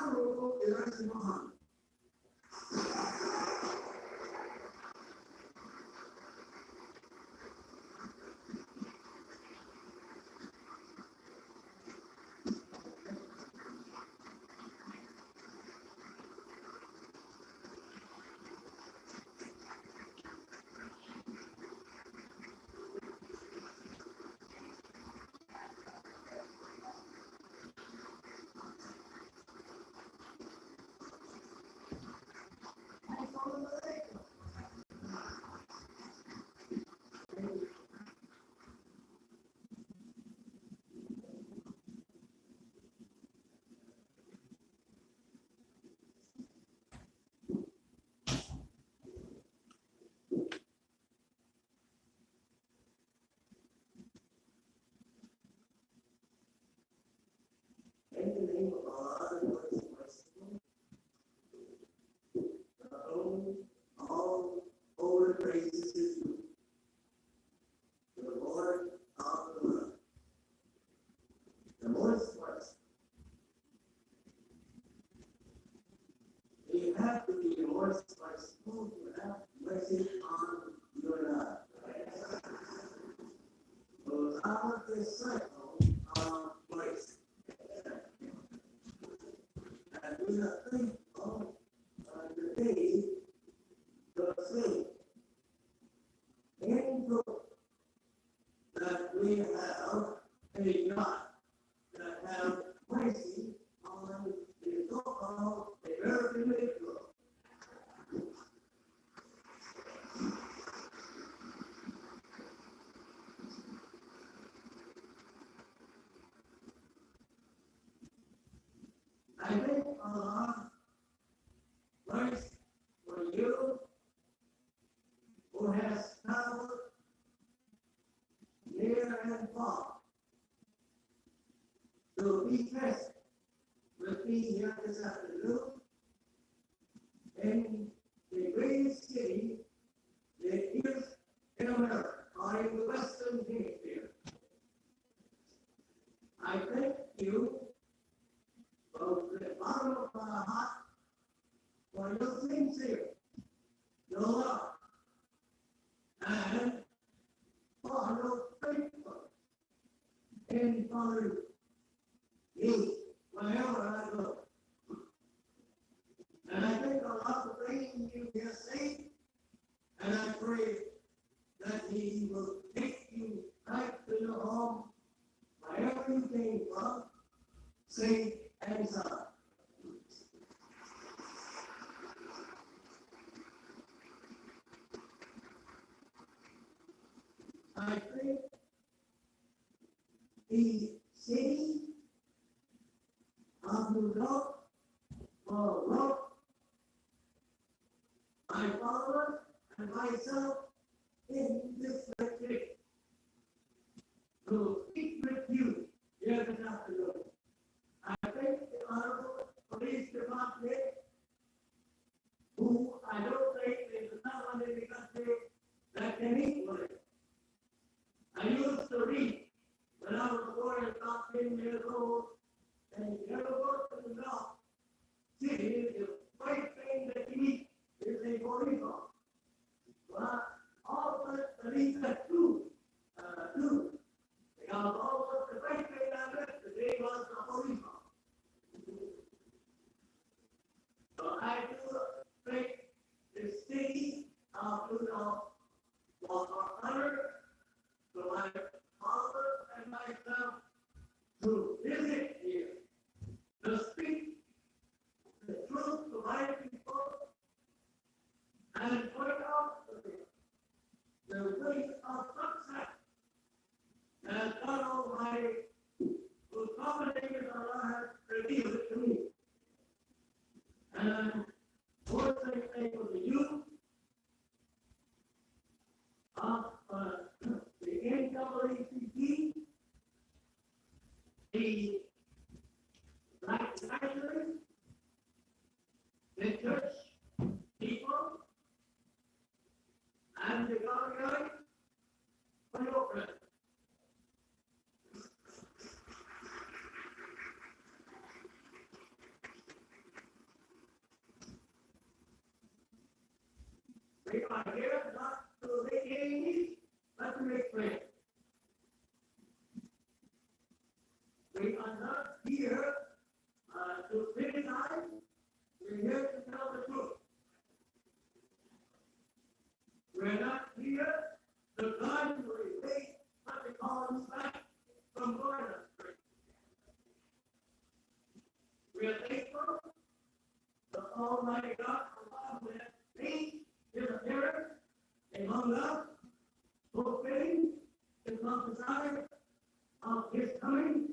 algo quedarse mojado. In the name of our Lord Jesus Christ, all holy praises to you, the Lord of the world, the Lord's Christ. You have to be the Lord's Christ, who have mercy on your life. For our disciple of grace. And we are thankful the day the faith in God that we have a God that have mercy on the so-called American people. I think Allah mercy for you who has traveled near and far to be present with me here this afternoon in the greatest city that is in America, or in the Western Hemisphere. I thank you from the bottom of my heart for your sincere, your love, and for your faithfulness in following me wherever I go. And I thank Allah for bringing you here safe, and I pray that He will take you back to your home, wherever you came from, safe and sound. I think the city of New York will look my followers and myself in this country to speak with you here this afternoon. I thank the Honorable Police Department, who I don't think there is someone in the country that can equal it. I used to read when I was 4 and about 10 years old, and you ever go to the North City, the first thing that you meet is a police officer. Well, all of us police have two. Because almost the first thing I met today was the police officer. So I do think the city of New York was honored to my father and myself to visit here, to speak the truth to my people, and point out the way of success that God Almighty, whose combination Allah has revealed to me. And I'm more thankful to you of the NAACP, the Black Nationalists, the church people, and the government for your presence. We are here not to make enemies, but to make friends. We are not here to criticize. We're here to tell the truth. We're not here to blindly wait what they call us back from Florida. We are thankful to Almighty God for God who has made His appearance among us, fulfilling the prophesy of His coming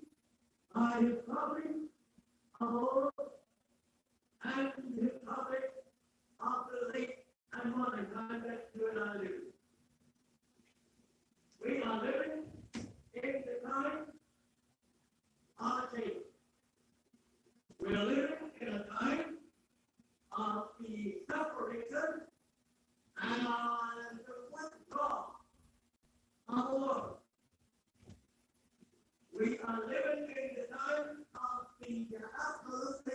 by His prophets of old and His prophets of the late and modern time that you and I live. We are living in the time of change. We are living in a time of the separation and the withdrawal of the Lord. We are living in the time of the absolute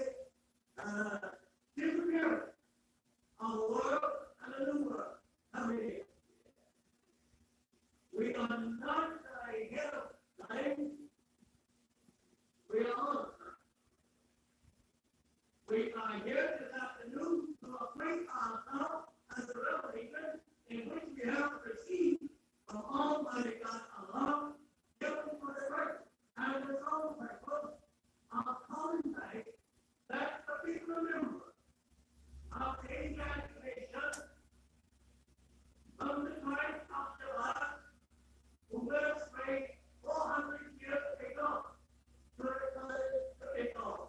disappearance of the world and the new world coming in. We are not ahead of time. We are on time. We are here this afternoon to acquaint ourselves as a revelation in which we have received from Almighty God alone, given for the right and the sole purpose of calling back that the people remember of the ejaculation from the time of the Lord who went astray 400 years ago to the ago.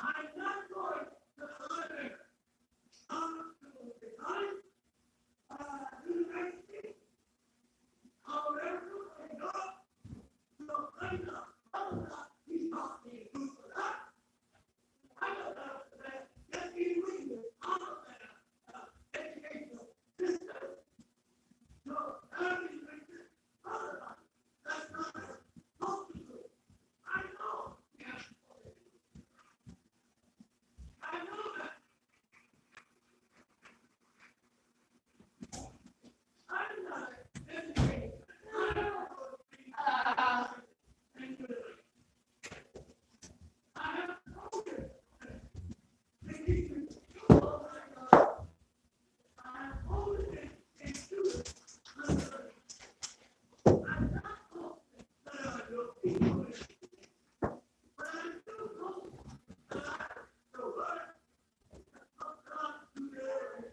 I'm not going to live in the time. Do the right thing. However, I go. So I know. He's not being good for that. I know that. Just be with you. All of that. Educational system. So, everything is otherwise. That's not possible. I know. Yes. I know that. I'm not educated. I know. I have told you. They teach me. Oh my God. I have told you. And students. I'm not told that I will be doing it. But I'm still told that I the word of God to their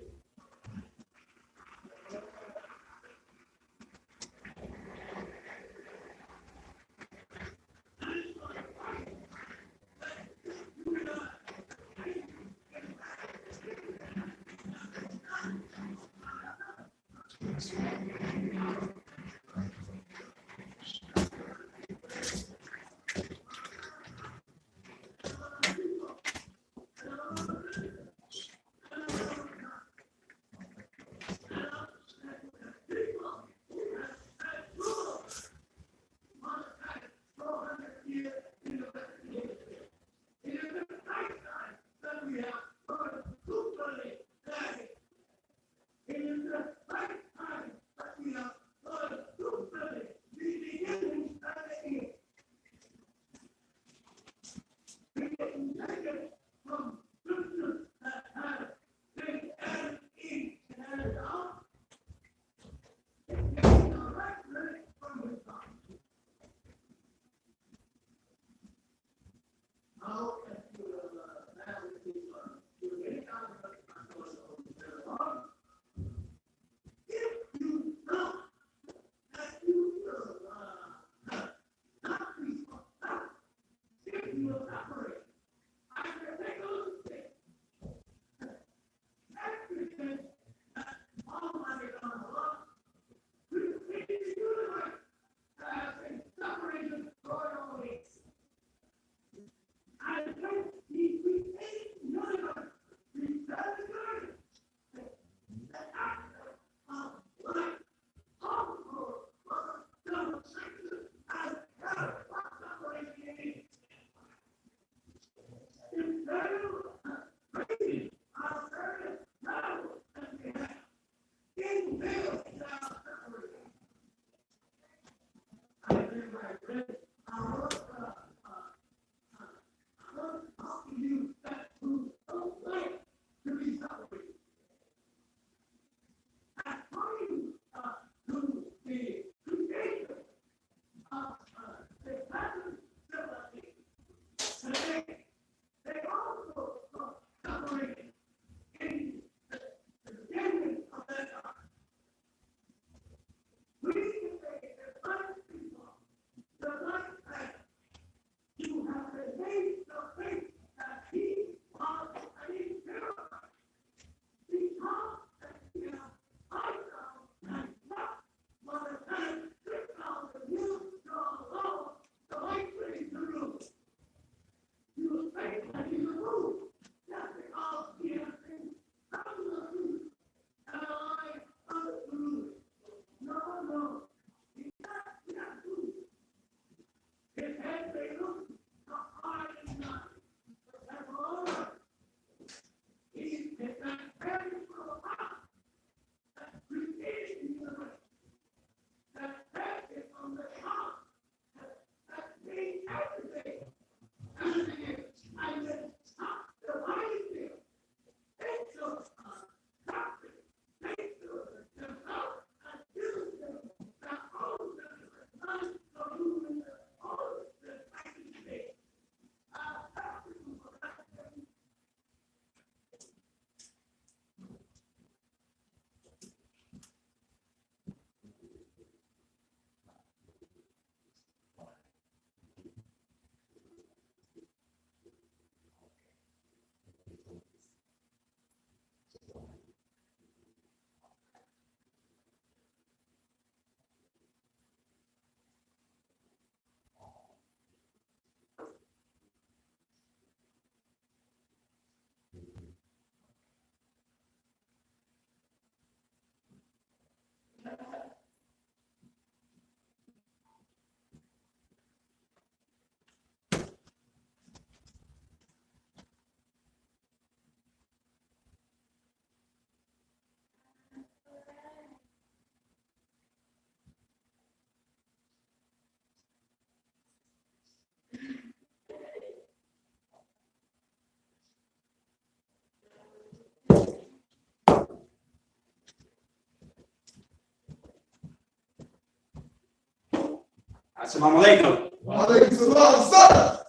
Assalamu alaikum. Alaykum salam, sir.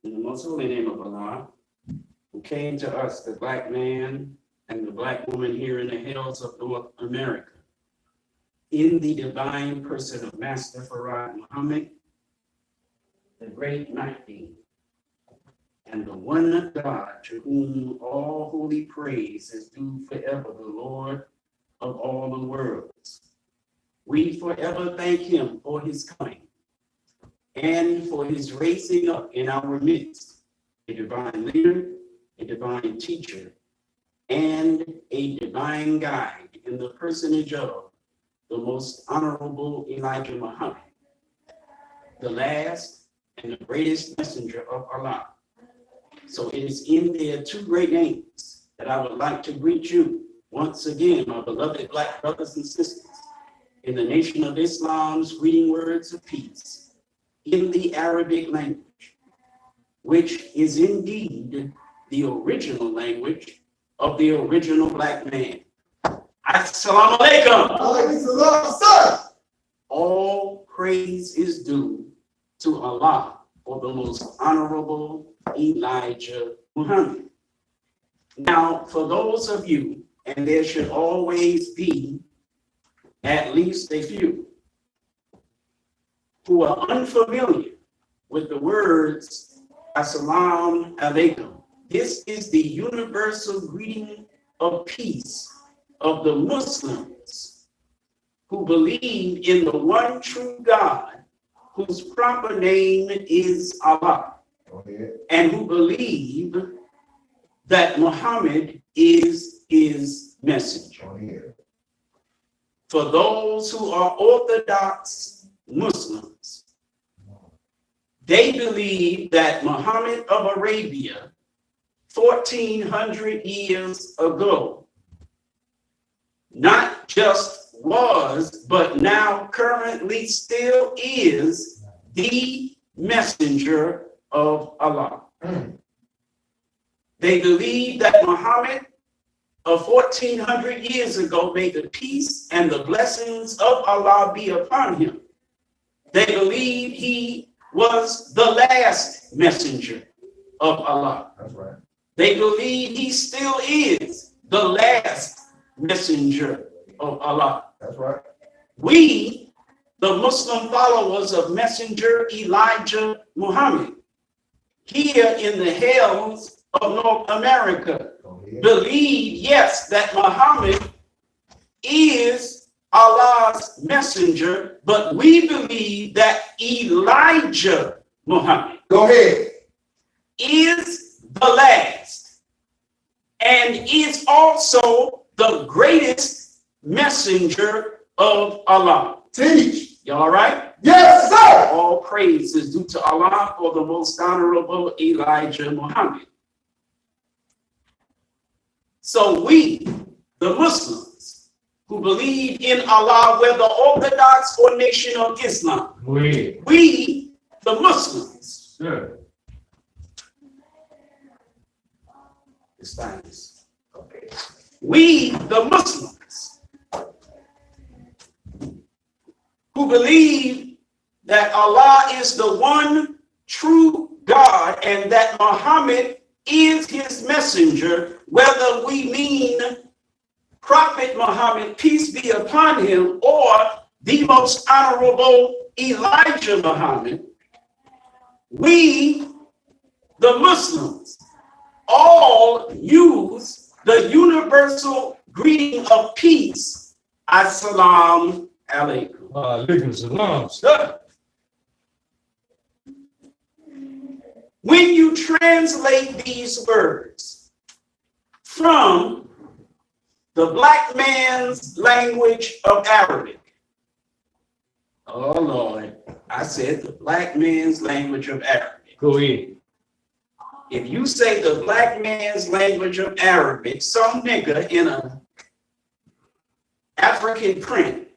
In the most holy name of Allah, who came to us, the black man and the black woman here in the hills of North America, in the divine person of Master Farad Muhammad, the great Mahdi, and the one God to whom all holy praise is due forever, the Lord of all the worlds. We forever thank him for his coming and for his raising up in our midst a divine leader, a divine teacher, and a divine guide in the personage of the most honorable Elijah Muhammad, the last and the greatest messenger of Allah. So it is in their two great names that I would like to greet you once again, my beloved black brothers and sisters, in the nation of Islam's greeting words of peace, in the Arabic language, which is indeed the original language of the original black man. Assalamu alaikum. Alaykum salam, sir. All praise is due to Allah for the most honorable Elijah Muhammad. Now, for those of you, and there should always be at least a few, who are unfamiliar with the words Assalamu alaikum, this is the universal greeting of peace of the Muslims who believe in the one true God, whose proper name is Allah, and who believe that Muhammad is his messenger. For those who are Orthodox Muslims, they believe that Muhammad of Arabia, 1400 years ago, not just was, but now currently still is the messenger of Allah. They believe that Muhammad of 1400 years ago, may the peace and the blessings of Allah be upon him. They believe he was the last messenger of Allah. That's right. They believe he still is the last messenger of Allah. That's right. We, the Muslim followers of Messenger Elijah Muhammad, here in the hills of North America, believe, yes, that Muhammad is Allah's messenger, but we believe that Elijah Muhammad Go ahead. is the last and is also the greatest messenger of Allah. Teach. You all right? Yes, sir. All praise is due to Allah for the most honorable Elijah Muhammad. So we, the Muslims, who believe in Allah, whether Orthodox or Nation of Islam, we, the Muslims, Sure. this time is okay. We, the Muslims, who believe that Allah is the one true God and that Muhammad is his messenger, whether we mean Prophet Muhammad, peace be upon him, or the most honorable Elijah Muhammad, we, the Muslims, all use the universal greeting of peace, Assalamu alaikum. Alaykum salam. Sir, when you translate these words from the black man's language of Arabic, oh Lord, I said the black man's language of Arabic. Go ahead. If you say the black man's language of Arabic, some nigga in a African print,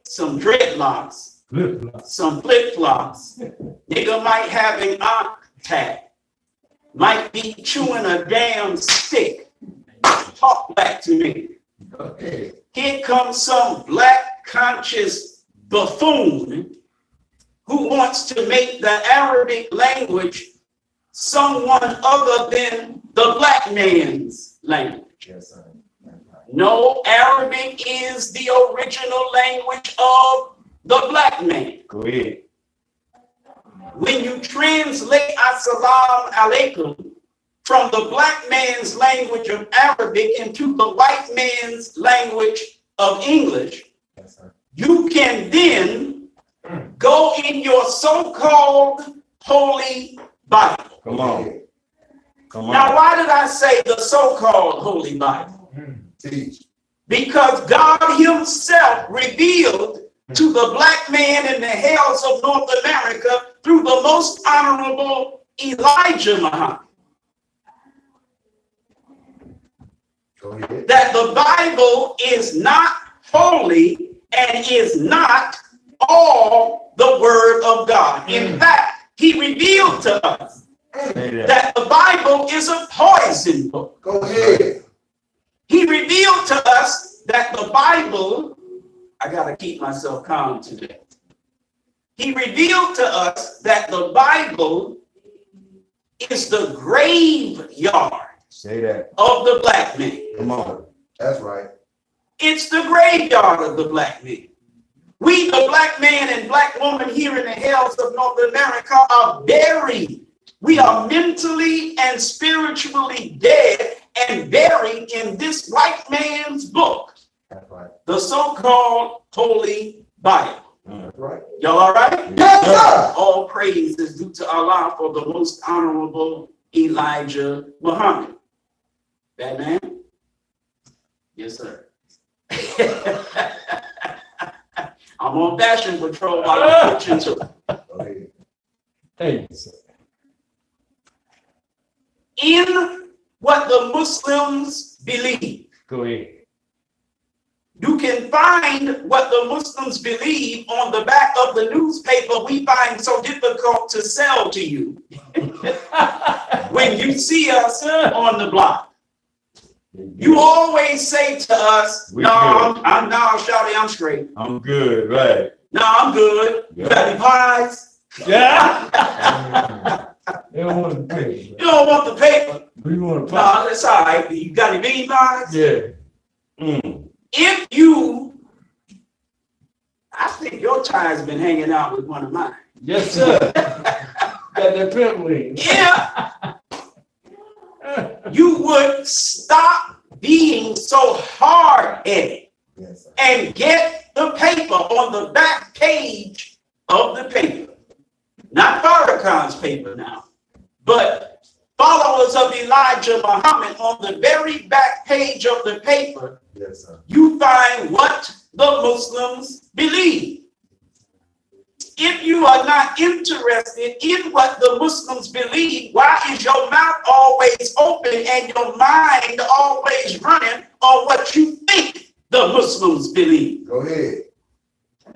some dreadlocks, some flip-flops, nigga might have an octave, might be chewing a damn stick. Talk back to me. Okay. Here comes some black conscious buffoon who wants to make the Arabic language someone other than the black man's language. Yes, sir. No, Arabic is the original language of the black man. Go ahead. When you translate Assalamu alaikum from the black man's language of Arabic into the white man's language of English, Yes, sir. you can then go in your so-called Holy Bible. Come on. Come on. Now, why did I say the so-called Holy Bible? Teach. Because God himself revealed to the black man in the hells of North America through the most honorable Elijah Muhammad Go ahead. that the Bible is not holy and is not all the word of God. In fact, he revealed to us Say that. that the Bible is a poison book. Go ahead. He revealed to us that the Bible, I got to keep myself calm today. He revealed to us that the Bible is the graveyard Say that. of the black man. Come on. That's right. It's the graveyard of the black man. We, the black man and black woman here in the hells of North America, are buried. We are mentally and spiritually dead and buried in this white man's book, That's right. the so-called Holy Bible. That's right. Y'all all right? Yes, sir. All praise is due to Allah for the most honorable Elijah Muhammad. That man? Yes, sir. I'm on fashion patrol while I'm preaching to it. Go ahead. Thank you, sir. In what the Muslims believe, Go ahead. you can find what the Muslims believe on the back of the newspaper we find so difficult to sell to you when you see us on the block. You always say to us, We no, good. I'm no, Shawty, I'm straight. I'm good, right? No, I'm good. You got any pies? Yeah. They don't want to pay. You don't want the paper? We want to pay. No, that's all right. You got any bean pies? Yeah. Mm. If you, I think your tie's been hanging out with one of mine. Yes, sir. Got that pimp wing. If you would stop being so hard-headed Yes, sir. and get the paper on the back page of the paper. Not Farrakhan's paper now, but followers of Elijah Muhammad on the very back page of the paper, Yes, sir. you find what the Muslims believe. If you are not interested in what the Muslims believe, why is your mouth always open and your mind always running on what you think the Muslims believe? Go ahead.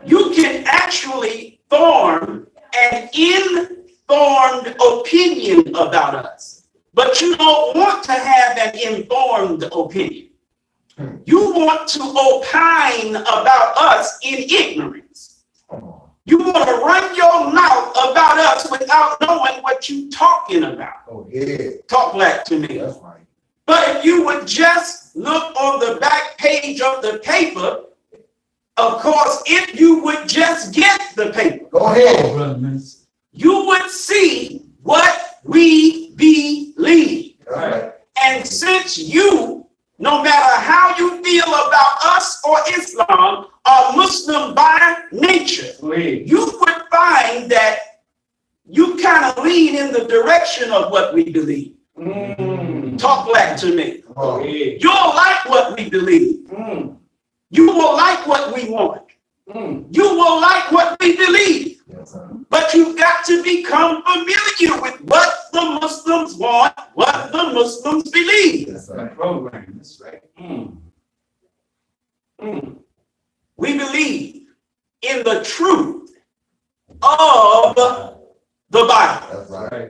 You can actually form an informed opinion about us, but you don't want to have an informed opinion. You want to opine about us in ignorance. Come on. You want to run your mouth about us without knowing what you're talking about. Go ahead. Talk back to me. That's right. But if you would just look on the back page of the paper, of course, if you would just get the paper, Go ahead. Brother Minister. you would see what we believe. That's right. And since you, no matter how you feel about us or Islam, are Muslim by nature, Go ahead. you would find that you kind of lean in the direction of what we believe. Mm. Talk back to me. Come Go on. ahead. You'll like what we believe. Mm. You will like what we want. Mm. You will like what we believe. Yes, sir. But you've got to become familiar with what the Muslims want, what the Muslims believe. Yes, sir. That program. That's right. Mm. Mm. We believe in the truth of the Bible. That's right. Right.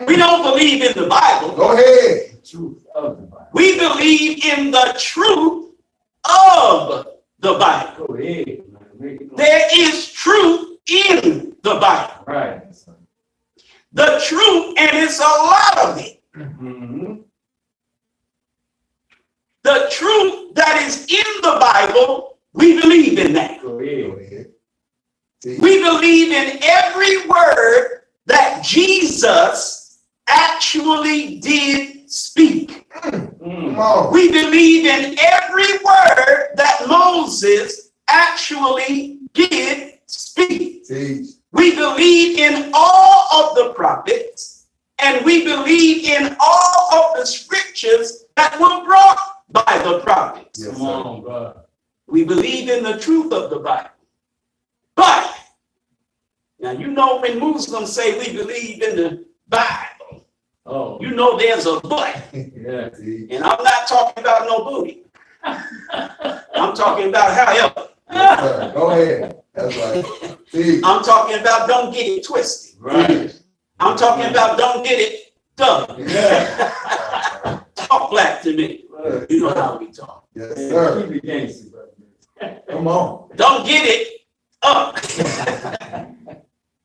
We don't believe in the Bible. Go ahead. Truth of the Bible. We believe in the truth of the Bible. Go ahead, man. Make it There is truth in the Bible. Right. Yes, sir. The truth, and it's a lot of it. Mm-hmm. The truth that is in the Bible, we believe in that. Go Go ahead. ahead. Teach. We believe in every word that Jesus actually did speak. Come Mm. on. We believe in every word that Moses actually did speak. Teach. We believe in all of the prophets, and we believe in all of the scriptures that were brought by the prophets. Yes, Come sir. on, God. We believe in the truth of the Bible. But, now you know when Muslims say we believe in the Bible, Oh, you know there's a but. yeah. Teach. And I'm not talking about no booty. I'm talking about however. Yes, sir. Go ahead. That's right. Teach. I'm talking about don't get it twisted. Right. I'm talking about don't get it done. Yeah. Talk black to me. Right. You know how we talk. Yes, Hey, sir. keep it gangster, brother. Come on. Don't get it up.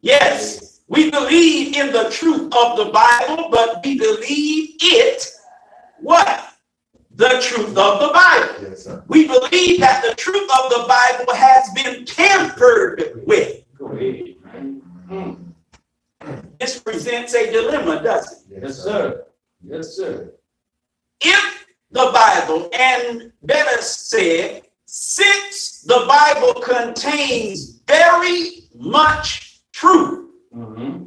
Yes, we believe in the truth of the Bible, but we believe it, what? The truth of the Bible. Yes, sir. We believe that the truth of the Bible has been tampered with. Go ahead. Mm. This presents a dilemma, doesn't it? Yes, sir. Yes, sir. If the Bible, and better said, since the Bible contains very much truth, Mm-hmm.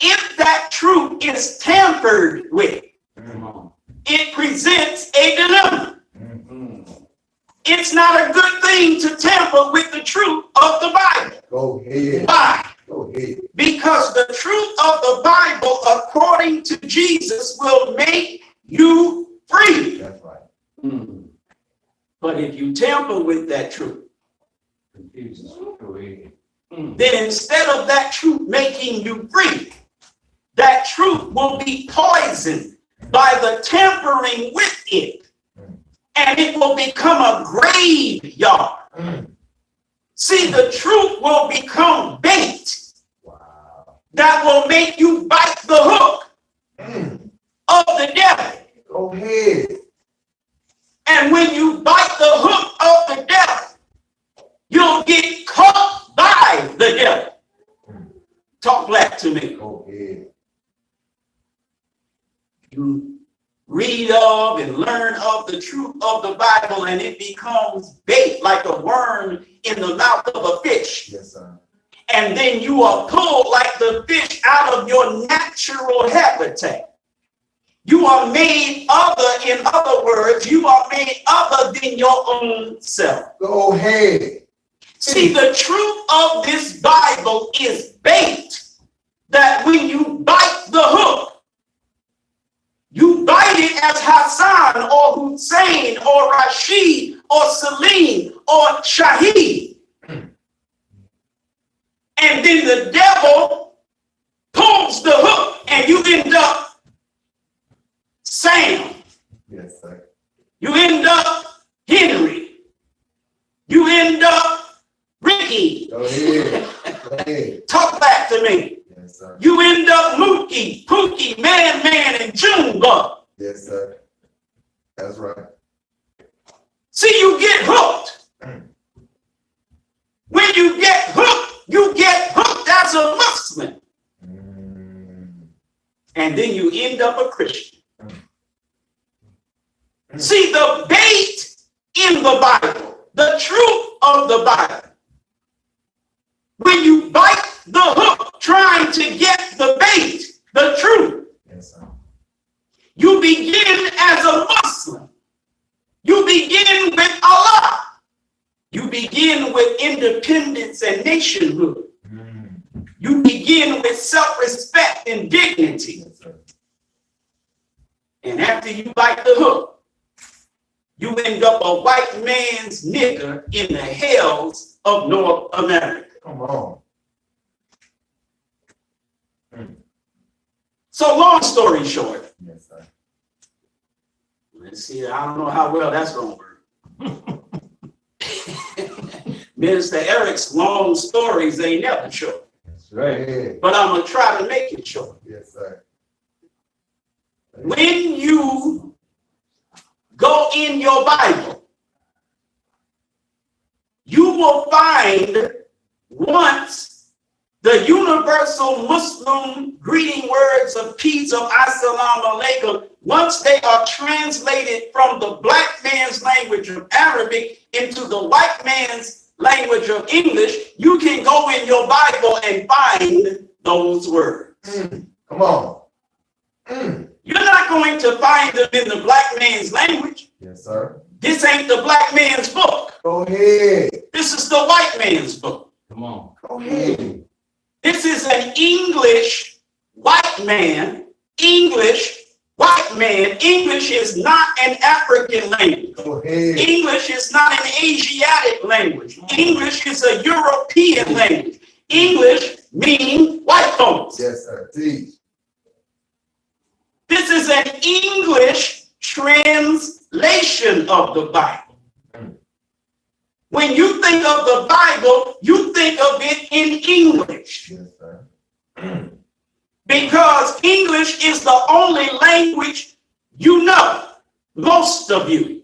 if that truth is tampered with, Come on. it presents a dilemma. Mm. It's not a good thing to tamper with the truth of the Bible. Go ahead. Why? Go ahead. Because the truth of the Bible, according to Jesus, will make you free. That's right. Mm. But if you tamper with that truth, Confuses. Go ahead. Mm. then instead of that truth making you free, that truth will be poisoned by the tampering with it, and it will become a graveyard. Mm. See, the truth will become bait Wow. that will make you bite the hook Mm. of the devil. Go ahead. And when you bite the hook of the devil, you'll get caught by the devil. Talk black to me. Go ahead. You read of and learn of the truth of the Bible, and it becomes bait like a worm in the mouth of a fish. Yes, sir. And then you are pulled like the fish out of your natural habitat. You are made other, in other words, you are made other than your own self. Go ahead. See, the truth of this Bible is bait that when you bite the hook, you bite it as Hassan or Hussein or Rashid or Salim or Shahid. And then the devil pulls the hook and you end up Sam. Yes, sir. You end up Henry. You end up Ricky. Go ahead. Go ahead. Talk back to me. Yes, sir. You end up Mookie, Pookie, Man, and Junebug. Yes, sir. That's right. See, you get hooked. When you get hooked as a Muslim. Mm. And then you end up a Christian. See, the bait in the Bible, the truth of the Bible, when you bite the hook trying to get the bait, the truth, Yes, sir. you begin as a Muslim. You begin with Allah. You begin with independence and nationhood. Mm. You begin with self-respect and dignity. Yes, sir. And after you bite the hook, you end up a white man's nigger in the hells of North America. Come on. So long story short, Yes, sir. let's see, I don't know how well that's going to work. Minister Eric's long stories ain't never short, That's Go right. ahead. but I'm gonna try to make it short. Yes, sir. When you go in your Bible, you will find once the universal Muslim greeting words of peace of Assalamu alaikum, once they are translated from the black man's language of Arabic into the white man's language of English, you can go in your Bible and find those words. Come on. Mm. You're not going to find them in the black man's language. Yes, sir. This ain't the black man's book. Go ahead. This is the white man's book. Come on. Go ahead. This is an English white man. English white man. English is not an African language. Go ahead. English is not an Asiatic language. English is a European language. English means white folks. Yes, sir. Teach. This is an English translation of the Bible. When you think of the Bible, you think of it in English. Yes, sir. Because English is the only language you know, most of you.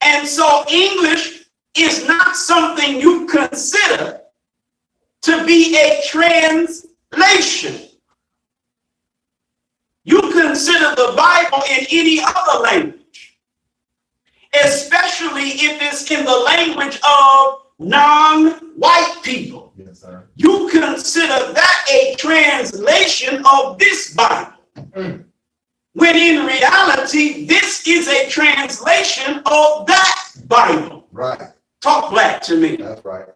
And so English is not something you consider to be a translation. You consider the Bible in any other language, especially if it's in the language of non-white people. Yes, sir. You consider that a translation of this Bible. When in reality, this is a translation of that Bible. Right. Talk black to me. That's right.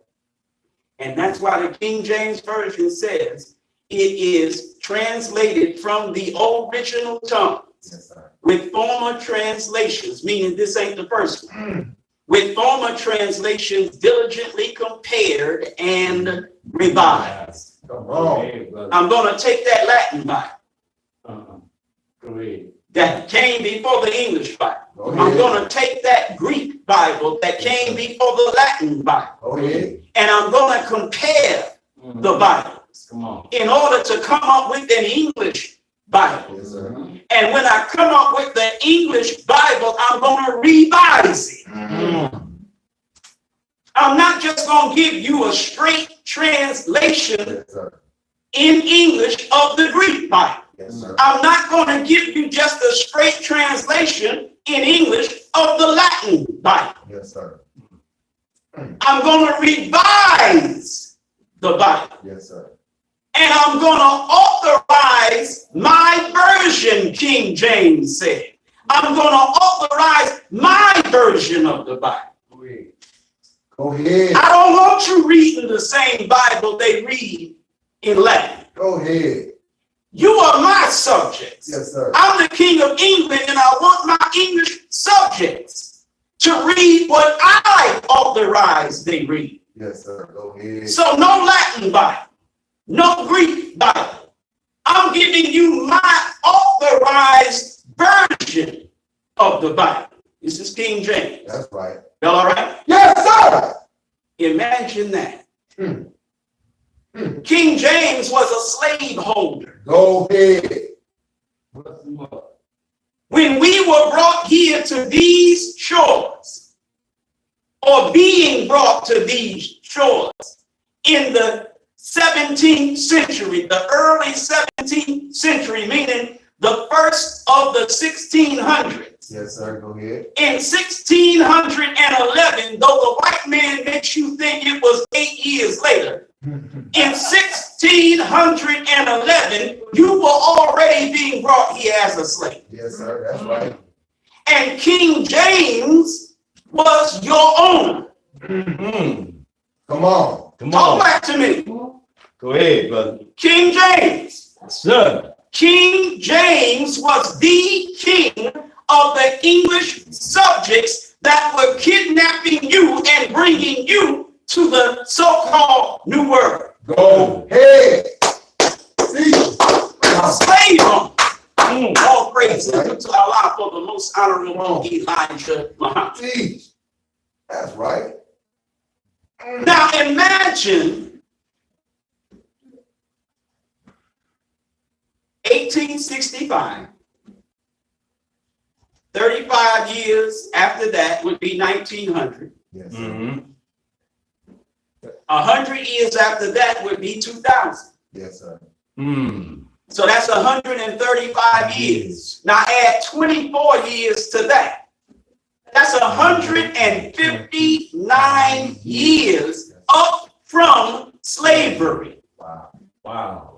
And that's why the King James Version says it is translated from the original tongue Yes, sir. with former translations, meaning this ain't the first one. With former translations diligently compared and revised. Come Go on. ahead, brother. I'm going to take that Latin Bible Go ahead. that came before the English Bible. Go I'm ahead. going to take that Greek Bible that came before the Latin Bible, Go ahead. and I'm going to compare the Bibles Come on. in order to come up with an English Bible. Yes, sir. And when I come up with the English Bible, I'm going to revise it. I'm not just going to give you a straight translation Yes, sir. in English of the Greek Bible. Yes, sir. I'm not going to give you just a straight translation in English of the Latin Bible. Yes, sir. I'm going to revise the Bible. Yes, sir. And I'm going to authorize my version, King James said. I'm going to authorize my version of the Bible. Go ahead. Go ahead. I don't want you reading the same Bible they read in Latin. Go ahead. You are my subjects. Yes, sir. I'm the King of England, and I want my English subjects to read what I authorize they read. Yes, sir. Go ahead. So no Latin Bible, no Greek Bible. I'm giving you my authorized version of the Bible. This is King James. That's right. Y'all all right? Yes, sir. Imagine that. Hmm. King James was a slaveholder. Go ahead. What's more? When we were brought here to these shores, or being brought to these shores in the 17th century, the early 17th century, meaning the first of the 1600s. Yes, sir. Go ahead. In 1611, though the white man makes you think it was 8 years later, in 1611, you were already being brought here as a slave. Yes, sir. That's right. And King James was your owner. Come on. Come Talk on. back to me. Go ahead, brother. King James. Yes, sir. King James was the king of the English subjects that were kidnapping you and bringing you to the so-called New World. Go ahead. See. Slave on. All praise to Allah for the most honorable Elijah Muhammad. Teach. That's right. Now imagine 1865. 35 years after that would be 1900. Yes, sir. Mm-hmm. 100 years after that would be 2000. Yes, sir. Mm. So that's 135 years. Now add 24 years to that. That's 159 years up from slavery. Wow. Wow.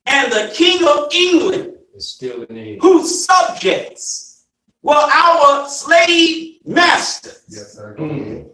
And the King of England, It's still in the whose subjects were our slave masters, Yes, sir. Go ahead.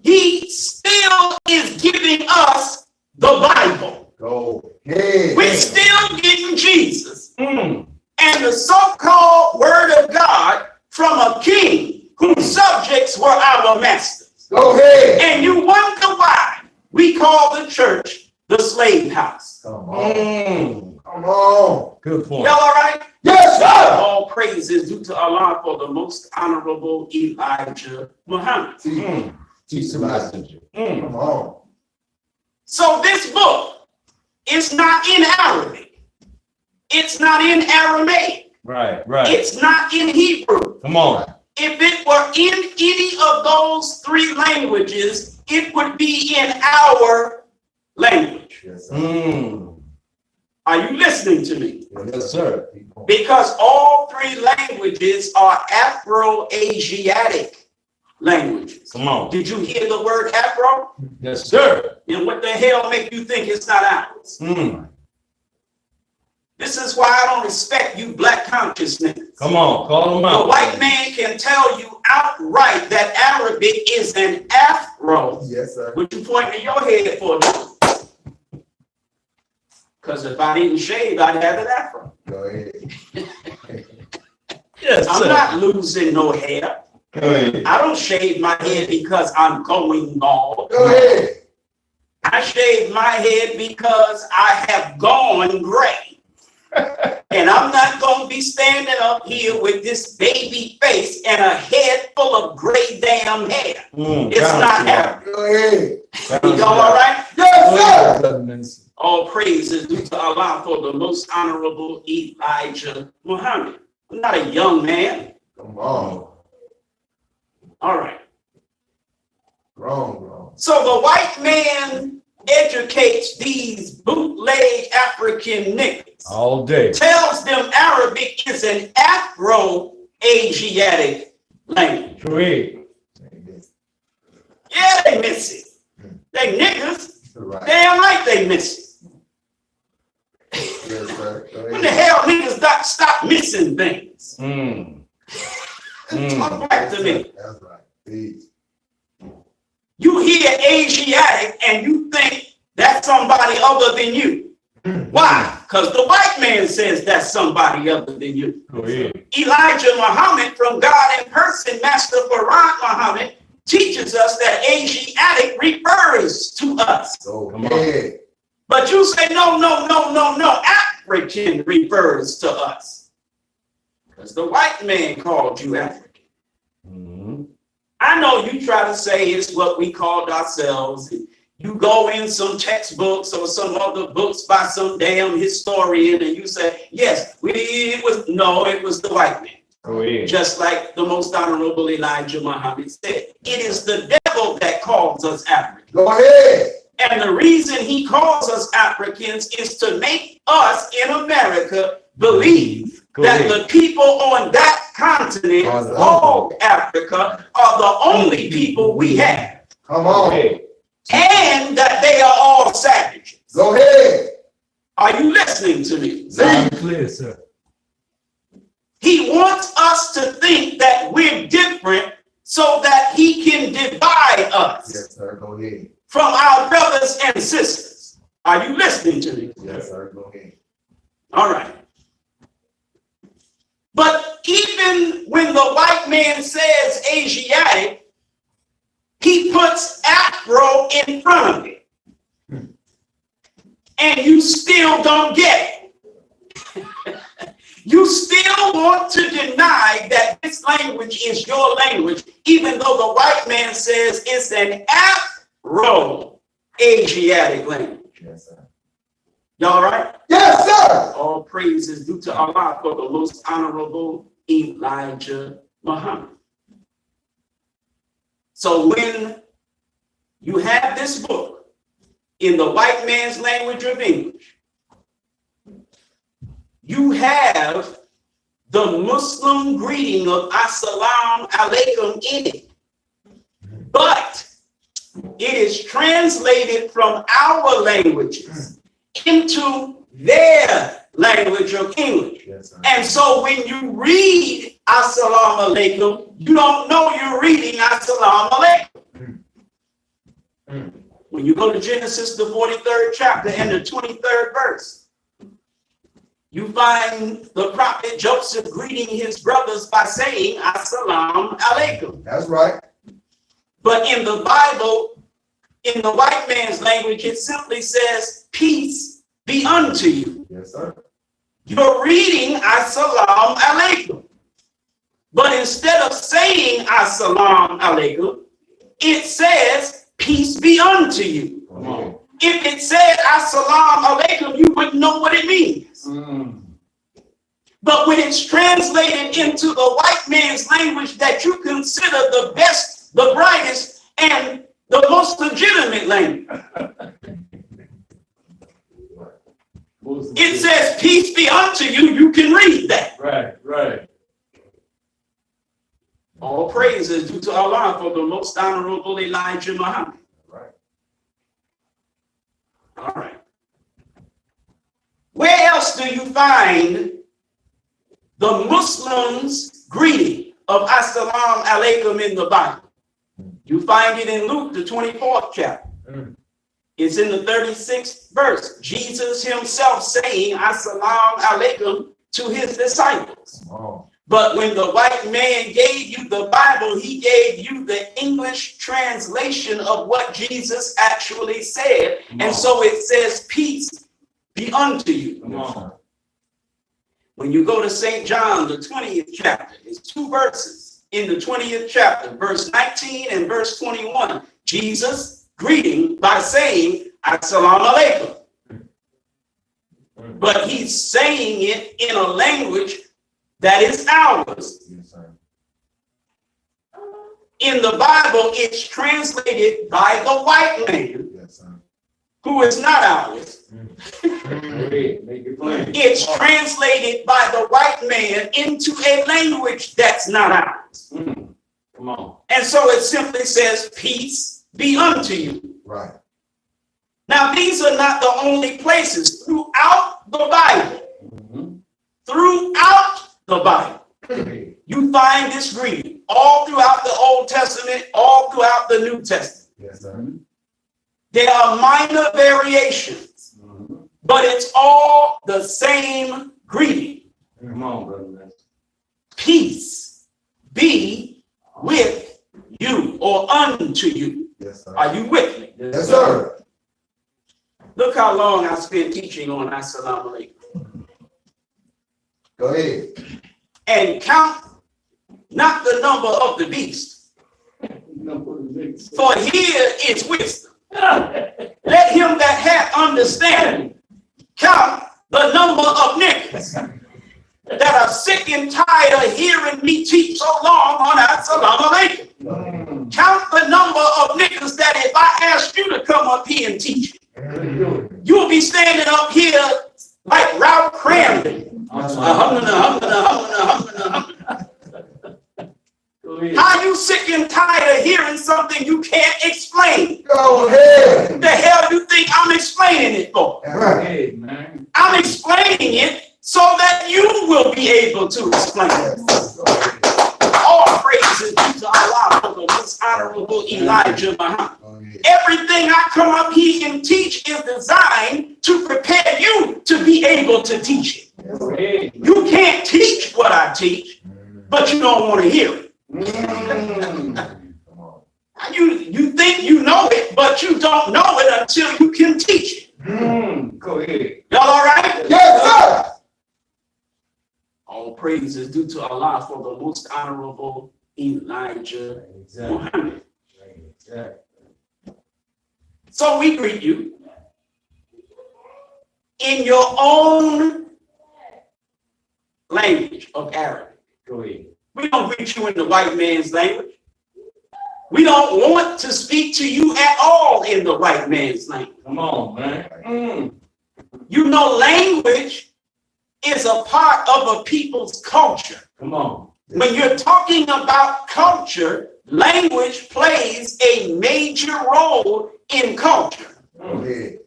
he still is giving us the Bible. Go ahead. We're still getting Jesus Mm. and the so-called word of God from a king whose subjects were our masters. Go ahead. And you wonder why we call the church the slave house. Come on. Mm. Come on. Good point. Y'all all right? Yes, sir. All praise is due to Allah for the most honorable Elijah Muhammad. Mm. Teach the messenger. Mm. Come on. So this book is not in Arabic. It's not in Aramaic. Right, right. It's not in Hebrew. Come on. If it were in any of those three languages, it would be in our language. Yes, sir. Mm. Are you listening to me? Yes, sir. Keep going. Because all three languages are Afro-Asiatic languages. Come on. Did you hear the word Afro? Yes, sir. And what the hell make you think it's not ours? Mm. This is why I don't respect you black consciousness. Come on. Call them The out. white man can tell you outright that Arabic is an Afro. Yes, sir. Would you point to your head for a minute? Because if I didn't shave, I'd have an Afro. Go ahead. Yes, I'm sir. not losing no hair. Go ahead. I don't shave my head because I'm going bald. Go ahead. I shave my head because I have gone gray. And I'm not going to be standing up here with this baby face and a head full of gray damn hair. Mm. It's not happening. Go ahead. Y'all all right? Yes, sir. All praise is due to Allah for the most honorable Elijah Muhammad. I'm not a young man. Come on. All right. Wrong. So the white man educates these bootleg African niggas, All day. tells them Arabic is an Afro-Asiatic language. Go ahead. Yeah, they miss it. They niggas, Right. damn right they miss it. Yes, sir. Go When the ahead. hell niggas stop missing things? Mm. Talk back to me. That's right. Peace. You hear Asiatic and you think that's somebody other than you. Why? Because the white man says that's somebody other than you. Go ahead. Elijah Muhammad from God in person, Master Farad Muhammad, teaches us that Asiatic refers to us. Go Come on. ahead. But you say, no. African refers to us. Because the white man called you African. Mm. I know you try to say it's what we called ourselves. You go in some textbooks or some other books by some damn historian and you say, yes, it was the white man. Go ahead. Just like the most honorable Elijah Muhammad said, it is the devil that calls us Africans. Go ahead. And the reason he calls us Africans is to make us in America believe Go that ahead. the people on that continent called Africa are the only people we have, Come Go on. ahead. and that they are all savages. Go ahead. Are you listening to me? Loud and clear, sir. He wants us to think that we're different so that he can divide us Yes, sir. Go ahead. from our brothers and sisters. Are you listening to me? Yes, sir. Go ahead. All right. But even when the white man says Asiatic, he puts Afro in front of it. And you still don't get it. You still want to deny that this language is your language, even though the white man says it's an Asiatic language. Yes, sir. Y'all right? Yes, sir. All praise is due to Allah for the most honorable Elijah Muhammad. So when you have this book in the white man's language of English, you have the Muslim greeting of Assalamu alaikum in it. But it is translated from our languages into their language of English. Yes, sir. And so when you read Assalamu alaikum, you don't know you're reading Assalamu alaikum. When you go to Genesis, the 43rd chapter and the 23rd verse, you find the prophet Joseph greeting his brothers by saying Assalamu alaikum. That's right. But in the Bible, in the white man's language, it simply says, peace be unto you. Yes, sir. You're reading Assalamu alaikum. But instead of saying Assalamu alaikum, it says, peace be unto you. Come on. If it said Assalamu alaikum, you wouldn't know what it means. But when it's translated into the white man's language that you consider the best, the brightest, and the most legitimate language, it says, peace be unto you. You can read that. Right. All praise is due to Allah for the most honorable Elijah Muhammad. Right. All right. Where else do you find the Muslims' greeting of Assalamu alaikum in the Bible? You find it in Luke, the 24th chapter. It's in the 36th verse. Jesus himself saying Assalamu alaikum to his disciples. Come on. But when the white man gave you the Bible, he gave you the English translation of what Jesus actually said. And so it says, peace be unto you. Come on. When you go to St. John, the 20th chapter, it's 2 verses in the 20th chapter, verse 19 and verse 21. Jesus greeting by saying, Assalamu alaikum. But he's saying it in a language that is ours. Yes, sir. In the Bible, it's translated by the white man, Yes, sir. who is not ours. Hey, make it plain. It's translated by the white man into a language that's not ours. Come on. And so it simply says, peace be unto you. Right. Now, these are not the only places throughout the Bible. Throughout the Bible, you find this greeting all throughout the Old Testament, all throughout the New Testament. Yes, sir. There are minor variations, but it's all the same greeting. Come on, brother. Peace be with you or unto you. Yes, sir. Are you with me? Yes, sir. Look how long I spent teaching on Assalamu alaikum. Go ahead. And count not the number of the beast, for here is wisdom. Let him that hath understanding count the number of niggas that are sick and tired of hearing me teach so long on Assalamu alaikum. Count the number of niggas that if I asked you to come up here and teach, you'll be standing up here like Ralph Cramden. How you sick and tired of hearing something you can't explain? Go ahead. What the hell you think I'm explaining it for? Right. Hey, man. I'm explaining it so that you will be able to explain it. Yes. Go ahead. All praises due to Allah for the most honorable Elijah Muhammad. Go ahead. Everything I come up here and teach is designed to prepare you to be able to teach it. Yes, sir. Hey. You can't teach what I teach, but you don't want to hear it. Come on. You think you know it, but you don't know it until you can teach it. Go ahead. Y'all all right? Yes, sir. All praise is due to Allah for the most honorable Elijah Exactly. Muhammad. Exactly. So we greet you in your own language of Arabic. Go ahead. We don't greet you in the white man's language. We don't want to speak to you at all in the white man's language. Come on, man. You know, language is a part of a people's culture. Come on. When you're talking about culture, language plays a major role in culture. Go ahead.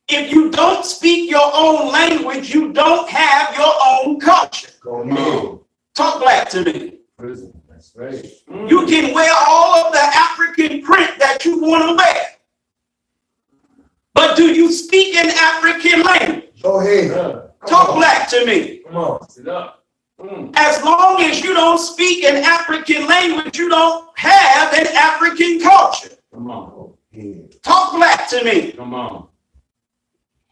If you don't speak your own language, you don't have your own culture. Go ahead. Talk black to me. Prison. That's right. You can wear all of the African print that you want to wear. But do you speak an African language? Go ahead. Talk black to me. Come on. Sit up. As long as you don't speak an African language, you don't have an African culture. Come on. Yeah. Talk black to me. Come on.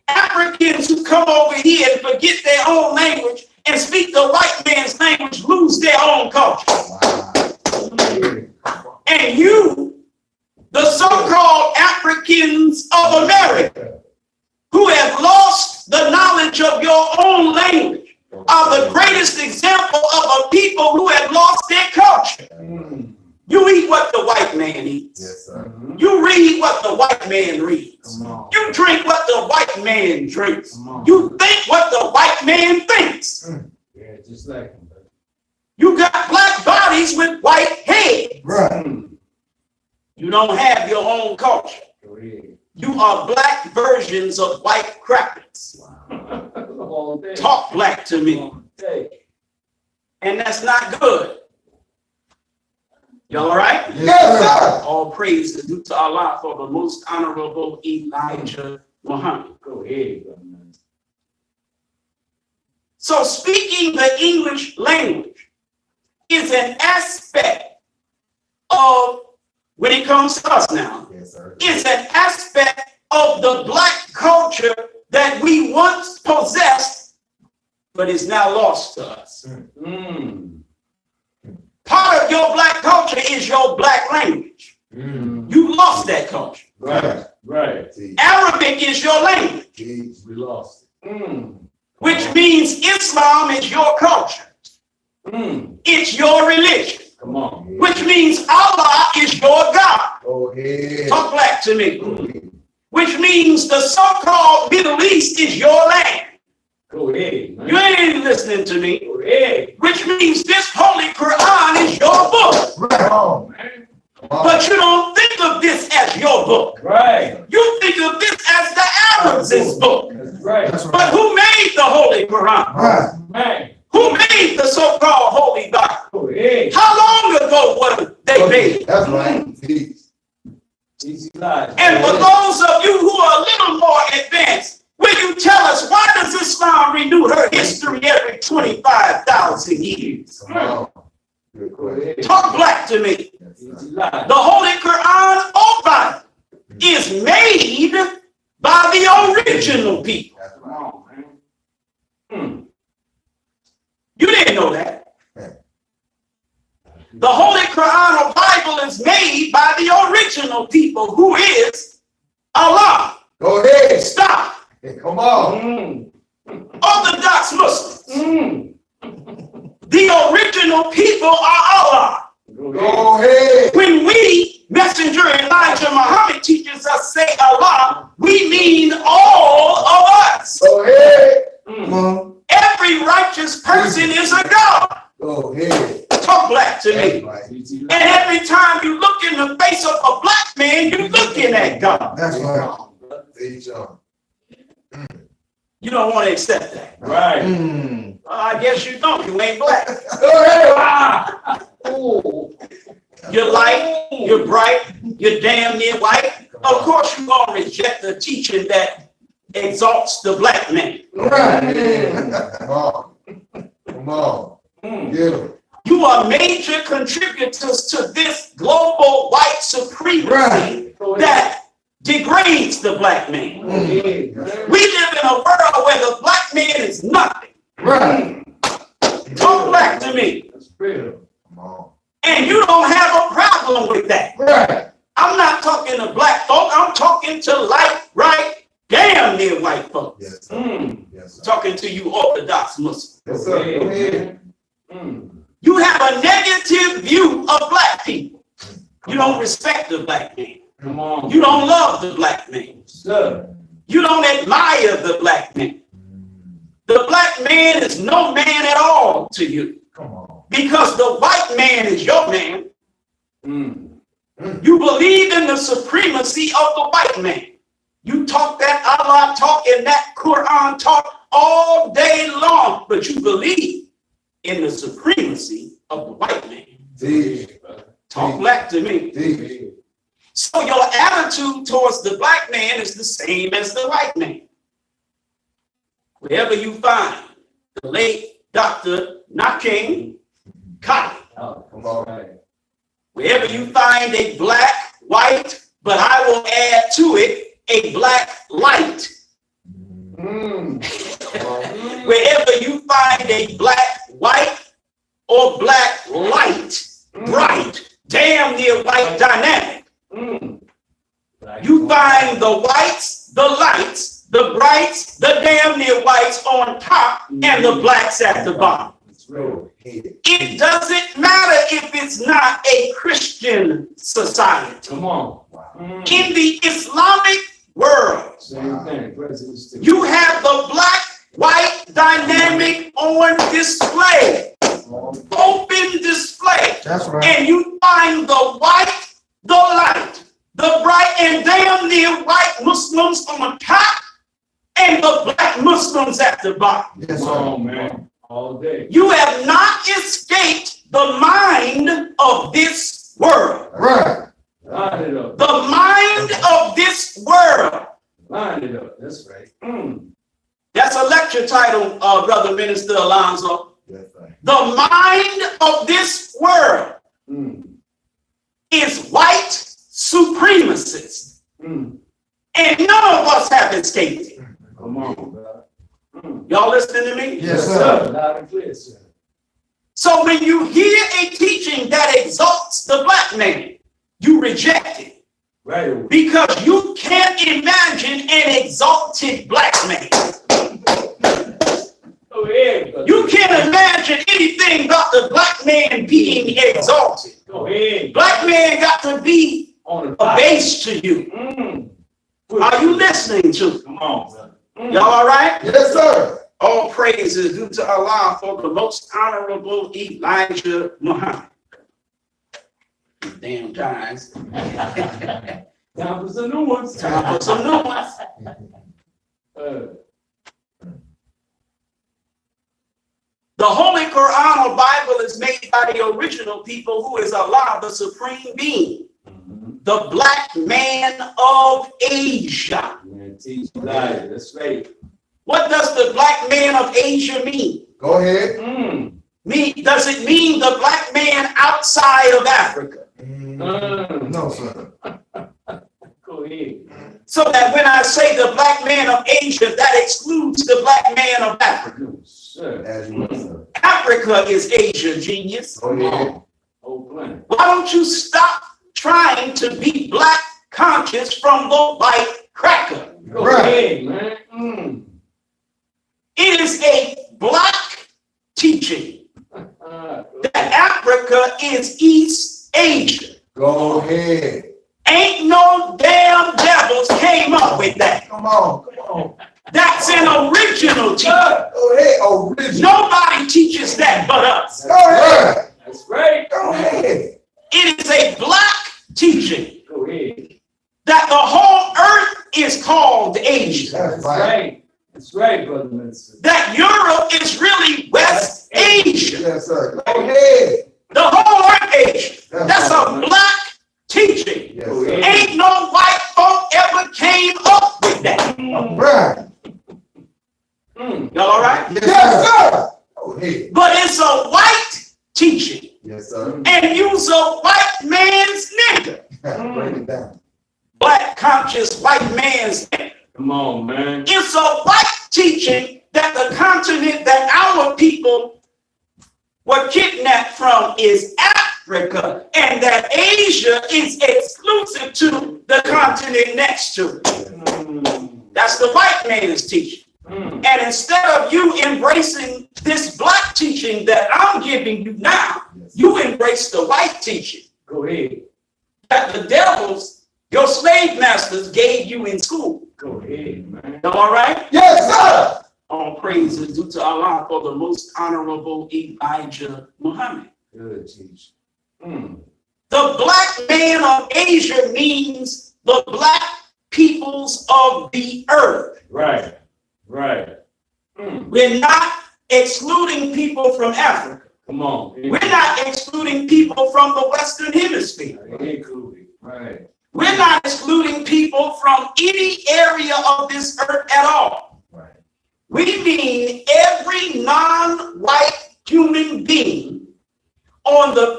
Africans who come over here and forget their own language and speak the white man's language lose their own culture. Wow. And you, the so-called Africans of America, who have lost the knowledge of your own language, are the greatest example of a people who have lost their culture. You eat what the white man eats. Yes, sir. You read what the white man reads. Come on. You drink what the white man drinks. Come on. You think what the white man thinks. Yeah, just like him. Buddy. You got black bodies with white heads. Right. You don't have your own culture. Go ahead. You are black versions of white crackers. All day. Talk black to me. All day. And that's not good. You all right? Yes, sir. All praise is due to Allah for the most honorable Elijah Muhammad. Go ahead, brother. So speaking the English language is an aspect of, when it comes to us now, Yes, sir. is an aspect of the black culture that we once possessed, but is now lost to us. Part of your black culture is your black language. You lost that culture. Right. Right. See, Arabic is your language, see, We lost it. which means Islam is your culture. It's your religion, Come on. which means Allah is your God. Go ahead. Talk black to me. Go ahead. Which means the so-called Middle East is your land. Go ahead, man. You ain't listening to me. Go ahead. Which means this Holy Quran is your book. Right on. Man. Come on. But you don't think of this as your book. Right. You think of this as the Arabs' book. That's right. That's But right. who made the Holy Quran? Right. Man. Who made the so-called Holy Bible? Go ahead. How long ago was they made? That's right. See, Easy life. And for those of you who are a little more advanced, will you tell us why does Islam renew her history every 25,000 years? come on. Good Go question. ahead. Talk black to me. Yes, Easy sir. life. The Holy Quran or Bible is made by the original people. That's Come right. on, man. You didn't know that. Yeah. The Holy Quran or Bible is made by the original people, who is Allah. Go ahead. Stop. Hey, come on. Orthodox Muslims. Mm. The original people are Allah. Go ahead. Go ahead. When we, Messenger Elijah Muhammad teaches us say Allah, we mean all of us. Go ahead. Come Mm. on. Every righteous person is a God. Go ahead. Talk black to That's me. right. Easy And life. every time you look in the face of a black man, you're looking at God. That's Come right. on, brother. See, John. You don't want to accept that. Right. Mm. Well, I guess you don't. You ain't black. Go ahead. Ah. Oh. You're light, you're bright, you're damn near white. Of course, you're going to reject the teaching that exalts the black man. Right. Come on. Come on. Mm. Get him. You are major contributors to this global white supremacy Right. Go ahead. that degrades the black man. Go ahead, man. We live in a world where the black man is nothing. Right. Talk black to me. That's real. Come on. And you don't have a problem with that. Right. I'm not talking Yes, sir. Talking to you Orthodox Muslims. Yes, sir. Go ahead. You have a negative view of black people. You don't respect the black man. Come on. You don't love the black man. Sir. You don't admire the black man. The black man is no man at all to you Come on. because the white man is your man. You believe in the supremacy of the white man. You talk that Allah talk and that Quran talk all day long, but you believe in the supremacy of the white man. Teach. Talk black to me. Teach. So your attitude towards the black man is the same as the white man. Wherever you find the late Dr. Nakim Kali, Come on. wherever you find a black, white, but I will add to it a black light. Wherever you find a black, white, or black light, bright, damn near white dynamic, you find the whites, the lights, the brights, the damn near whites on top, and the blacks at the bottom. It doesn't matter if it's not a Christian society. Come on. In the Islamic world, Same thing. Presidents too. you have the black-white dynamic on display, open display. That's right. And you find the white, the light, the bright, and damn near white Muslims on top, and the black Muslims at the bottom. Yes, Come sir. on, man. All day. You have not escaped the mind of this world. Right. Line it up. The mind of this world. Line it up. That's right. That's a lecture title, Brother Minister Alonzo. Yes, sir. The mind of this world is white supremacist. And none of us have escaped it. Come on, brother. Y'all listening to me? Yes, sir. Loud and clear, sir. So when you hear a teaching that exalts the black man, you reject it. Right. Because you can't imagine an exalted black man. Go ahead, brother. You can't imagine anything about the black man being exalted. Go ahead. Black man got to be On the a bottom. base to you. Are you listening to me? Come on, brother. Y'all all right? Yes, sir. All praise is due to Allah for the most honorable Elijah Muhammad. Damn guys. Time for some new ones. Time for some new ones. The Holy Quran or Bible is made by the original people who is Allah, the supreme being, the black man of Asia. Man, teach life. That's right. What does the black man of Asia mean? Go ahead. Does it mean the black man outside of Africa? No, sir. Go ahead. So that when I say the black man of Asia, that excludes the black man of Africa. Sir. As you will, sir. Africa is Asia, genius. Go ahead. Whole planet. Why don't you stop trying to be black conscious from the white cracker? Go Right. ahead, man. It is a black teaching that Africa is East Asia. Go ahead. Ain't no damn devils came up with that. Come on. Come on. That's an original teaching. Go ahead. Original. Nobody teaches that but us. Go ahead. That's right. Go ahead. It is a black teaching Go ahead. that the whole earth is called Asia. That's That's right. right. That's right, brother minister. That Europe is really West Asia. Yes, sir. Go ahead. The whole earth Asia. That's a black teaching. Yes, sir. Ain't no white folk ever came up with that. Right. Y'all all right? Yes, sir. Go ahead. But it's a white teaching. Yes, sir. And use a white man's nigger. Break it down. Black conscious white man's nigger. Come on, man. It's a white teaching that the continent that our people were kidnapped from is Africa, and that Asia is exclusive to the continent next to it. That's the white man's teaching. And instead of you embracing this black teaching that I'm giving you now, you embrace the white teaching. Go ahead. That the devils, your slave masters, gave you in school. Go ahead, man. All right? Yes, sir. All praise is due to Allah for the most honorable Elijah Muhammad. Good teacher. The black man of Asia means the black peoples of the earth. Right. Right. We're not excluding people from Africa. Come on. We're not excluding people from the Western Hemisphere. Including. Right. We're not excluding people from any area of this earth at all. Right. We mean every non-white human being on the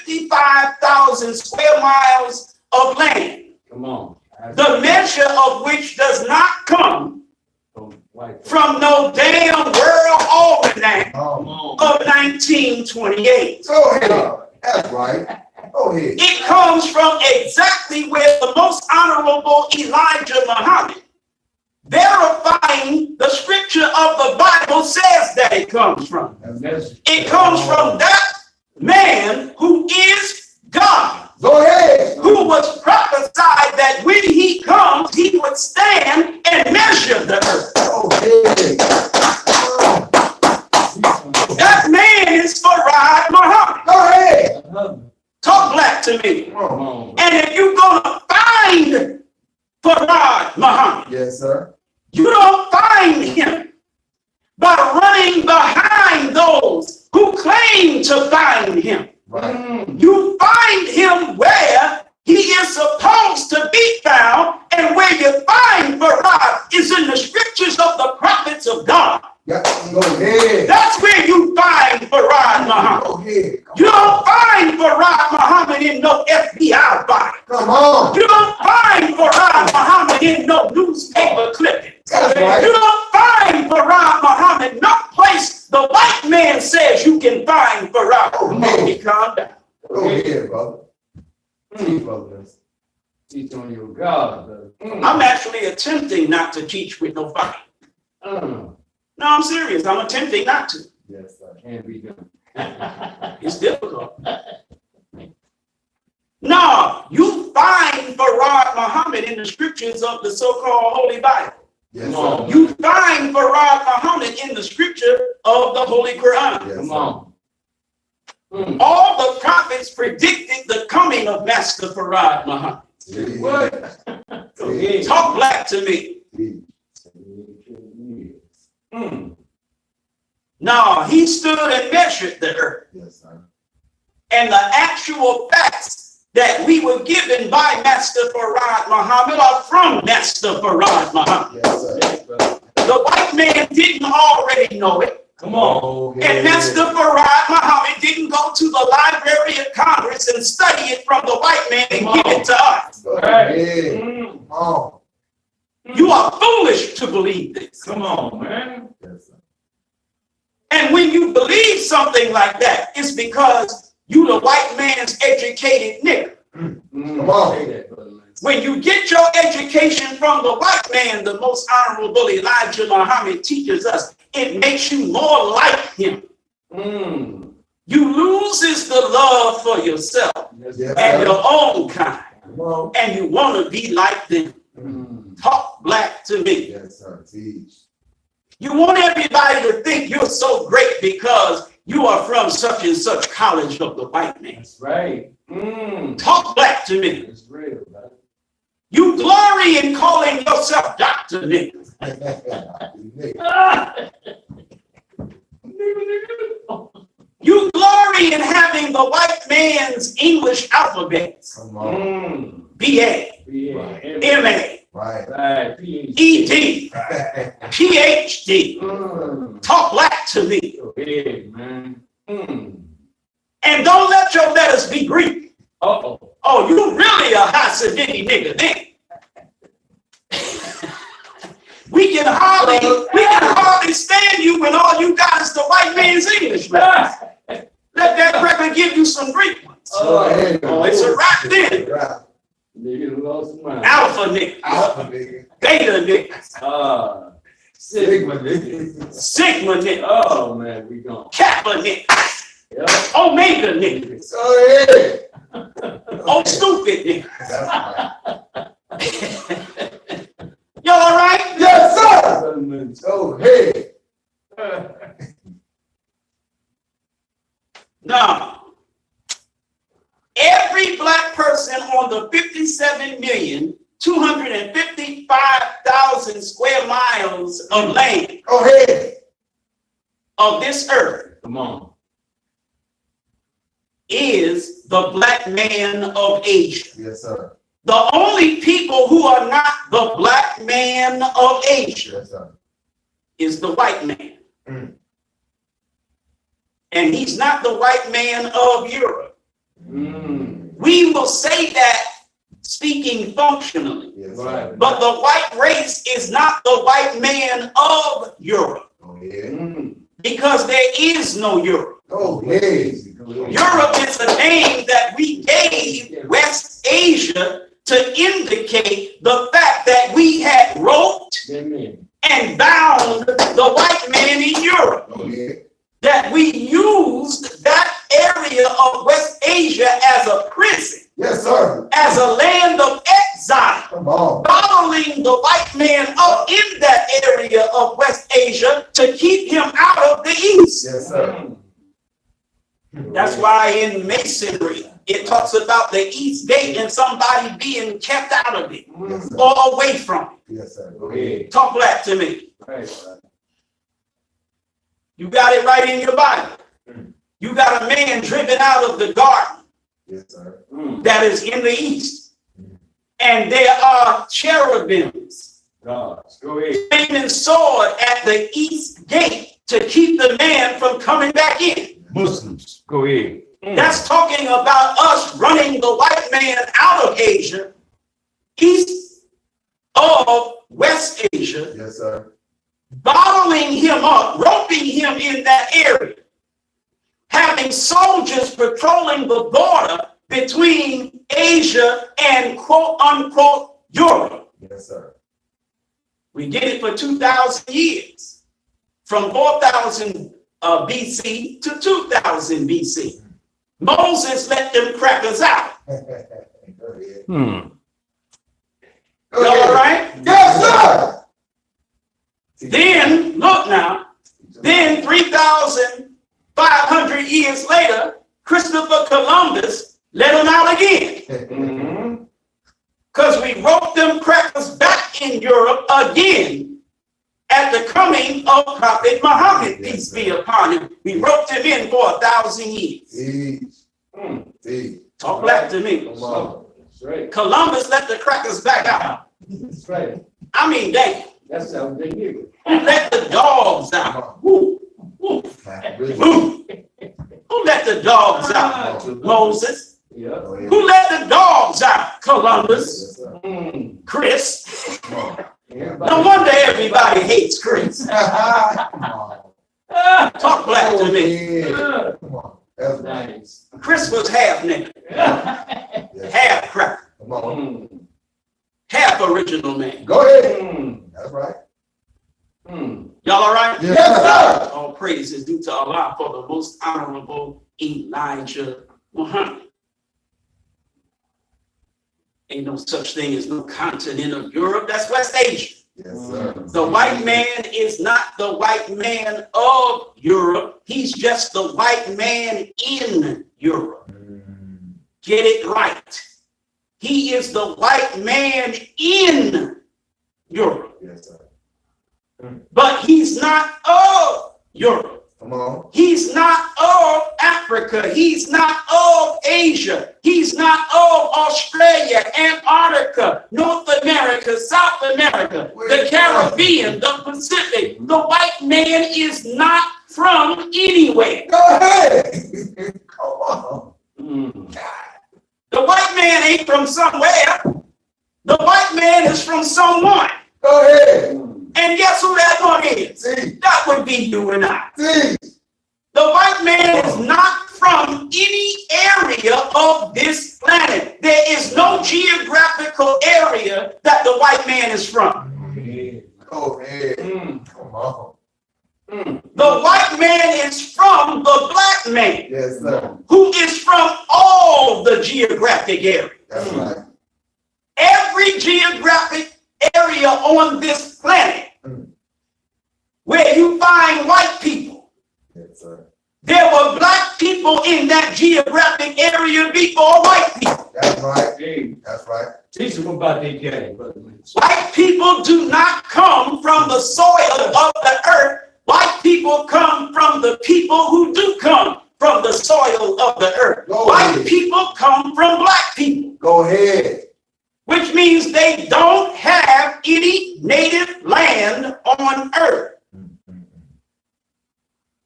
57,255,000 square miles of land, Come on. the measure of which does not come from no damn world almanac Come Oh, on. of 1928. go ahead. That's right. Go ahead. It comes from exactly where the most honorable Elijah Muhammad, verifying the scripture of the Bible, says that it comes from. It comes from that man who is God, Go ahead. who was prophesied that when he comes, he would stand and measure the earth. Go ahead. That man is Farad Muhammad. Go ahead. Talk black to me. Come on. Come on. And if you're going to find Farad Muhammad, Yes, sir. you don't find him by running behind those who claim to find him. Right. You find him where he is supposed to be found, and where you find Farad is in the scriptures of the prophets of God. Yeah. Go ahead. That's where you find Farad Muhammad. Go ahead. You don't find Farad Muhammad in no FBI body. Come on. You don't find Farad Muhammad in no newspaper clipping. That's right. You don't find Farad Muhammad no place the white man says you can find Farad. Come on. Calm down. Go ahead, brother. Teach, brother. Teach on your God, brother. I'm actually attempting not to teach with no fight. No, I'm serious. I'm attempting not to. Yes, sir. Can't be done. It's difficult. No, you find Farad Muhammad in the scriptures of the so-called Holy Bible. Yes, Come sir. on. You find Farad Muhammad in the scripture of the Holy Quran. Yes, Come sir. on. All the prophets predicted the coming of Master Farad Muhammad. Teach. What? Go ahead. Talk black to me. Teach. No, he stood and measured the earth. Yes, sir. And the actual facts that we were given by Master Farad Muhammad are from Master Farad Muhammad. Yes, sir. The white man didn't already know it. Come on. Go And ahead. Master Farad Muhammad didn't go to the Library of Congress and study it from the white man and give it to us. Go Right. ahead. Come on. You are foolish to believe this. Come on, man. Yes, sir. And when you believe something like that, it's because you the white man's educated nigga. Come on. Say that, brother. When you get your education from the white man, the most honorable Elijah Muhammad teaches us, it makes you more like him. You loses the love for yourself Yes, and sir. your own kind, Come on. and you want to be like them. Talk black to me. Yes, sir. Teach. You want everybody to think you're so great because you are from such and such college of the white man. That's right. Talk black to me. It's real, brother. You glory in calling yourself Dr. Nick. You glory in having the white man's English alphabets. Come on. BA, Yeah. MA, Right. Right. PhD. ED, PhD. Talk black to me. Go ahead, man. And don't let your letters be Greek. Uh-oh. Oh, you really a Hasidiki nigga then. We can hardly stand you when all you got is the white man's English, man. Let that record give you some Greek ones. Go ahead. Oh, it's a wrap then. Right. Nigga lost mind. Alpha niggas, Alpha nigga. Beta niggas, Sigma nigga. Sigma niggas, Oh man, we gone. Kappa niggas, Yep. Omega niggas, So yeah. oh stupid niggas. That's right. Y'all all right? Yes, sir. So hey. Now, every black person on the 57,255,000 square miles of land Go ahead. of this earth Come on. is the black man of Asia. Yes, sir. The only people who are not the black man of Asia Yes, sir. is the white man. Mm. And he's not the white man of Europe. Mm. We will say that speaking functionally. Yes, Right. sir. But the white race is not the white man of Europe Go ahead. Mm. because there is no Europe. Go ahead. Europe is a name that we gave West Asia to indicate the fact that we had roped Amen. and bound the white man in Europe. Go ahead. That we used that area of West Asia as a prison, Yes, sir. as a land of exile, Come on. bottling the white man up in that area of West Asia to keep him out of the East. Yes, sir. That's why in Masonry, it talks about the East Gate and somebody being kept out of it Yes, sir. or away from Yes, sir. Go Go ahead. ahead. it. Talk black to me. Right. You got it right in your Bible. You got a man driven out of the garden Yes, sir. Mm. that is in the East. And there are cherubims Gods. Go ahead. flaming sword at the East Gate to keep the man from coming back in. Muslims. Go ahead. That's talking about us running the white man out of Asia, east of West Asia, Yes, sir. bottling him up, roping him in that area, having soldiers patrolling the border between Asia and quote unquote Europe. Yes, sir. We did it for 2,000 years, from 4,000 BC to 2,000 BC. Moses let them crackers out. Go ahead. Hmm. Go Y'all all ahead. right? Yes, sir. Then, look now, then 3,500 years later, Christopher Columbus let them out again. Mm-hmm. Because we roped them crackers back in Europe again at the coming of Prophet Muhammad, peace be upon him. We roped him in for 1,000 years. Teach. Mm. Teach. Talk back to me. Come on. That's right. Columbus let the crackers back out. That's right. I mean, damn. That's how they do Who let the dogs out? Who? Who? Who? Who let the dogs out? Moses. it. Yeah. Go ahead. Who let the dogs out? Columbus. Yes, sir. Mm. Chris. Come on. Everybody. No wonder everybody hates Chris. Come on. Talk black to me. Yeah. Come on. That's right. Nice. Chris was half nigga, Yes. half cracker, Come on. Mm. half original man. Go ahead. Mm. That's right. Mm. Y'all all right? Yes, sir. All praise is due to Allah for the most honorable Elijah Muhammad. Ain't no such thing as no continent of Europe. That's West Asia. Yes, sir. The white man is not the white man of Europe. He's just the white man in Europe. Mm. Get it right. He is the white man in Europe, Yes, sir. but he's not of Europe. Come on. He's not of Africa. He's not of Asia. He's not of Australia, Antarctica, North America, South America, the Caribbean, the Pacific. The white man is not from anywhere. Go ahead. Come on. Mm. The white man ain't from somewhere. The white man is from someone. Go ahead. Mm. And guess who that one is? Teach. That would be you and I. Teach. The white man is not from any area of this planet. There is no geographical area that the white man is from. Go ahead. Come on. The white man is from the black man, Yes, sir. who is from all the geographic areas. That's right. Every geographic area on this planet where you find white people, Yes, sir. there were black people in that geographic area before white people. That's right. Hey, That's right. teach them about their daddy, brother. White people do not come from the soil of the earth. White people come from the people who do come from the soil of the earth. Go White ahead. people come from black people, Go ahead. which means they don't have any native land on earth.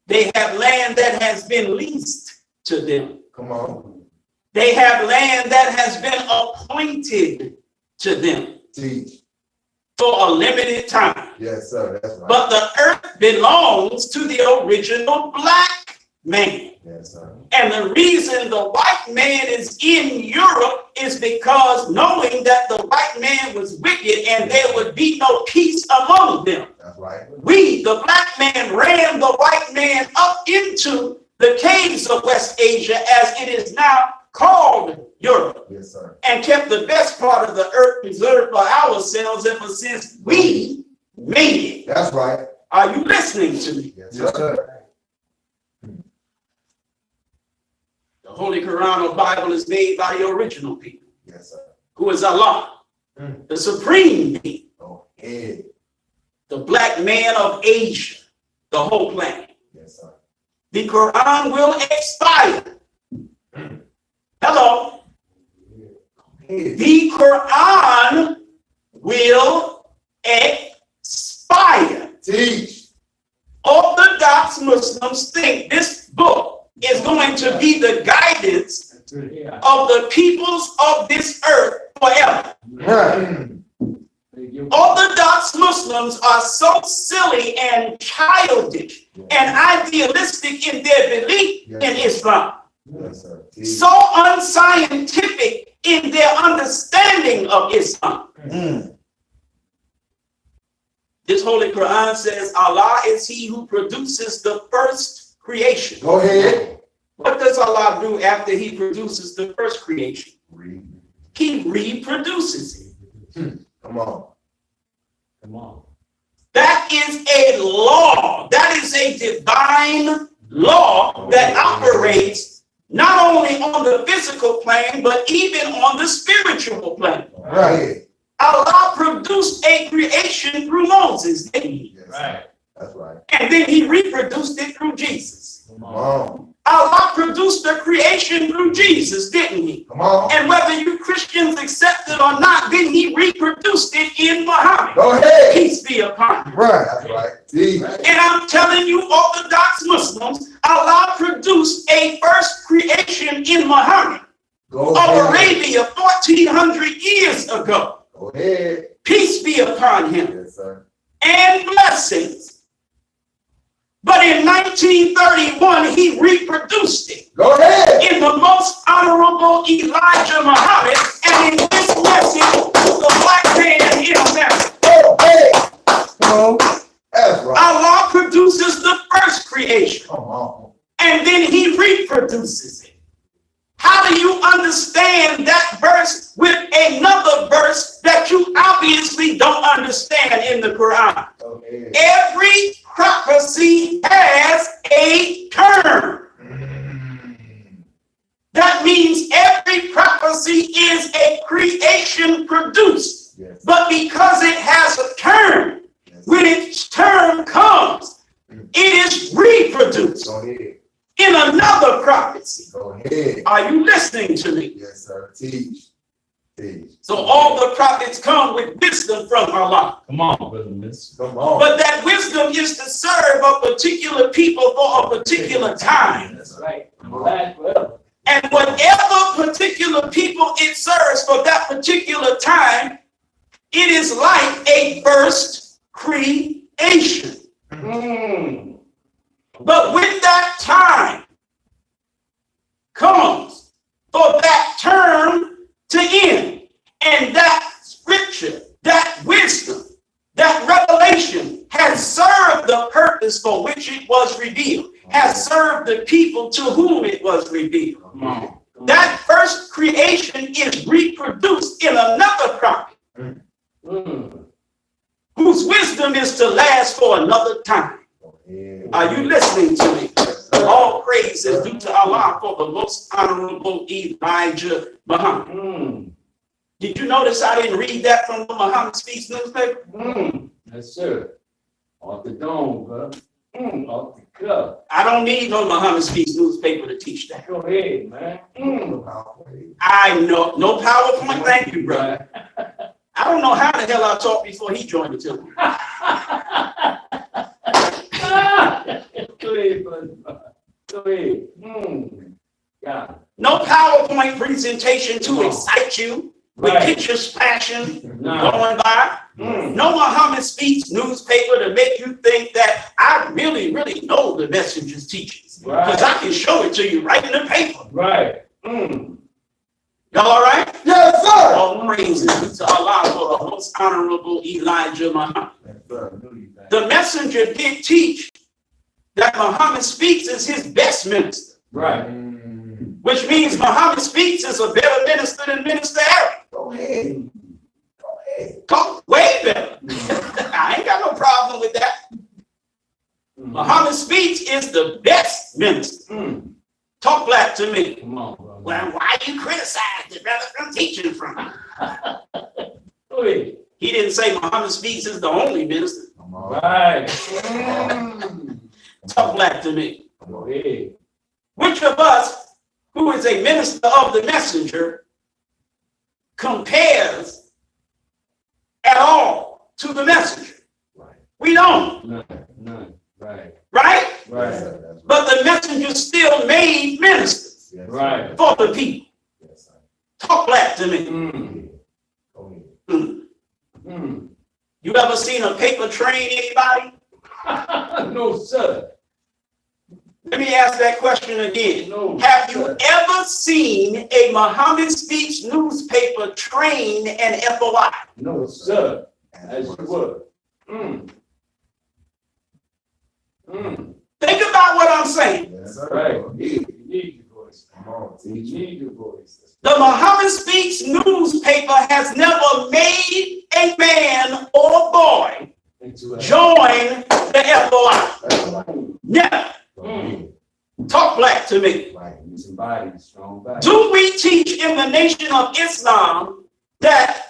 They have land that has been leased to them. Come on. They have land that has been appointed to them Teach. for a limited time. Yes, sir. That's right. But the earth belongs to the original black man. Yes, sir. And the reason the white man is in Europe is because knowing that the white man was wicked and there would be no peace among them, That's right. we, the black man, ran the white man up into the caves of West Asia, as it is now called Europe, Yes, sir. and kept the best part of the earth reserved for ourselves ever since we made it. That's right. Are you listening to me? Yes, sir. The Holy Quran or Bible is made by the original people, Yes, sir. who is Allah, the supreme being, Go ahead. the black man of Asia, the whole planet. Yes, sir. The Quran will expire. Hello. Ahead. The Quran will expire. Teach. Orthodox Muslims think this book is going to be the guidance of the peoples of this earth forever. Right. Orthodox Muslims are so silly and childish and idealistic in their belief in Islam, Yes, sir. Teach. so unscientific in their understanding of Islam. This Holy Quran says Allah is he who produces the first creation. Go ahead. What does Allah do after he produces the first creation? Read. He reproduces it. Come on. Come on. That is a law. That is a divine law that operates not only on the physical plane, but even on the spiritual plane. Right. Allah produced a creation through Moses, didn't he? Yes, Right. That's right. And then he reproduced it through Jesus. Come Come on. on. Allah produced the creation through Jesus, didn't he? Come on. And whether you Christians accept it or not, then he reproduced it in Muhammad. Go ahead. Peace be upon him. Right. That's right. Teach. And I'm telling you, Orthodox Muslims, Allah produced a first creation in Muhammad Go of ahead. Arabia 1400 years ago. Go ahead. Peace be upon him Yes, sir. and blessings. But in 1931, he reproduced it Go ahead. in the most honorable Elijah Muhammad and in this message to the black man in America. Go ahead. Come on. That's right. Allah produces the first creation Come on. and then he reproduces it. How do you understand that verse with another verse that you obviously don't understand in the Quran? Go ahead. Every prophecy has a term. That means every prophecy is a creation produced. Yes. But because it has a term, Yes. when its term comes, it is reproduced Go ahead. in another prophecy. Go ahead. Are you listening to me? Yes, sir. Teach. Teach. So all the prophets come with wisdom from Allah. Come on, brother miss. Come on. But that wisdom is to serve a particular people for a particular time. That's right. Last forever. And whatever particular people it serves for that particular time, it is like a first creation. But when that time comes for that term to end. And that scripture, that wisdom, that revelation has served the purpose for which it was revealed, has served the people to whom it was revealed. Come on. That first creation is reproduced in another prophet Mm. whose wisdom is to last for another time. Are you listening to me? All praise is due to Allah for the most honorable Elijah Muhammad. Mm. Did you notice I didn't read that from the Muhammad Speaks newspaper? Mm. Yes, sir. Off the dome, bro. Off the cuff. I don't need no Muhammad Speaks newspaper to teach that. Go ahead, man. I know, no PowerPoint, thank you, brother. I don't know how the hell I taught before he joined the temple. Go ahead, brother. Go ahead. Yeah. No PowerPoint presentation to excite you with Right. picture splashing No. going by. No Muhammad Speaks newspaper to make you think that I really, really know the messenger's teachings. Because I can show it to you right in the paper. Right. Y'all all right? Yes, sir. All praises to Allah for the most honorable Elijah Muhammad. The messenger did teach that Muhammad Speaks is his best minister, Right. which means Muhammad Speaks is a better minister than Minister Eric. Go ahead. Talk way better. I ain't got no problem with that. Muhammad Speaks is the best minister. Talk black to me. Come on, brother. Well, why you criticize the brother from teaching from him? Go ahead. He didn't say Muhammad Speaks is the only minister. Right. Talk black to me. Go ahead. Which of us, who is a minister of the messenger, compares at all to the messenger? We don't, None. Right. right? Right. But the messenger still made ministers Right. for the people. Talk black to me. You ever seen a paper train, anybody? No, sir. Let me ask that question again. No. Have you ever seen a Muhammad Speaks newspaper train an FOI? No, sir. As you would. Think about what I'm saying. Right. You need your voice. You need your voice. The Muhammad Speaks newspaper has never made a man or boy join the FOI. Never. Talk black to me. Some body, strong body. Do we teach in the Nation of Islam that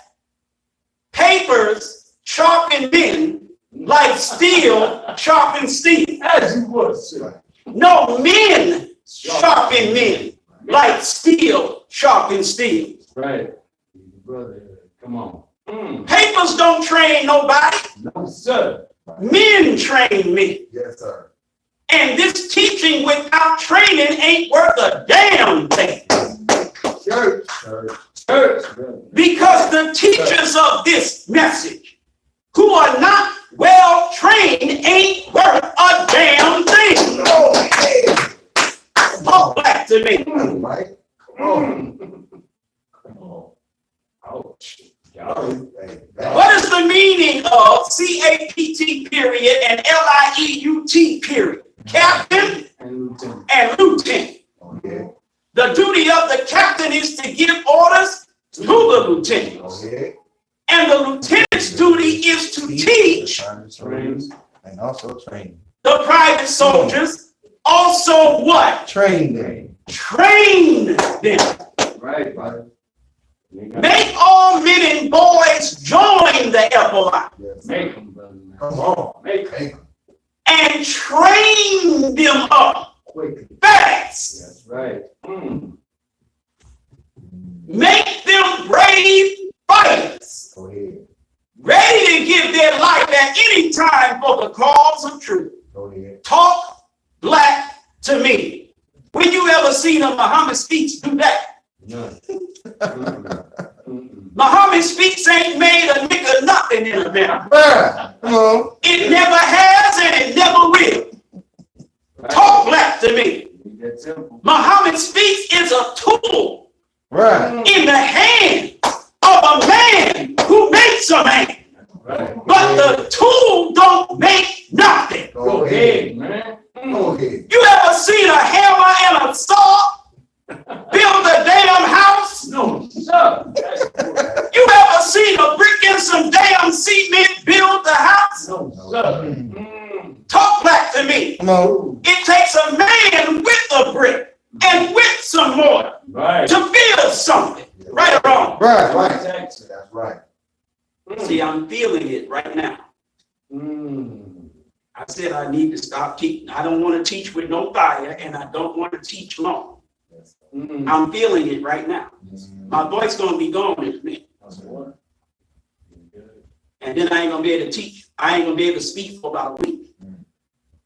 papers sharpen men like steel sharpens steel? As you would, sir. No, men sharpen men like steel sharpens steel. Right. Brother, come on. Papers don't train nobody. No, sir. Men train me. Yes, sir. And this teaching without training ain't worth a damn thing. Church. Church, brother. Because the teachers of this message, who are not well trained, ain't worth a damn thing. Oh, hey. Talk back to me. Mike. Come on. Ouch. What is the meaning of CAPT period and LIEUT period? Captain and lieutenant. Okay. The duty of the captain is to give orders to the lieutenant. Okay. And the lieutenant's duty is to teach And also train. the private soldiers. Also what? Train them. Train them. Right, brother. Make all men and boys join the FOI Yes. Make them, brother. Come on. Make them. Make them. and train them up Quickly. fast. That's right. Make them brave fighters, Go ahead. ready to give their life at any time for the cause of truth. Go ahead. Talk black to me. When you ever seen a Muhammad Speaks do that? None. Muhammad Speaks ain't made a nigga nothing in America. Ah, come on. It never has and it never will. Talk black to me. That's simple. Muhammad Speaks is is a tool Right. in the hand of a man who makes a man. Right. But the tool don't make nothing. Go ahead, man. Go ahead. You ever seen a hammer and a saw build a damn house? No, sir. You ever seen a brick and some damn cement build the house? No, sir. Talk back to me. Come on. It takes a man with a brick and with some mortar Right. to build something. Right or wrong? Right. Right. Exactly. That's right. See, I'm feeling it right now. Mm. I said I need to stop teaching. I don't want to teach with no fire, and I don't want to teach long. Yes. Mm. I'm feeling it right now. Mm. My voice gonna be gone in a minute, and then I ain't gonna be able to teach. I ain't gonna be able to speak for about a week.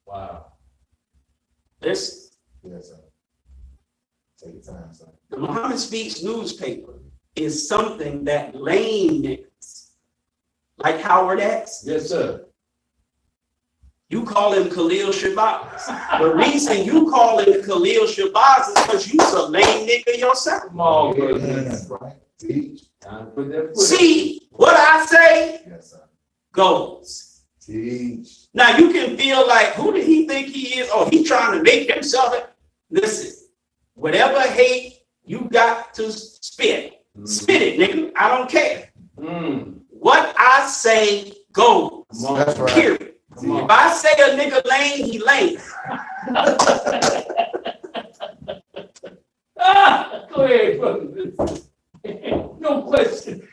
Wow. Listen, Yes, sir. Take your time, sir. the Muhammad Speaks newspaper is something that lame niggas, like Howard X, Yes, sir. you call him Khalil Shabazz. The reason you call him Khalil Shabazz is because you's a lame nigga yourself. Come on, Yeah, brother. that's right. Teach. Time to put that foot. See, what I say Yes, sir. goes. Teach. Now you can feel like, who did he think he is? Oh, he's trying to make himself. Listen, whatever hate you got to spit, spit it, nigga. I don't care. Mm. What I say goes. Come on. That's right. Period. Come on. If I say a nigga lame, he lame. Go ahead, brother. No question.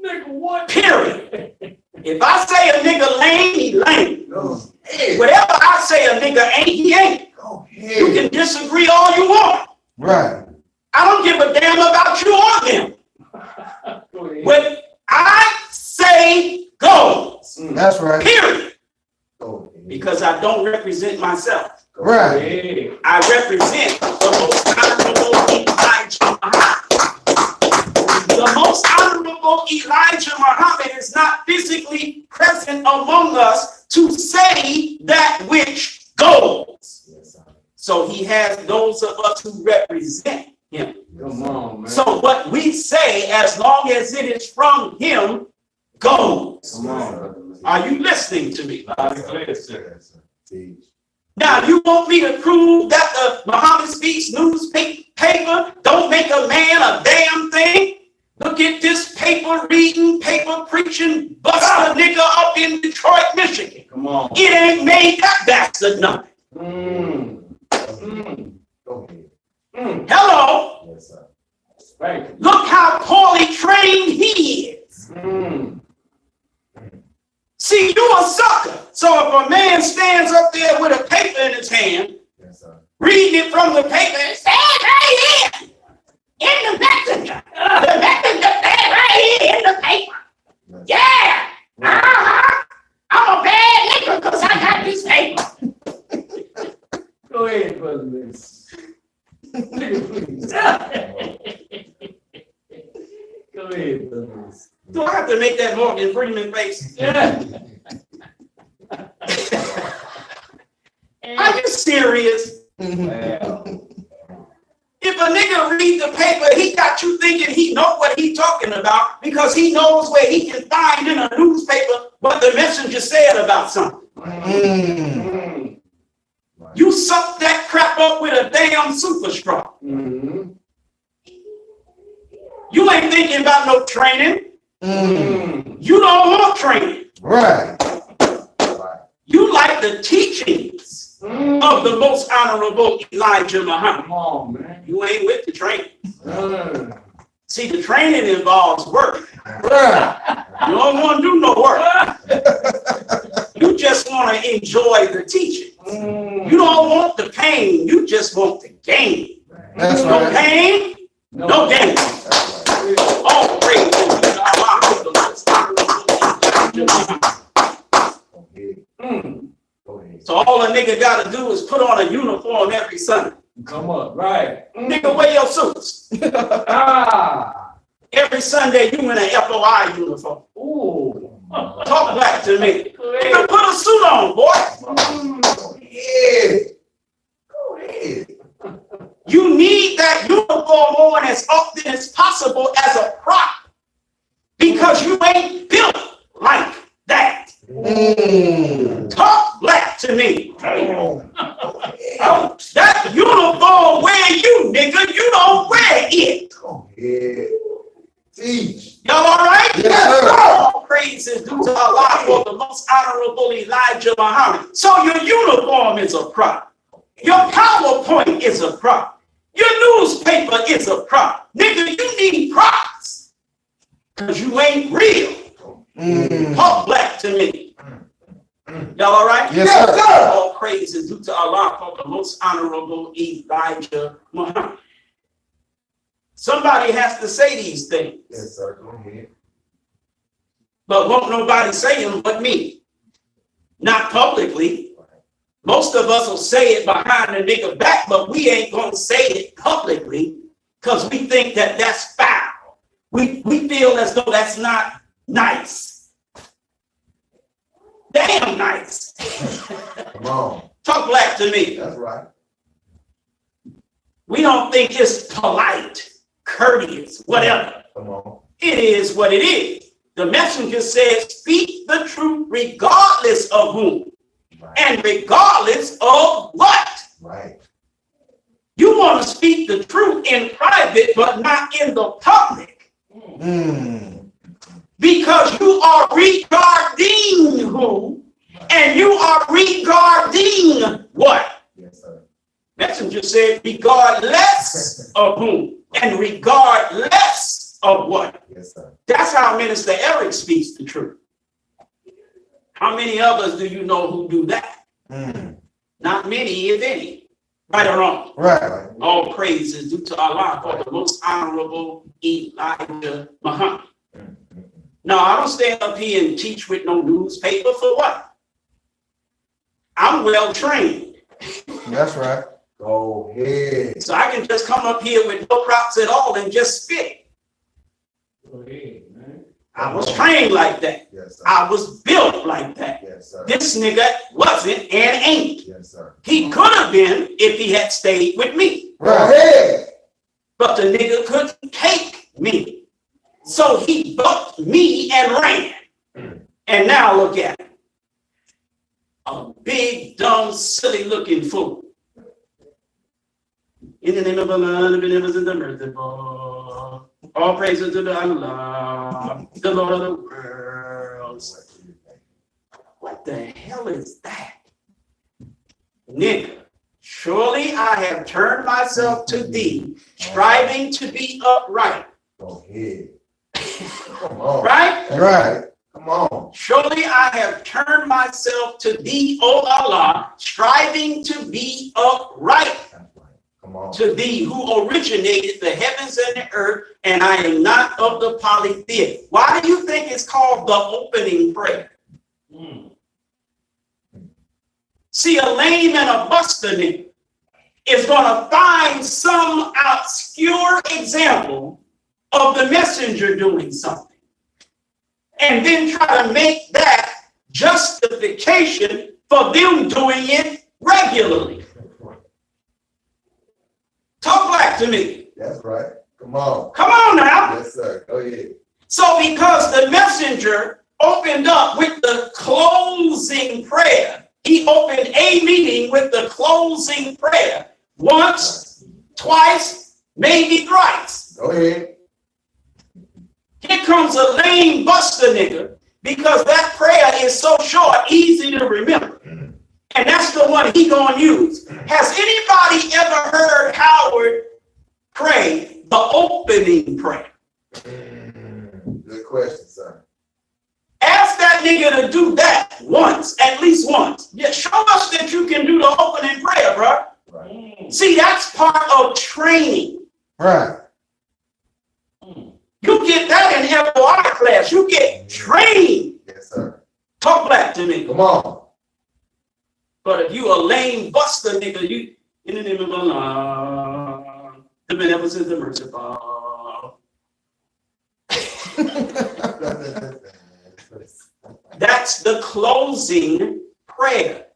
Nigga, what? Period. If I say a nigga lame, he lame. Go ahead. Whatever I say a nigga ain't, he ain't. Go You ahead. can disagree all you want. Right. I don't give a damn about you or them. Go ahead. What I say goes. That's right. Period. Go ahead. Because I don't represent myself. Go Go right. ahead. I represent the most honorable Elijah Muhammad. The most honorable Elijah Muhammad is not physically present among us to say that which goes. Yes, sir. So he has those of us who represent him. Come on, man. So what we say, as long as it is from him, goes. Come on, brother. Are you listening to me? Loud and clear, sir. Yes, sir. Teach. Now, you want me to prove that the Muhammad Speaks newspaper don't make a man a damn thing? Look at this paper reading, paper preaching, bust a nigga up in Detroit, Michigan. Come on. It ain't made that bastard nothing. Mm. Mm. Go ahead. Mm. Hello? Yes, sir. Thank you. Look how poorly trained he is. Mm. See, you a sucker. So if a man stands up there with a paper in his hand, Yes, sir. reading it from the paper, it says right here in the messenger. The messenger says right here in the paper. Yes. Yeah. Uh-huh. I'm a bad nigga because I got this paper. Go ahead, brother. Nigga, please. Go ahead, brother. Do I have to make that Morgan Freeman face? Yeah. Are you serious? Wow. If a nigga read the paper, he got you thinking he know what he talking about because he knows where he can find in a newspaper what the messenger said about something. Mm. You suck that crap up with a damn super straw. Mm-hmm. You ain't thinking about no training. Mm. You don't want training. Right. Right. You like the teachings of the most honorable Elijah Muhammad. Come on, man. You ain't with the training. Mm. See, the training involves work. Right. You don't want to do no work. You just want to enjoy the teaching. Mm. You don't want the pain. You just want the gain. That's No right. pain, no gain. That's right. All praise to Allah, the most honorable Elijah Muhammad. Go ahead. Mm. Go ahead. So all a nigga got to do is put on a uniform every Sunday. Come up, right. Nigga, wear your suits. Ah. Every Sunday, you in an FOI uniform. Ooh. Talk back to me. Go Nigga, ahead. put a suit on, boy. Go ahead. Go ahead. You need Talk black to me. Go Oh, that uniform wear you, nigga. You don't wear it. ahead. Teach. Y'all all right? Yes, sir. All praise is due to Allah for the most honorable Elijah Muhammad. So your uniform is a prop. Your PowerPoint is a prop. Your newspaper is a prop. Nigga, you need props. Because you ain't real. Talk black to me. Y'all all right? Yes, sir. All praise is due to Allah for the most honorable Elijah Muhammad. Somebody has to say these things. Yes, sir. Go ahead. But won't nobody say them but me. Not publicly. Most of us will say it behind the nigga back, but we ain't gonna say it publicly because we think that that's foul. We feel as though that's not nice. Damn nice. Come on. Talk black to me. That's right. We don't think it's polite, courteous, whatever. Come on. It is what it is. The messenger says, speak the truth regardless of whom Right. and regardless of what. Right. You want to speak the truth in private, but not in the public. Because you are regarding who and you are regarding what. Yes, sir. Messenger said, regardless of whom and regardless of what. Yes, sir. That's how Minister Eric speaks the truth. How many others do you know who do that? Not many, if any. Right or wrong? Right. All praise is due to Allah for the most honorable Elijah Muhammad. Now, I don't stand up here and teach with no newspaper for what? I'm well trained. That's right. Go ahead. So I can just come up here with no props at all and just spit. Go ahead, man. I was trained like that. Yes, sir. I was built like that. Yes, sir. This nigga wasn't and ain't. Yes, sir. He could have been if he had stayed with me. Go ahead. But the nigga couldn't take me. So he bucked me and ran. And now look at him. A big, dumb, silly looking fool. In the name of Allah, the beneficent, the merciful. All praises to the Allah, the Lord of the worlds. What the hell is that? Nigga, surely I have turned myself to thee, striving to be upright. Go ahead. Come on. Right? Right. Come on. Surely I have turned myself to thee, O Allah, striving to be upright. That's right. Come on. To thee who originated the heavens and the earth, and I am not of the polytheist. Why do you think it's called the opening prayer? See, a lame and a buster nigga is going to find some obscure example of the messenger doing something and then try to make that justification for them doing it regularly. Talk back to me. That's right. Come on. Come on now. Yes, sir. Go ahead. So because the messenger opened up with the closing prayer, he opened a meeting with the closing prayer once, twice, maybe thrice. Go ahead. Here comes a lame buster nigga because that prayer is so short, easy to remember. And that's the one he gonna use. Has anybody ever heard Howard pray the opening prayer? Good question, sir. Ask that nigga to do that once, at least once. Yeah, show us that you can do the opening prayer, bro. Right. See, that's part of training. Right. You get that in FOI class. You get trained. Yes, sir. Talk back to me. Come on. But if you a lame buster nigga, you in the name of Allah, the beneficent, the merciful. That's the closing prayer.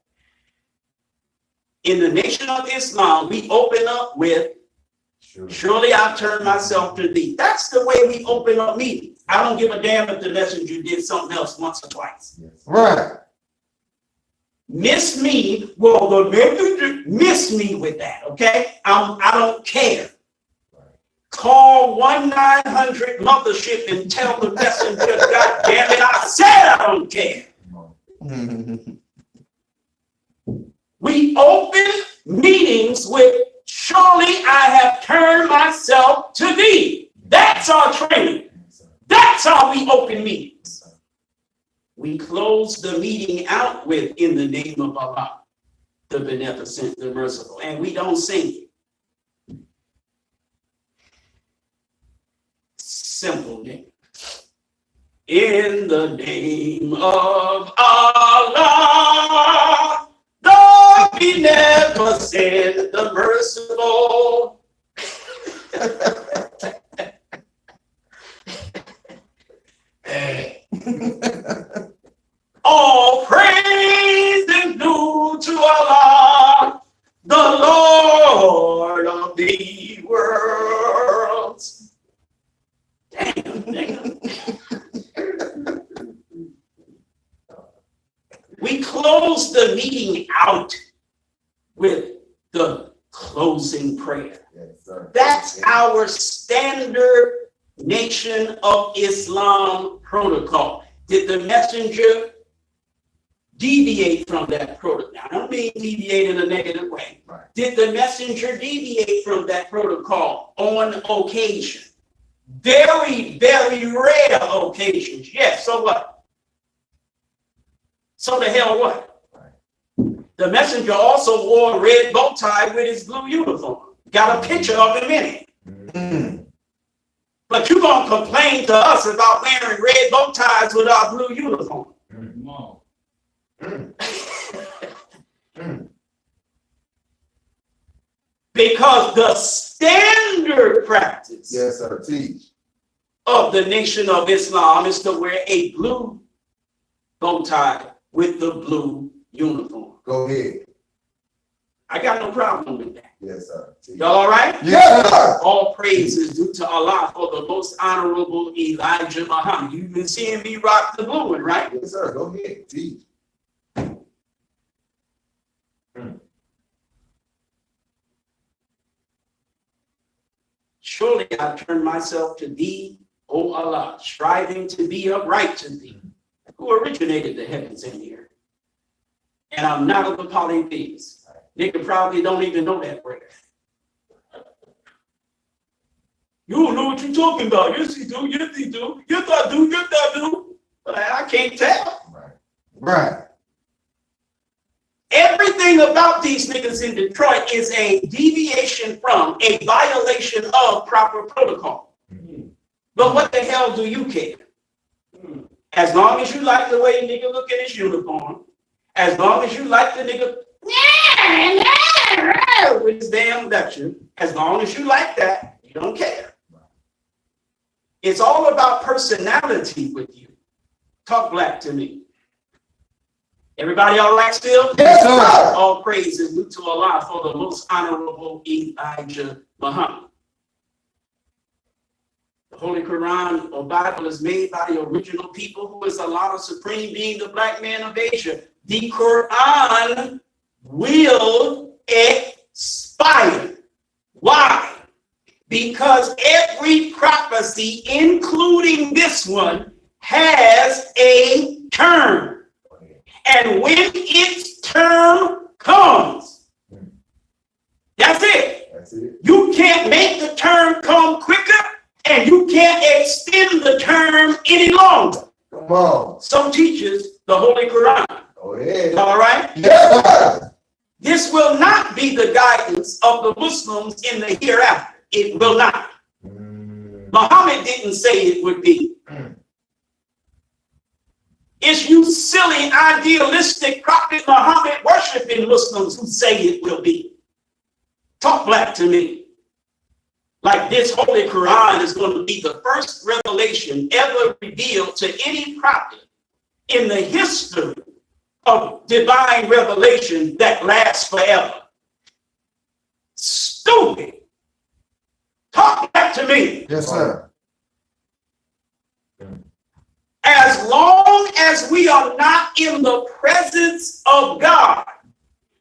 In the Nation of Islam, we open up with, surely I've turned myself to thee. That's the way we open up meetings. I don't give a damn if the messenger did something else once or twice. Yes. Right. Miss me, well, the messenger miss me with that, okay? I don't care. Call 1-900 mothership and tell the messenger, God damn it, I said I don't care. We open meetings with, surely I have turned myself to thee. That's our training. That's how we open meetings. We close the meeting out with, in the name of Allah, the beneficent, the merciful, and we don't sing it. Simple name. In the name of Allah, the beneficent, the merciful. All praise is due to Allah, the Lord of the worlds. Damn. We close the meeting out with the closing prayer. Yes, sir. That's our standard Nation of Islam protocol. Did the messenger deviate from that protocol? I don't mean deviate in a negative way. Right. Did the messenger deviate from that protocol on occasion? Very, very rare occasions. Yes, so what? So the hell what? Right. The messenger also wore a red bow tie with his blue uniform. Got a picture of him in it. Mm. But you're going to complain to us about wearing red bow ties with our blue uniform. Come on. Because the standard practice Yes, sir. Teach. of the Nation of Islam is to wear a blue bow tie with the blue uniform. Go ahead. I got no problem with that. Yes, sir. Teach. Y'all all right? Yes, sir. All praise is due to Allah for the most honorable Elijah Muhammad. You've been seeing me rock the blue one, right? Yes, sir. Go ahead. Teach. Surely I turn myself to thee, O Allah, striving to be upright to thee, who originated the heavens and the earth. And I'm not of the polytheists. Nigga probably don't even know that prayer. You don't know what you're talking about. Yes, you do. Yes, you do. Yes, I do. Yes, I do. But I can't tell. Right. Right. Everything about these niggas in Detroit is a deviation from, a violation of proper protocol. But what the hell do you care? As long as you like the way nigga look in his uniform, as long as you like the nigga with his damn lecture, as long as you like that, you don't care. It's all about personality with you. Talk black to me. Everybody all right still? Yes, sir. All praise is due to Allah for the most honorable Elijah Muhammad. The Holy Quran or Bible is made by the original people who is Allah the Supreme, being the black man of Asia. The Quran will expire. Why? Because every prophecy, including this one, has a term. And when its term comes, that's it. That's it. You can't make the term come quicker, and you can't extend the term any longer. Come on. So teaches the Holy Quran. Go ahead. All right? Yes, sir. This will not be the guidance of the Muslims in the hereafter. It will not. Muhammad didn't say it would be. It's you silly, idealistic Prophet Muhammad worshiping Muslims who say it will be. Talk black to me. Like this Holy Quran is going to be the first revelation ever revealed to any prophet in the history of divine revelation that lasts forever. Stupid. Talk back to me. Yes, sir. as long as we are not in the presence of God,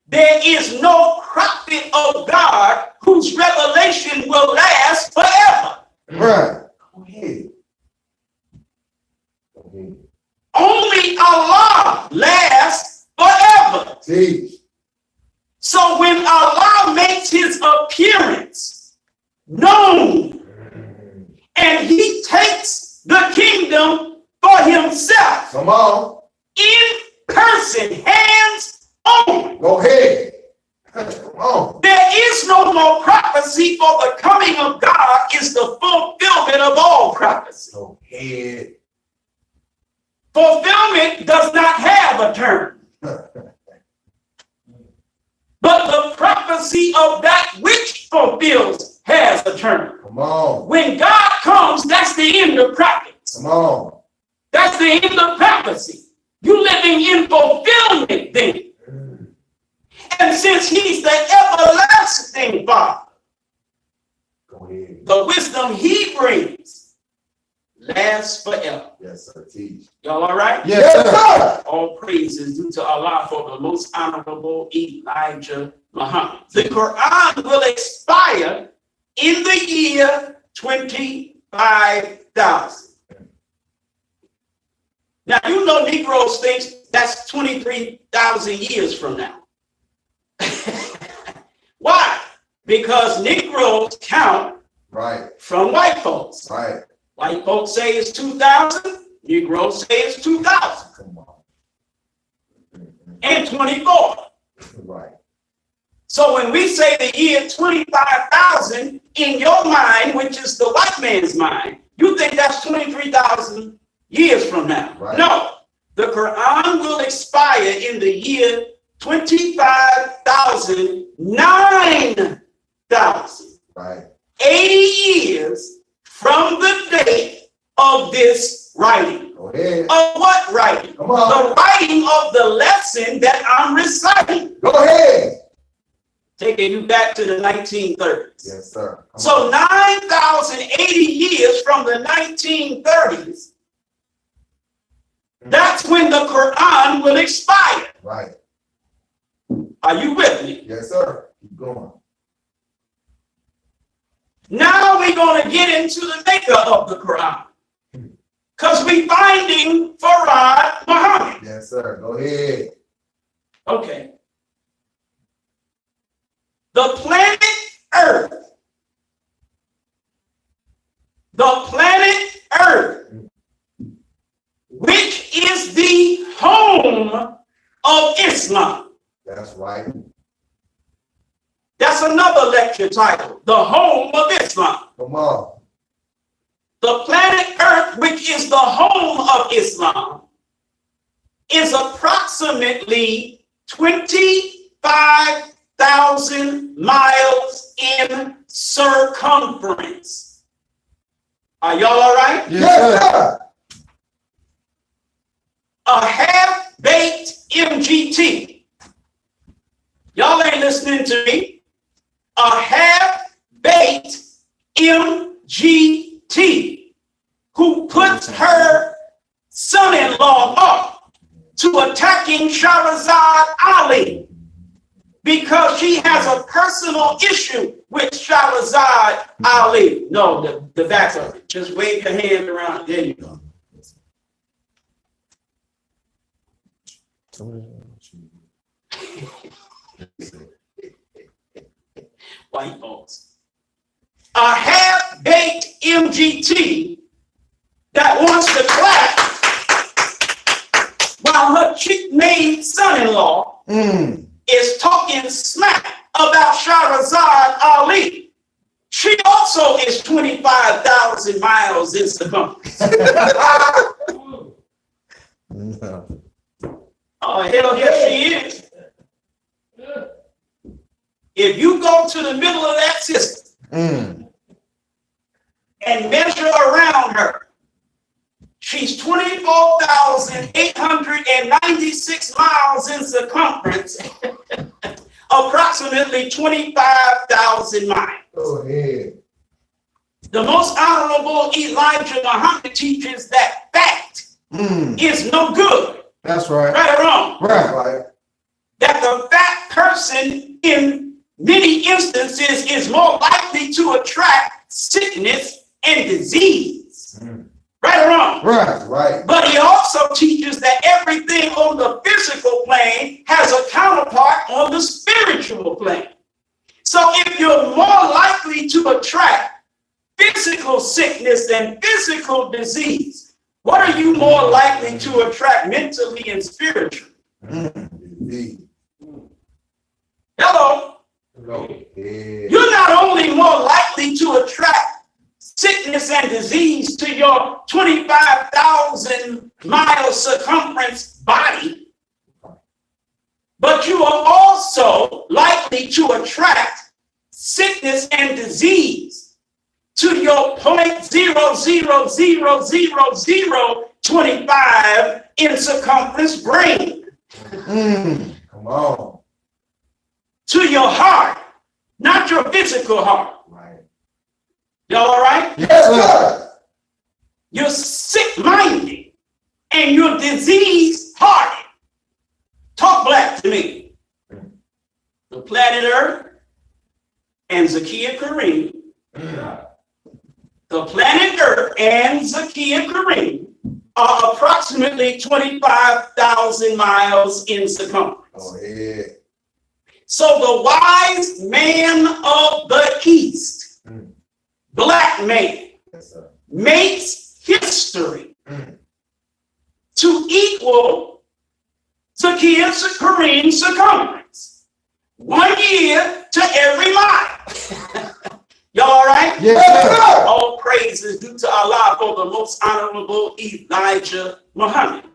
there is no prophet of God whose revelation will last forever. Right. Go ahead. Go ahead. Only Allah lasts forever. Teach. So when Allah makes his appearance known and he takes the kingdom for himself Come on. in person, hands on, Go ahead. Come on. there is no more prophecy, for the coming of God is the fulfillment of all prophecy. Go ahead. Fulfillment does not have a term, but the prophecy of that which fulfills has a term. Come on. When God comes, that's the end of prophets. Come on. That's the end of prophecy. You're living in fulfillment then. And since he's the everlasting Father, Go ahead. the wisdom he brings lasts forever. Yes, sir. Teach. Y'all all right? Yes, sir. All praise is due to Allah for the most honorable Elijah Muhammad. The Quran will expire in the year 25,000. Now, you know Negroes thinks that's 23,000 years from now. Why? Because Negroes count Right. from white folks. Right. White folks say it's 2,000. Negroes say it's 2,000 Come on. and 24. Right. So when we say the year 25,000 in your mind, which is the white man's mind, you think that's 23,000 years from now. Right. No, the Quran will expire in the year 25,009,000. Right. 80 years from the date of this writing. Go ahead. Of what writing? Come on. The writing of the lesson that I'm reciting. Go ahead. Taking you back to the 1930s. Yes, sir. Come So on. 9,080 years from the 1930s, that's when the Quran will expire. Right. Are you with me? Yes, sir. Keep going. Now we're going to get into the maker of the Quran. Because we're finding Farad Muhammad. Yes, sir. Go ahead. Okay. The planet Earth. The planet Earth, which is the home of Islam. That's right. That's another lecture title, The Home of Islam. Come on. The planet Earth, which is the home of Islam, is approximately 25,000 miles in circumference. Are y'all all right? Yes, sir. A half-baked MGT. Y'all ain't listening to me. A half-baked MGT who puts her son-in-law up to attacking Shahrazad Ali because she has a personal issue with Shahrazad Ali. No, the back of it. Just wave your hand around. There you go. White folks. A half-baked MGT that wants to clap while her chick-made son-in-law is talking smack about Shahrazad Ali. She also is 25,000 miles in circumference. Oh, hell yes, she is. If you go to the middle of that system and measure around her, she's 24,896 miles in circumference, approximately 25,000 miles. Go ahead. The most honorable Elijah Muhammad teaches that fact is no good. That's right. Right or wrong? That's right. That the fat person in many instances is more likely to attract sickness and disease. Right or wrong? Right. Right. But he also teaches that everything on the physical plane has a counterpart on the spiritual plane. So if you're more likely to attract physical sickness than physical disease, what are you more likely to attract mentally and spiritually? Indeed. Hello? Go ahead. You're not only more likely to attract sickness and disease to your 25,000 mile circumference body, but you are also likely to attract sickness and disease to your 0.000025 in circumference brain. Come on. To your heart, not your physical heart. Right. Y'all all right? Yes, sir. You're sick-minded and you're disease-hearted. Talk black to me. The planet Earth and Zakiya Kareem, the planet Earth and Zakiya Kareem are approximately 25,000 miles in circumference. Go ahead. So the wise man of the East, black man, Yes, sir. makes history to equal Zakiya Kareem's circumference. 1 year to every mile. Y'all all right? Yes, sir. All praise is due to Allah for the most honorable Elijah Muhammad.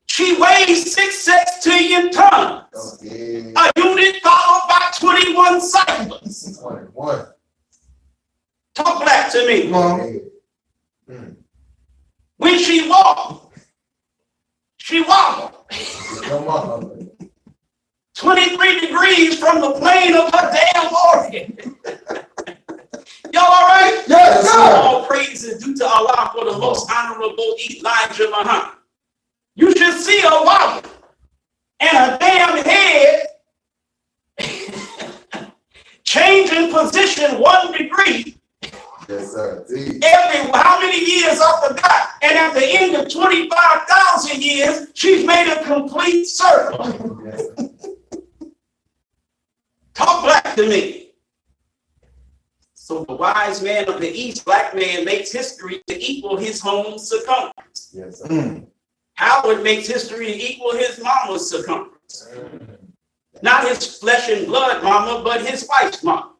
She weighs 6 sextillion tons, Go ahead. a unit followed by 21 ciphers. 21. Talk back to me. Come on. When she walked, she wobbled Come on. 23 degrees from the plane of her damn organ. Y'all all right? Yes, sir. All praise is due to Allah for the most honorable Elijah Muhammad. You should see her wobble and her damn head changing position 1 degree Yes, sir. See. every how many years I forgot. And at the end of 25,000 years, she's made a complete circle. Yes, sir. Talk black to me. So the wise man of the East, black man, makes history to equal his home circumference. Yes, sir. Howard makes history to equal his mama's circumference. Not his flesh and blood mama, but his wife's mama.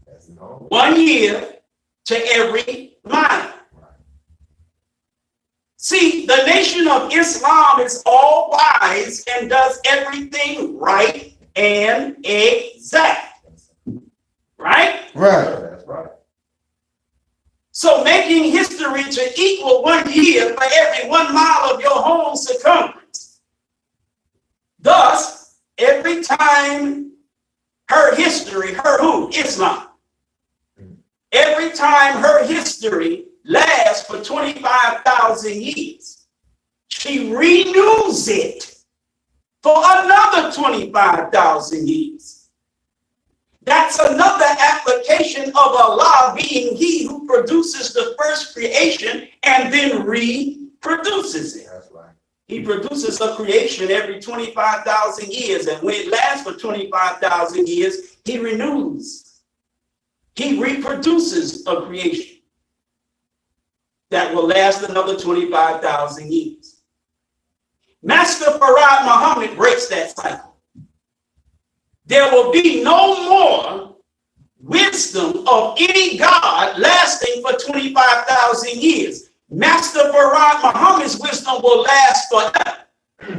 That's no. 1 year to every mile. See, the nation of Islam is all wise and does everything right and exact. Right? Right. That's right. So making history to equal 1 year for every 1 mile of your home circumference. Thus, every time her history, her who? Islam. Every time her history lasts for 25,000 years, she renews it for another 25,000 years. That's another application of Allah being He who produces the first creation and then reproduces it. That's right. He produces a creation every 25,000 years, and when it lasts for 25,000 years, He renews. He reproduces a creation that will last another 25,000 years. Master Farad Muhammad breaks that cycle. There will be no more wisdom of any God lasting for 25,000 years. Master Farad Muhammad's wisdom will last forever.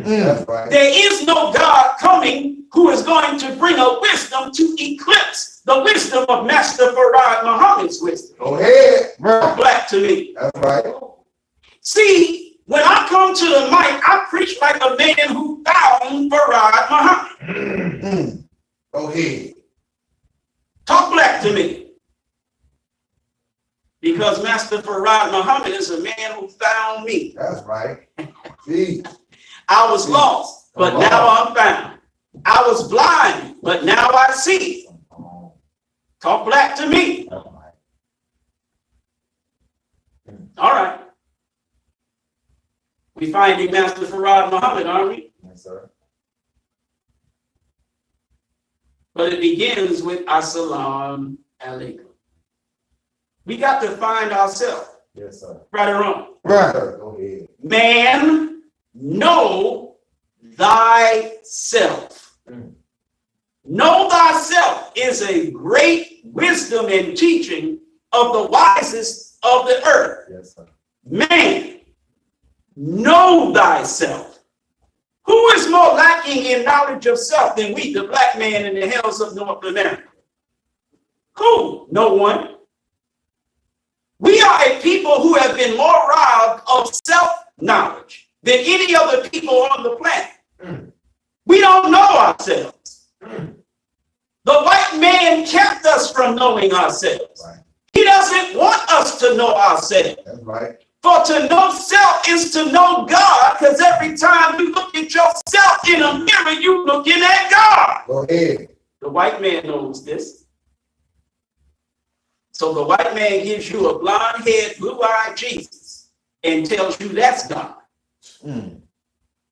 That's right. There is no God coming who is going to bring a wisdom to eclipse the wisdom of Master Farad Muhammad's wisdom. Go ahead. Right. Black to me. That's right. See, when I come to the mic, I preach like a man who found Farad Muhammad. Talk black to me. Because Master Farad Muhammad is a man who found me. That's right. See, I was lost, but Come now on. I'm found. I was blind, but now I see. come on. Talk black to me. That's right. All right. We finding Master Farad Muhammad, aren't we? Yes, sir. But it begins with Assalamu alaikum. We got to find ourselves, Yes, sir. right or wrong. Right. Sir, go ahead. Man, know thyself. Mm. Know thyself is a great wisdom and teaching of the wisest of the earth. Yes, sir. Man, know thyself. Who is more lacking in knowledge of self than we, the black man in the hills of North America? Who? No one. We are a people who have been more robbed of self-knowledge than any other people on the planet. Mm. We don't know ourselves. Mm. The white man kept us from knowing ourselves. Right. He doesn't want us to know ourselves. That's right. For to know self is to know God, because every time you look at yourself in a mirror, you're looking at God. Go ahead. The white man knows this. So the white man gives you a blonde-haired, blue-eyed Jesus and tells you that's God. Mm.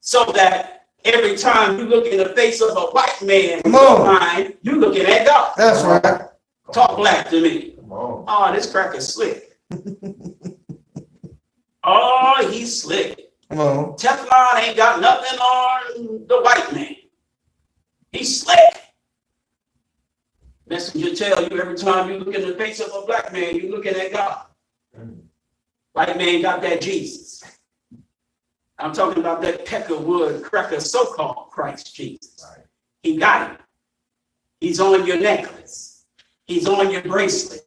So that every time you look in the face of a white man, Come on. you're looking at God. That's right. Talk black to me. Come on. Oh, this cracker's slick. Oh, he's slick. Come on. Teflon ain't got nothing on the white man. He's slick. Messenger tell you every time you look in the face of a black man, you're looking at God. Mm. White man got that Jesus. I'm talking about that Peckerwood cracker, so-called Christ Jesus. Right. He got it. He's on your necklace. He's on your bracelet.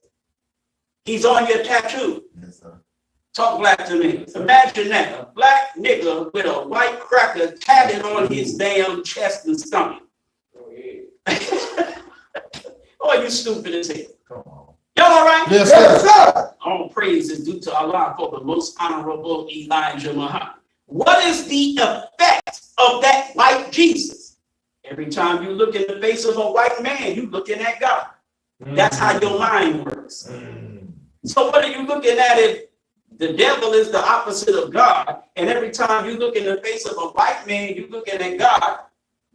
He's on your tattoo. Yes, sir. Talk black to me. Imagine that, a black nigga with a white cracker tatted on his damn chest and stomach. Oh, you stupid as hell. Come on. Y'all all right? Yes, sir. All praise is due to Allah for the most honorable Elijah Muhammad. What is the effect of that white Jesus? Every time you look in the face of a white man, you're looking at God. That's how your mind works. Mm. So what are you looking at if the devil is the opposite of God? And every time you look in the face of a white man, you're looking at God.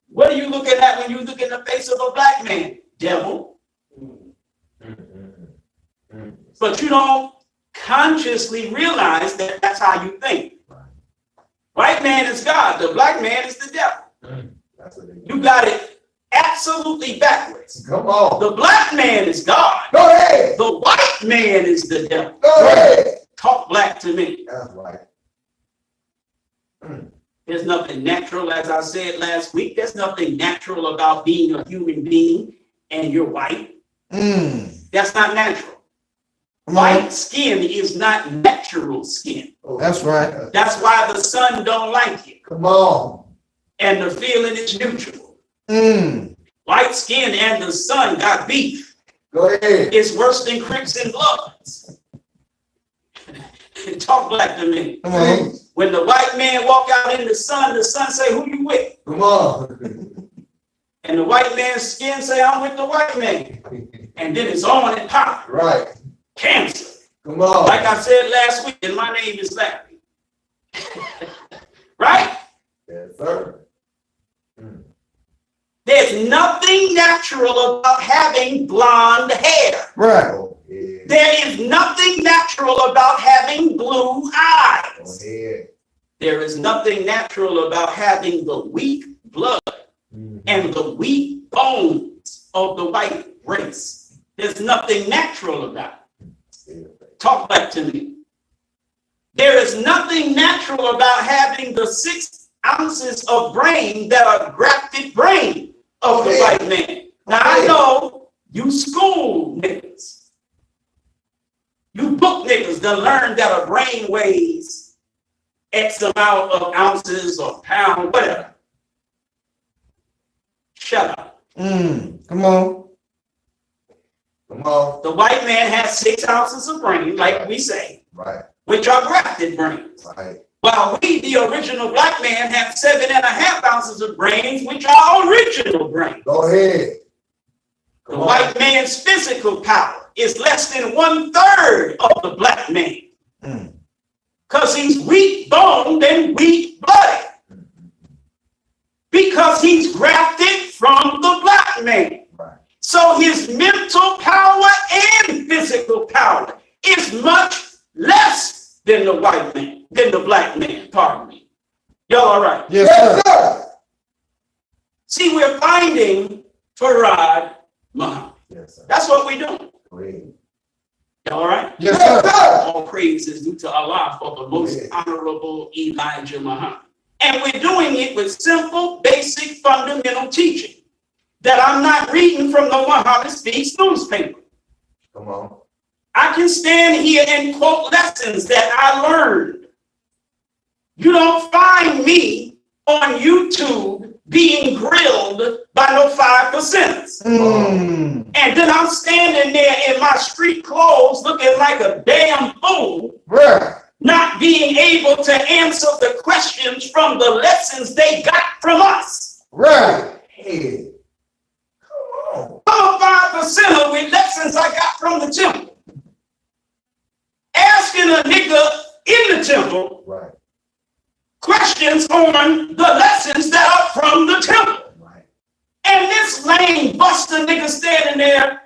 What are you looking at when you look in the face of a black man? Devil. But you don't consciously realize that that's how you think. White man is God. The black man is the devil. That's what they do. You got it absolutely backwards. Come on. The black man is God. Go ahead. The white man is the devil. Go ahead. Talk black to me. That's right. There's nothing natural, as I said last week. There's nothing natural about being a human being and you're white. Mm. That's not natural. Come on. White skin is not natural skin. Oh, that's right. That's why the sun don't like it. Come on. And the feeling is neutral. Mm. White skin and the sun got beef. Go ahead. It's worse than Crips and Bloods. Talk black to me. Come on. When the white man walk out in the sun say, who you with? Come on. And the white man's skin say, I'm with the white man. And then it's on and pop. Right. Cancer. Come on. Like I said last week, and my name is Larry. Right? Yes, sir. There's nothing natural about having blonde hair. Right. Go ahead. There is nothing natural about having blue Go eyes. ahead. There is nothing natural about having the weak blood and the weak bones of the white race. There's nothing natural about it. Talk back to me. There is nothing natural about having the 6 ounces of brain that are grafted brain of the white man. Now I know you school niggas. You book niggas that learn that a brain weighs X amount of ounces or pounds, whatever. Shut up. Come on. Come on. The white man has 6 ounces of brain, like we say, Right. which are grafted brains. Right. While we, the original black man, have 7.5 ounces of brains, which are original brains. Go ahead. The white man's physical power is less than 1/3 of the black man. Because he's weak boned and weak blooded. Because he's grafted from the black man. Right. So his mental power and physical power is much less than the white man, than the black man, pardon me. Y'all all right? Yes, sir. See, we're finding Farad Muhammad. Yes, sir. That's what we're doing. Go ahead. Y'all all right? Yes, sir. All praise is due to Allah for the most honorable Elijah Muhammad. And we're doing it with simple, basic, fundamental teaching that I'm not reading from the Muhammad Speaks newspaper. Come on. I can stand here and quote lessons that I learned. You don't find me on YouTube being grilled by no 5%ers. And then I'm standing there in my street clothes looking like a damn fool, Right. not being able to answer the questions from the lessons they got from us. Right. Hey. Come on. I'm a 5%er with lessons I got from the temple. Asking a nigga in the temple Right. questions on the lessons that are from the temple. Right. And this lame buster nigga standing there,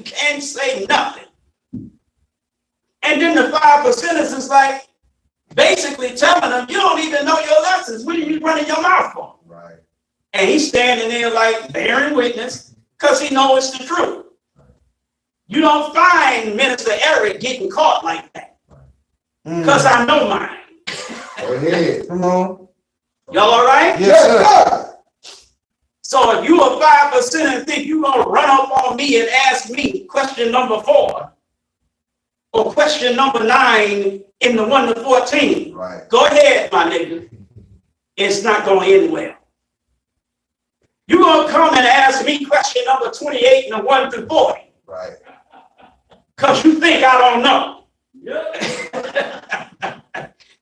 can't say nothing. And then the 5%ers is like, basically telling them, you don't even know your lessons. What are you running your mouth for? Right. And he's standing there like bearing witness because he knows it's the truth. You don't find Minister Eric getting caught like that because I know mine. Go ahead. Come on. Y'all all right? Yes, sir. So if you a 5% and think you gonna run up on me and ask me question number 4 or question number 9 in the 1 to 14, Right. go ahead, my nigga. It's not gonna end well. You gonna come and ask me question number 28 in the 1 to 40 Right. because you think I don't know.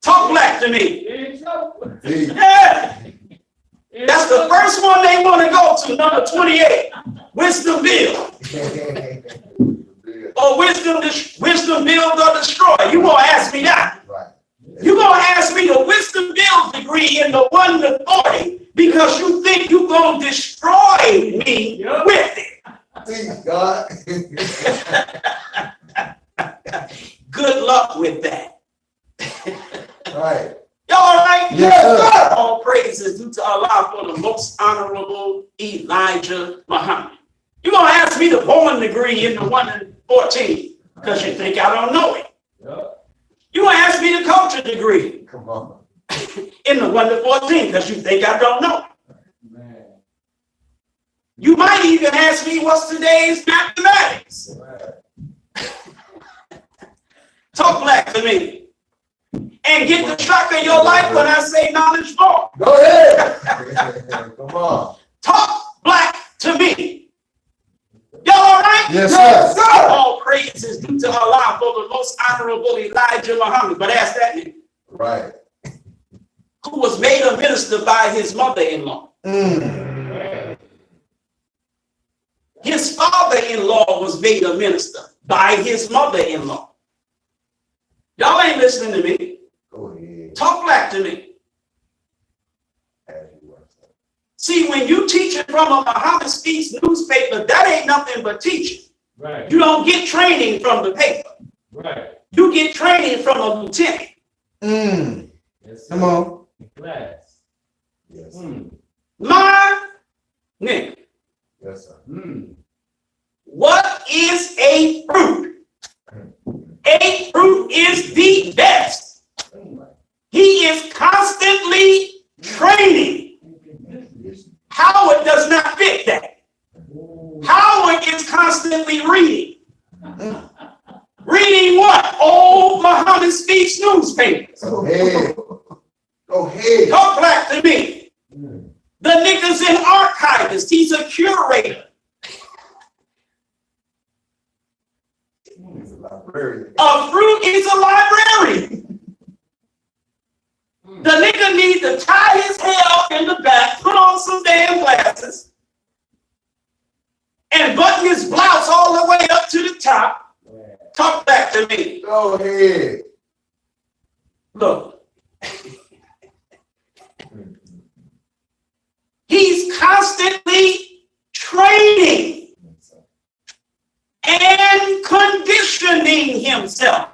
Talk black to me. Hey. Yeah. That's the first one they want to go to, number 28, Wisdom Build. Or Wisdom Build or Destroy. You gonna ask me that. Right. You gonna ask me the Wisdom Build degree in the 1 to 40 because you think you gonna destroy me with it. Please, God. Good luck with that. Right. Y'all all right? Yes, sir. All praise is due to Allah for the most honorable Elijah Muhammad. You gonna ask me the Bowen degree in the 1 to 14 because you think I don't know it. You gonna ask me the culture degree Come on. in the 1 to 14 because you think I don't know it. You might even ask me what's today's mathematics. Talk black to me. And get the shock of your life when I say knowledge more. Go ahead. Come on. Talk black to me. Y'all all right? Yes, sir. All praise is due to Allah for the most honorable Elijah Muhammad. But ask that nigga, Right. who was made a minister by his mother-in-law. His father-in-law was made a minister by his mother-in-law. Y'all ain't listening to me. Go ahead. Talk black to me. As you were, sir. See, when you teaching from a Muhammad Speaks newspaper, that ain't nothing but teaching. Right. You don't get training from the paper. Right. You get training from a lieutenant. Yes, Come on. Class. Yes. My nigga, Yes, sir. what is a fruit? A fruit is the best. He is constantly training. Howard does not fit that. Howard is constantly reading. Reading what? Old Muhammad Speaks newspapers. Go ahead. Go ahead. Talk black to me. The nigga's an archivist. He's a curator. He's a librarian. A fruit is a librarian. The nigga needs to tie his hair up in the back, put on some damn glasses, and button his blouse all the way up to the top. Talk back to me. Go ahead. Look. He's constantly training and conditioning himself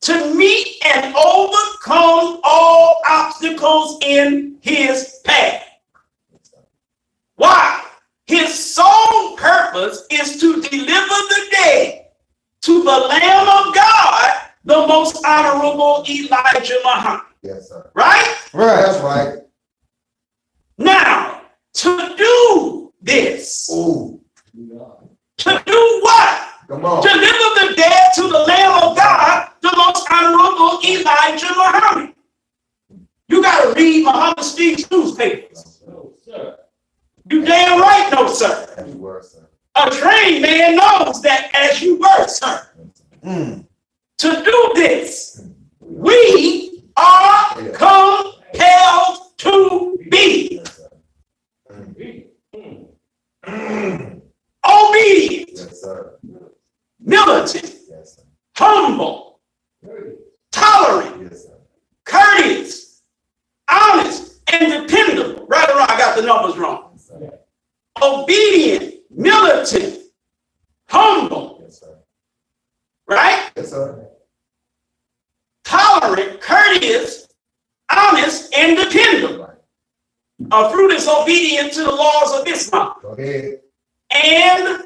to meet and overcome all obstacles in his path. Why? His sole purpose is to deliver the dead to the Lamb of God, the most honorable Elijah Muhammad. Yes, sir. Right? That's right. Now, to do this, Ooh, to do what? come on. Deliver the dead to the Lamb of God, the most honorable Elijah Muhammad. You got to read Muhammad Speaks newspapers. No, sir. You damn right, no, sir. As you were, sir. A trained man knows that as you were, sir. To do this, we are compelled to be Yes, sir. obedient, Yes, sir. militant, Yes, sir. humble, tolerant, Yes, sir. courteous, honest, and dependable. Right or wrong, I got the numbers wrong. Yes, sir. Obedient, militant, humble, Yes, sir. right? Yes, sir. Tolerant, courteous, honest, and dependable. Right. A fruit is obedient to the laws of Islam Go ahead. and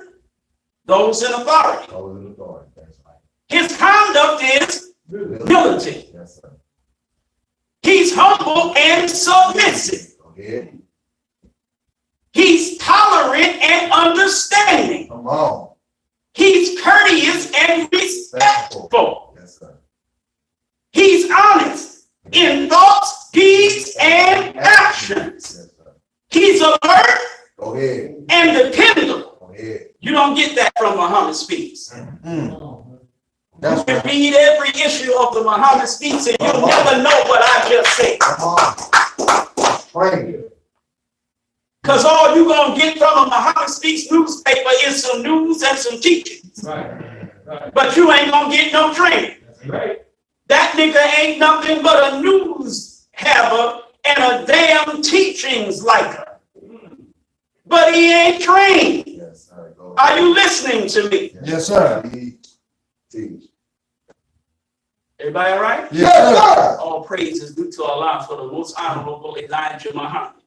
those in authority. Hold in the door. That's right. His conduct is militant. Yes, sir. He's humble and submissive. Go ahead. He's tolerant and understanding. Come on. He's courteous and respectful. Yes, sir. He's honest in thoughts, deeds, and actions. Yes, sir. He's alert Go ahead. and dependable. Go ahead. You don't get that from Muhammad Speaks. That's You can right. read every issue of the Muhammad Speaks and you'll never know what I just said. Come on. Train. Because all you're going to get from a Muhammad Speaks newspaper is some news and some teachings. Right. But you ain't going to get no training. That's right. That nigga ain't nothing but a news haver and a damn teachings liker. But he ain't trained. Yes, sir. Go Are you listening to me? Yes, sir. Teach. Everybody all right? Yes, sir. All praise is due to Allah for the most honorable Elijah Muhammad.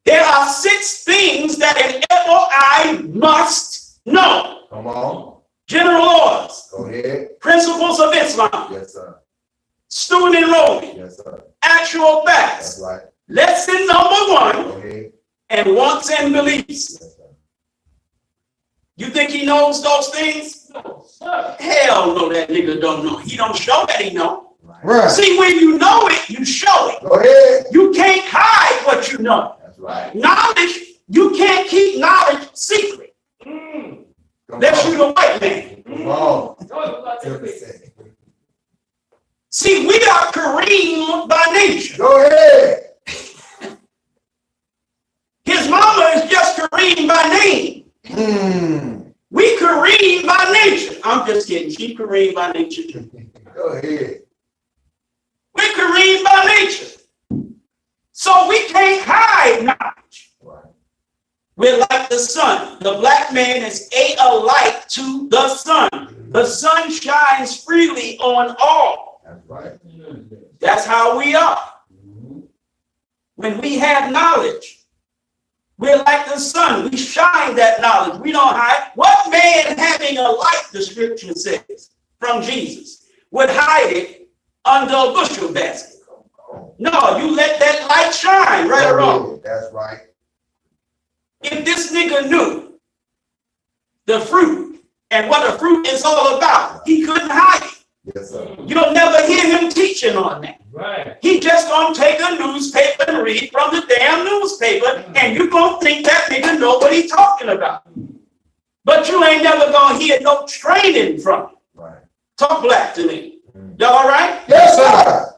There are 6 things that an FOI must know. Come on. General laws, Go ahead. principles of Islam, Yes, sir. student enrollment, Yes, sir. actual facts, That's right. lesson number 1, Go ahead. and wants and beliefs. Yes, sir. You think he knows those things? No, sir. Hell no, that nigga don't know. He don't show that he know. Right. See, when you know it, you show it. Go ahead. You can't hide what you know. That's right. Knowledge, you can't keep knowledge secret. Come Unless you on. the white man. Come on. Talk about this. See, we are Kareem by nature. Go ahead. His mama is just Kareem by name. We Kareem by nature. I'm just kidding. She Kareem by nature too. Go ahead. We're Kareem by nature. So we can't hide knowledge. Right. We're like the sun. The black man is alike to the sun. The sun shines freely on all. That's right. That's how we are. When we have knowledge, we're like the sun. We shine that knowledge. We don't hide. What man having a light, the scripture says, from Jesus, would hide it under a bushel basket? No, you let that light shine, right or wrong. That's right. If this nigga knew the fruit and what a fruit is all about, he couldn't hide it. Yes, sir. You'll never hear him teach teaching on that. Right. He just gonna take a newspaper and read from the damn newspaper, and you gonna think that nigga know what he talking about. But you ain't never gonna hear no training from him. Right. Talk black to me. Y'all all right? Yes, sir.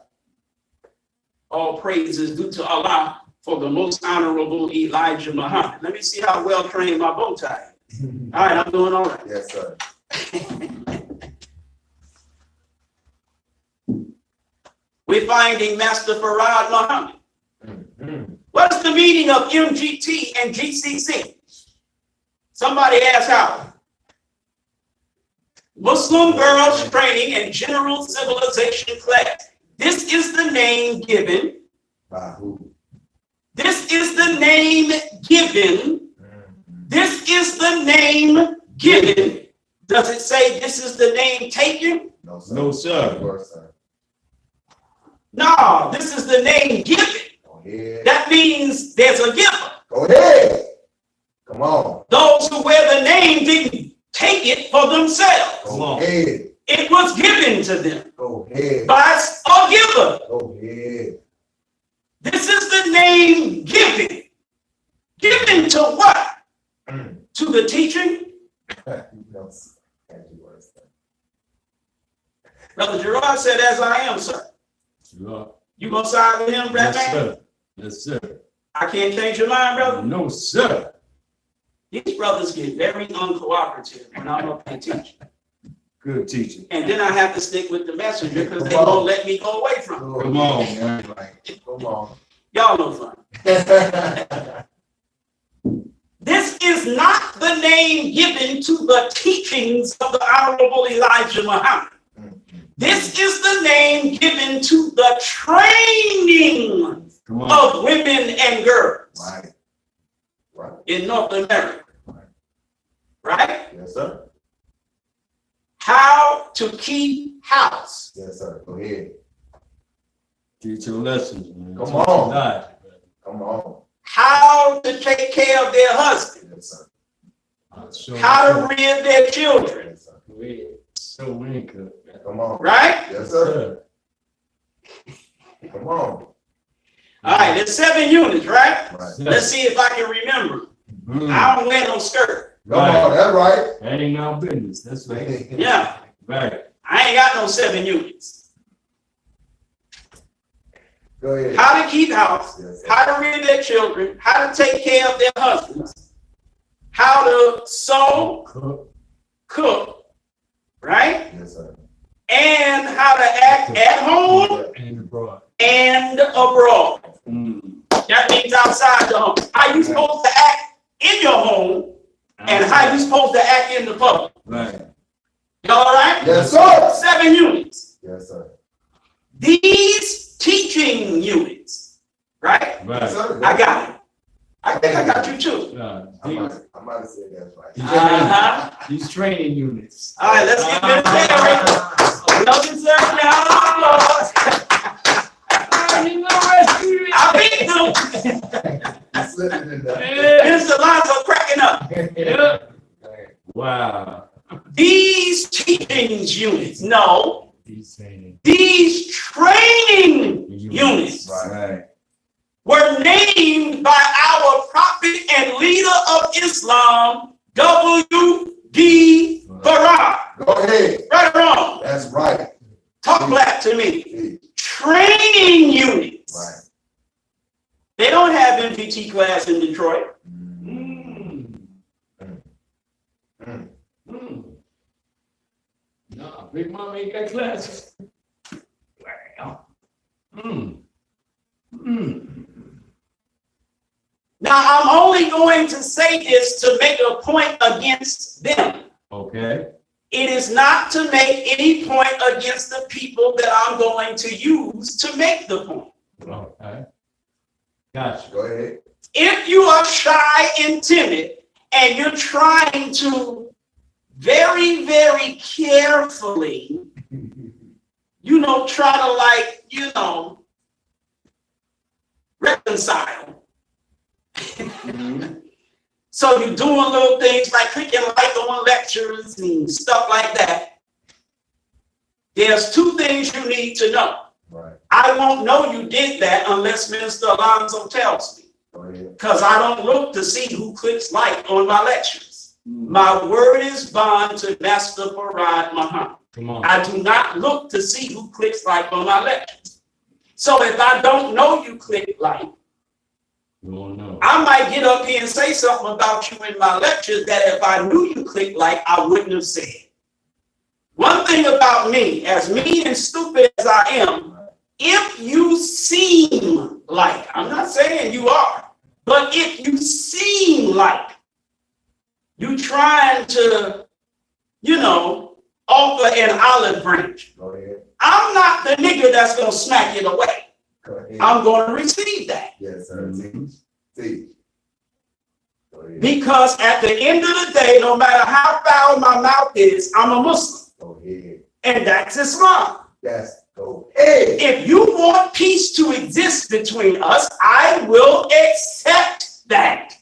All praise is due to Allah for the most honorable Elijah Muhammad. Let me see how well trained my bow tie is. All right, I'm doing all right. Yes, sir. We're finding Master Farad Muhammad. Mm-hmm. What is the meaning of MGT and GCC? Somebody asked how. Muslim Girls Training and General Civilization Class. This is the name given. By who? This is the name given. Mm-hmm. This is the name given. Does it say this is the name taken? No, sir. No, sir. Yes, sir. No, this is the name given. Go ahead. That means there's a giver. Go ahead. Come on. Those who wear the name didn't take it for themselves. Go ahead. It was given to them Go ahead. by a giver. Go ahead. This is the name given. Given to what? Mm. To the teaching? No, sir. Can't do worse, sir. Brother Gerard said, as I am, sir. Sure. You gonna side with him, Brad Yes, man? sir. Yes, sir. I can't change your mind, brother. No, sir. These brothers get very uncooperative when I'm up and teaching. Good teaching. And then I have to stick with the messenger because they Come on. won't let me go away from it. Come on, man. Come on. Y'all know fun. This is not the name given to the teachings of the Honorable Elijah Muhammad. This is the name given to the training Come on. of women and girls Right. Right. in North America. Right? Yes, sir. How to keep house. Yes, sir. Go ahead. Teach your lessons, man. Come Teach on. your life, man. Come on. How to take care of their husband. Yes, sir. I'll show How you. to rear their children. Yes, sir. Go ahead. So wink up. Come on. Right? Yes, sir. Come on. All right, there's 7 units, right? Right. Let's see if I can remember. I don't wear no skirt. Come on. That's right. That ain't our business. That's right. Yeah, Right. I ain't got no 7 units. Go ahead. How to keep house, Yes, sir. how to rear their children, how to take care of their husbands, how to sew, cook, right? Yes, sir. And how to act at home And abroad. and abroad. That means outside the home. How you supposed to act in your home and how you supposed to act in the public. Right. Y'all all right? Yes, sir. 7 units. Yes, sir. These teaching units, right? Yes, Right. sir. I got it. I think I got you too. I might have said that's right. Uh-huh. These training units. All right, let's get military. Nothing, sir. I beat them. You slipped it in there. Mr. Lonzo cracking up. Wow. These teachings units, no, These training these training units Right. were named by our prophet and leader of Islam, W.D. Farad. Go ahead. Right or wrong? That's right. Talk black to me. Hey, Training units. right. They don't have MPT class in Detroit. No, Big Mama ain't got classes. Wow. Now, I'm only going to say this to make a point against them. Okay. It is not to make any point against the people that I'm going to use to make the point. Okay. Gotcha. Go ahead. If you are shy and timid and you're trying to very, very carefully, try to reconcile. So you're doing little things like clicking like on lectures and stuff like that. There's 2 things you need to know. Right. I won't know you did that unless Minister Alonzo tells me. Go ahead. Because I don't look to see who clicks like on my lectures. Mm. My word is bond to Master Farad Muhammad. Come on. I do not look to see who clicks like on my lectures. So if I don't know you click like, You won't know. I might get up here and say something about you in my lectures that if I knew you click like, I wouldn't have said. One thing about me, as mean and stupid as I am, if you seem like, I'm not saying you are, but if you seem like you trying to, offer an olive branch, Go ahead. I'm not the nigga that's going to smack it away. Go ahead. I'm going to receive that. Yes, sir. Mhm. Teach. Go ahead. Because at the end of the day, no matter how foul my mouth is, I'm a Muslim. Go ahead. And that's Islam. That's go ahead. If you want peace to exist between us, I will accept that.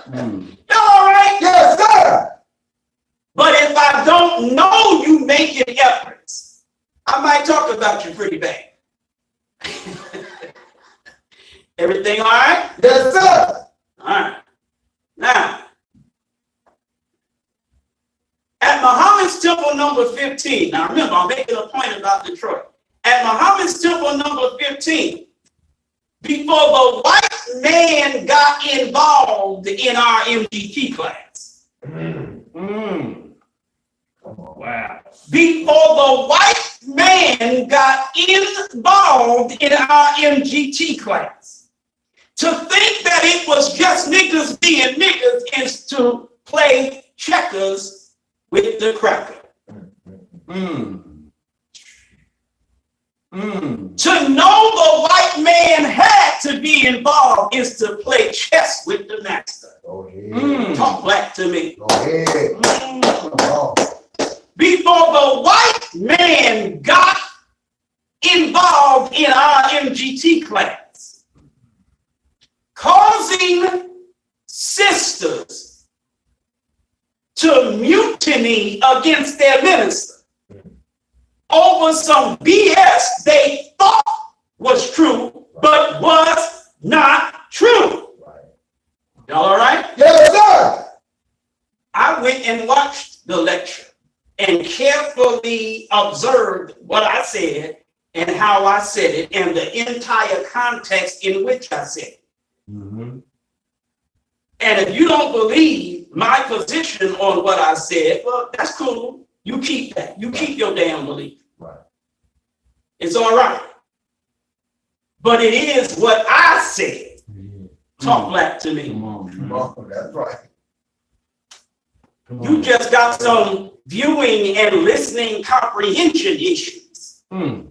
Mm. All right? Yes, sir. But if I don't know you making efforts, I might talk about you pretty bad. Everything all right? Yes, sir. All right. Now, at Muhammad's temple number 15, now remember, I'm making a point about Detroit. At Muhammad's temple number 15, before the white man got involved in our MGT class, Mm. Come on. Wow. before the white man got involved in our MGT class, to think that it was just niggas being niggas is to play checkers with the cracker. Mm. Mm. To know the white man had to be involved is to play chess with the master. Go ahead. Mm. Talk black to me. Go ahead. Mm. Come on. Before the white man got involved in our MGT class, causing sisters to mutiny against their minister over some BS they thought was true, but was not true. Right. Y'all all right? Yes, sir. I went and watched the lecture and carefully observed what I said and how I said it and the entire context in which I said it. Mm-hmm. And if you don't believe my position on what I said, well, that's cool. You keep that. You keep your damn belief. Right. It's all right. But it is what I said. Talk black to me. Come on, Come man. on. That's right. Come You on. just got some viewing and listening comprehension issues. Mm.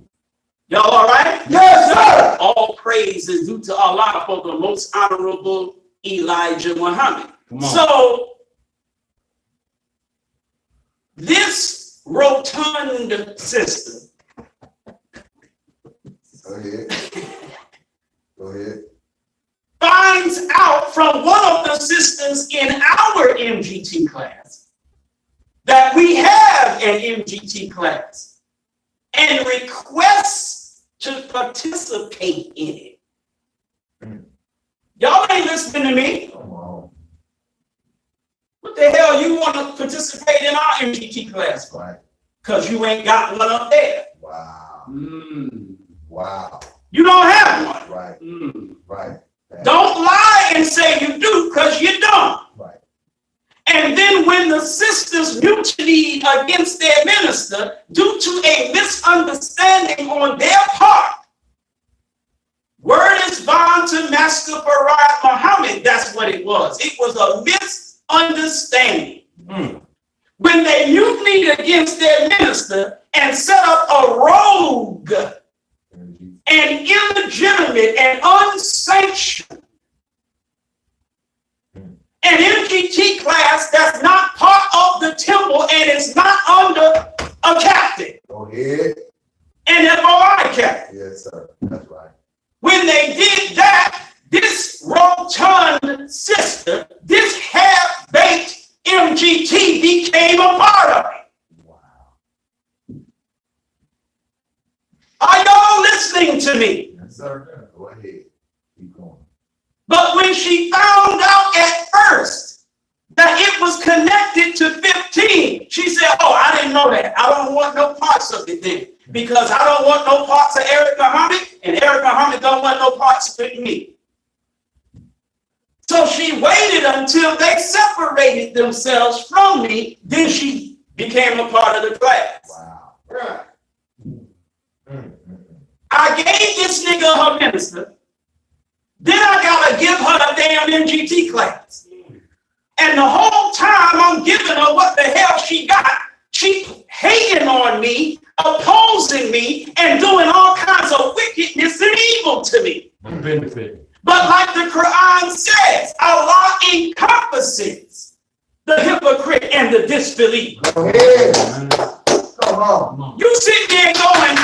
Y'all all right? Yes, sir. All praise is due to Allah for the most honorable Elijah Muhammad. Come on. So, this rotund sister Go ahead. Go ahead. finds out from one of the sisters in our MGT class that we have an MGT class and requests to participate in it. Y'all ain't listening to me. Come on. What the hell you want to participate in our MGT class for? Right. Because you ain't got one up there. Wow. Mm. Wow. You don't have one. Right. Mm. Right. Don't lie and say you do, because you don't. Right. And then when the sisters mutiny against their minister due to a misunderstanding on their part, word is bond to Master Farad Muhammad. That's what it was. It was a misunderstanding. Mm. When they mutinied against their minister and set up a rogue and illegitimate and unsanctioned an MGT class that's not part of the temple and is not under a captain, Go ahead. an FOI captain. Yes, sir. That's right. When they did that, this rotund sister, this half-baked MGT became a part of it. Wow. Are y'all listening to me. Yes, sir. Go ahead. Keep going. But when she found out at first that it was connected to 15, she said, oh, I didn't know that. I don't want no parts of it then. Because I don't want no parts of Eric Muhammad, and Eric Muhammad don't want no parts of me. So she waited until they separated themselves from me. Then she became a part of the class. Wow. Right. Mm. I gave this nigga her minister. Then I gotta give her a damn MGT class. And the whole time I'm giving her what the hell she got, she hating on me, opposing me, and doing all kinds of wickedness and evil to me. Benefit. But like the Quran says, Allah encompasses the hypocrite and the disbeliever. Go ahead. Come on. You sit there going,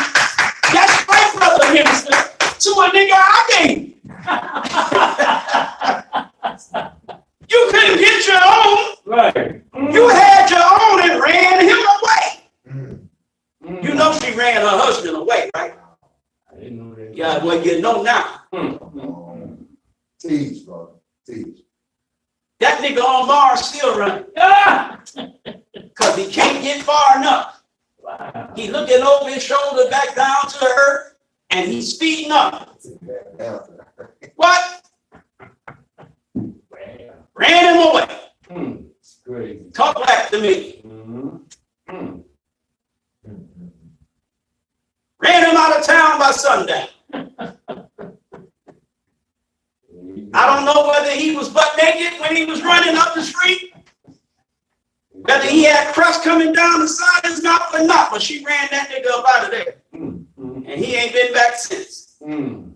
that's right, brother minister, to a nigga I gave. You couldn't get your own. Right. You had your own and ran him away. Mm. You know she ran her husband away, right? I didn't know that. Yeah, well, you know now. Teach, brother. Teach. That nigga on Mars still running. Because he can't get far enough. Wow. He looking over his shoulder back down to the earth, and he's speeding up. What? Ran him away. It's crazy. Talk back to me. Ran him out of town by sundown. I don't know whether he was butt naked when he was running up the street, whether he had crust coming down the side of his mouth or not, but she ran that nigga up out of there. And he ain't been back since.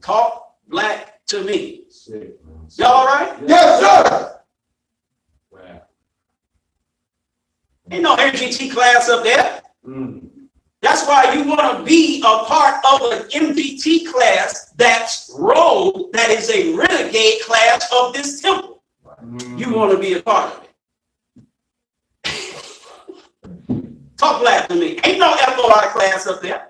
Talk black to me. Y'all all right? Yes, sir. Wow. Ain't no MGT class up there. That's why you want to be a part of an MGT class that is a renegade class of this temple. You want to be a part of it. Talk black to me. Ain't no FOI class up there.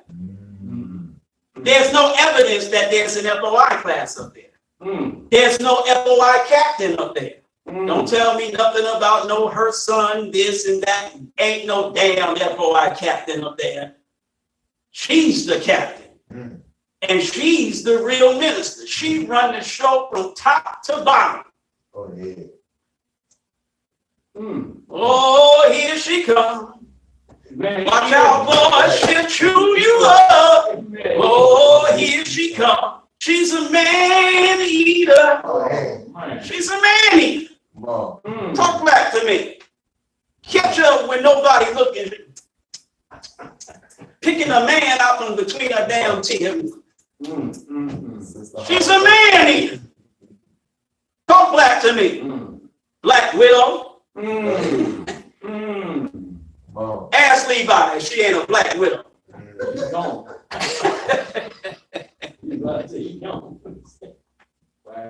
There's no evidence that there's an FOI class up there. There's no FOI captain up there. Don't tell me nothing about no her son, this and that. Ain't no damn FOI captain up there. She's the captain. And she's the real minister. She run the show from top to bottom. Oh, yeah. Oh, here she comes. Man, Watch out, boy, she'll chew you up. Oh, here she comes. She's a man eater. Oh, yeah. Man. She's a man eater. Come on. Talk back to me. Catch up when nobody looking. Picking a man out from between her damn teeth. She's a man eater. Talk black to me. Black widow. Come on. Ask Levi if she ain't a black widow.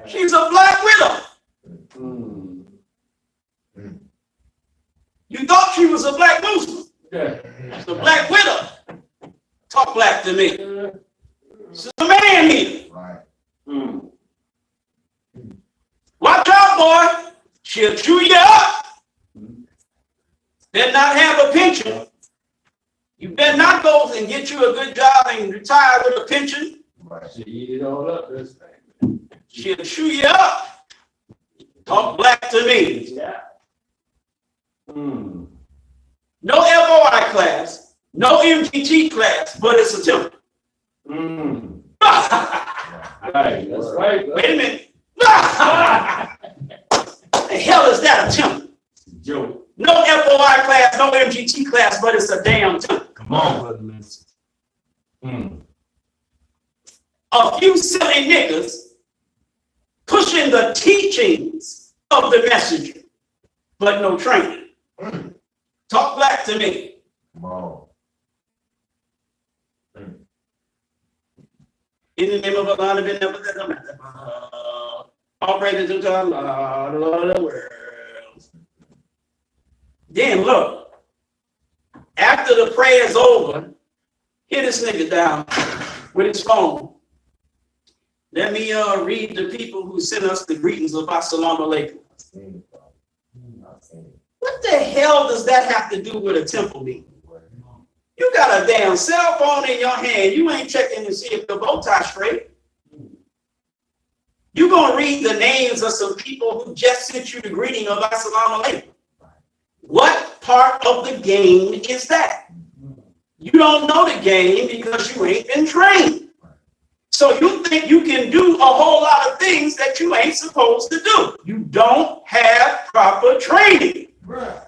She's a black widow. You thought she was a black Muslim. She's a black widow. Talk black to me. She's a man eater. Right. Watch out, boy. She'll chew you up. Better not have a pension. You better not go and get you a good job and retire with a pension. Right. She eat it all up, this thing. She'll chew you up. Talk black to me. Yeah. No FOI class, no MGT class, but it's a temple. Right, that's right. Wait a minute. The hell is that, a temple? Joke. No FOI class, no MGT class, but it's a damn temple. Come on, brother minister. A few silly niggas pushing the teachings of the messenger, but no training. Talk black to me. Come on. In the name of Allah, all praises to Allah, the Lord of the world. Then look, after the prayer is over, hit this nigga down with his phone Let me read the people who sent us the greetings of Assalamu alaikum. I've seen it, bro. I've seen it. What the hell does that have to do with a temple meeting? You got a damn cell phone in your hand. You ain't checking to see if the bow tie straight. You're going to read the names of some people who just sent you the greeting of Assalamu alaikum. What part of the game is that? You don't know the game because you ain't been trained. So you think you can do a whole lot of things that you ain't supposed to do. You don't have proper training. Right.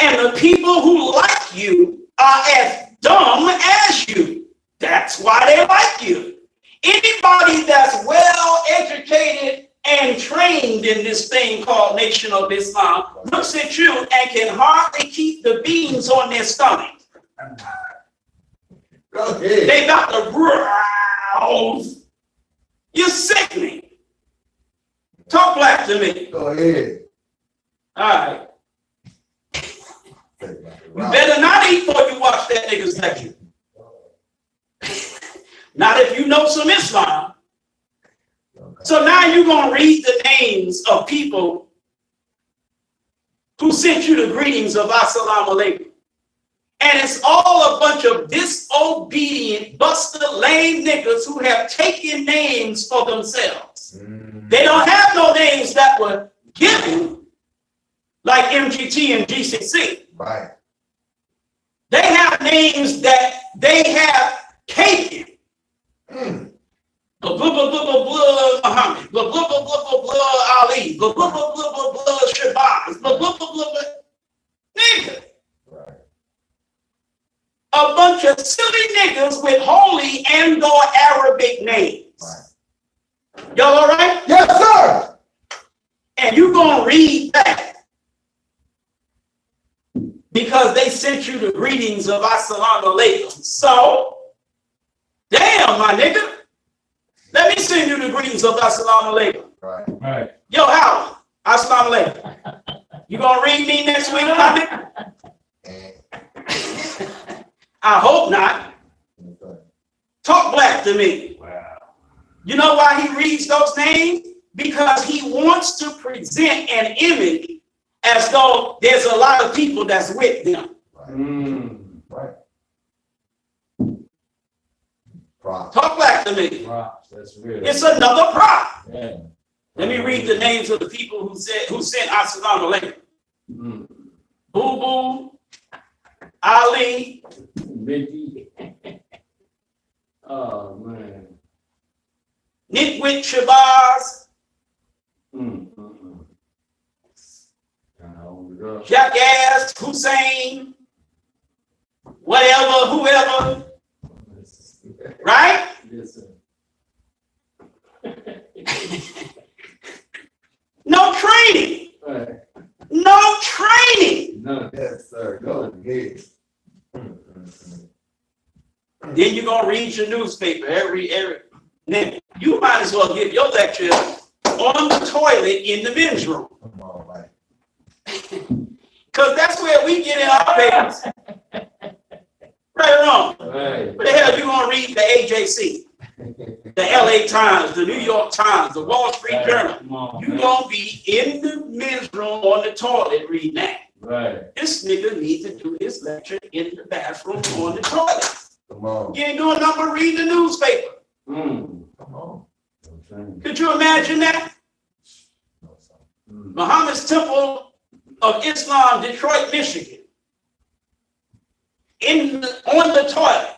And the people who like you are as dumb as you. That's why they like you. Anybody that's well educated and trained in this thing called Nation of Islam looks at you and can hardly keep the beans on their stomach. Go ahead. They got the growls. You're sickening. Talk black to me. Go ahead. All right. You better not eat before you watch that nigga's lecture. Not if you know some Islam. So now you're going to read the names of people who sent you the greetings of Assalamu alaikum. And it's all a bunch of disobedient, buster, lame niggas who have taken names for themselves. They don't have no names that were given like MGT and GCC. Right. They have names that they have taken. Blah, blah, blah, blah, blah, blah, Muhammad. Blah, blah, blah, blah, blah, blah, Ali. Blah, blah, blah, blah, blah, blah, Shabazz. Blah, blah, blah, blah, blah. Nigga. Right. A bunch of silly niggas with holy and or Arabic names. Right. Y'all all right? Yes, sir. And you gonna read that because they sent you the greetings of Assalamu alaikum. So, damn, my nigga. Let me send you the greetings of Assalamu alaikum. Right. Right. Yo, Howard, Assalamu alaikum. You gonna read me next week, my nigga? And I hope not. Talk black to me. Wow. You know why he reads those names? Because he wants to present an image as though there's a lot of people that's with them. Right. Prop. Talk black to me. Props. That's real. It's another prop. Yeah. Let me read the names of the people who sent Assalamu alaikum. Mm. Boo Boo, Ali, Mickey. Oh man. Nitwit Shabazz, Jackass, Hussein, whatever, whoever, right? Yes, sir. No training. Right. No training. None. Yes, sir. Go ahead. Then you're gonna read your newspaper every then you might as well give your lecture on the toilet in the men's room. Come on, man. Because that's where we get in our papers. Right or wrong? Right. What the hell you gonna read the AJC, the LA Times, the New York Times, the Wall Street Journal? Come on, You man. gonna be in the men's room on the toilet reading that. Right. This nigga needs to do his lecture in the bathroom on the toilet. Come on. You ain't doing nothing but read the newspaper. Mm. Come on. Could you imagine that? No, sir. Muhammad's Temple of Islam, Detroit, Michigan. On the toilet.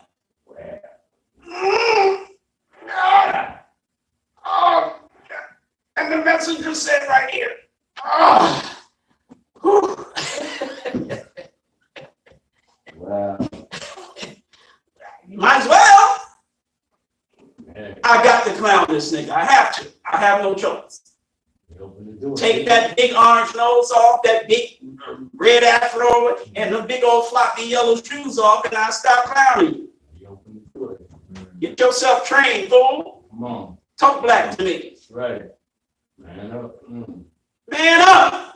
Oh, and the messenger said right here. Oh. Wow. Might as well. Man. I got to clown this nigga. I have to. I have no choice. You open the door. Take that big orange nose off, that big red afro, and the big old floppy yellow shoes off, and I stop clowning you. You open the door. Get yourself trained, fool. Come on. Talk black to me. That's right. Man up. Man up.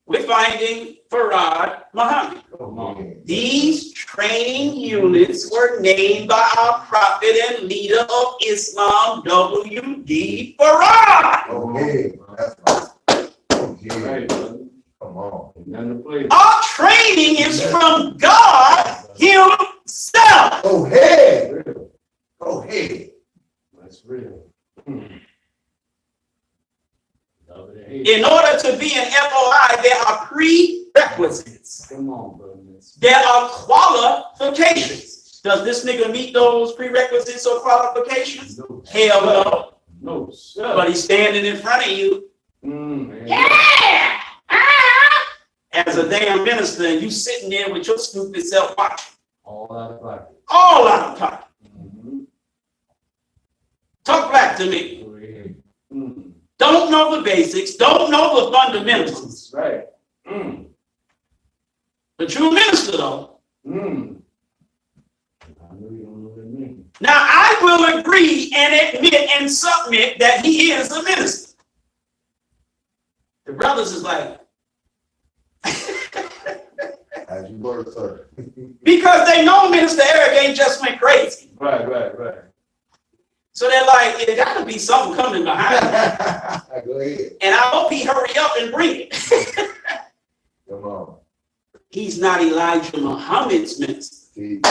we're finding Farad Muhammad. Come on. These training units were named by our prophet and leader of Islam, W.D. Farad. Go ahead. That's right. Go All ahead. right, brother. Come on. Nothing to play with. Our training is from God Himself. Go ahead. That's real. Go ahead. That's real. Love it and hate it. In order to be an FOI, there are prerequisites. Come on, brother. There are qualifications. Does this nigga meet those prerequisites or qualifications? No, Hell no. no, sir. But he's standing in front of you. Man. Yeah! As a damn minister, and you sitting there with your stupid self watching. All out of pocket. All out of pocket. Mm-hmm. Talk back to me. Go ahead. Mm. Don't know the basics. Don't know the fundamentals. That's right. Mm. The true minister, though. Mm. I know you don't know what it means. Now, I will agree and admit and submit that he is a minister. The brothers is like, As you were, sir. because they know Minister Eric ain't just went crazy. Right. So they're like, there got to be something coming behind it. Go ahead. And I hope he hurry up and bring it. Come on. He's not Elijah Muhammad's minister. See.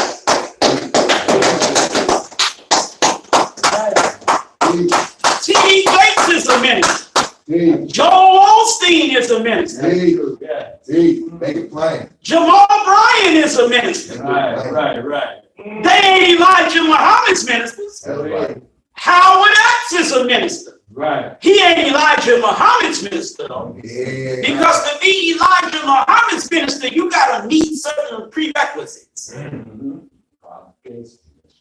T.D. Jakes is a minister. See. Joel Osteen is a minister. See. Yeah. See. Make it plain. Jamal Bryan is a minister. Right. They ain't Elijah Muhammad's ministers. That's right. Howard X is a minister. Right. He ain't Elijah Muhammad's minister, though. Yeah. Because to be Elijah Muhammad's minister, you got to meet certain prerequisites. Mm-hmm.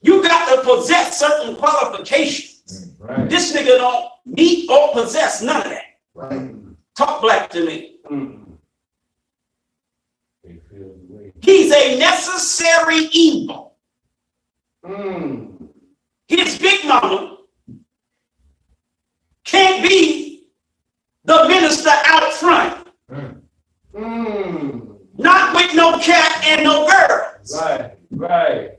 You got to possess certain qualifications. Right. This nigga don't meet or possess none of that. Right. Talk black to me. Mm-hmm. They feel the way. He's a necessary evil. Mm. His big mama can't be the minister out front, Mm. not with no cat and no girls. Right.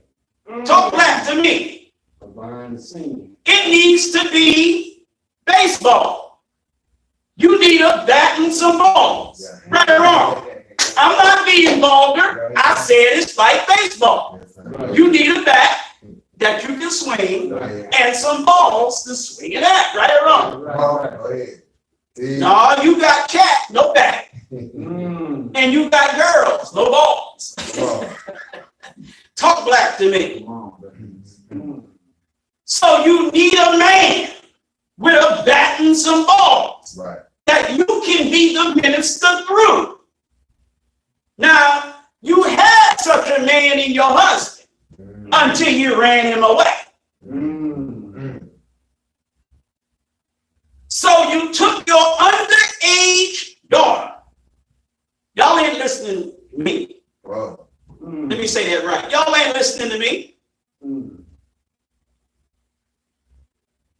Talk black to me. Behind the scene. It needs to be baseball. You need a bat and some balls. Yeah. Right or wrong? I'm not being vulgar. I said it's like baseball. Yes, sir. You need a bat that you can swing Go ahead. and some balls to swing it at. Right or wrong? Come on. Go ahead. See. No, you got cat, no bat. Mm. And you got girls, no balls. Come on. Talk black to me. Come on, brother. Mm. So you need a man with a bat and some balls Right. that you can be the minister through. Now, you had such a man in your husband until you ran him away. Mm. So you took your underage daughter. Y'all ain't listening to me. Bro. Mm. Let me say that right. Y'all ain't listening to me. Mm.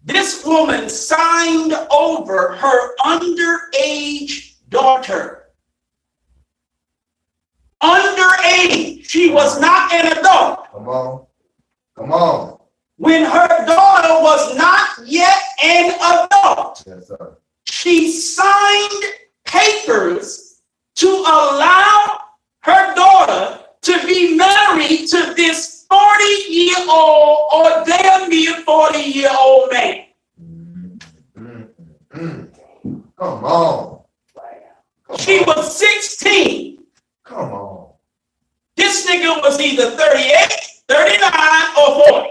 This woman signed over her underage daughter. Underage. She was not an adult. Come on. Come on. When her daughter was not yet an adult, Yes, sir. she signed papers to allow her daughter to be married to this 40-year-old or damn near 40-year-old man. Come on. She was 16. Come on. This nigga was either 38, 39, or 40.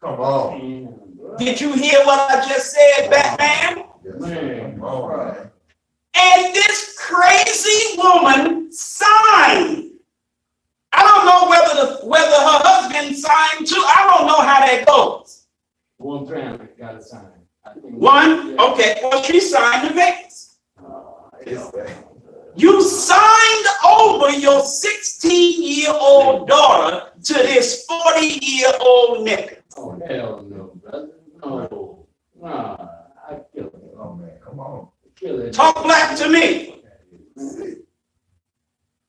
Come on. Did you hear what I just said, Batman? Yes, Man. sir. Come on, man. And this crazy woman signed. I don't know whether her husband signed too. I don't know how that goes. One family got a sign. I think- One, Yeah. okay, well, she signed the papers. Yes, sir. You signed over your 16-year-old daughter to this 40-year-old nigga. Oh, hell no, brother. No. Nah, I kill it. Oh, man. Come on. Kill it. Talk black to me.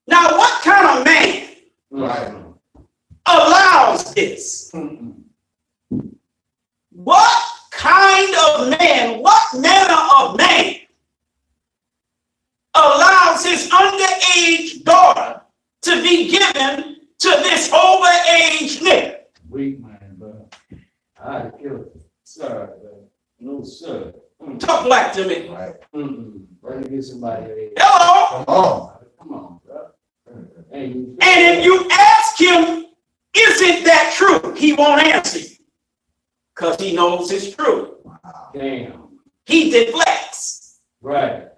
Now, what kind of man Right. allows this? Mm-mm. What kind of man, what manner of man allows his underage daughter to be given to this overage nigga? Weak man, bro. I kill it. Sorry, bro. No, sir. Talk black to me. Right. Let me get somebody. Hello? Come on. Come on, bro. Hey, you- And if you ask him, isn't that true? He won't answer you because he knows it's true. Wow. Damn. He deflects. Right.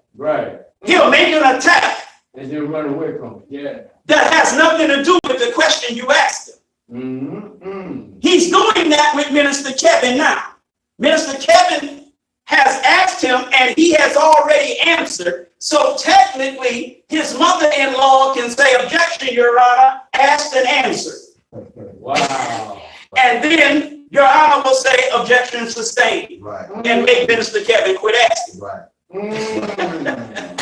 He'll make an attack And then run away from it. Yeah. that has nothing to do with the question you asked him. Mm-hmm. He's doing that with Minister Kevin now. Minister Kevin has asked him and he has already answered. So technically, his mother-in-law can say, objection, Your Honor, asked and answered. Wow. And then Your Honor will say, objection sustained, Right. and make Minister Kevin quit asking. Right. Mm.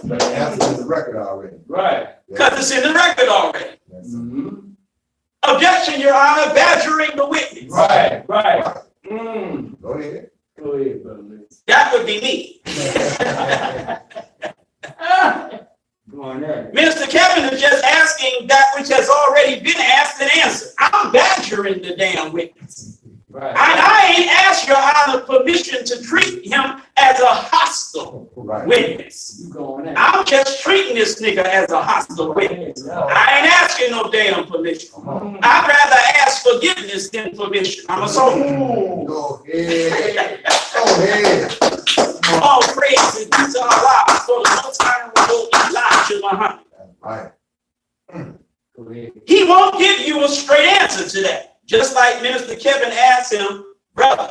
The answer's in the record already. Right. Because it's in the record already. Yes. Mm-hmm. Objection, Your Honor, badgering the witness. Right. Right. Mm. Go ahead. Go ahead, brother. That would be me. Go on there. Minister Kevin is just asking that which has already been asked and answered. I'm badgering the damn witness. Right. I ain't asked Your Honor permission to treat him as a hostile Right. witness. You go on there. I'm just treating this nigga as a hostile witness. I ain't asking no damn permission. Come on. I'd rather ask forgiveness than permission. I'm a soul. Go ahead. Go ahead. All praise be to Allah for the most high will Elijah Muhammad. Right. Go ahead. He won't give you a straight answer to that. Just like Minister Kevin asked him, brother,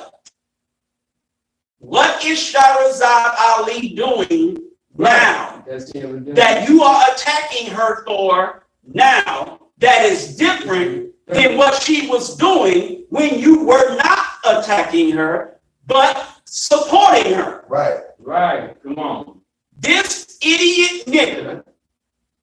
what is Shahrazad Ali doing now That's him. that you are attacking her for now that is different than what she was doing when you were not attacking her, but supporting her? Right. Right. Come on. This idiot nigga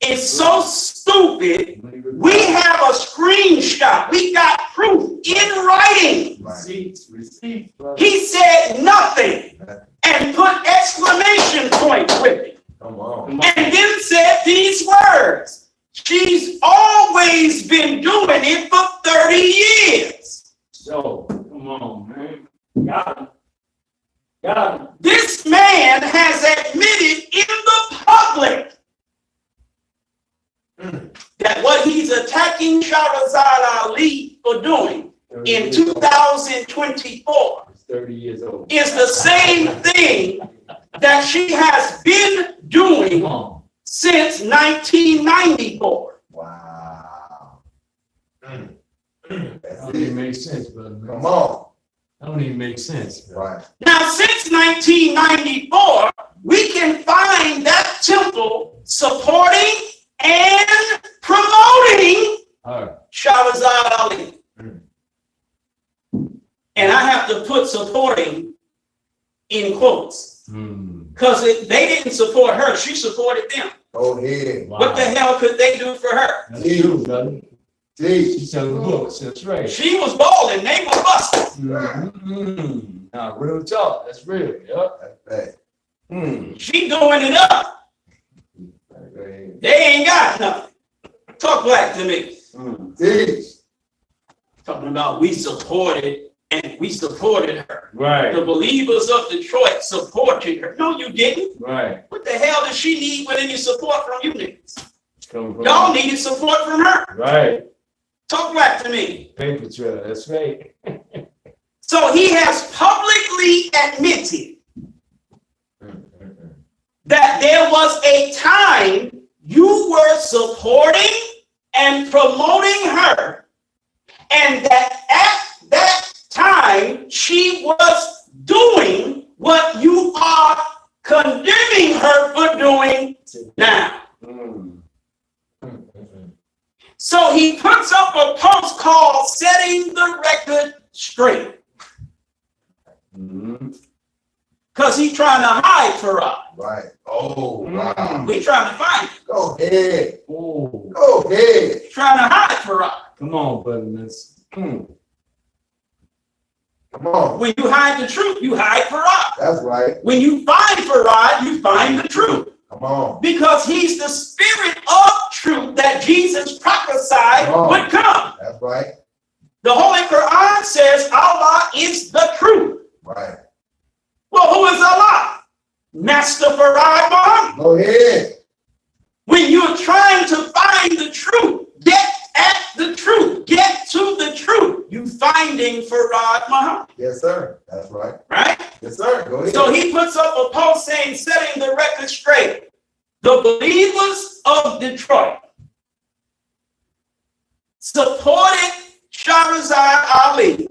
is so stupid. We have a screenshot. We got proof in writing. Right. Receipts, brother. He said nothing and put exclamation points with it. Come on. Come on. And then said these words. She's always been doing it for 30 years. So, come on, man. Got him. Got him. This man has admitted in the public that what he's attacking Shahrazad Ali for doing in 2024 He's 30 years old. is the same thing that she has been doing Come on. since 1994. Wow. That That's don't even it. make sense, brother. Come on. That don't even make sense. Right. Now, since 1994, we can find that temple supporting and promoting All right. Shahrazad Ali. Mm. And I have to put supporting in quotes because they didn't support her. She supported them. Go ahead. What the hell could they do for her? That's true, brother. Teach. She's selling books. That's right. She was balling. They were busting. Mm-hmm. Now, real talk. That's real. Yep. That's right. She doing it up. Go ahead. They ain't got nothing. Talk black to me. Teach. Talking about we supported and we supported her. Right. The believers of Detroit supported her. No, you didn't. Right. What the hell does she need with any support from you niggas? Coming from Y'all needed support from her. Right. Talk back to me. Paper trail. That's right. So he has publicly admitted that there was a time you were supporting and promoting her, and that at that time she was doing what you are condemning her for doing now. So he puts up a post called Setting the Record Straight. Because he's trying to hide Farad. Right. Oh, wow. We trying to find him. Go ahead. Oh, Go ahead. He's trying to hide Farad. come on, brother. Miss. Come on. When you hide the truth, you hide Farad. That's right. When you find Farad, you find the truth. Come on. Because he's the spirit of truth that Jesus prophesied would come. That's right. The Holy Quran says Allah is the truth. Right. Well, who is Allah? Master Farad Muhammad. Go ahead. When you're trying to find the truth, get at the truth, get to the truth, you finding Farad Muhammad, Yes, sir. That's right. right? Yes, sir. Go ahead. So he puts up a post saying, setting the record straight. The believers of Detroit supported Shahrazad Ali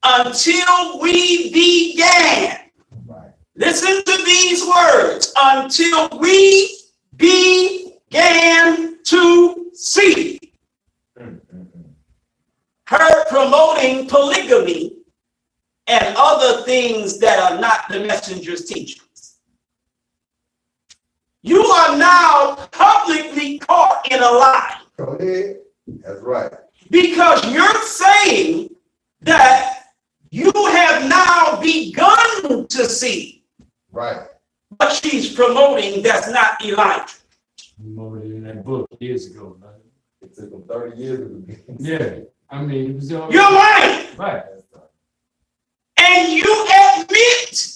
until we began. Right. Listen to these words. Until we began to see her promoting polygamy and other things that are not the messenger's teachings. You are now publicly caught in a lie Go ahead. That's right. because you're saying that you have now begun to see Right. what she's promoting that's not Elijah. You wrote it in that book years ago, man. It took them 30 years to begin. Yeah. I mean, it was all You're lying. right. And you admit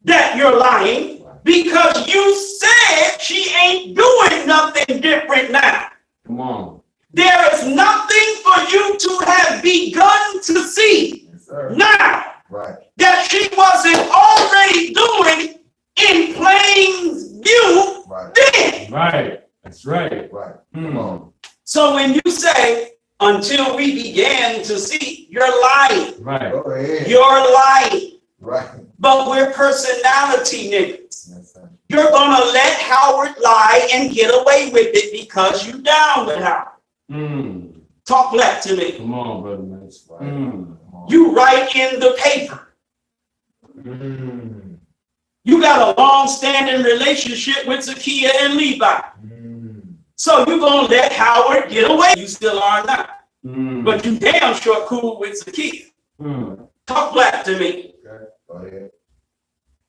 that you're lying because you said she ain't doing nothing different now. Come on. There is nothing for you to have begun to see Yes, sir. now Right. that she wasn't already doing in plain view Right. then. Right. That's right. Right. Hmm. Come on. So when you say, until we began to see, you're lying. Right. Go ahead. You're lying. Right. But we're personality niggas. Yes, sir. You're gonna let Howard lie and get away with it because you down with Howard. Hmm. Talk back to me. Come on, brother. Man. Right. Hmm. Come on. You write in the paper. Mm. You got a long-standing relationship with Zakiya and Levi. Mm. So you're gonna let Howard get away. You still are not. Hmm. But you damn sure cool with Zakiya. Hmm. Talk black to me. Okay. Go ahead.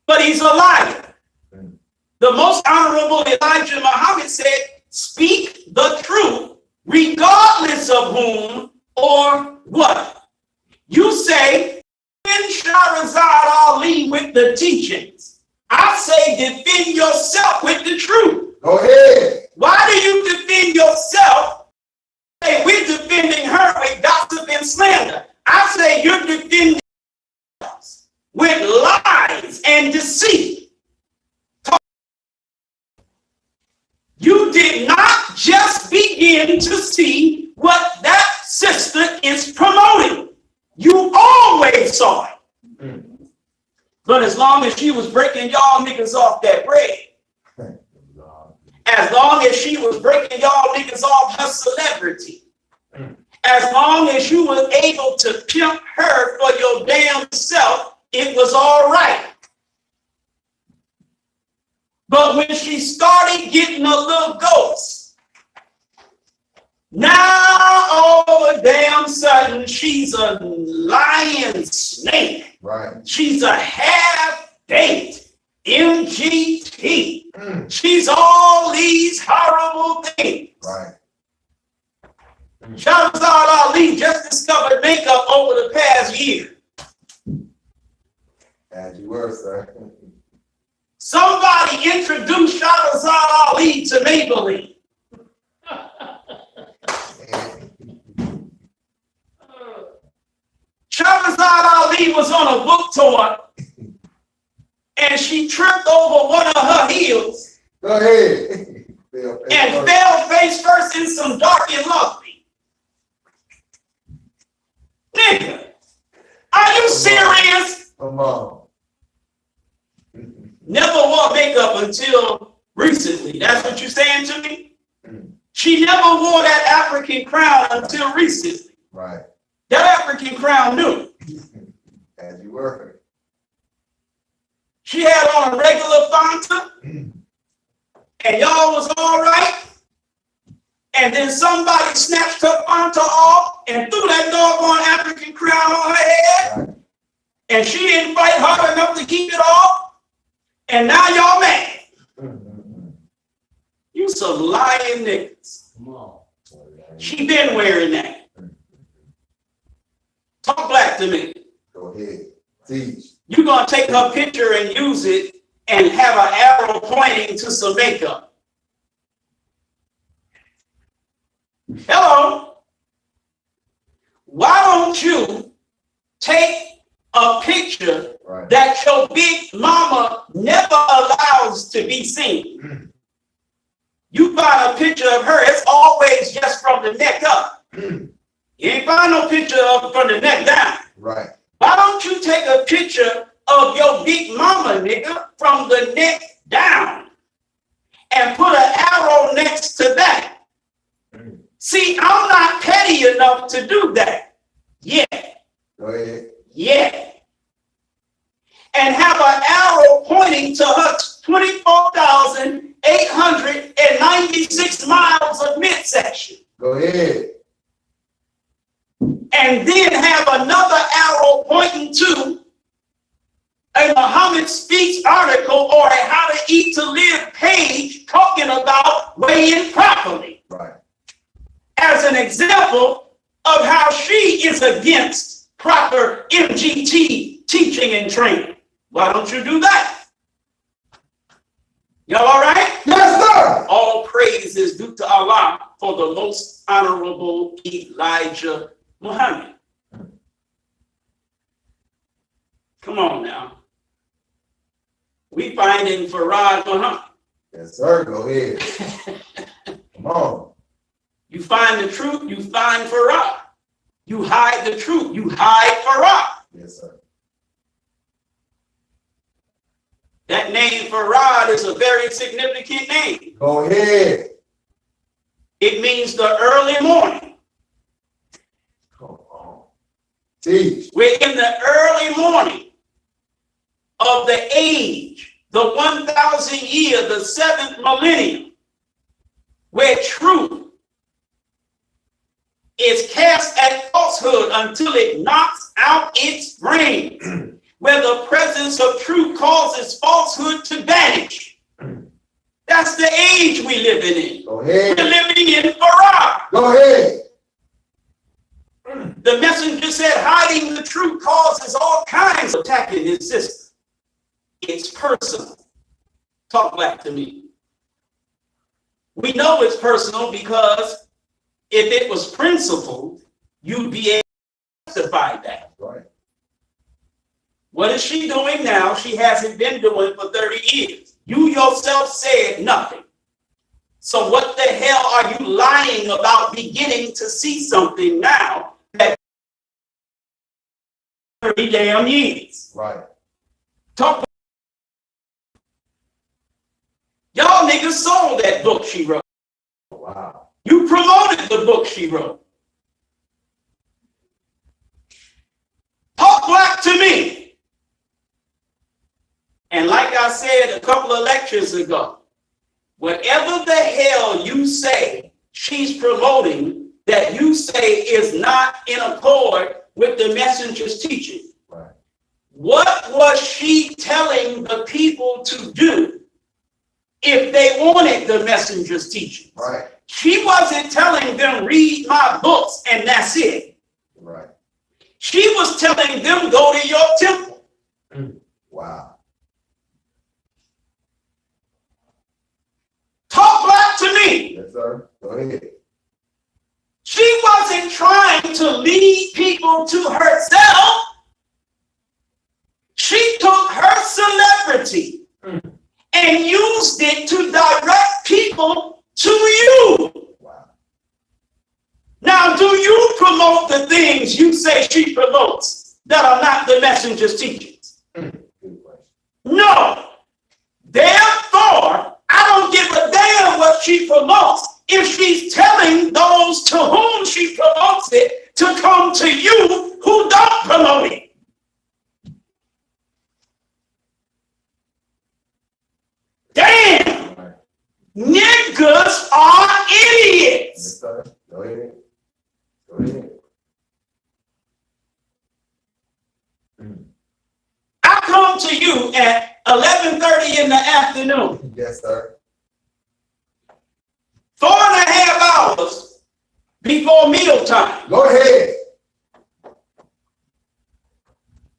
But he's a liar. Mm. The most honorable Elijah Muhammad said, speak the truth, regardless of whom or what. You say, defend Shahrazad Ali with the teachings. I say, defend yourself with the truth. Go ahead. Why do you defend yourself? Say, we're defending her with gossip and slander. I say, you're defending us with lies and deceit. You did not just begin to see what that sister is promoting. You always saw it. Mm. But as long as she was breaking y'all niggas off that bread, Thank you, Lord. as long as she was breaking y'all niggas off her celebrity, Mm. as long as you were able to pimp her for your damn self, it was all right. But when she started getting a little ghost, now all of a damn sudden she's a lion snake. Right. She's a half-baked MGT. Mm. She's all these horrible things. Right. Shahrazad Ali just discovered makeup over the past year. As you were, sir. Somebody introduced Shahrazad Ali to Maybelline. Shahrazad Ali was on a book tour and she tripped over one of her heels Go ahead. and fell face first in some dark and lovely. Nigga, are you serious? Come on. Never wore makeup until recently. That's what you're saying to me? Mm. She never wore that African crown until recently. Right. That African crown new. As you were. She had on a regular Fanta, and y'all was all right. And then somebody snatched her Fanta off and threw that doggone African crown on her head. Right. And she didn't fight hard enough to keep it off. And now y'all mad. You some lying niggas. Come on. She been wearing that. Talk black to me. Go ahead. Teach. You're going to take her picture and use it and have an arrow pointing to some makeup. Hello? Why don't you take a picture Right. that your big mama never allows to be seen? You find a picture of her, it's always just from the neck up. You ain't find no picture of from the neck down. Right. Why don't you take a picture of your big mama, nigga, from the neck down and put an arrow next to that? See, I'm not petty enough to do that yet. Go ahead. Yet. And have an arrow pointing to her 24,896 miles of midsection. Go ahead. And then have another arrow pointing to a Muhammad Speaks article or a How to Eat to Live page talking about weighing properly. Right. As an example of how she is against proper MGT teaching and training. Why don't you do that? Y'all all right? Yes, sir. All praise is due to Allah for the most honorable Elijah Muhammad. Come on now. We find in Farad Muhammad. Yes, sir. Go ahead. Come on. You find the truth, you find Farad. You hide the truth, you hide Farad. Yes, sir. That name Farad is a very significant name. Go ahead. It means the early morning. Come on. Teach. We're in the early morning of the age, the 1,000 year, the 7th millennium, where truth is cast at falsehood until it knocks out its brains, where the presence of truth causes falsehood to vanish. That's the age we living in. Go ahead. We're living in Farad. Go ahead. The messenger said hiding the truth causes all kinds of attacking his sister. It's personal. Talk back to me. We know it's personal because if it was principled, you'd be able to justify that. Right. What is she doing now? She hasn't been doing for 30 years. You yourself said nothing. So what the hell are you lying about beginning to see something now that 30 damn years? Right. Talk. Y'all niggas sold that book she wrote. Wow. You promoted the book she wrote. Talk black to me. And like I said a couple of lectures ago, whatever the hell you say she's promoting that you say is not in accord with the messenger's teaching. Right. What was she telling the people to do if they wanted the messenger's teaching? Right. She wasn't telling them read my books and that's it. Right. She was telling them go to your temple. Wow. Talk black to me. Yes, sir. Go ahead. She wasn't trying to lead people to herself. She took her celebrity and used it to direct people to you. Wow. Now, do you promote the things you say she promotes that are not the messenger's teachings? Good question. No. Therefore, I don't give a damn what she promotes if she's telling those to whom she promotes it to come to you who don't promote it. Damn! Right. Niggas are idiots! Yes, sir. Go ahead. Go ahead. I come to you at 11:30 in the afternoon, Yes, sir. 4.5 hours before mealtime, Go ahead.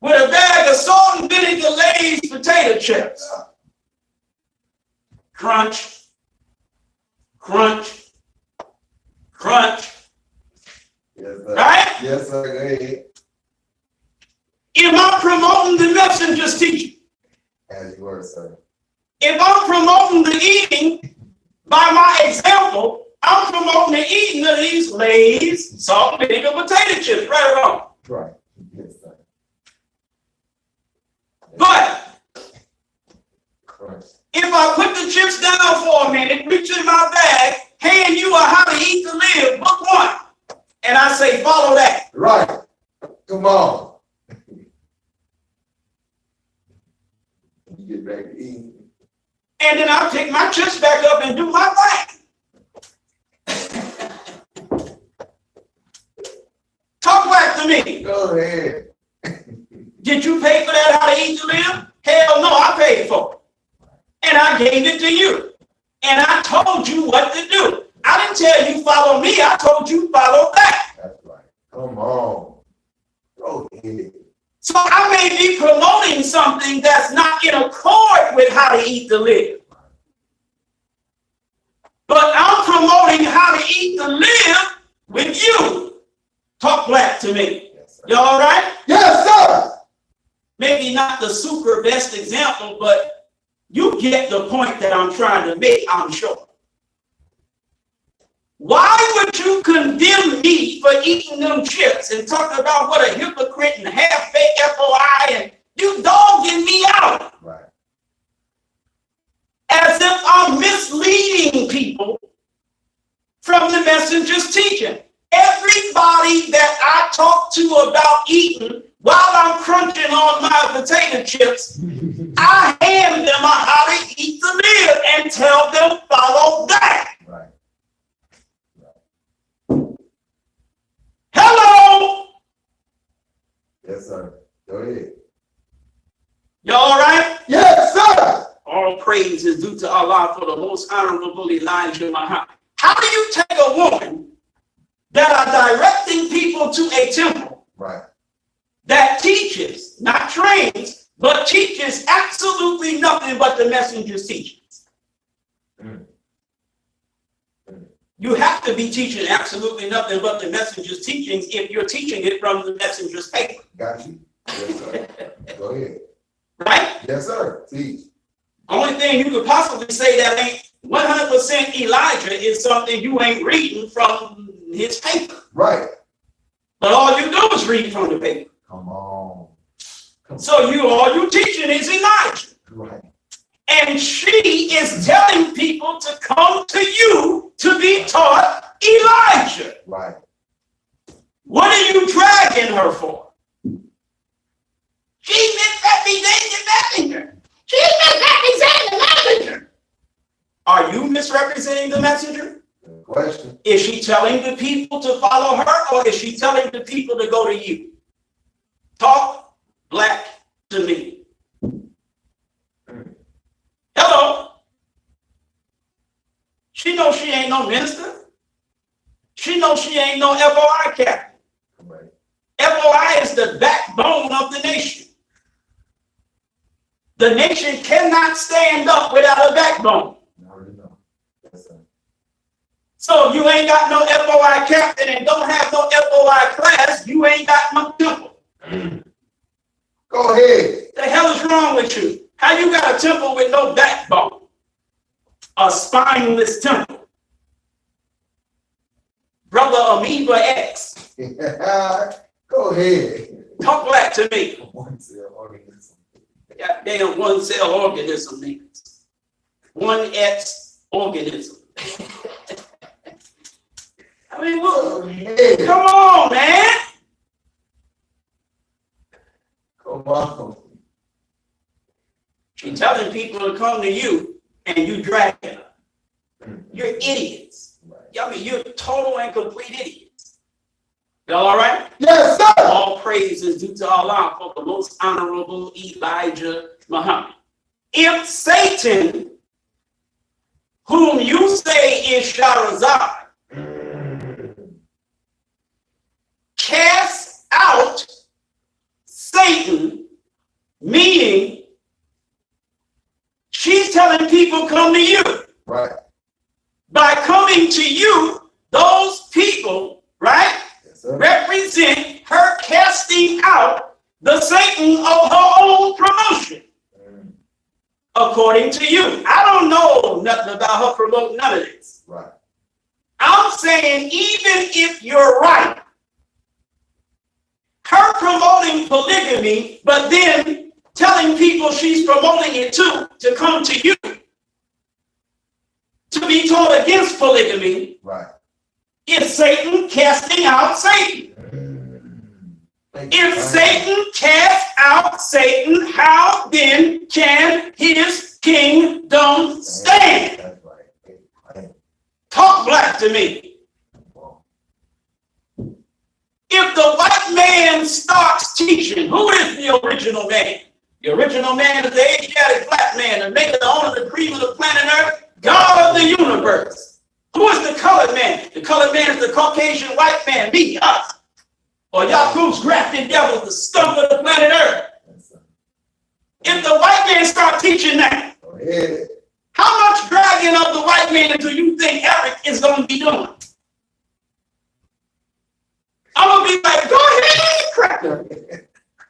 with a bag of salt and vinegar Lay's potato chips. Crunch, crunch, crunch, Yes, sir. right? Yes, sir. Go ahead. Am I promoting the messenger's teaching? As you were, sir. If I'm promoting the eating by my example, I'm promoting the eating of these Lay's, salt and vinegar potato chips, right or wrong. Right. Yes, sir. But Christ. if I put the chips down for a minute, reach in my bag, hand you a How to Eat to Live, book 1, and I say, follow that. Right. Come on. You get back to eating. And then I'll pick my chips back up and do my thing. Talk back to me. Go ahead. Did you pay for that How to Eat to Live? Hell no, I paid for it. And I gave it to you. And I told you what to do. I didn't tell you follow me, I told you follow that. That's right. Come on. Go ahead. So I may be promoting something that's not in accord with How to Eat to Live. But I'm promoting How to Eat to Live with you. Talk black to me. Yes, sir. You all right? Yes, sir. Maybe not the super best example, but you get the point that I'm trying to make, I'm sure. Why would you condemn me for eating them chips and talk about what a hypocrite and half-baked FOI and you dogging me out? Right. As if I'm misleading people from the messenger's teaching. Everybody that I talk to about eating while I'm crunching on my potato chips, I hand them a How to Eat to Live and tell them follow that. Right. Hello? Yes, sir. Go ahead. You all right? Yes, sir. All praise is due to Allah for the most honorable Elijah Muhammad. How do you take a woman that are directing people to a temple Right. that teaches, not trains, but teaches absolutely nothing but the messenger's teachings? Mm. You have to be teaching absolutely nothing but the messenger's teachings if you're teaching it from the messenger's paper, Got you. Yes, sir. Go ahead. right? Yes, sir. Teach. Only thing you could possibly say that ain't 100% Elijah is something you ain't reading from his paper. Right. But all you do is read from the paper. Come on. So all you teaching is Elijah. Right. And she is telling people to come to you to be taught Elijah. Right. What are you dragging her for? She misrepresenting the messenger. She's misrepresenting the messenger. Are you misrepresenting the messenger? Good question. Is she telling the people to follow her, or is she telling the people to go to you? Talk black to me. Hello? She knows she ain't no minister. She knows she ain't no FOI captain. Right. FOI is the backbone of the nation. The nation cannot stand up without a backbone. I already know. Yes, sir. So if you ain't got no FOI captain and don't have no FOI class, you ain't got no temple. Go ahead. The hell is wrong with you? How you got a temple with no backbone? A spineless temple. Brother Amoeba X. Go ahead. Talk black to me. One cell organism. Goddamn one cell organism niggas. 1X organism. I mean, Go look, ahead. come on, man. Come on. She's telling people to come to you and you drag it up. You're idiots. I mean, you're total and complete idiots. Y'all all right? Yes, sir. All praise is due to Allah for the most honorable Elijah Muhammad. If Satan, whom you say is Shahrazad, casts out Satan, meaning she's telling people come to you. Right. By coming to you, those people, right, Yes, sir. represent her casting out the Satan of her own promotion. According to you. I don't know nothing about her promoting none of this. Right. I'm saying even if you're right, her promoting polygamy, but then telling people she's promoting it too, to come to you, to be told against polygamy, Right. is Satan casting out Satan. If Satan casts out Satan, how then can his kingdom stand? That's right. Talk black to me. If the white man starts teaching, who is the original man? The original man is the Asiatic black man, the maker, the owner, the cream of the planet Earth, God of the universe. Who is the colored man? The colored man is the Caucasian white man, me, us. Or Yakub's grafted devil, the scum of the planet Earth. If the white man start teaching that, Go ahead. how much dragging of the white man do you think Eric is going to be doing? I'm going to be like, go ahead, Cracker.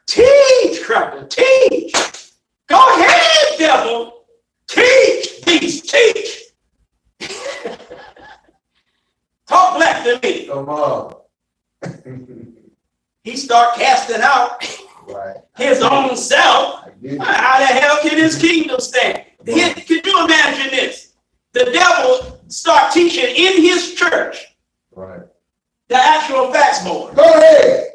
Teach, Cracker, teach. Go ahead, devil. Teach. Talk black to me. Come on. He start casting out Right. his own self. I get it. How the hell can his kingdom stand? Can you imagine this? The devil start teaching in his church Right. the actual facts board. Go ahead.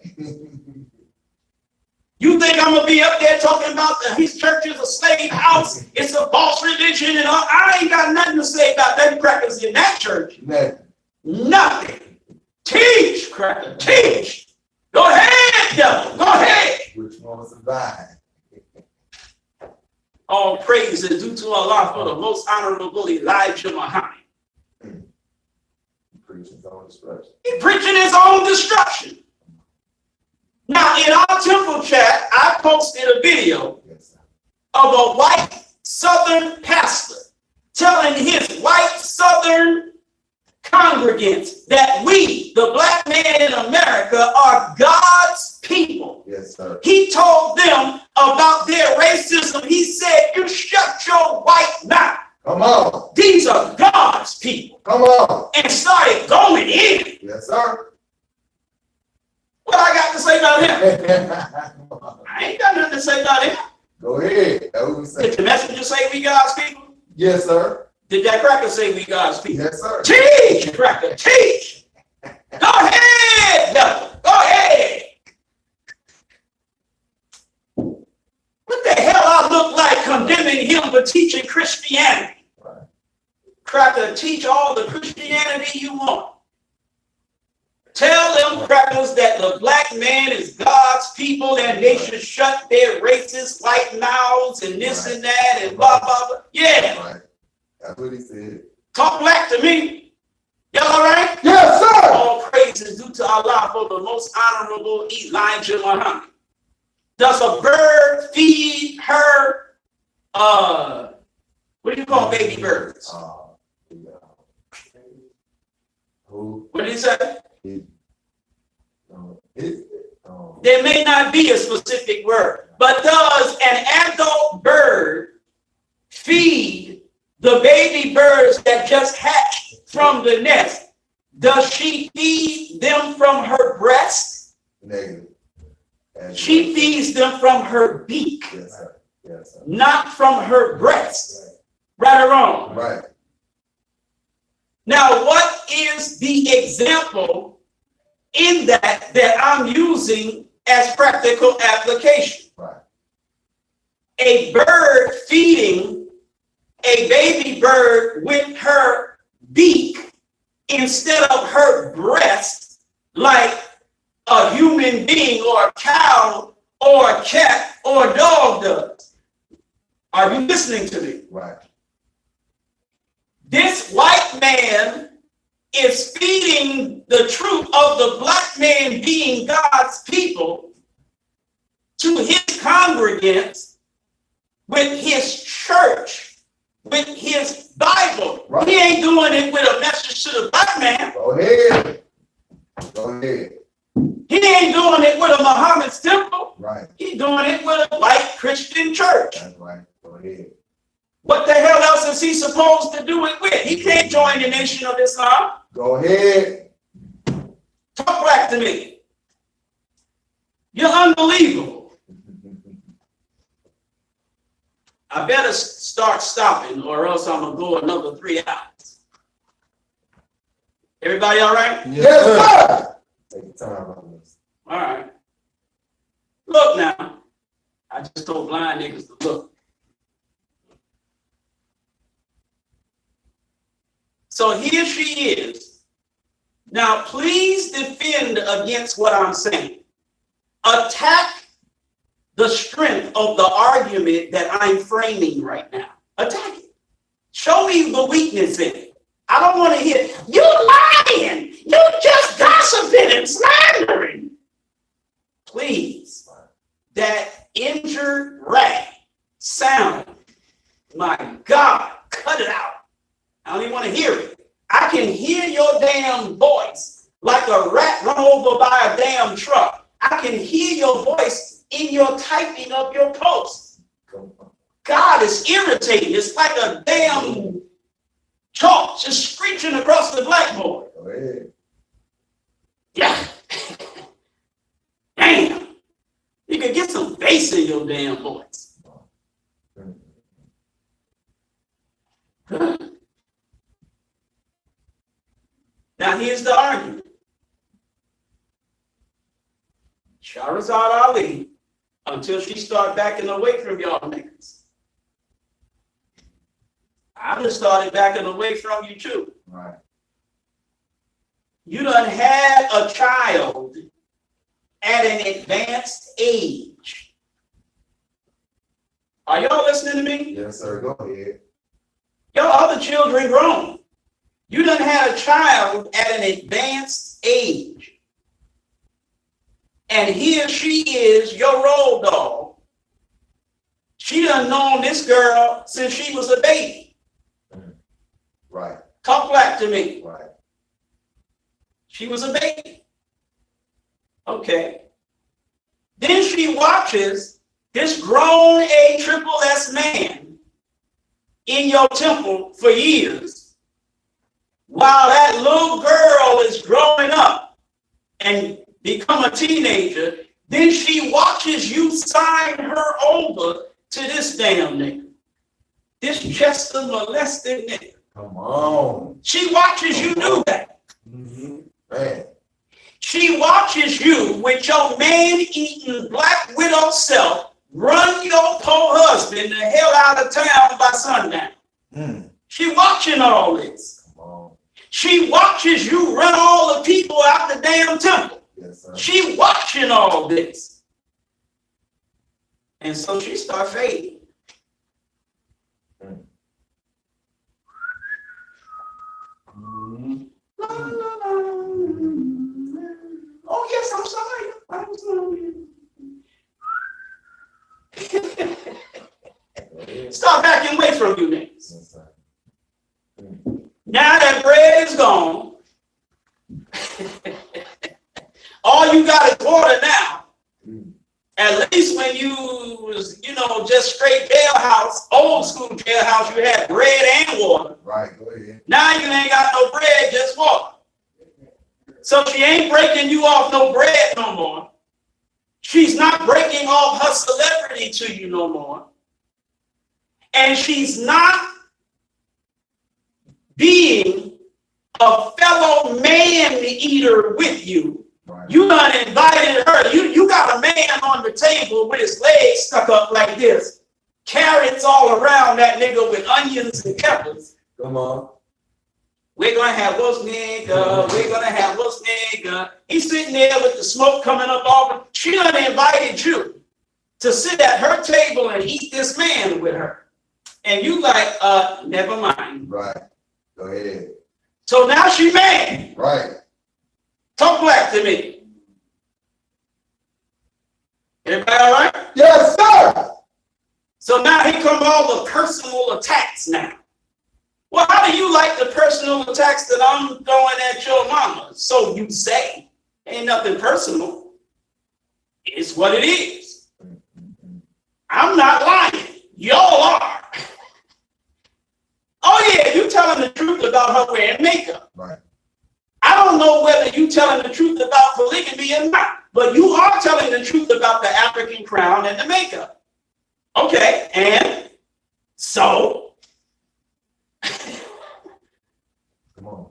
You think I'm gonna be up there talking about his church is a slave house, it's a false religion, and all? I ain't got nothing to say about them crackers in that church. Nothing. Nothing. Teach, cracker, teach. Go ahead, devil. Go ahead. Which one survive? All praise is due to Allah for the most honorable Elijah Muhammad. Preaching his own destruction. He preaching his own destruction. Now, in our temple chat, I posted a video Yes, sir. of a white Southern pastor telling his white Southern congregants that we, the black man in America, are God's people. Yes, sir. He told them about their racism. He said, you shut your white mouth. Come on. These are God's people. Come on. And started going in. Yes, sir. What I got to say about him? I ain't got nothing to say about him. Go ahead. That's what we say. Did the messenger say we God's people? Yes, sir. Did that cracker say we God's people? Yes, sir. Teach, cracker, teach. Go ahead, devil. Go ahead. What the hell I look like condemning him for teaching Christianity? Right. Cracker, teach all the Christianity you want. Tell them crackers that the black man is God's people and they should shut their racist white mouths and this and that and blah, blah, blah. Yeah, Right. That's what he said. talk black to me. Y'all all right? Yes, sir. All praise is due to Allah for the most honorable Elijah Muhammad. Does a bird feed her, what do you call baby birds? Yeah. Who? What did he say? There There may not be a specific word, but does an adult bird feed the baby birds that just hatched from the nest? Does she feed them from her breast? Negative. She feeds them from her beak, Yes, sir. Yes, sir. not from her breast. Right or wrong? Right. Now, what is the example in that I'm using as practical application? Right. A bird feeding a baby bird with her beak instead of her breast, like a human being or a cow or a cat or a dog does. Are you listening to me? Right. This white man is feeding the truth of the black man being God's people to his congregants with his church, with his Bible. Right. He ain't doing it with a message to the black man. Go ahead. Go ahead. He ain't doing it with a Muhammad's temple. Right. He's doing it with a white Christian church. That's right. Go ahead. What the hell else is he supposed to do it with? He can't join the Nation of Islam. Go ahead. Talk back to me. You're unbelievable. I better start stopping or else I'm going to go another 3 hours. Everybody all right? Yes, sir. Take your time on this. All right. Look now. I just told blind niggas to look. So here she is. Now, please defend against what I'm saying. Attack the strength of the argument that I'm framing right now. Attack it. Show me the weakness in it. I don't want to hear, you lying. You just gossiping and slandering. Please. That injured rat sound. My God, cut it out. I don't even want to hear it. I can hear your damn voice like a rat run over by a damn truck. I can hear your voice in your typing of your posts. God is irritating. It's like a damn chalk just screeching across the blackboard. Go ahead. Yeah. Damn. You can get some bass in your damn voice. Now here's the argument. Shahrazad Ali, until she start backing away from y'all niggas. I just started backing away from you too. Right. You done had a child at an advanced age. Are y'all listening to me? Yes, sir. Go ahead. Your other children grown. You done had a child at an advanced age. And here she is, your road dog. She done known this girl since she was a baby. Right. Talk back to me. Right. She was a baby. Okay. Then she watches this grown ASSS man in your temple for years while that little girl is growing up and become a teenager. Then she watches you sign her over to this damn nigga. This Chester molested nigga. Come on. She watches you do that. Mm-hmm. Man. She watches you with your man-eating black widow self run your poor husband the hell out of town by sundown. Mm. She watching all this. Come on. She watches you run all the people out the damn temple. Yes, sir. She watching all this. And so she start fading. Mm. Mm-hmm. La, la, la. Oh, yes, I'm sorry. I was sorry. Stop backing away from you niggas. Yes, sir. Now that bread is gone, all you got is water now. Mm. At least when you was, just straight jailhouse, old school jailhouse, you had bread and water. Right. Go ahead. Now you ain't got no bread, just water. So she ain't breaking you off no bread no more. She's not breaking off her celebrity to you no more. And she's not being a fellow man eater with you. Right. You done invited her. You got a man on the table with his legs stuck up like this, carrots all around that nigga with onions and peppers. Come on. We're gonna have roast nigga. We're gonna have roast nigga. He's sitting there with the smoke coming up off. She done invited you to sit at her table and eat this man with her. And you like, never mind. Right. Go ahead. So now she mad. Right. Talk black to me. Everybody all right? Yes, sir. So now here come all the personal attacks now. Well, how do you like the personal attacks that I'm throwing at your mama? So you say. Ain't nothing personal. It's what it is. I'm not lying. Y'all are. Oh yeah, you telling the truth about her wearing makeup. Right. I don't know whether you telling the truth about polygamy or not, but you are telling the truth about the African crown and the makeup. Okay, and so Come on.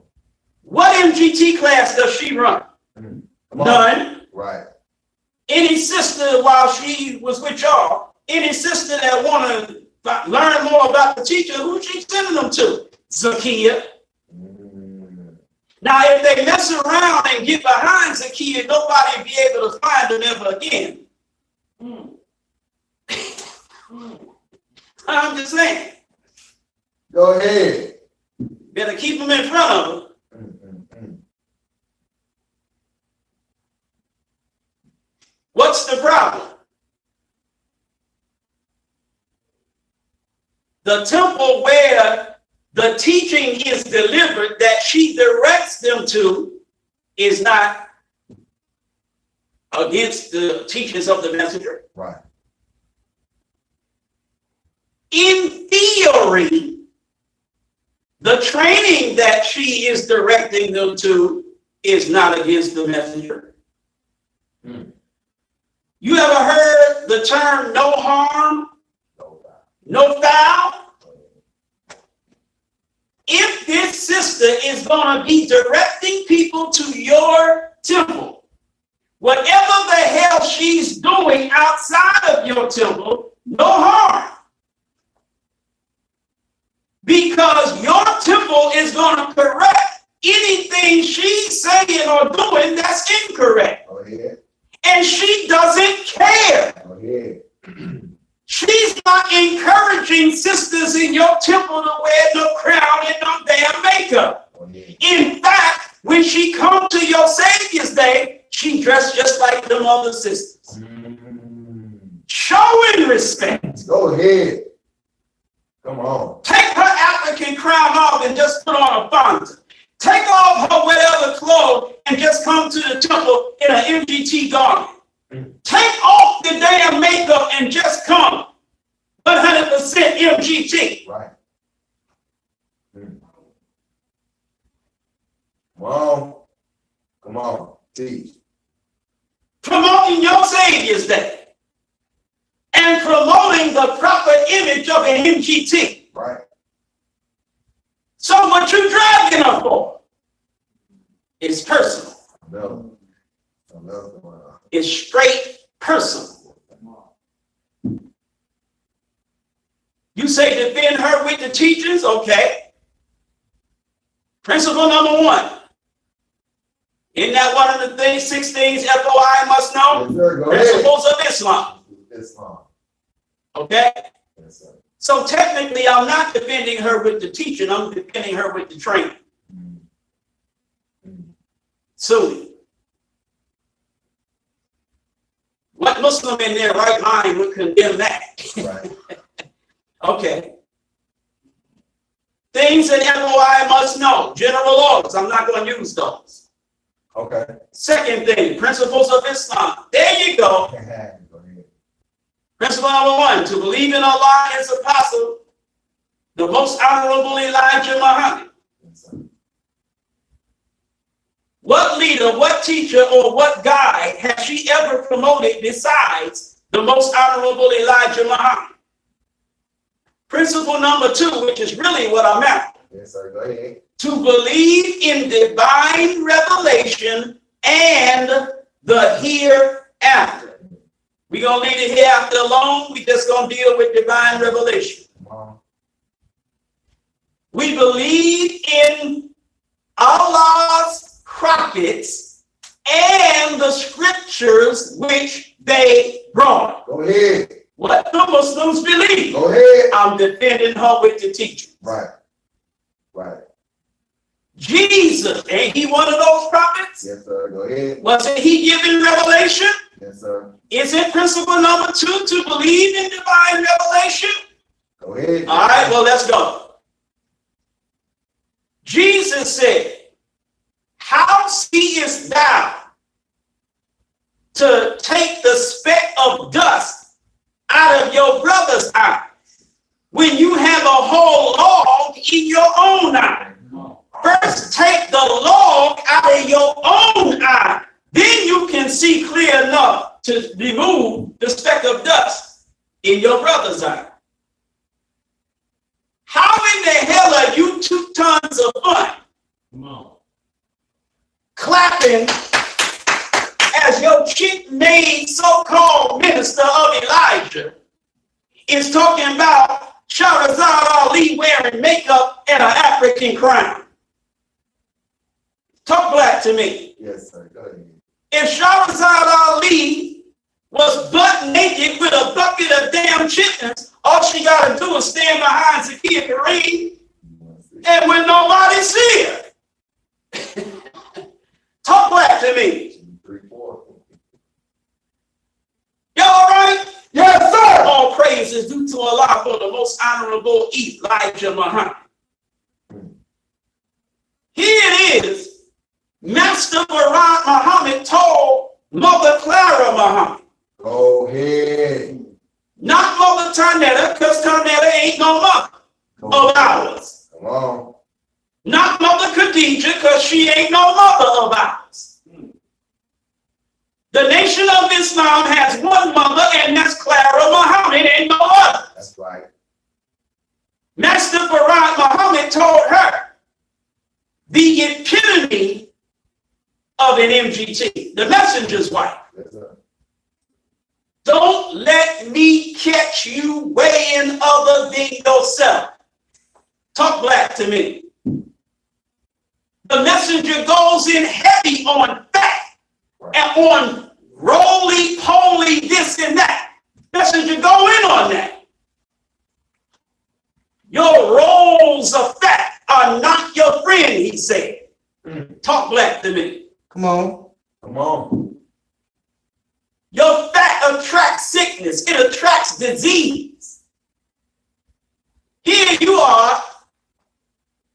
what MGT class does she run? Come on. None. Right. Any sister while she was with y'all, any sister that want to learn more about the teacher, who she sending them to? Zakiya. Now, if they mess around and get behind Zakiya, nobody will be able to find them ever again. I'm just saying. Go ahead. Better keep them in front of them. What's the problem? The temple where the teaching is delivered that she directs them to is not against the teachings of the messenger. Right. In theory, the training that she is directing them to is not against the messenger. You ever heard the term no harm, no foul? If this sister is going to be directing people to your temple, whatever the hell she's doing outside of your temple, no harm. Because your temple is going to correct anything she's saying or doing that's incorrect. Go ahead. And she doesn't care. Go ahead. She's not encouraging sisters in your temple to wear no crown and no damn makeup. Go ahead. In fact, when she comes to your Savior's Day, she dressed just like them other sisters. Showing respect. Go ahead. Come on. Take her African crown off and just put on a fonda. Take off her whatever clothes and just come to the temple in an MGT garment. Take off the damn makeup and just come 100% MGT. Right. Come on. Come on. Teach. Promoting your Savior's Day and promoting the proper image of an MGT. Right. So what you dragging her for is personal. No. No. It's straight personal. You say defend her with the teachings, okay. Principle number 1. Isn't that one of the things, 6 things FOI must know? Yes, sir. Go Principles of Islam. ahead. Islam. Okay? Yes, sir. So technically, I'm not defending her with the teaching, I'm defending her with the training. Sunni. What Muslim in their right mind would condemn that? Right. Okay. Things that FOI must know, general laws, I'm not going to use those. Okay. Second thing, principles of Islam. There you go. Go ahead. Principle number 1, to believe in Allah and His apostle, the most honorable Elijah Muhammad. Yes, sir. What leader, what teacher, or what guy has she ever promoted besides the most honorable Elijah Muhammad? Principle number 2, which is really what I'm after. Yes, sir. Go ahead. To believe in divine revelation and the hereafter. We're going to leave it here after alone. We're just going to deal with divine revelation. Come on. We believe in Allah's prophets and the scriptures which they brought. Go ahead. What the Muslims believe. Go ahead. I'm defending her with the teaching. Right. Right. Jesus, ain't he one of those prophets? Yes, sir. Go ahead. Wasn't he given revelation? Yes, sir. Isn't principle number 2 to believe in divine revelation? Go ahead. All right, well, let's go. Jesus said, how seest thou to take the speck of dust out of your brother's eye when you have a whole log in your own eye? First, take the log out of your own eye. Then you can see clear enough to remove the speck of dust in your brother's eye. How in the hell are you 2 tons of fun clapping as your chick-made so-called minister of Elijah is talking about Shahrazad Ali wearing makeup and an African crown? Talk black to me. Yes, sir. Go ahead. If Shahrazad Ali was butt naked with a bucket of damn chickens, all she got to do is stand behind Zakiya Kareem and when nobody see her. Talk black to me. 3, 4. Y'all all right? Yes, sir. All praise is due to Allah for the most honorable Elijah Muhammad. Here it is. Master Barak Muhammad told Mother Clara Muhammad. Go ahead. Not Mother Tarnetta, because Tarnetta ain't no mother of ours. Come on. Not Mother Khadijah, because she ain't no mother of ours. The Nation of Islam has one mother, and that's Clara Muhammad, ain't no other. That's right. Master Barak Muhammad told her the epitome of an MGT, the messenger's wife. Yes, sir. Don't let me catch you weighing other than yourself. Talk black to me. The messenger goes in heavy on fat and on roly-poly this and that. Messenger go in on that. Your rolls of fat are not your friend, he said. Talk black to me. Come on. Come on. Your fat attracts sickness. It attracts disease. Here you are,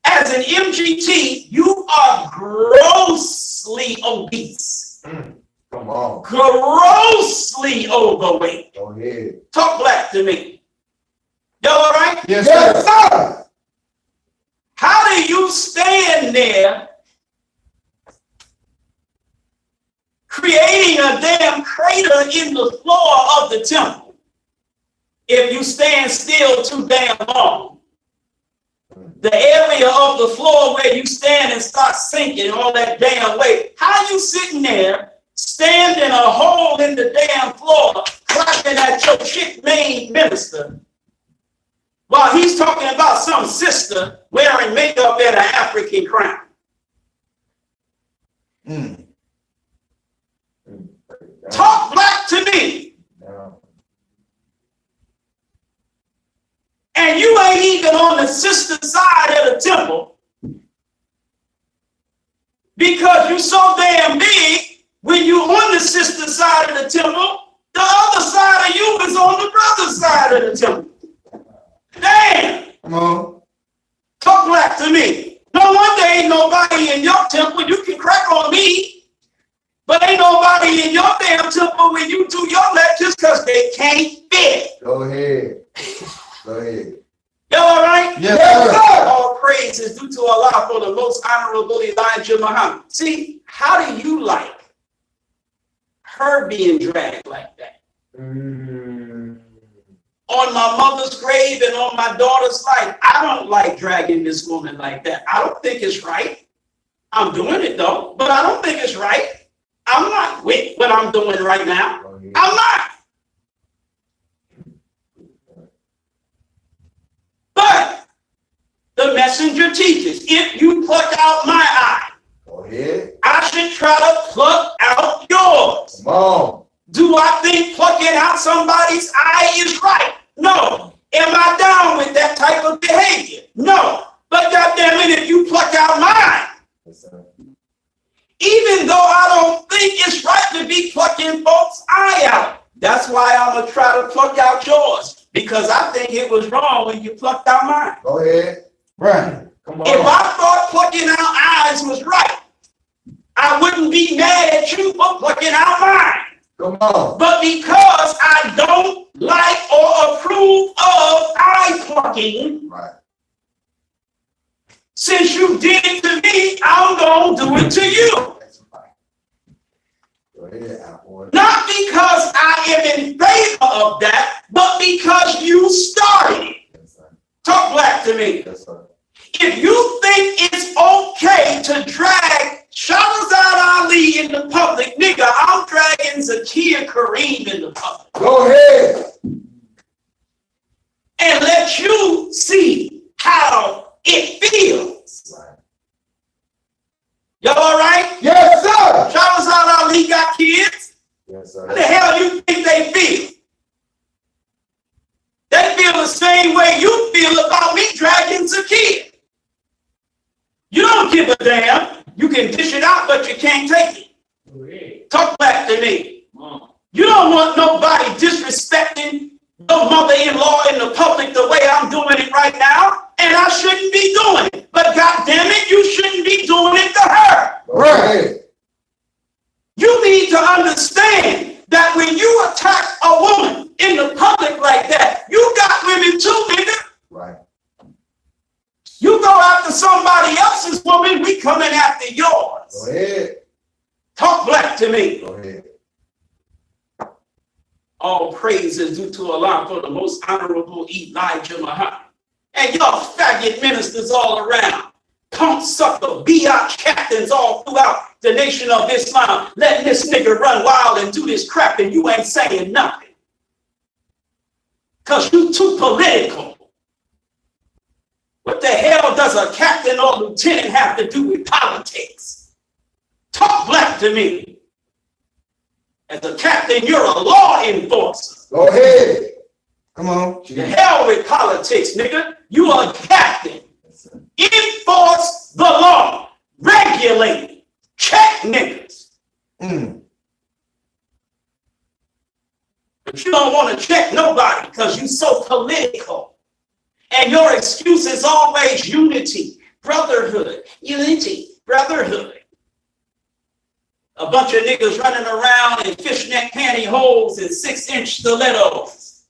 as an MGT, you are grossly obese. Come on. Grossly overweight. Go ahead. Talk black to me. Y'all all right? Yes, sir. How do you stand there creating a damn crater in the floor of the temple if you stand still too damn long? The area of the floor where you stand and start sinking all that damn weight. How you sitting there, standing a hole in the damn floor, clapping at your chick-made minister, while he's talking about some sister wearing makeup and an African crown? Talk black to me. And you ain't even on the sister side of the temple because you so damn big. When you on the sister side of the temple, the other side of you is on the brother side of the temple. Damn. Come on. Talk black to me. No wonder ain't nobody in your temple. You can crack on me, but ain't nobody in your damn temple when you do your lectures because they can't fit. Go ahead. Go ahead. Y'all all right? Yes, sir. All praise is due to Allah for the most honorable Elijah Muhammad. See, how do you like her being dragged like that? On my mother's grave and on my daughter's life, I don't like dragging this woman like that. I don't think it's right. I'm doing it though, but I don't think it's right. I'm not with what I'm doing right now. I'm not. the messenger teaches. If you pluck out my eye, Go ahead. I should try to pluck out yours. Come on. Do I think plucking out somebody's eye is right? No. Am I down with that type of behavior? No. But goddamn it, if you pluck out mine, Yes, sir. even though I don't think it's right to be plucking folks' eye out, that's why I'm gonna try to pluck out yours, because I think it was wrong when you plucked out mine. Go ahead. Right. Come If on. I thought plucking out eyes was right, I wouldn't be mad at you for plucking out mine. Come on. But because I don't like or approve of eye plucking, Right. since you did it to me, I'm gonna do it to you. That's right. Go ahead, Apple. Not because I am in favor of that, but because you started it. Yes, sir. Talk black to me. Yes, sir. If you think it's okay to drag Shahrazad Ali in the public, nigga, I'm dragging Zakia Kareem in the public. Go ahead. And let you see how it feels. Right. Y'all all right? Yes, sir. Shahrazad Ali got kids. Yes, How the sir. hell you think they feel? They feel the same way you feel about me dragging Zakia. You don't give a damn. You can dish it out, but you can't take it. Go ahead. Talk back to me. Come on. You don't want nobody disrespecting your mother-in-law in the public the way I'm doing it right now, and I shouldn't be doing it. But goddamn it, you shouldn't be doing it to her. Go ahead. You need to understand that when you attack a woman in the public like that, you got women too, nigga. Right. You go after somebody else's woman, we coming after Go yours. ahead. Talk black to me. Go ahead. All praise is due to Allah for the most honorable Elijah Muhammad. And y'all faggot ministers all around, punk sucker, biatch captains all throughout the nation of Islam, letting this nigga run wild and do this crap and you ain't saying nothing. Cause you too political. What the hell does a captain or lieutenant have to do with politics? Talk black to me. As a captain, you're a law enforcer. Go ahead. Come on. The hell with politics, nigga. You are a captain. Yes, sir. Enforce the law. Regulate. Check niggas. But you don't want to check nobody because you're so political. And your excuse is always unity, brotherhood, unity, brotherhood. A bunch of niggas running around in fishnet pantyhose and 6-inch stilettos,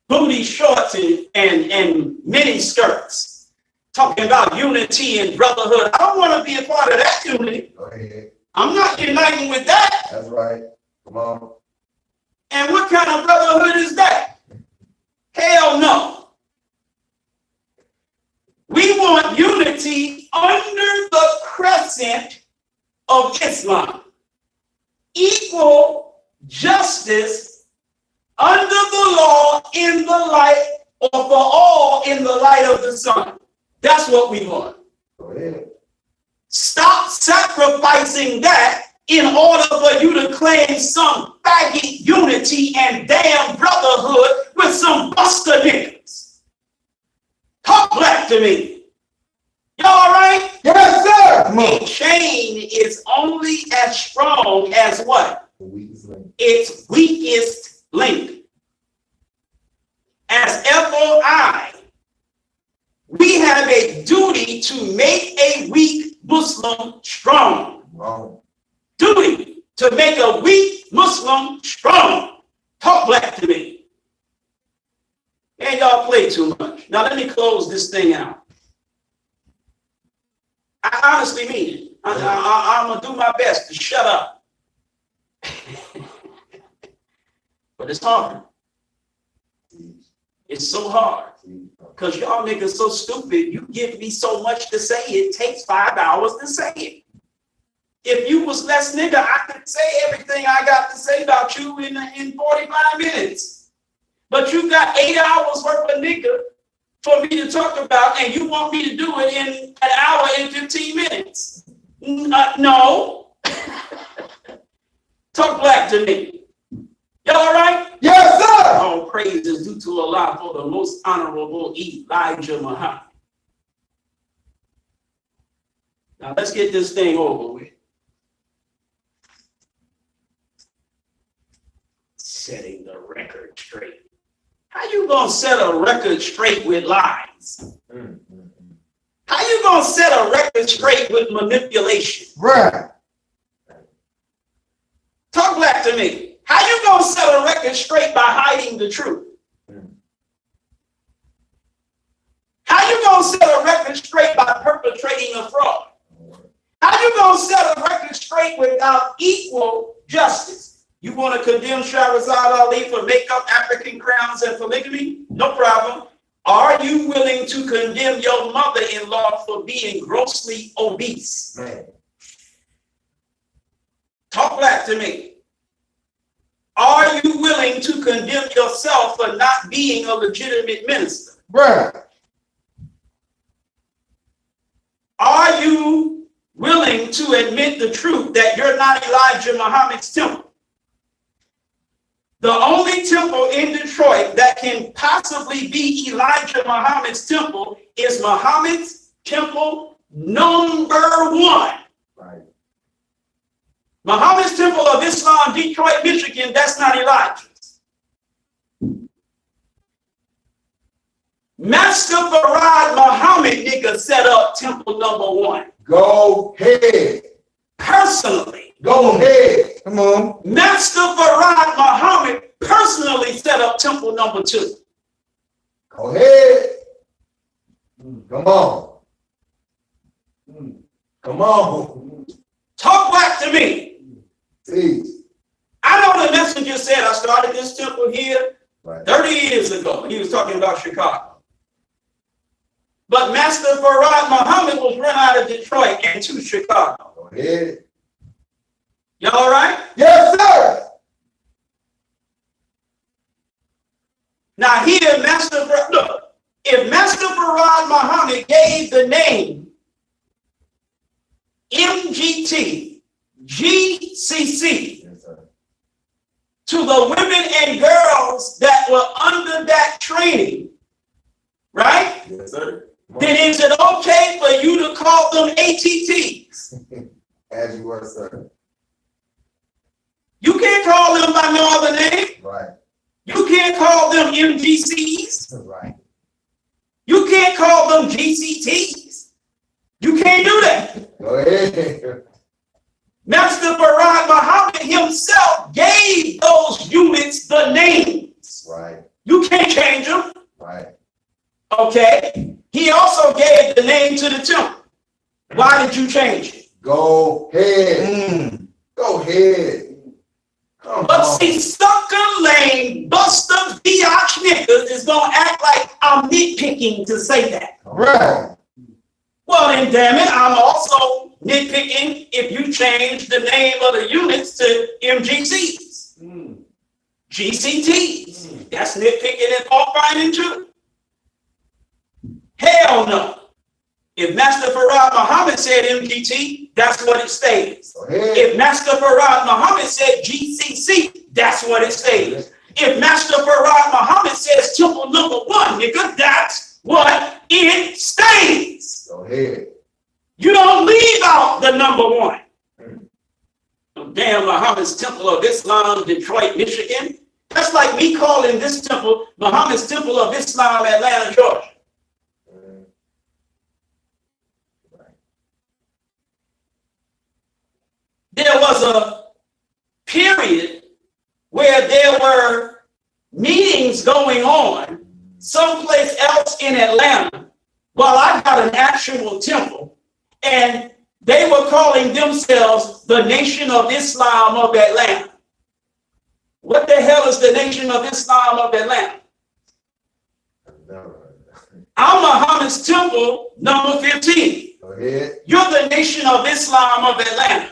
booty shorts and mini skirts, talking about unity and brotherhood. I don't want to be a part of that unity. Go ahead. I'm not uniting with that. That's right. Come on. And what kind of brotherhood is that? Hell no. We want unity under the crescent of Islam. Equal justice under the law in the light, or for all in the light of the sun. That's what we want. Go ahead. Stop sacrificing that in order for you to claim some faggot unity and damn brotherhood with some buster niggas. Talk black to me. Y'all all right? Yes, sir. Come A on. chain is only as strong as what? The weakest link. Its weakest link. As FOI, we have a duty to make a weak Muslim strong. Come on. Duty to make a weak Muslim strong. Talk black to me. And y'all play too much. Now let me close this thing out. I honestly mean it. I'm gonna do my best to shut up. But it's hard. It's so hard. Because y'all niggas so stupid, you give me so much to say, it takes 5 hours to say it. If you was less nigga, I could say everything I got to say about you in 45 minutes. But you got 8 hours worth of nigga for me to talk about, and you want me to do it in an hour and 15 minutes. No. Talk black to me. Y'all all right? Yes, sir. All praise is due to Allah for the most honorable Elijah Muhammad. Now let's get this thing over with. Setting the record straight. How you gonna set a record straight with lies? How you gonna set a record straight with manipulation? Right. Talk black to me. How you gonna set a record straight by hiding the truth? How you gonna set a record straight by perpetrating a fraud? How you gonna set a record straight without equal justice? You want to condemn Shahrazad Ali for makeup, African crowns, and polygamy? No problem. Are you willing to condemn your mother-in-law for being grossly obese? Man. Talk back to me. Are you willing to condemn yourself for not being a legitimate minister? Right. Are you willing to admit the truth that you're not Elijah Muhammad's temple? The only temple in Detroit that can possibly be Elijah Muhammad's temple is Muhammad's temple #1. Right. Muhammad's Temple of Islam, Detroit, Michigan, that's not Elijah's. Master Farad Muhammad nigga set up temple #1. Go ahead. Personally. Go ahead. Come on. Master Farad Muhammad personally set up temple #2. Go ahead. Come on. Come on. Talk back to me. Please. I know the messenger said I started this temple here Right. 30 years ago. He was talking about Chicago. But Master Farad Muhammad was run out of Detroit and to Chicago. Go ahead. Y'all all right? Yes, sir. Now here, look, if Master Farad Muhammad gave the name MGT, GCC, Yes, sir. to the women and girls that were under that training, right? Yes, sir. Then is it okay for you to call them ATTs? As you were, sir. You can't call them by no other name. Right. You can't call them MGCs. Right. You can't call them GCTs. You can't do that. Go ahead. Master Farad Muhammad himself gave those units the names. Right. You can't change them. Right. Okay. He also gave the name to the temple. Why did you change it? Go ahead. Go ahead. Come But on. see, sucker lame, buster, biatch niggas is gonna act like I'm nitpicking to say that. Right. Well, then, damn it, I'm also nitpicking if you change the name of the units to MGCs, GCTs. That's nitpicking and fault finding too. Hell no. If Master Farad Muhammad said MGT, that's what it stays. Go ahead. If Master Farad Muhammad said GCC, that's what it stays. If Master Farad Muhammad says temple #1, nigga, that's what it stays. Go ahead. You don't leave out the #1. Damn Muhammad's Temple of Islam, Detroit, Michigan. That's like me calling this temple Muhammad's Temple of Islam, Atlanta, Georgia. There was a period where there were meetings going on someplace else in Atlanta while I got an actual temple, and they were calling themselves the Nation of Islam of Atlanta. What the hell is the Nation of Islam of Atlanta? I'm Muhammad's Temple #15. Go ahead. You're the Nation of Islam of Atlanta.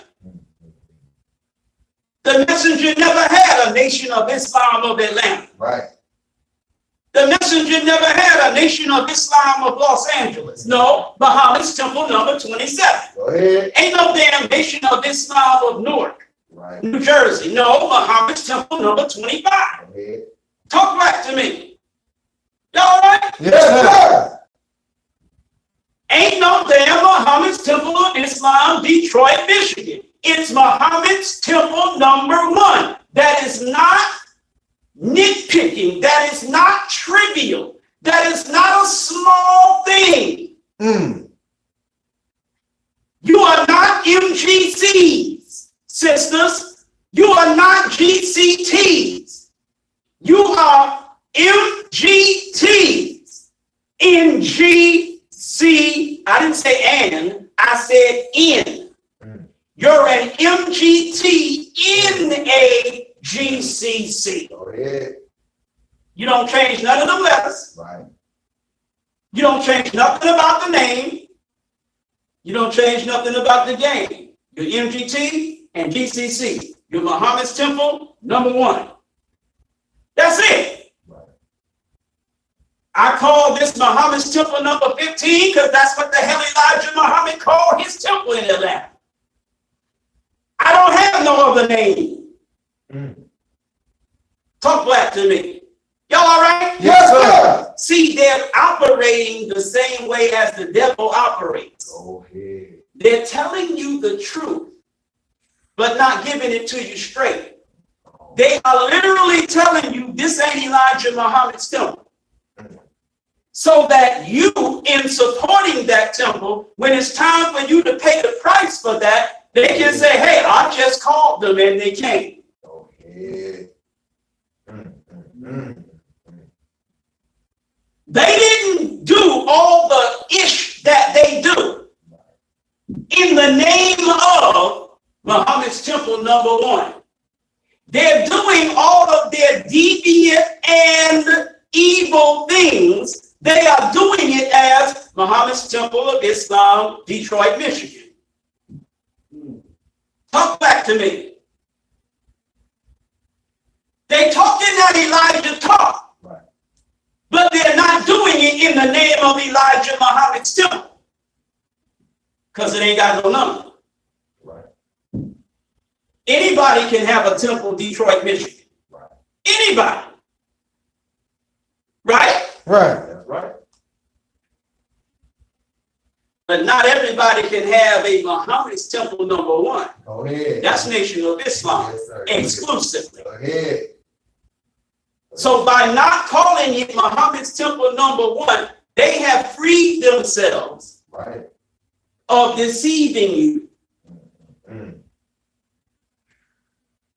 The messenger never had a Nation of Islam of Atlanta. Right. The messenger never had a Nation of Islam of Los Angeles. No, Muhammad's temple number 27. Go ahead. Ain't no damn Nation of Islam of Newark, Right. New Jersey. No, Muhammad's temple number 25. Go ahead. Talk back to me. Y'all all right? Yes, sir. Ain't no damn Muhammad's Temple of Islam, Detroit, Michigan. It's Muhammad's temple number 1. That is not nitpicking. That is not trivial. That is not a small thing. You are not MGCs, sisters. You are not GCTs. You are MGTs. NGC. I didn't say and, I said in. You're an MGT in a GCC. Go ahead. You don't change none of the letters. Right. You don't change nothing about the name. You don't change nothing about the game. You're MGT and GCC. You're Muhammad's temple, number 1. That's it. Right. I call this Muhammad's temple number 15 because that's what the hell Elijah Muhammad called his temple in Atlanta. I don't have no other name. Talk black to me. Y'all all right? Yes, sir. See, they're operating the same way as the devil operates. Go ahead. They're telling you the truth, but not giving it to you straight. They are literally telling you this ain't Elijah Muhammad's temple. So that you, in supporting that temple, when it's time for you to pay the price for that, they can say, hey, I just called them and they came. Go ahead. They didn't do all the ish that they do in the name of Muhammad's temple number 1. They're doing all of their deviant and evil things. They are doing it as Muhammad's Temple of Islam, Detroit, Michigan. Talk back to me. They talking that Elijah taught, Right. but they're not doing it in the name of Elijah Muhammad's temple because it ain't got no number. Right. Anybody can have a temple, Detroit, Michigan. Right. Anybody. Right? Right. That's right. But not everybody can have a Muhammad's temple number 1. Go ahead. That's Nation of Islam, Yes, sir. exclusively. Go ahead. So by not calling it Muhammad's temple number 1, they have freed themselves Right. of deceiving you.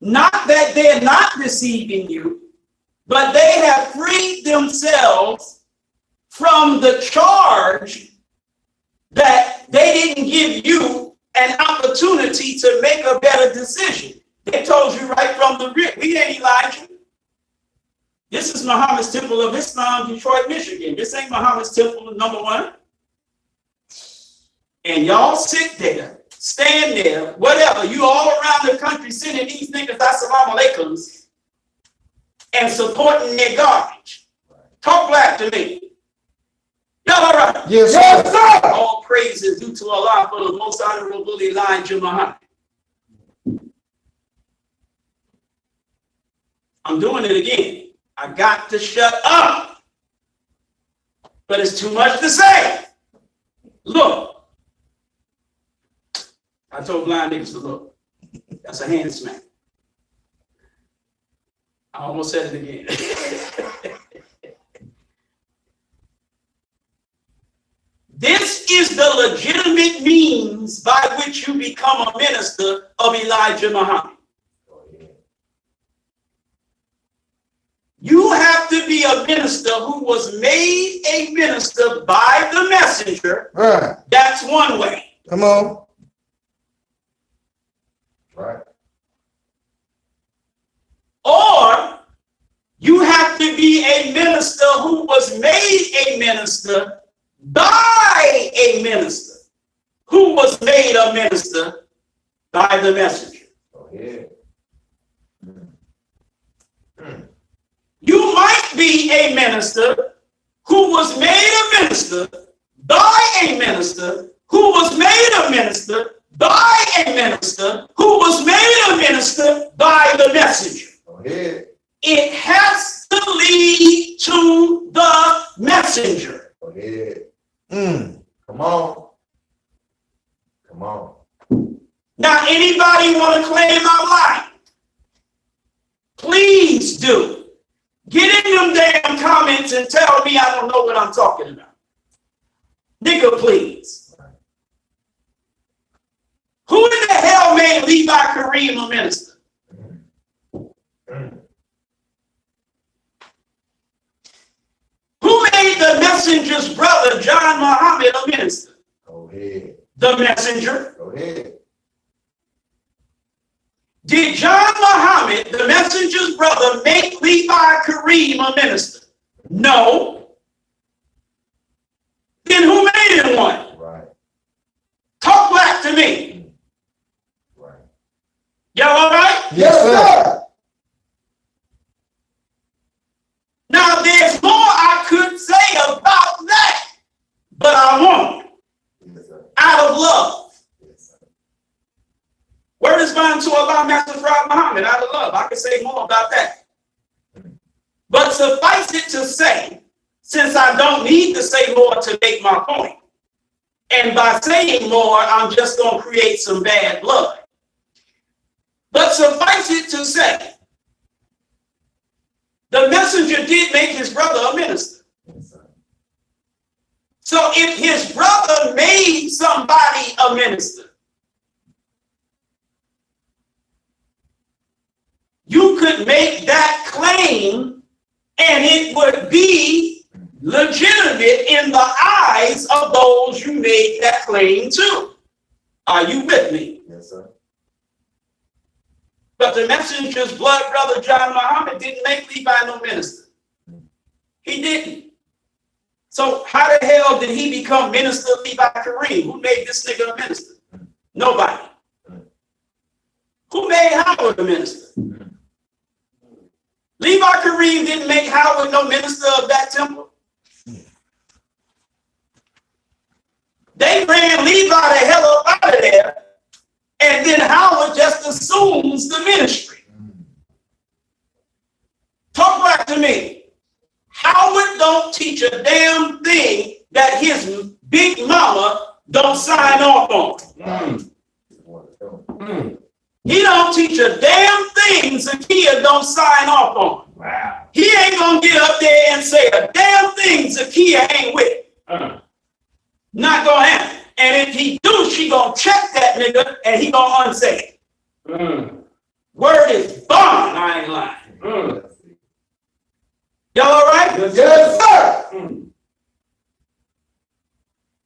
Not that they're not deceiving you, but they have freed themselves from the charge that they didn't give you an opportunity to make a better decision. They told you right from the rip, we ain't Elijah. This is Muhammad's Temple of Islam, Detroit, Michigan. This ain't Muhammad's Temple number 1. And y'all sit there, stand there, whatever. You all around the country sending these niggas assalamu alaikums and supporting their garbage. Talk black to me. Y'all all right? Yes, sir. All praise is due to Allah for the most honorable Elijah Muhammad. I'm doing it again. I got to shut up. But it's too much to say. Look. I told blind niggas to look. That's a hand smack. I almost said it again. This is the legitimate means by which you become a minister of Elijah Muhammad. You have to be a minister who was made a minister by the messenger. Right. That's one way. Come on. Right. Or you have to be a minister who was made a minister by a minister who was made a minister by the messenger. Go ahead. You might be a minister who was made a minister by a minister who was made a minister by a minister who was made a minister by the messenger. Go ahead. It has to lead to the messenger. Go ahead. Come on. Come on. Now, anybody want to claim my life? Please do. Get in them damn comments and tell me I don't know what I'm talking about. Nigga, please. Who in the hell made Levi Kareem a minister? Who made the messenger's brother, John Muhammad, a minister? Go ahead. The messenger. Go ahead. Did John Muhammad, the messenger's brother, make Levi Kareem a minister? No. Then who made him one? Right. Talk back to me. Right. Y'all all right? Yes, sir. Now, there's more I could say about that, but I won't. Yes, sir. Out of love. Yes, sir. Word is bound to Allah, Master Prophet Muhammad, out of love. I can say more about that. But suffice it to say, since I don't need to say more to make my point, and by saying more, I'm just going to create some bad blood. But suffice it to say, the messenger did make his brother a minister. Yes, sir. So if his brother made somebody a minister, you could make that claim and it would be legitimate in the eyes of those you made that claim to. Are you with me? Yes, sir. But the messenger's blood brother, John Muhammad, didn't make Levi no minister. He didn't. So how the hell did he become minister Levi Kareem? Who made this nigga a minister? Nobody. Who made Howard a minister? Levi Kareem didn't make Howard no minister of that temple. They ran Levi the hell up out of there, and then Howard just assumes the ministry. Talk back to me. Howard don't teach a damn thing that his big mama don't sign off on. He don't teach a damn thing Zakiya don't sign off on. Wow. He ain't gonna get up there and say a damn thing Zakiya ain't with. Not gonna happen. And if he do, she gonna check that nigga and he gonna unsay it. Word is bond, I ain't lying. Y'all all right? Yes, sir.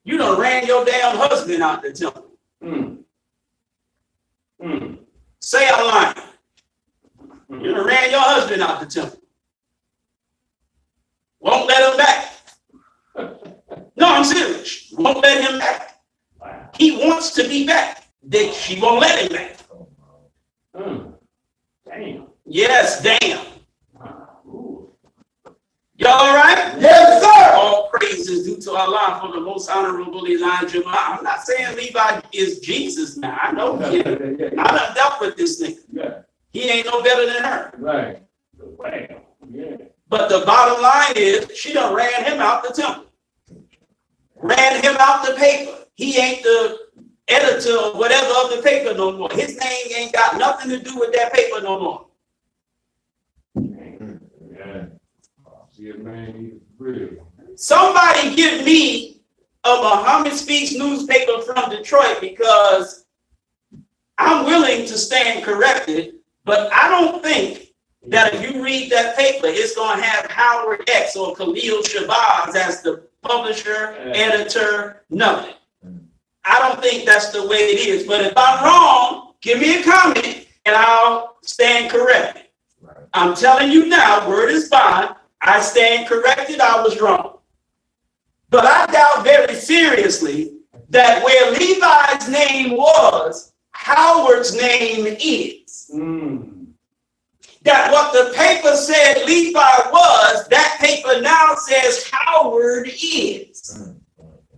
You done ran your damn husband out the temple. Say I'm lying. You done ran your husband out the temple. Won't let him back. No, I'm serious. Won't let him back. He wants to be back. Then she won't let him back. Damn. Yes, damn. Y'all all right? Yes, sir. All praises due to Allah for the most honorable Elijah. I'm not saying Levi is Jesus now. I know him. I done dealt with this nigga. Yeah. He ain't no better than her. Right. Wow. Yeah. But the bottom line is, she done ran him out the temple. Ran him out the paper. He ain't the editor or whatever of the paper no more. His name ain't got nothing to do with that paper no more. Yeah. See, man, he's real. Somebody give me a Muhammad Speaks newspaper from Detroit, because I'm willing to stand corrected, but I don't think that if you read that paper, it's going to have Howard X or Khalil Shabazz as the publisher, editor, nothing. I don't think that's the way it is. But if I'm wrong, give me a comment and I'll stand corrected. Right. I'm telling you now, word is bond. I stand corrected, I was wrong. But I doubt very seriously that where Levi's name was, Howard's name is. that what the paper said Levi was, that paper now says Howard is.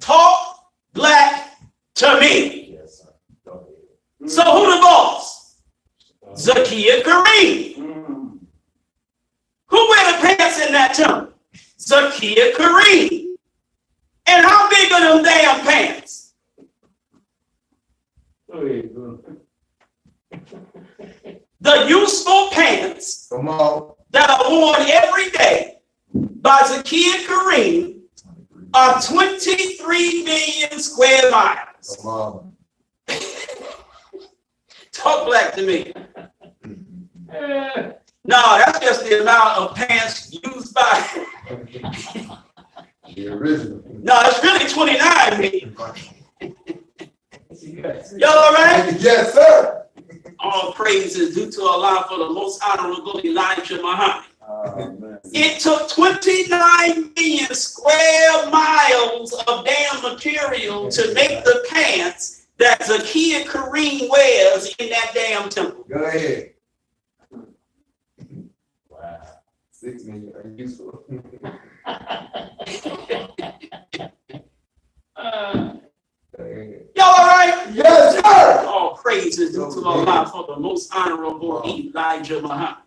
Talk black to me. Yes, sir. Go ahead. So who the boss? Zakiya Kareem. Who wear the pants in that temple? Zakiya Kareem. And how big are them damn pants? Go ahead, bro. The useful pants Come on. that are worn every day by Zakiya Kareem are 23 million square miles. Come on. Talk black to me. Eh, No, that's just the amount of pants used by. The original. No, it's really 29 million. yes. Y'all all right? Yes, sir. All praise is due to Allah for the most honorable Elijah Muhammad. Oh, man. It took 29 million square miles of damn material to make the pants that Zakiya Kareem wears in that damn temple. Go ahead. Wow. 6 million are useful. Go ahead. Y'all all right? Yes, sir. All praise is due to Allah for the most honorable Elijah Muhammad.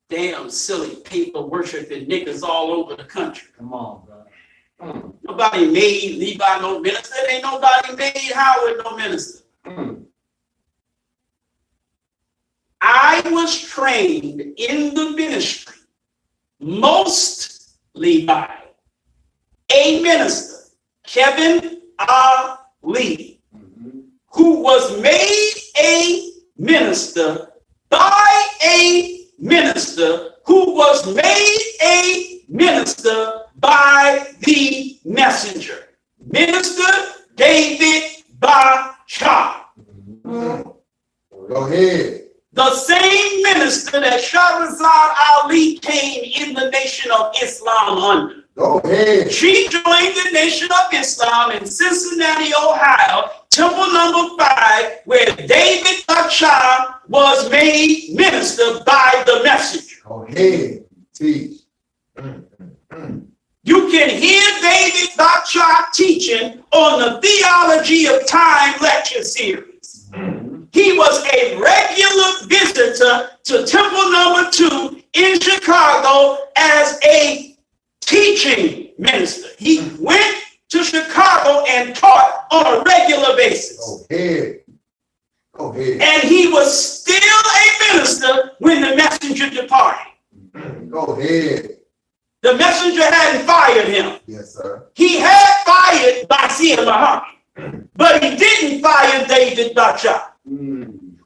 Damn silly paper worshiping niggas all over the country. Come on, bro. Nobody made Levi no minister. Ain't nobody made Howard no minister. I was trained in the ministry, most Levi, a minister, Kevin R. Lee, who was made a minister by a minister who was made a minister by the messenger, Minister David Bacha. Go ahead. The same minister that Shahrazad Ali came in the Nation of Islam under. Go ahead. She joined the Nation of Islam in Cincinnati, Ohio, Temple number 5, where David Bacha was made minister by the messenger. Go ahead. Teach. You can hear David Bacha teaching on the Theology of Time lecture series. He was a regular visitor to Temple number 2 in Chicago as a teaching minister. He went to Chicago and taught on a regular basis. Go ahead. Go ahead. And he was still a minister when the messenger departed. Go ahead. The messenger hadn't fired him. Yes, sir. He had fired Bashir Muhammad, but he didn't fire David Bacha.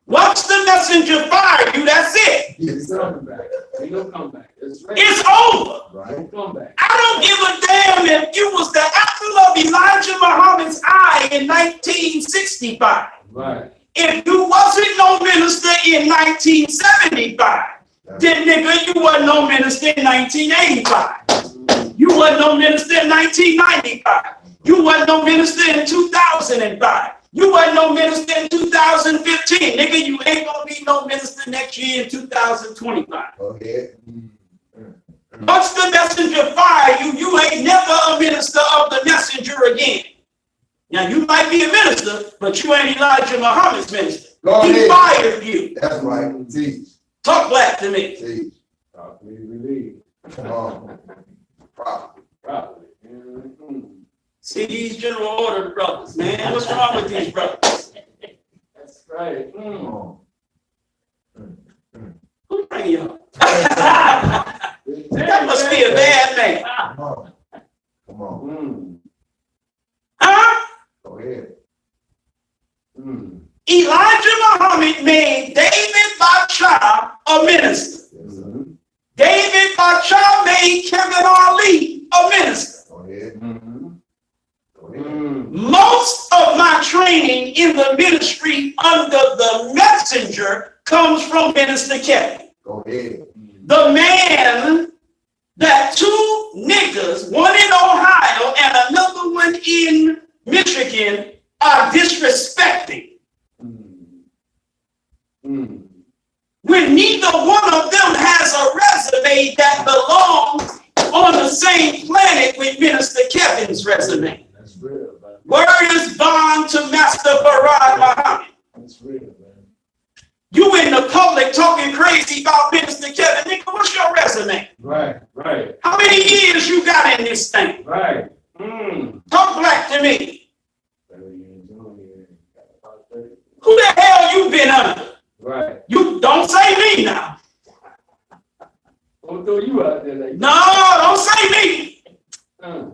Once the messenger fired you, that's it. Yes, sir. Come back. Ain't no comeback. It's right. It's over. Right. No comeback. I don't give a damn if you was the apple of Elijah Muhammad's eye in 1965. Right. If you wasn't no minister in 1975, then nigga, you wasn't no minister in 1985. You wasn't no minister in 1995. You wasn't no minister in 2005. You wasn't no minister in 2015. Nigga, you ain't gonna be no minister next year in 2025. Go ahead. Once the messenger fired you, you ain't never a minister of the messenger again. Now, you might be a minister, but you ain't Elijah Muhammad's minister. Go He ahead. fired you. That's right. Teach. Talk black to me. Teach. Properly relieved. Come on. Properly. Properly. See these general order brothers, man. What's wrong with these brothers? That's right. Come on. Who bring you up? That must be a bad man. Come on. Come on. Huh? Go ahead. Elijah Muhammad made David Bacha a minister. Yes, sir. David Bacha made Kevin Ali a minister. Go ahead. Go ahead. Most of my training in the ministry under the messenger comes from Minister Kevin. Go ahead. The man that two niggas, one in Ohio and another one in Michigan, are disrespecting. when neither one of them has a resume that belongs on the same planet with Minister Kevin's resume. That's real, man. Word is bond to Master Farad Muhammad. That's real, man. You in the public talking crazy about Minister Kevin. Nigga, what's your resume? Right, right, How many years you got in this thing? right. Talk black to me. 30 years on here. About 30. Who the hell you been under? Right. You don't say me now. Don't throw you out there like No, don't say me. that.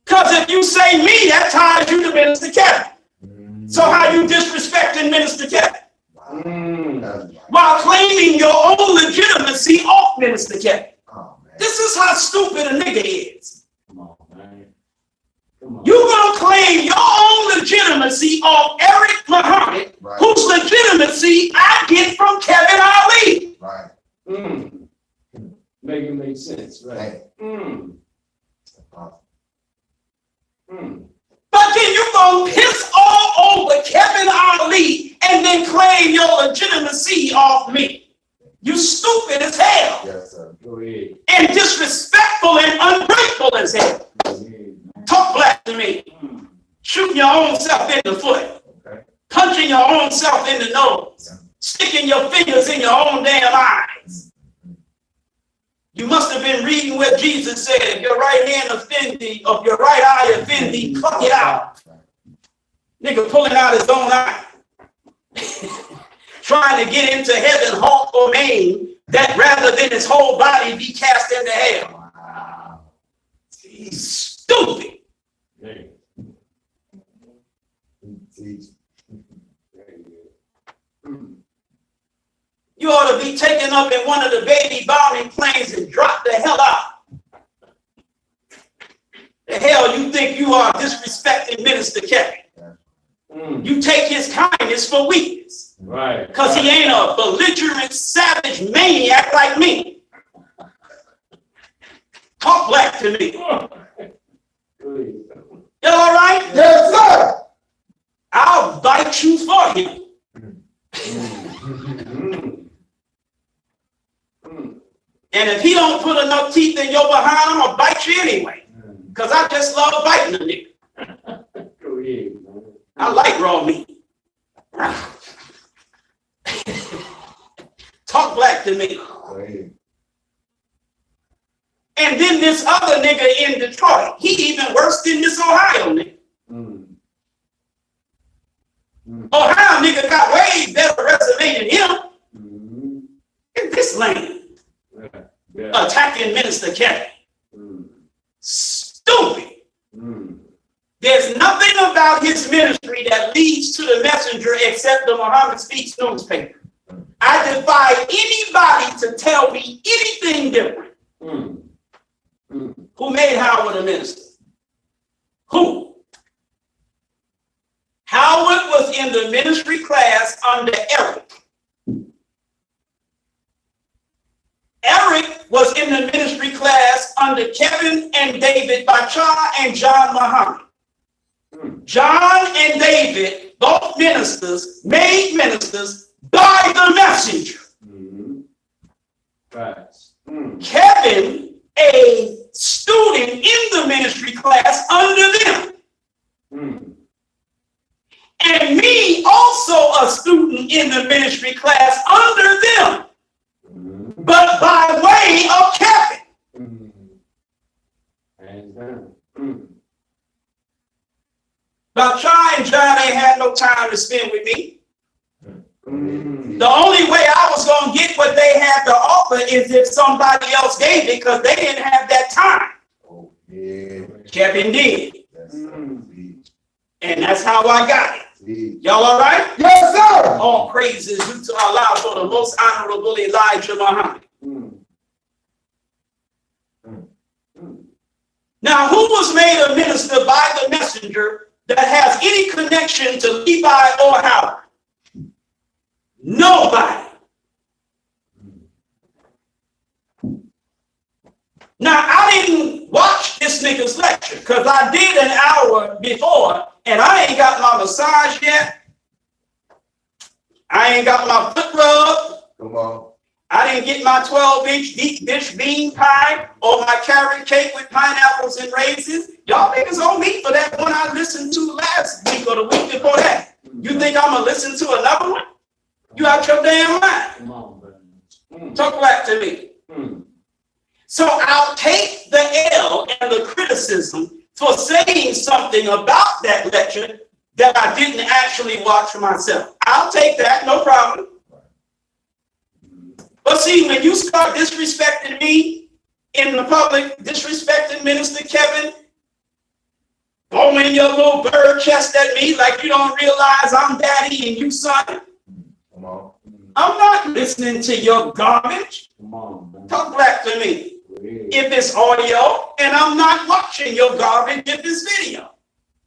Because if you say me, that ties you to Minister Kevin. So how you disrespecting Minister Kevin? While claiming your own legitimacy off Minister Kevin. Oh, man. This is how stupid a nigga is. Come on, man. Come on. You gonna claim your own legitimacy off Eric Muhammad, Right. whose legitimacy I get from Kevin Ali. Right. Make it make sense, right? But then you gonna piss all over Kevin Ali and then claim your legitimacy off me. You stupid as hell Yes, sir. Go ahead. and disrespectful and ungrateful as hell. Go ahead, man. Talk black to me. Shooting your own self in the foot. Okay. Punching your own self in the nose. Sticking your fingers in your own damn eyes. You must have been reading what Jesus said. If your right hand offend thee, of your right eye offend thee, pluck it out. Nigga pulling out his own eye. Trying to get into heaven, halt or maim, that rather than his whole body be cast into hell. Wow. He's stupid. Hey, Teach. very good. You ought to be taken up in one of the baby bombing planes and dropped the hell out. The hell you think you are disrespecting Minister Kevin? You take his kindness for weakness. Right. Because he ain't a belligerent, savage maniac like me. Talk black to me. Go ahead. You all right? Yes, sir. I'll bite you for him. And if he don't put enough teeth in your behind, I'm going to bite you anyway. Because I just love biting a nigga. Go ahead, man. I like raw meat. Talk black to me. Go ahead. And then this other nigga in Detroit, he even worse than this Ohio nigga. Ohio nigga got way better resume than him in this lane. Yeah. Attacking Minister Kevin. Stupid. There's nothing about his ministry that leads to the messenger except the Muhammad Speaks newspaper. I defy anybody to tell me anything different. Who made Howard a minister? Who? Howard was in the ministry class under Eric. Eric was in the ministry class under Kevin and David Bacha and John Muhammad. John and David, both ministers, made ministers by the messenger. Facts. Kevin, a student in the ministry class under them. And me, also a student in the ministry class under them. But by way of Kevin. Hands down. Bacha and John ain't had no time to spend with me. The only way I was going to get what they had to offer is if somebody else gave it, because they didn't have that time. Oh, yeah. Kevin did. Yes, sir. Teach. And that's how I got it. Teach. Y'all all right? Yes, sir. All praises due to Allah for the most honorable Elijah Muhammad. Now, who was made a minister by the messenger that has any connection to Levi or Howard? Nobody. Now, I didn't watch this nigga's lecture because I did an hour before and I ain't got my massage yet. I ain't got my foot rub. Come on. I didn't get my 12-inch deep dish bean pie or my carrot cake with pineapples and raisins. Y'all niggas owe me for that one I listened to last week or the week before that. You think I'm gonna listen to another one? You out your damn mind. Come on, man. Talk back to me. So I'll take the L and the criticism for saying something about that lecture that I didn't actually watch for myself. I'll take that, no problem. But see, when you start disrespecting me in the public, disrespecting Minister Kevin, blowing your little bird chest at me like you don't realize I'm daddy and you son, Come on. I'm not listening to your garbage. Come on, man. Talk back to me. If it's audio, and I'm not watching your garbage if it's video.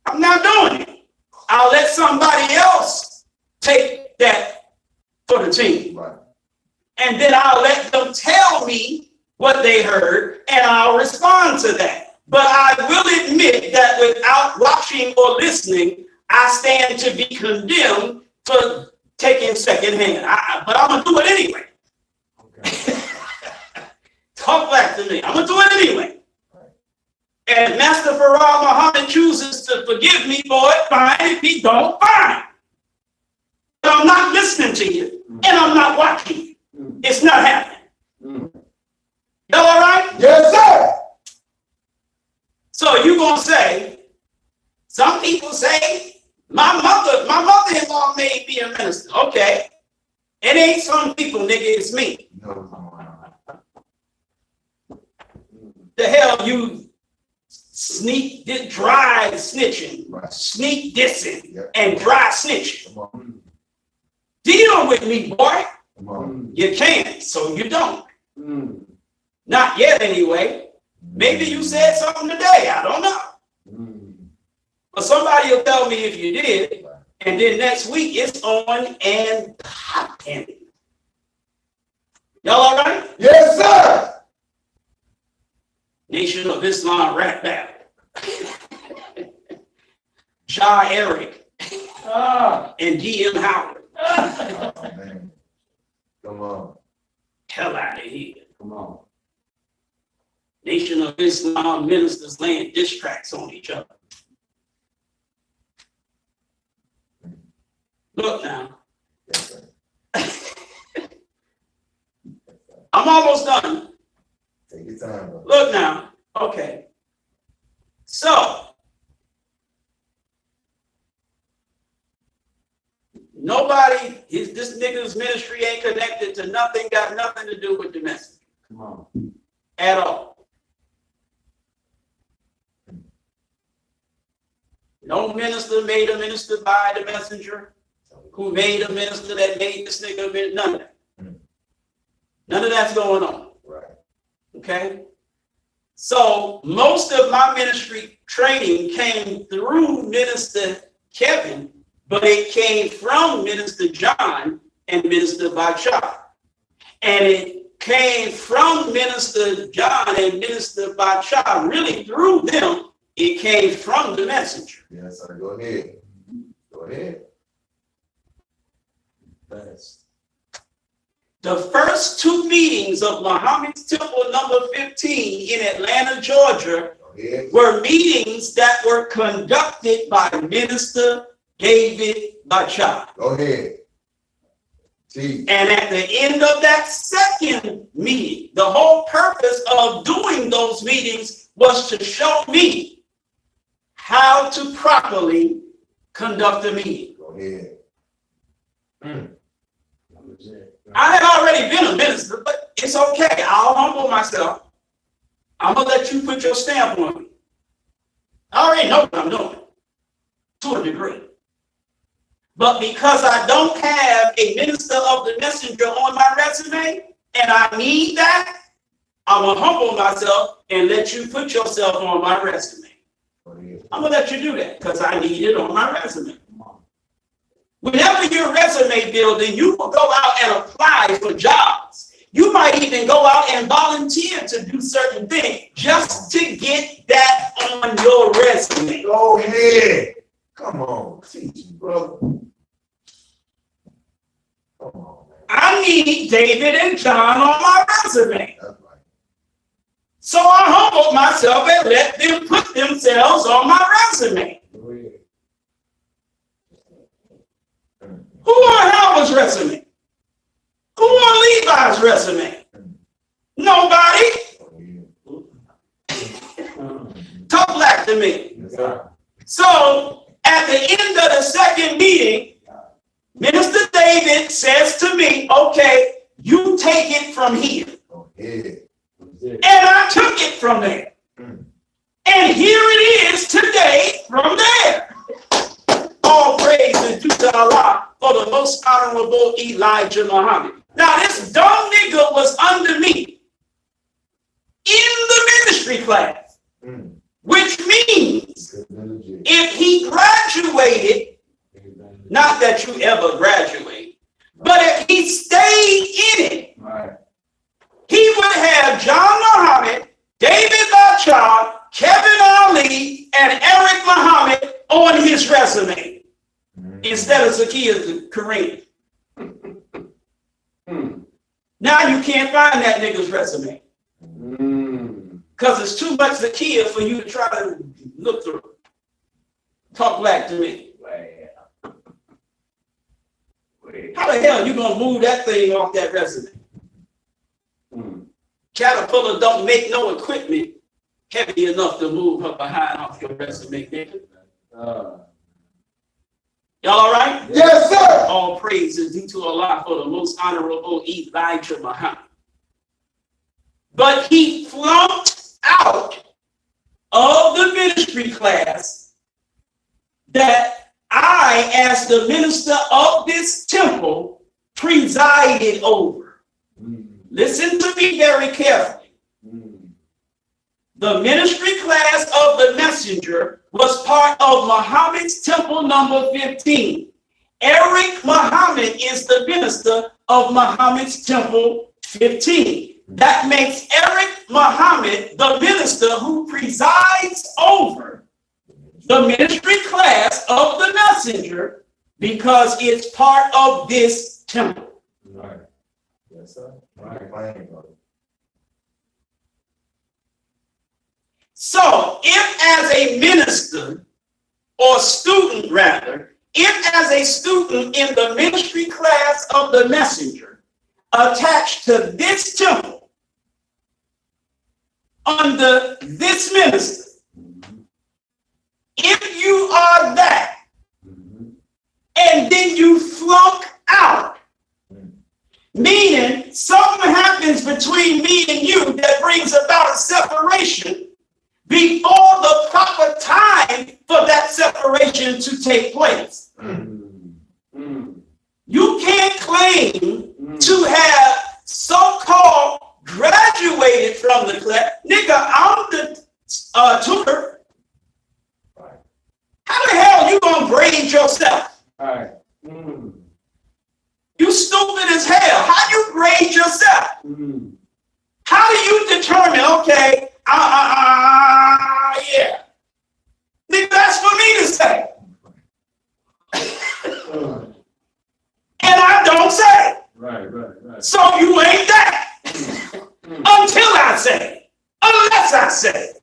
I'm not doing it. I'll let somebody else take that for the team. Right. And then I'll let them tell me what they heard, and I'll respond to that. But I will admit that without watching or listening, I stand to be condemned for taking secondhand. But I'm going to do it anyway. Okay. Talk back to me. I'm going to do it anyway. And Master Farah Muhammad chooses to forgive me for it, fine. If he don't, fine. But I'm not listening to you, and I'm not watching you. It's not happening. Y'all all right? Yes, sir. So you gonna say, some people say, my mother-in-law made me a minister. Okay. It ain't some people, nigga, it's me. No. The hell you sneak, dry snitching, Right. sneak dissing, Yep. and dry snitching. Come on. Deal with me, boy. Come on. You can't, so you don't. Not yet, anyway. Maybe you said something today. I don't know. But somebody will tell me if you did, and then next week it's on and popping. Y'all all right? Yes, sir. Nation of Islam rap battle. Shah Eric and D.M. Howard. Oh, man. Come on. Hell out of here. Come on. Nation of Islam ministers laying diss tracks on each other. Look now, Yes, sir. I'm almost done. Take your time, bro. Look now, okay. So, this nigga's ministry ain't connected to nothing, got nothing to do with the message. Come on. At all. No minister made a minister by the messenger, who made a minister that made this nigga a minister. None of that. None of that's going on. Right. Okay? So most of my ministry training came through Minister Kevin, but it came from Minister John and Minister Bacha. And it came from Minister John and Minister Bacha, really through them, it came from the messenger. Yes, sir. Go ahead. Go ahead. Best. The first two meetings of Muhammad's Temple number 15 in Atlanta, Georgia, Go ahead. were meetings that were conducted by Minister David Bacha. Go ahead. See. And at the end of that second meeting, the whole purpose of doing those meetings was to show me how to properly conduct a meeting. Go ahead. That was it. I had already been a minister, but it's okay. I'll humble myself. I'm going to let you put your stamp on me. I already know what I'm doing, to a degree. But because I don't have a minister of the messenger on my resume, and I need that, I'm going to humble myself and let you put yourself on my resume. Go ahead. I'm going to let you do that because I need it on my resume. Come on. Whenever you're resume building, you will go out and apply for jobs. You might even go out and volunteer to do certain things just to get that on your resume. Go ahead. Come on. Teach me, brother. Come on, man. I don't need David and John on my resume. That's right. So I humbled myself and let them put themselves on my resume. Go ahead. Who on Howard's resume? Who on Levi's resume? Nobody. Talk black to me. Yes, sir. So at the end of the second meeting, Minister David says to me, okay, you take it from here. Go ahead. That's it. And I took it from there. And here it is today from there. All praise is due to Allah for the most honorable Elijah Muhammad. Now this dumb nigga was under me in the ministry class, which means if he graduated, not that you ever graduate, but if he stayed in it, Right. he would have John Muhammad, David Bachar, Kevin Ali, and Eric Muhammad on his resume instead of Zakiya Kareem. Now you can't find that nigga's resume because it's too much Zakiya for you to try to look through. Talk black to me. How the hell you gonna move that thing off that resume? Caterpillar don't make no equipment heavy enough to move her behind off your resume, nigga. Y'all all right? Yes, sir. All praise is due to Allah for the most honorable Elijah Muhammad. But he flunked out of the ministry class that I, as the minister of this temple, presided over. Listen to me very carefully. The ministry class of the messenger was part of Muhammad's temple number 15. Eric Muhammad is the minister of Muhammad's temple 15. That makes Eric Muhammad the minister who presides over the ministry class of the messenger because it's part of this temple. Right. Yes, sir. Right. Right. So if as a minister or student rather, if as a student in the ministry class of the messenger attached to this temple under this minister, if you are that and then you flunk out, meaning something happens between me and you that brings about a separation before the proper time for that separation to take place. You can't claim to have so-called graduated from the class. Nigga, I'm the tutor. How the hell you gonna grade yourself? Right. You stupid as hell. How you grade yourself? How do you determine, okay, yeah. Nigga, that's for me to say. And I don't say. Right. So you ain't that. Until I say. Unless I say.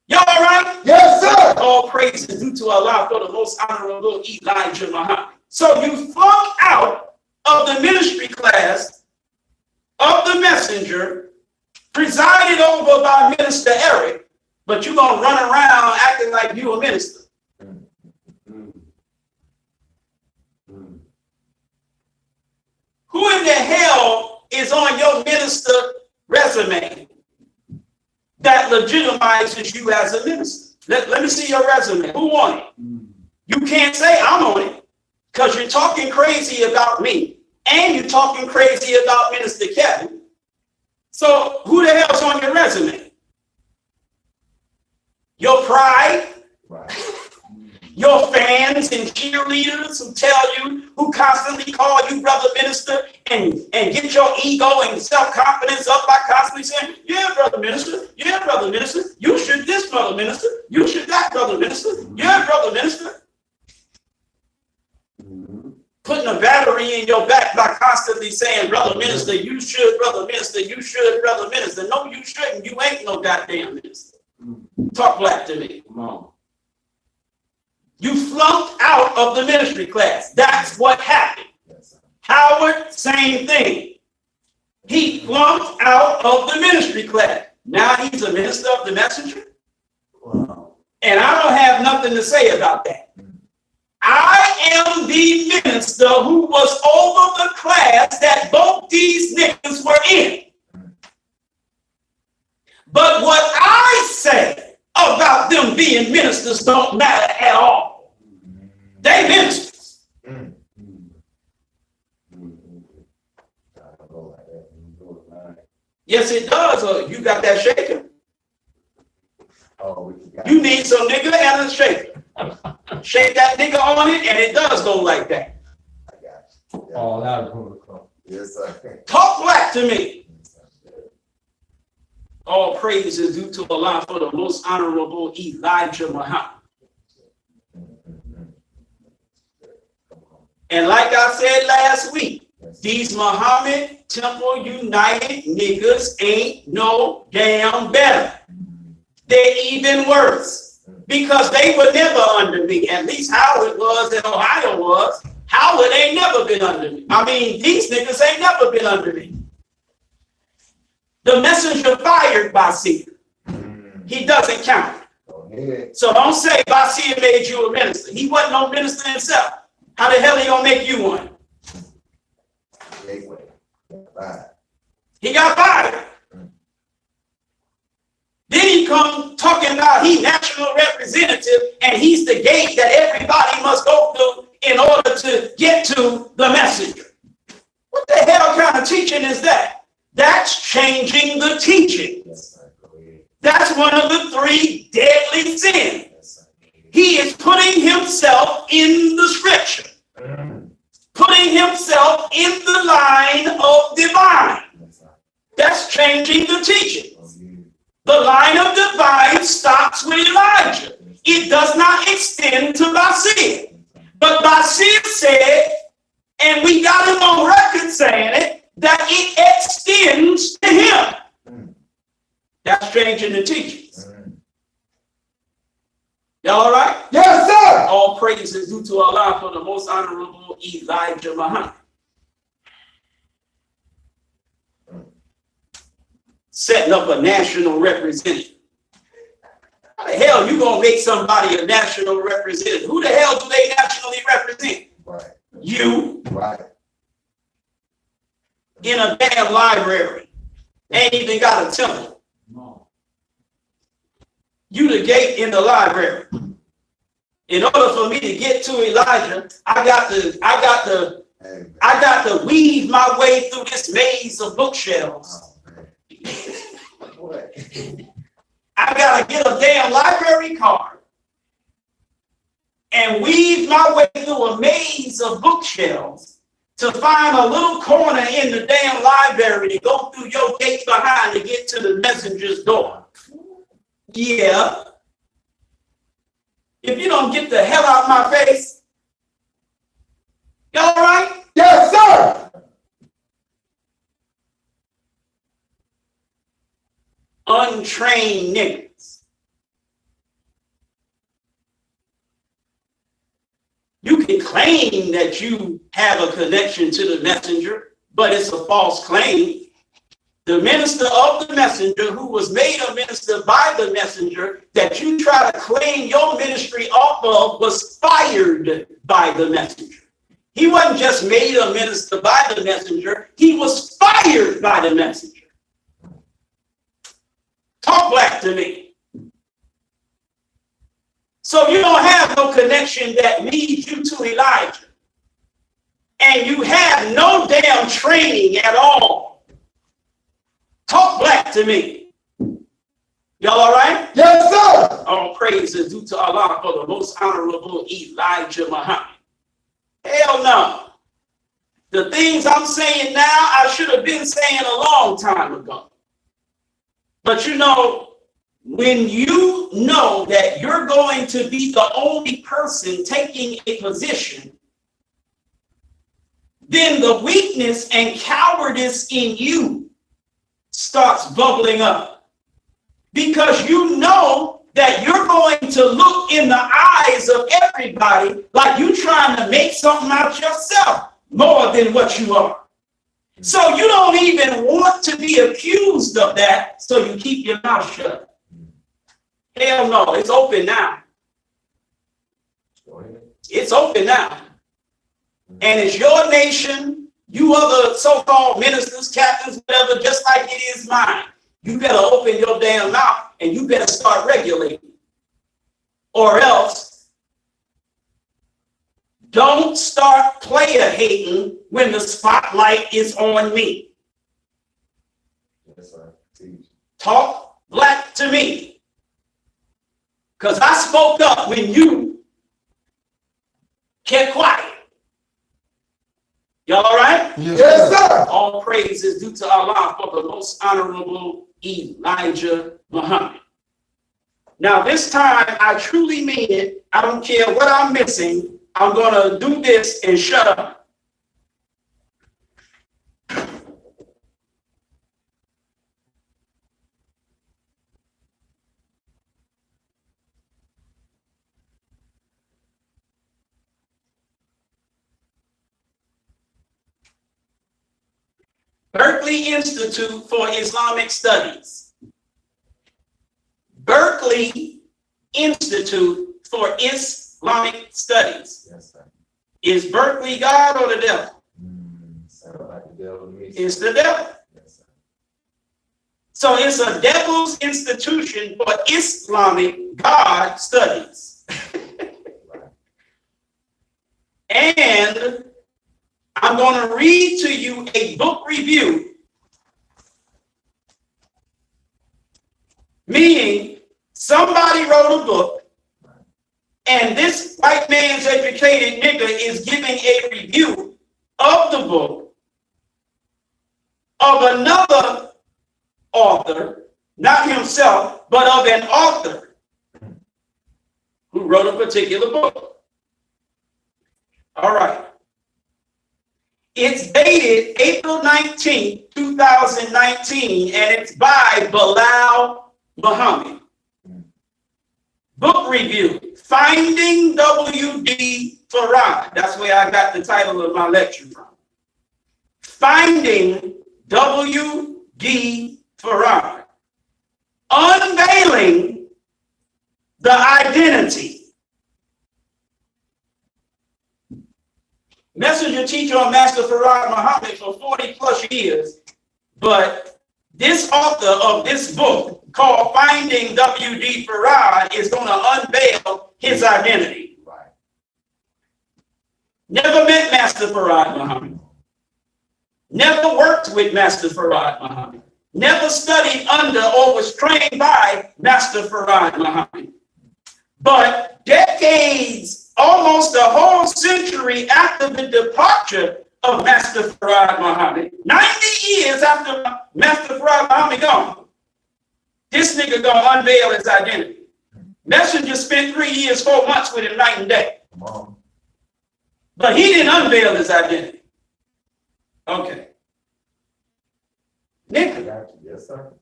Y'all all right? Yes, sir. All praise is due to Allah for the most honorable Elijah Muhammad. So you flunk out of the ministry class of the messenger presided over by Minister Eric, but you're going to run around acting like you a minister. Who in the hell is on your minister resume that legitimizes you as a minister? Let me see your resume. Who on it? You can't say I'm on it because you're talking crazy about me and you're talking crazy about Minister Kevin. So who the hell's on your resume? Your pride? Right. Your fans and cheerleaders who tell you, who constantly call you brother minister and get your ego and self-confidence up by constantly saying, yeah, brother minister, you should this brother minister, you should that brother minister, yeah, brother minister. putting a battery in your back by constantly saying, brother minister, you should, brother minister, you should, brother minister. No, you shouldn't. You ain't no goddamn minister. Talk black to me. Come on. You flunked out of the ministry class. That's what happened. Howard, same thing. He flunked out of the ministry class. Now he's a minister of the messenger. Wow. And I don't have nothing to say about that. I am the minister who was over the class that both these niggas were in. But what I say about them being ministers don't matter at all. They ministers. Yes, it does. You got that shaker. Oh, You need some nigga and a shaker. Shake that nigga on it, and it does go like that. I got you. Yeah. All out of protocol. Yes, sir. Talk black to me. All praise is due to Allah for the most honorable Elijah Muhammad. And like I said last week, these Muhammad Temple United niggas ain't no damn better. They're even worse. Because they were never under me. At least Howard was and Ohio was. Howard ain't never been under me. I mean, these niggas ain't never been under me. The messenger fired Basia. He doesn't count. So don't say Basia made you a minister. He wasn't no minister himself. How the hell he gonna make you one? He got fired. Then he come talking about he national representative and he's the gate that everybody must go through in order to get to the messenger. What the hell kind of teaching is that? That's changing the teaching. That's one of the 3 deadly sins. He is putting himself in the scripture, putting himself in the line of divine. That's changing the teaching. The line of divine stops with Elijah. It does not extend to Basia. But Basia said, and we got him on record saying it, that it extends to him. That's changing the teachings. Y'all all right? Yes, sir. All praise is due to Allah for the most honorable Elijah Muhammad. Setting up a national representative. How the hell you gonna make somebody a national representative? Who the hell do they nationally represent? Right. You. Right. In a damn library. Ain't even got a temple. No. You the gate in the library. In order for me to get to Elijah, I got to weave my way through this maze of bookshelves. I gotta get a damn library card and weave my way through a maze of bookshelves to find a little corner in the damn library to go through your gate behind to get to the messenger's door. Yeah. If you don't get the hell out of my face, you all right? Yes, sir. Untrained niggas. You can claim that you have a connection to the messenger, but it's a false claim. The minister of the messenger, who was made a minister by the messenger, that you try to claim your ministry off of, was fired by the messenger. He wasn't just made a minister by the messenger, he was fired by the messenger. Talk black to me. So you don't have no connection that leads you to Elijah. And you have no damn training at all. Talk black to me. Y'all all right? Yes, sir. All praise is due to Allah for the most honorable Elijah Muhammad. Hell no. The things I'm saying now, I should have been saying a long time ago. But you know, when you know that you're going to be the only person taking a position then the weakness and cowardice in you starts bubbling up. Because you know that you're going to look in the eyes of everybody like you're trying to make something out yourself more than what you are. So you don't even want to be accused of that, so you keep your mouth shut. Hell no, it's open now. It's open now. And it's your nation, you other so-called ministers, captains, whatever, just like it is mine. You better open your damn mouth and you better start regulating. Or else, don't start player hating when the spotlight is on me. Yes, sir. Talk black to me. Because I spoke up when you kept quiet. Y'all all right? Yes, sir. All praise is due to Allah for the most honorable Elijah Muhammad. Now, this time, I truly mean it. I don't care what I'm missing. I'm going to do this and shut up. Berkeley Institute for Islamic Studies. Berkeley Institute for Islamic Studies. Yes, sir. Is Berkeley God or the devil? Sound like the devil to me. It's the devil. Yes, sir. So it's a devil's institution for Islamic God studies. And I'm going to read to you a book review, meaning somebody wrote a book and this white man's educated nigga is giving a review of the book of another author, not himself, but of an author who wrote a particular book. All right. It's dated April 19, 2019, and it's by Bilal Muhammad. Book review, Finding W.D. Farad. That's where I got the title of my lecture from. Finding W.D. Farad. Unveiling the identity. Messenger teacher on Master Farad Muhammad for 40 plus years, but this author of this book called Finding W.D. Farad is going to unveil his identity. Right. Never met Master Farad Muhammad. Never worked with Master Farad Muhammad. Never studied under or was trained by Master Farad Muhammad. But decades, almost a whole century after the departure of Master Farad Muhammad, 90 years after Master Farad Muhammad gone, this nigga gonna unveil his identity. Messenger spent 3 years, 4 months with him night and day. Come on. But he didn't unveil his identity. Okay. Nigga. Got you. Yes, sir.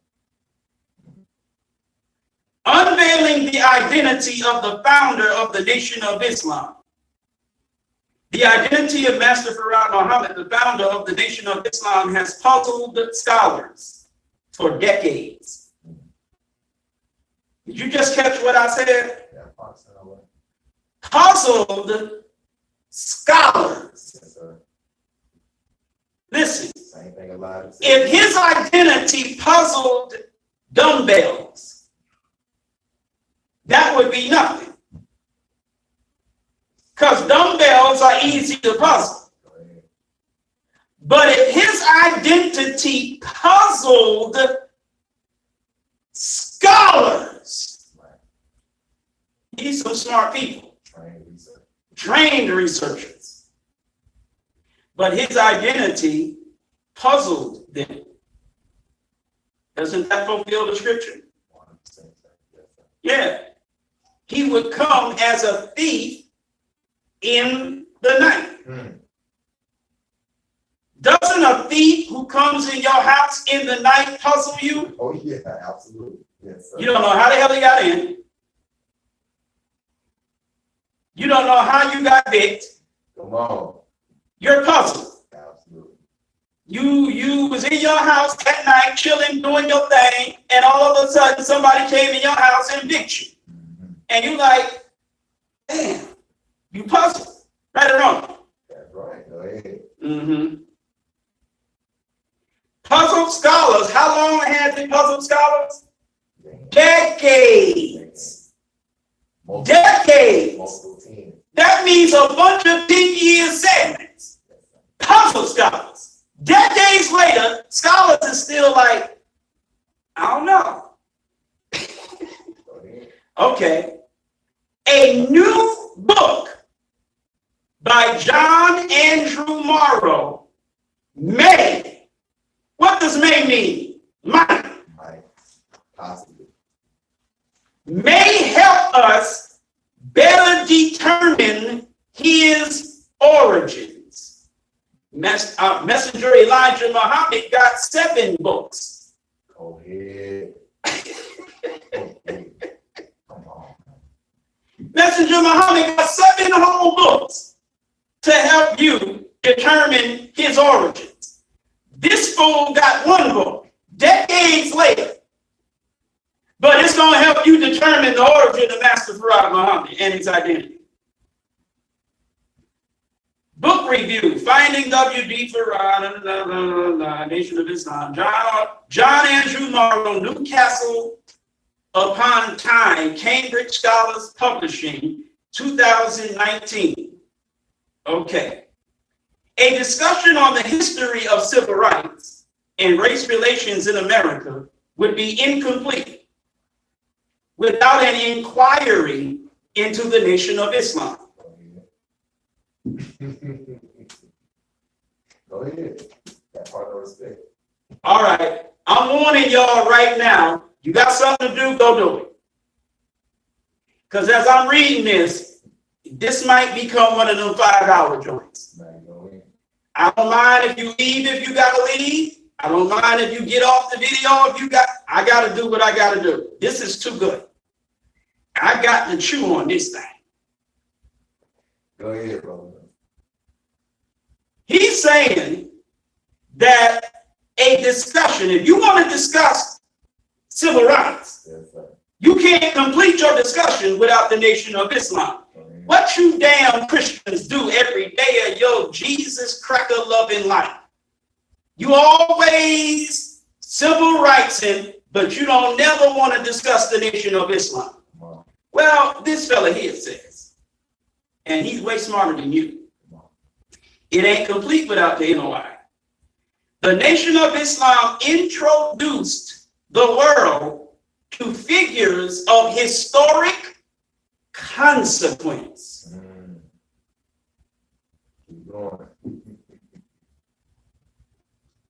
Unveiling the identity of the founder of the Nation of Islam. The identity of Master Farad Muhammad, the founder of the Nation of Islam, has puzzled scholars for decades. Did you just catch what I said? Yeah, Fox and all that. Puzzled scholars. Yes, sir. Listen, Same thing a lot of if his identity puzzled dumbbells, that would be nothing. Because dumbbells are easy to puzzle. But if his identity puzzled scholars, these some smart people, trained researchers. But his identity puzzled them. Doesn't that fulfill the scripture? Yeah. He would come as a thief in the night. who comes in your house in the night puzzle you? Oh, yeah, absolutely. Yes, sir. You don't know how the hell he got in. You don't know how you got bit. Come on. You're puzzled. Absolutely. You was in your house at night, chilling, doing your thing, and all of a sudden somebody came in your house and bit you. Mm-hmm. And you like, damn, you puzzled. Right or wrong? That's right. Go ahead. Mm-hmm. Puzzled scholars, how long have been puzzled scholars? Decades. Multiple, Decades. multiple teams. That means a bunch of 10-year segments. Puzzle scholars. Decades later, scholars are still like, I don't know. Go ahead. Okay. A new book by John Andrew Morrow, May. What does May mean? Might. Might. Possibly. May help us better determine his origins. Messenger Elijah Muhammad got 7 books. Go ahead. Go ahead. Come on. Messenger Muhammad got 7 whole books to help you determine his origins. This fool got 1 book, decades later. But it's going to help you determine the origin of Master Farad Muhammad and his identity. Book review, Finding W.D. Farad, Nation of Islam, John Andrew Morrow, Newcastle upon Tyne, Cambridge Scholars Publishing, 2019. Okay. A discussion on the history of civil rights and race relations in America would be incomplete without an inquiry into the Nation of Islam. Go ahead. That part of respect. All right. I'm warning y'all right now. You got something to do, go do it. Because as I'm reading this might become one of them 5-hour joints. Now you go in. I don't mind if you leave if you gotta leave. I don't mind if you get off the video I gotta do what I gotta do. This is too good. I got to chew on this thing. Go ahead, brother. He's saying that a discussion, if you want to discuss civil rights, Yes, sir. you can't complete your discussion without the Nation of Islam. Go ahead. What you damn Christians do every day of your Jesus cracker loving life. You always civil rights in, but you don't never want to discuss the Nation of Islam. Come on. Well, this fella here says, and he's way smarter than you. It ain't complete without the NOI. The Nation of Islam introduced the world to figures of historic consequence. Keep going.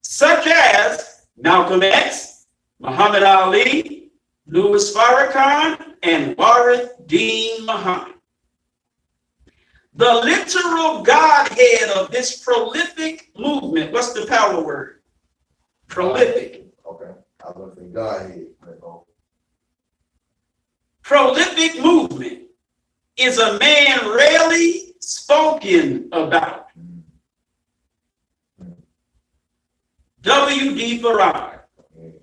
Such as Malcolm X, Muhammad Ali, Louis Farrakhan, and Warith Deen Muhammad. The literal godhead of this prolific movement, what's the power word? Prolific. Okay. I was going to say Godhead. Prolific movement is a man rarely spoken about. W.D. Farad,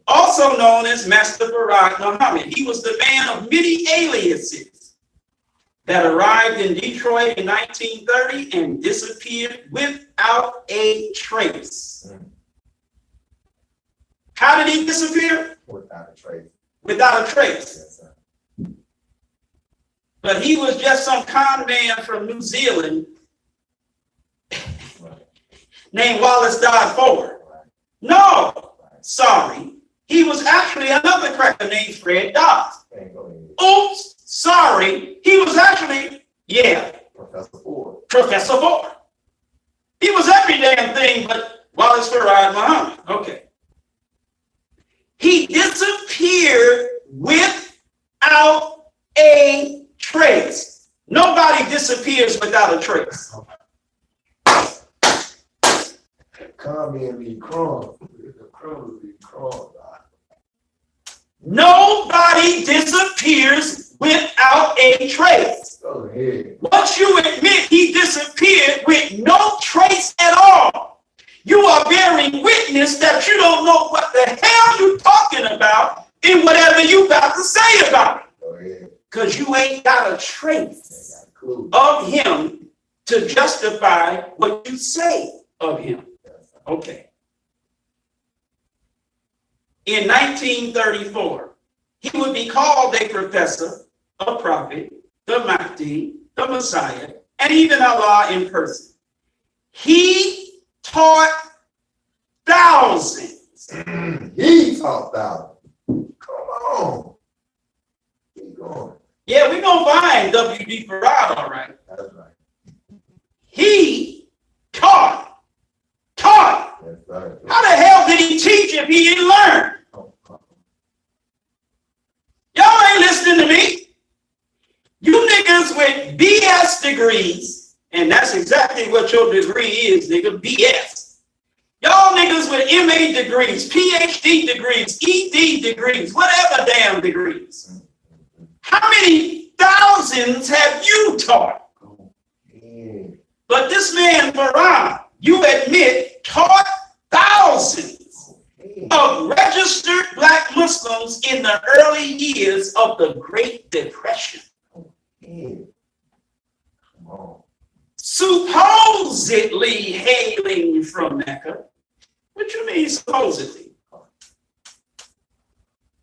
also known as Master Farad Muhammad. He was the man of many aliases that arrived in Detroit in 1930 and disappeared without a trace. How did he disappear? Without a trace. Without a trace. Yes, sir. But he was just some con man from New Zealand Right. named Wallace Dodd Ford. Right. No, sorry. He was actually another cracker named Fred Dodds. And go ahead. Oops, sorry. He was actually, Professor Ford. Professor Ford. He was every damn thing but Wallace Farad Muhammad. Okay. He disappeared without a trace. Nobody disappears without a trace. Comment be crumbs. The crumbs be crumbs. Nobody disappears without a trace. Go ahead. Once you admit he disappeared with no trace at all, you are bearing witness that you don't know what the hell you're talking about in whatever you got to say about it. Go ahead. Because you ain't got a trace Got a clue. of him to justify what you say of him. Okay. In 1934, he would be called a professor, a prophet, the Mahdi, the Messiah, and even Allah in person. He taught thousands. He taught thousands. Come on. Keep going. Yeah, we're going to find W.D. Farad, all right. That's right. He taught. That's right. How the hell did he teach if he didn't learn? Y'all ain't listening to me. You niggas with BS degrees, and that's exactly what your degree is, nigga, BS. Y'all niggas with MA degrees, PhD degrees, ED degrees, whatever damn degrees. How many thousands have you taught? Yeah. But this man, Farad, you admit, taught thousands of registered Black Muslims in the early years of the Great Depression. Yeah. Come on. Supposedly hailing from Mecca. What you mean supposedly?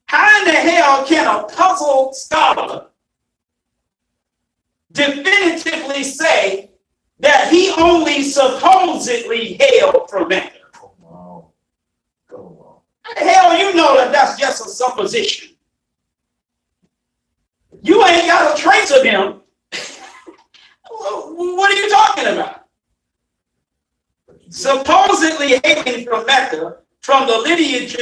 How in the hell can a puzzled scholar definitively say that he only supposedly hailed from Mecca? Come on. Come on. Hell, you know that that's just a supposition. You ain't got a trace of him. What are you talking about? Supposedly hailing from Mecca, from the lineage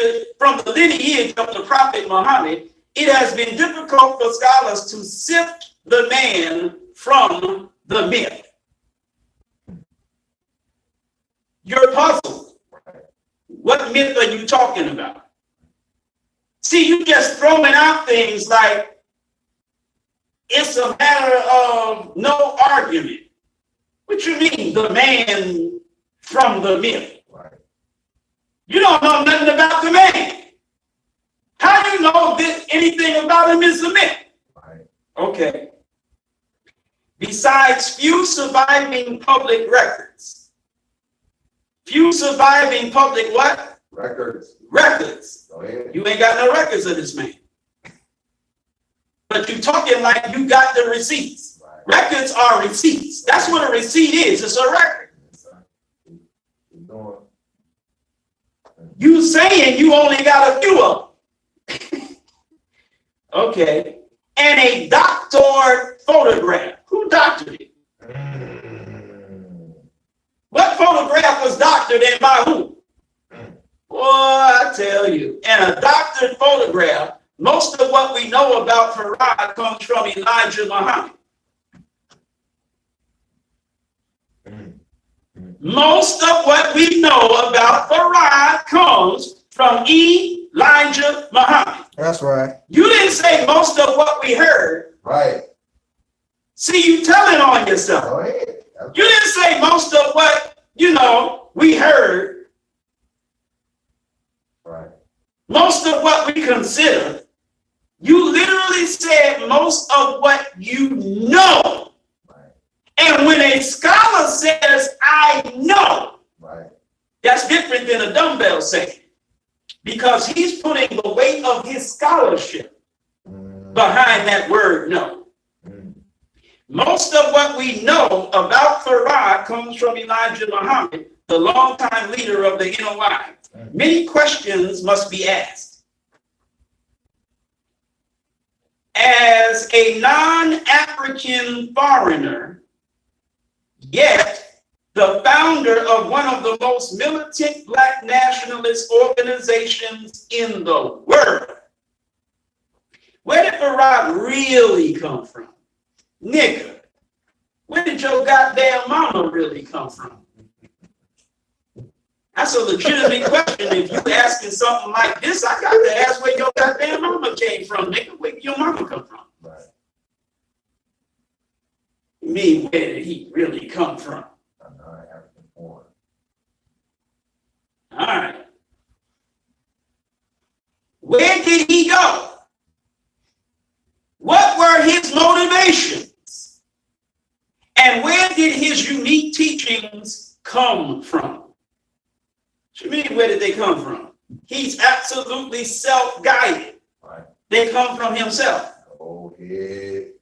of the Prophet Muhammad, it has been difficult for scholars to sift the man from the myth. You're puzzled. What myth are you talking about? See, you just throwing out things like it's a matter of no argument. What you mean, the man from the myth? Right. You don't know nothing about the man. How do you know that anything about him is a myth? Right. Okay. Besides few surviving public records. Few surviving public what? Records. Records. Go ahead. You ain't got no records of this man. But you talking like you got the receipts. Right. Records are receipts. That's what a receipt is. It's a record. Yes, sir. Keep going. You saying you only got a few of them. Okay. And a doctored photograph. Who doctored it? What photograph was doctored and by who? Boy, I tell you. And a doctored photograph, most of what we know about Farad comes from Elijah Muhammad. Most of what we know about Farad comes from Elijah Muhammad. That's right. You didn't say most of what we heard. Right. See, you telling on yourself. Go ahead. You didn't say most of what, we heard. Right. Most of what we consider. You literally said most of what you know. Right. And when a scholar says, I know, Right. that's different than a dumbbell saying. Because he's putting the weight of his scholarship behind that word know. Most of what we know about Farad comes from Elijah Muhammad, the longtime leader of the NOI. Many questions must be asked. As a non-African foreigner, yet the founder of one of the most militant Black nationalist organizations in the world, where did Farad really come from? Nigga, where did your goddamn mama really come from? That's a legitimate question. If you asking something like this, I got to ask where your goddamn mama came from, nigga. Where your mama come from? Right. Me, where did he really come from? I know I have been born. All right. Where did he go? What were his motivations? And where did his unique teachings come from? What you mean, where did they come from? He's absolutely self-guided. Right. They come from himself. Go ahead.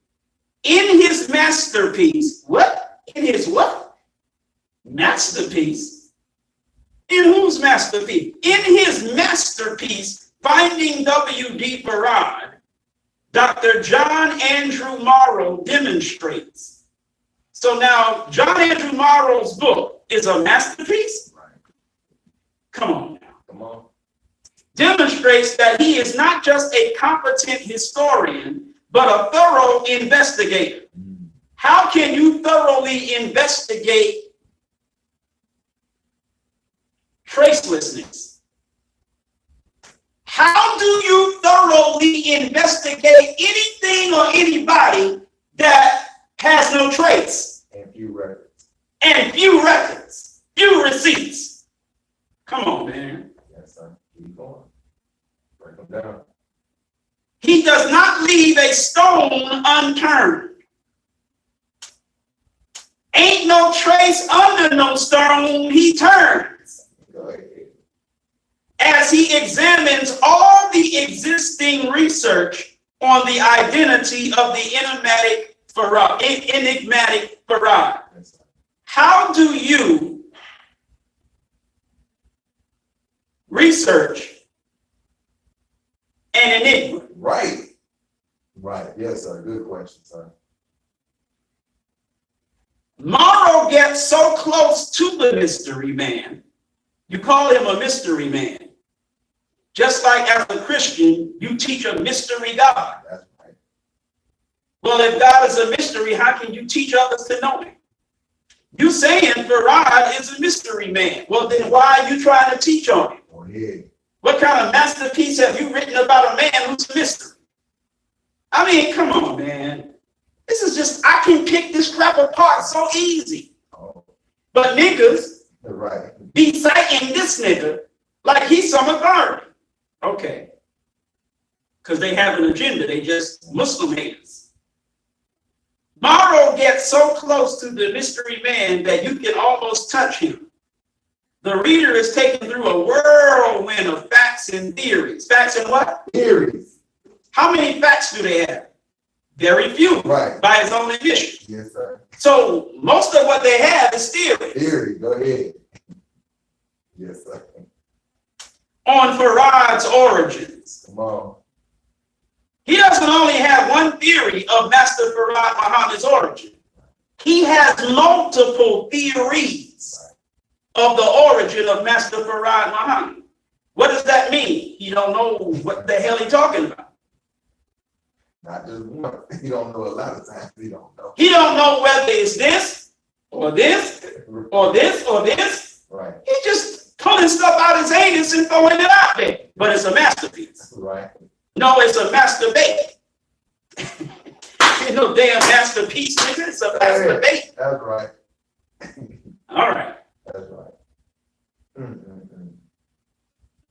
In his masterpiece, what? In his what? Masterpiece? In whose masterpiece? In his masterpiece, Finding W.D. Farad, Dr. John Andrew Morrow demonstrates. So now, John Andrew Morrow's book is a masterpiece? Right. Come on now. Come on. Demonstrates that he is not just a competent historian, but a thorough investigator. How can you thoroughly investigate tracelessness? How do you thoroughly investigate anything or anybody that has no trace? And few records. And few records, few receipts. Come on, man. Yes, sir. Keep going. Break them down. He does not leave a stone unturned. Ain't no trace under no stone he turns. Go ahead. As he examines all the existing research on the identity of the enigmatic Farad. Yes, sir. How do you research an enigma? Right. Right. Yes, sir. Good question, sir. Morrow gets so close to the mystery man, you call him a mystery man. Just like as a Christian, you teach a mystery God. That's right. Well, if God is a mystery, how can you teach others to know him? You saying Farad is a mystery man. Well, then why are you trying to teach on him? Go ahead. What kind of masterpiece have you written about a man who's a mystery? I mean, come on, man. This is just, I can pick this crap apart so easy. Oh, But niggas right. be citing this nigga like he's some authority. Okay. Because they have an agenda. They just Muslim haters. Morrow gets so close to the mystery man that you can almost touch him. The reader is taken through a whirlwind of facts and theories. Facts and what? Theories. How many facts do they have? Very few. Right. By his own admission. Yes, sir. So most of what they have is theory. Theory. Go ahead. Yes, sir. On Farad's origins. Come on. He doesn't only have one theory of Master Farad Muhammad's origin. He has multiple theories of the origin of Master Farad Muhammad. What does that mean? He don't know what the hell he's talking about. Not just one. You don't know a lot of times. You don't know. He don't know whether it's this or this or this or this. Right. He just pulling stuff out his anus and throwing it out there. But it's a masterpiece. Right. No, it's a masturbate. Ain't no damn masterpiece, nigga. It's a masturbate. That's right. All right. That's right. Mm-mm-mm.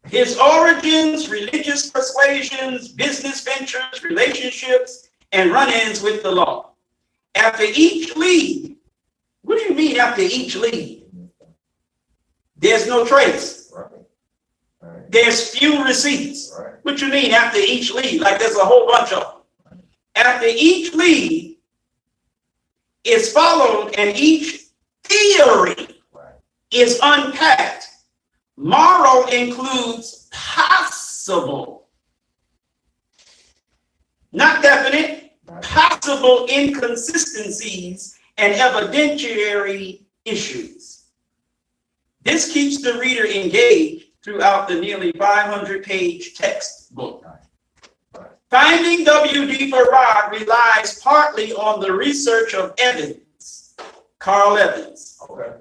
His origins, religious persuasions, business ventures, relationships, and run-ins with the law. After each lead, what do you mean after each lead? There's no trace. Right. Right. There's few receipts. Right. What you mean after each lead? Like there's a whole bunch of them. After each lead is followed and each theory Right. is unpacked, Morrow includes possible, not definite, possible inconsistencies and evidentiary issues. This keeps the reader engaged throughout the nearly 500-page textbook. Finding W.D. Farad relies partly on the research of Evans, Carl Evans, Okay.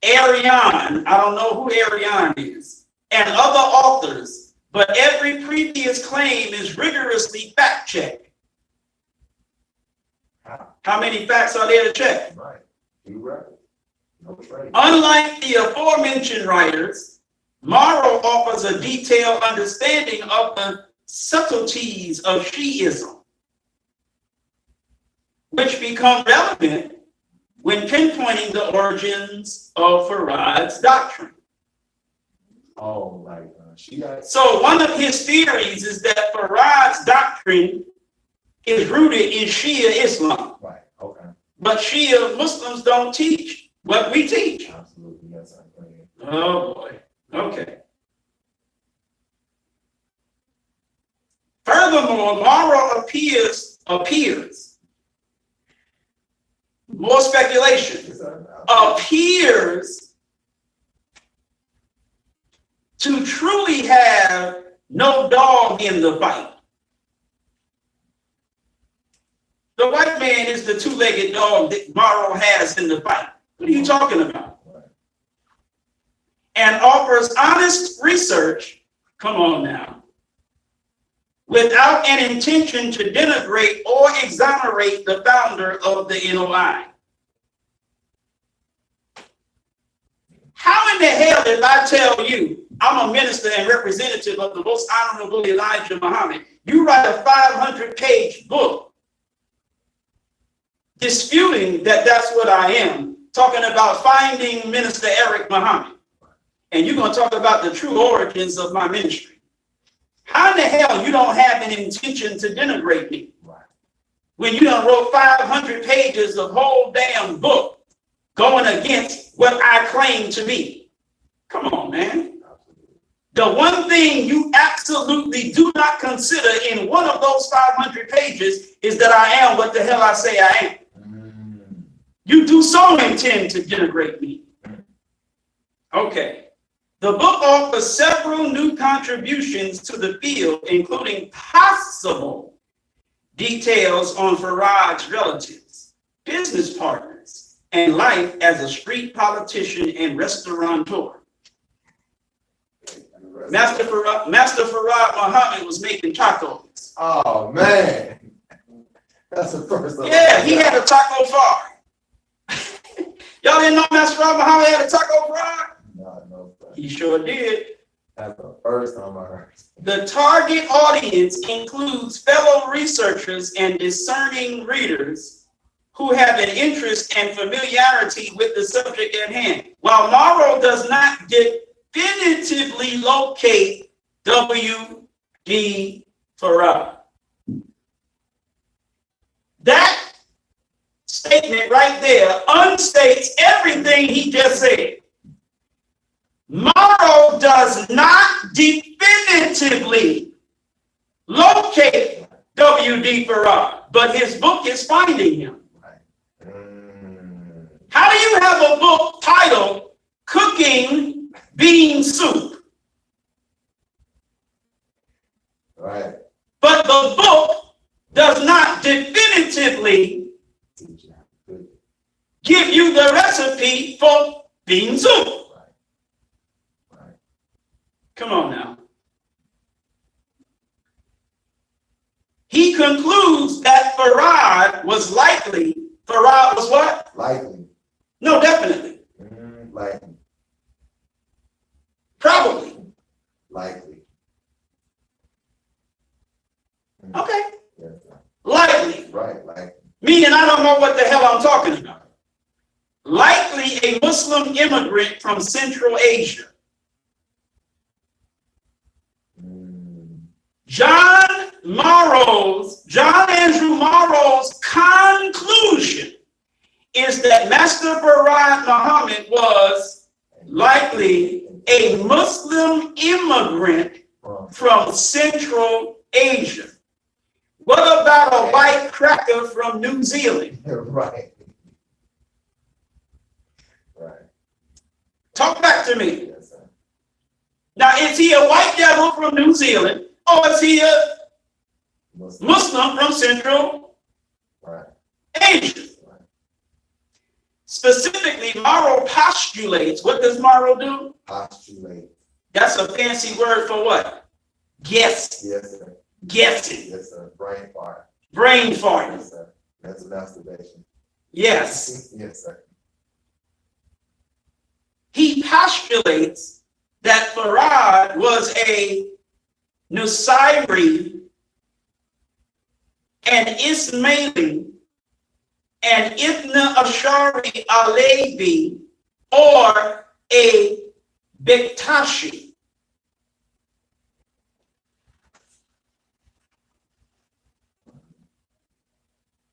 Ariane, I don't know who Ariane is, and other authors, but every previous claim is rigorously fact-checked. How many facts are there to check? Right. You right. No trade. Unlike the aforementioned writers, Morrow offers a detailed understanding of the subtleties of Shiism, which become relevant when pinpointing the origins of Farad's doctrine. Oh, like she got. So one of his theories is that Farad's doctrine is rooted in Shia Islam, Right. Okay. but Shia Muslims don't teach what we teach. Absolutely. Yes, I agree. Oh boy. Okay. Furthermore, Morrow appears, more speculation, Yes, I- appears to truly have no dog in the fight. The white man is the two-legged dog that Morrow has in the fight. What are you talking about? Right. And offers honest research, come on now, without an intention to denigrate or exonerate the founder of the NOI. How in the hell if I tell you I'm a minister and representative of the most honorable Elijah Muhammad, you write a 500-page book disputing that that's what I am, talking about finding Minister Eric Muhammad, and you're going to talk about the true origins of my ministry. How in the hell you don't have an intention to denigrate me Right. when you done wrote 500 pages of whole damn book going against what I claim to be? Come on, man. Absolutely. The one thing you absolutely do not consider in one of those 500 pages is that I am what the hell I say I am. You do so intend to denigrate me. Okay. The book offers several new contributions to the field, including possible details on Farad's relatives, business partners, and life as a street politician and restaurateur. Master Farad Muhammad was making tacos. Oh man, that's the first. Yeah, he had a taco bar. Y'all didn't know Master Farad Muhammad had a taco bar? No, He sure did. that's the first time I heard. The target audience includes fellow researchers and discerning readers who have an interest and familiarity with the subject at hand. While Morrow does not definitively locate W.D. Farad, that statement right there unstates everything he just said. Morrow does not definitively locate W.D. Farad, but his book is finding him. How do you have a book titled Cooking Bean Soup, Right. but the book does not definitively give you the recipe for bean soup? Right. Come on now. He concludes that Farad was what? Likely. No, definitely. Likely. Probably. Likely. Okay. Yes. Likely. Right. Likely. Meaning I don't know what the hell I'm talking about. Likely a Muslim immigrant from Central Asia. John Andrew Morrow's conclusion is that Master Farad Muhammad was likely a Muslim immigrant from Central Asia. What about a white cracker from New Zealand? Right. Right. Talk back to me. Yes, sir. Now, is he a white devil from New Zealand, or is he a Muslim from Central Right. Asia? Right. Specifically, Morrow postulates. What does Morrow do? Postulate. That's a fancy word for what? Guess. Yes, sir. Guessing. Yes, sir. Brain fart. Brain farting. Yes, sir. Mental masturbation. Yes. Yes, sir. He postulates that Farad was a Nusairi, an Ismaili, an Ibn Ashari Alevi, or a Bektashi.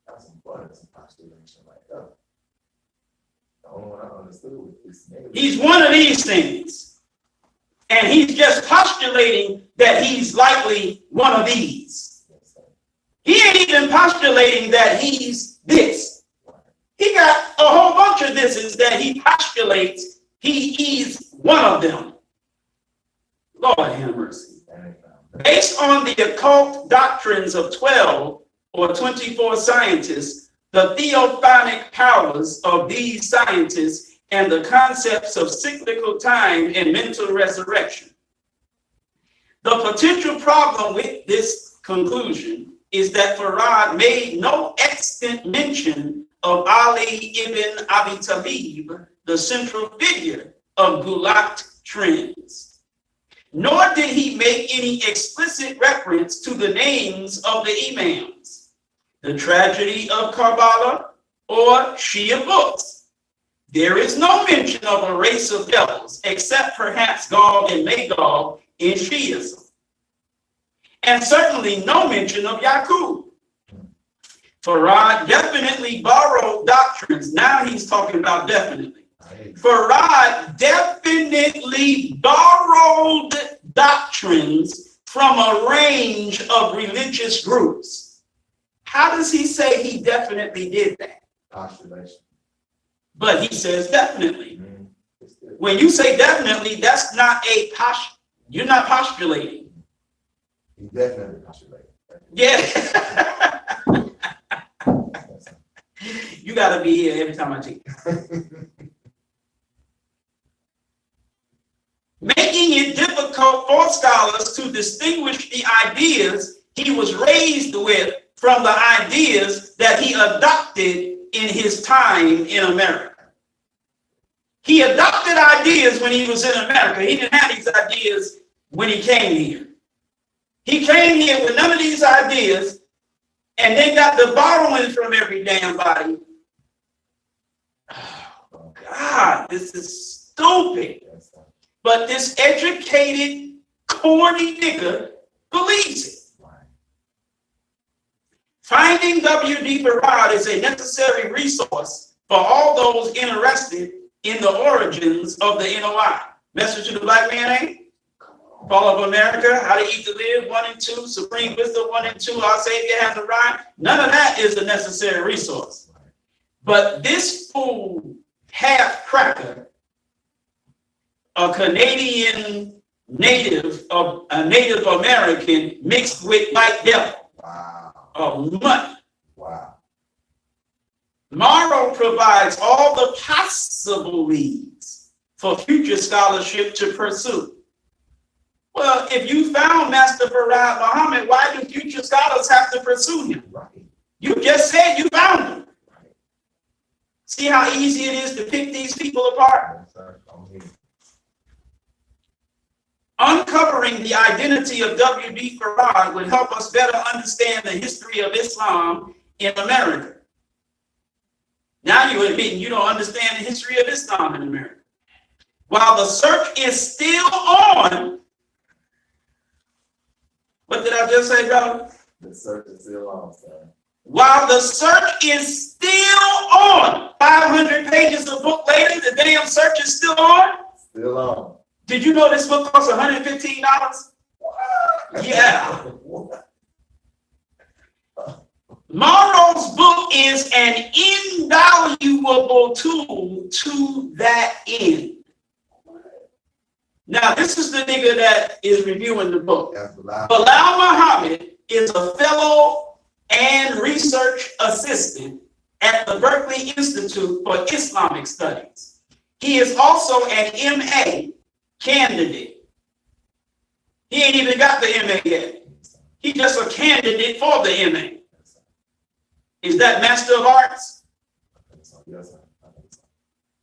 That's some fun. Some postulation like that. The only one I understood was this name. He's one of these things. And he's just postulating that he's likely one of these. Yes, sir. He ain't even postulating that he's this. He got a whole bunch of thises that he postulates he's one of them. Lord have mercy. Based on the occult doctrines of 12 or 24 scientists, the theophanic powers of these scientists, and the concepts of cyclical time and mental resurrection. The potential problem with this conclusion is that Farad made no extant mention of Ali ibn Abi Talib, the central figure of Gulat trends. Nor did he make any explicit reference to the names of the Imams, the tragedy of Karbala, or Shia books. There is no mention of a race of devils, except perhaps Gog and Magog in Shiism. And certainly no mention of Yaqub. Farad definitely borrowed doctrines. Now he's talking about definitely. Farad definitely borrowed doctrines from a range of religious groups. How does he say he definitely did that? Postulation. But he says definitely. Mm-hmm. When you say definitely, that's not a you're not postulating. He definitely postulated. Yeah. You gotta be here every time I take it. Making it difficult for scholars to distinguish the ideas he was raised with from the ideas that he adopted in his time in America. He adopted ideas when he was in America. He didn't have these ideas when he came here. He came here with none of these ideas and then got the borrowing from every damn body. Oh, God, this is stupid. But this educated, corny nigga believes it. Finding W.D. Farad is a necessary resource for all those interested in the origins of the NOI. Message to the Black Man, eh? Fall of America, How to Eat to Live, 1 and 2, Supreme Wisdom, 1 and 2, Our Savior Has Arrived. None of that is a necessary resource. But this fool half-cracker, a Canadian native, a Native American mixed with white devil. Wow. Of money. Wow. Morrow provides all the possible leads for future scholarship to pursue. Well, if you found Master Farad Muhammad, why do future scholars have to pursue him? Right. You just said you found him. See how easy it is to pick these people apart? Yes, sir. I'm here. Uncovering the identity of W.D. Farad would help us better understand the history of Islam in America. Now you're admitting you don't understand the history of Islam in America. While the search is still on, what did I just say, brother? The search is still on, sir. While the search is still on, 500 pages of book later, the damn search is still on. Still on. Did you know this book costs $115? Yeah. Morrow's book is an invaluable tool to that end. Now, this is the nigga that is reviewing the book. Bilal Muhammad is a fellow and research assistant at the Berkeley Institute for Islamic Studies. He is also an MA candidate. He ain't even got the MA yet. He's just a candidate for the MA. Is that Master of Arts? Yes, sir. I think so.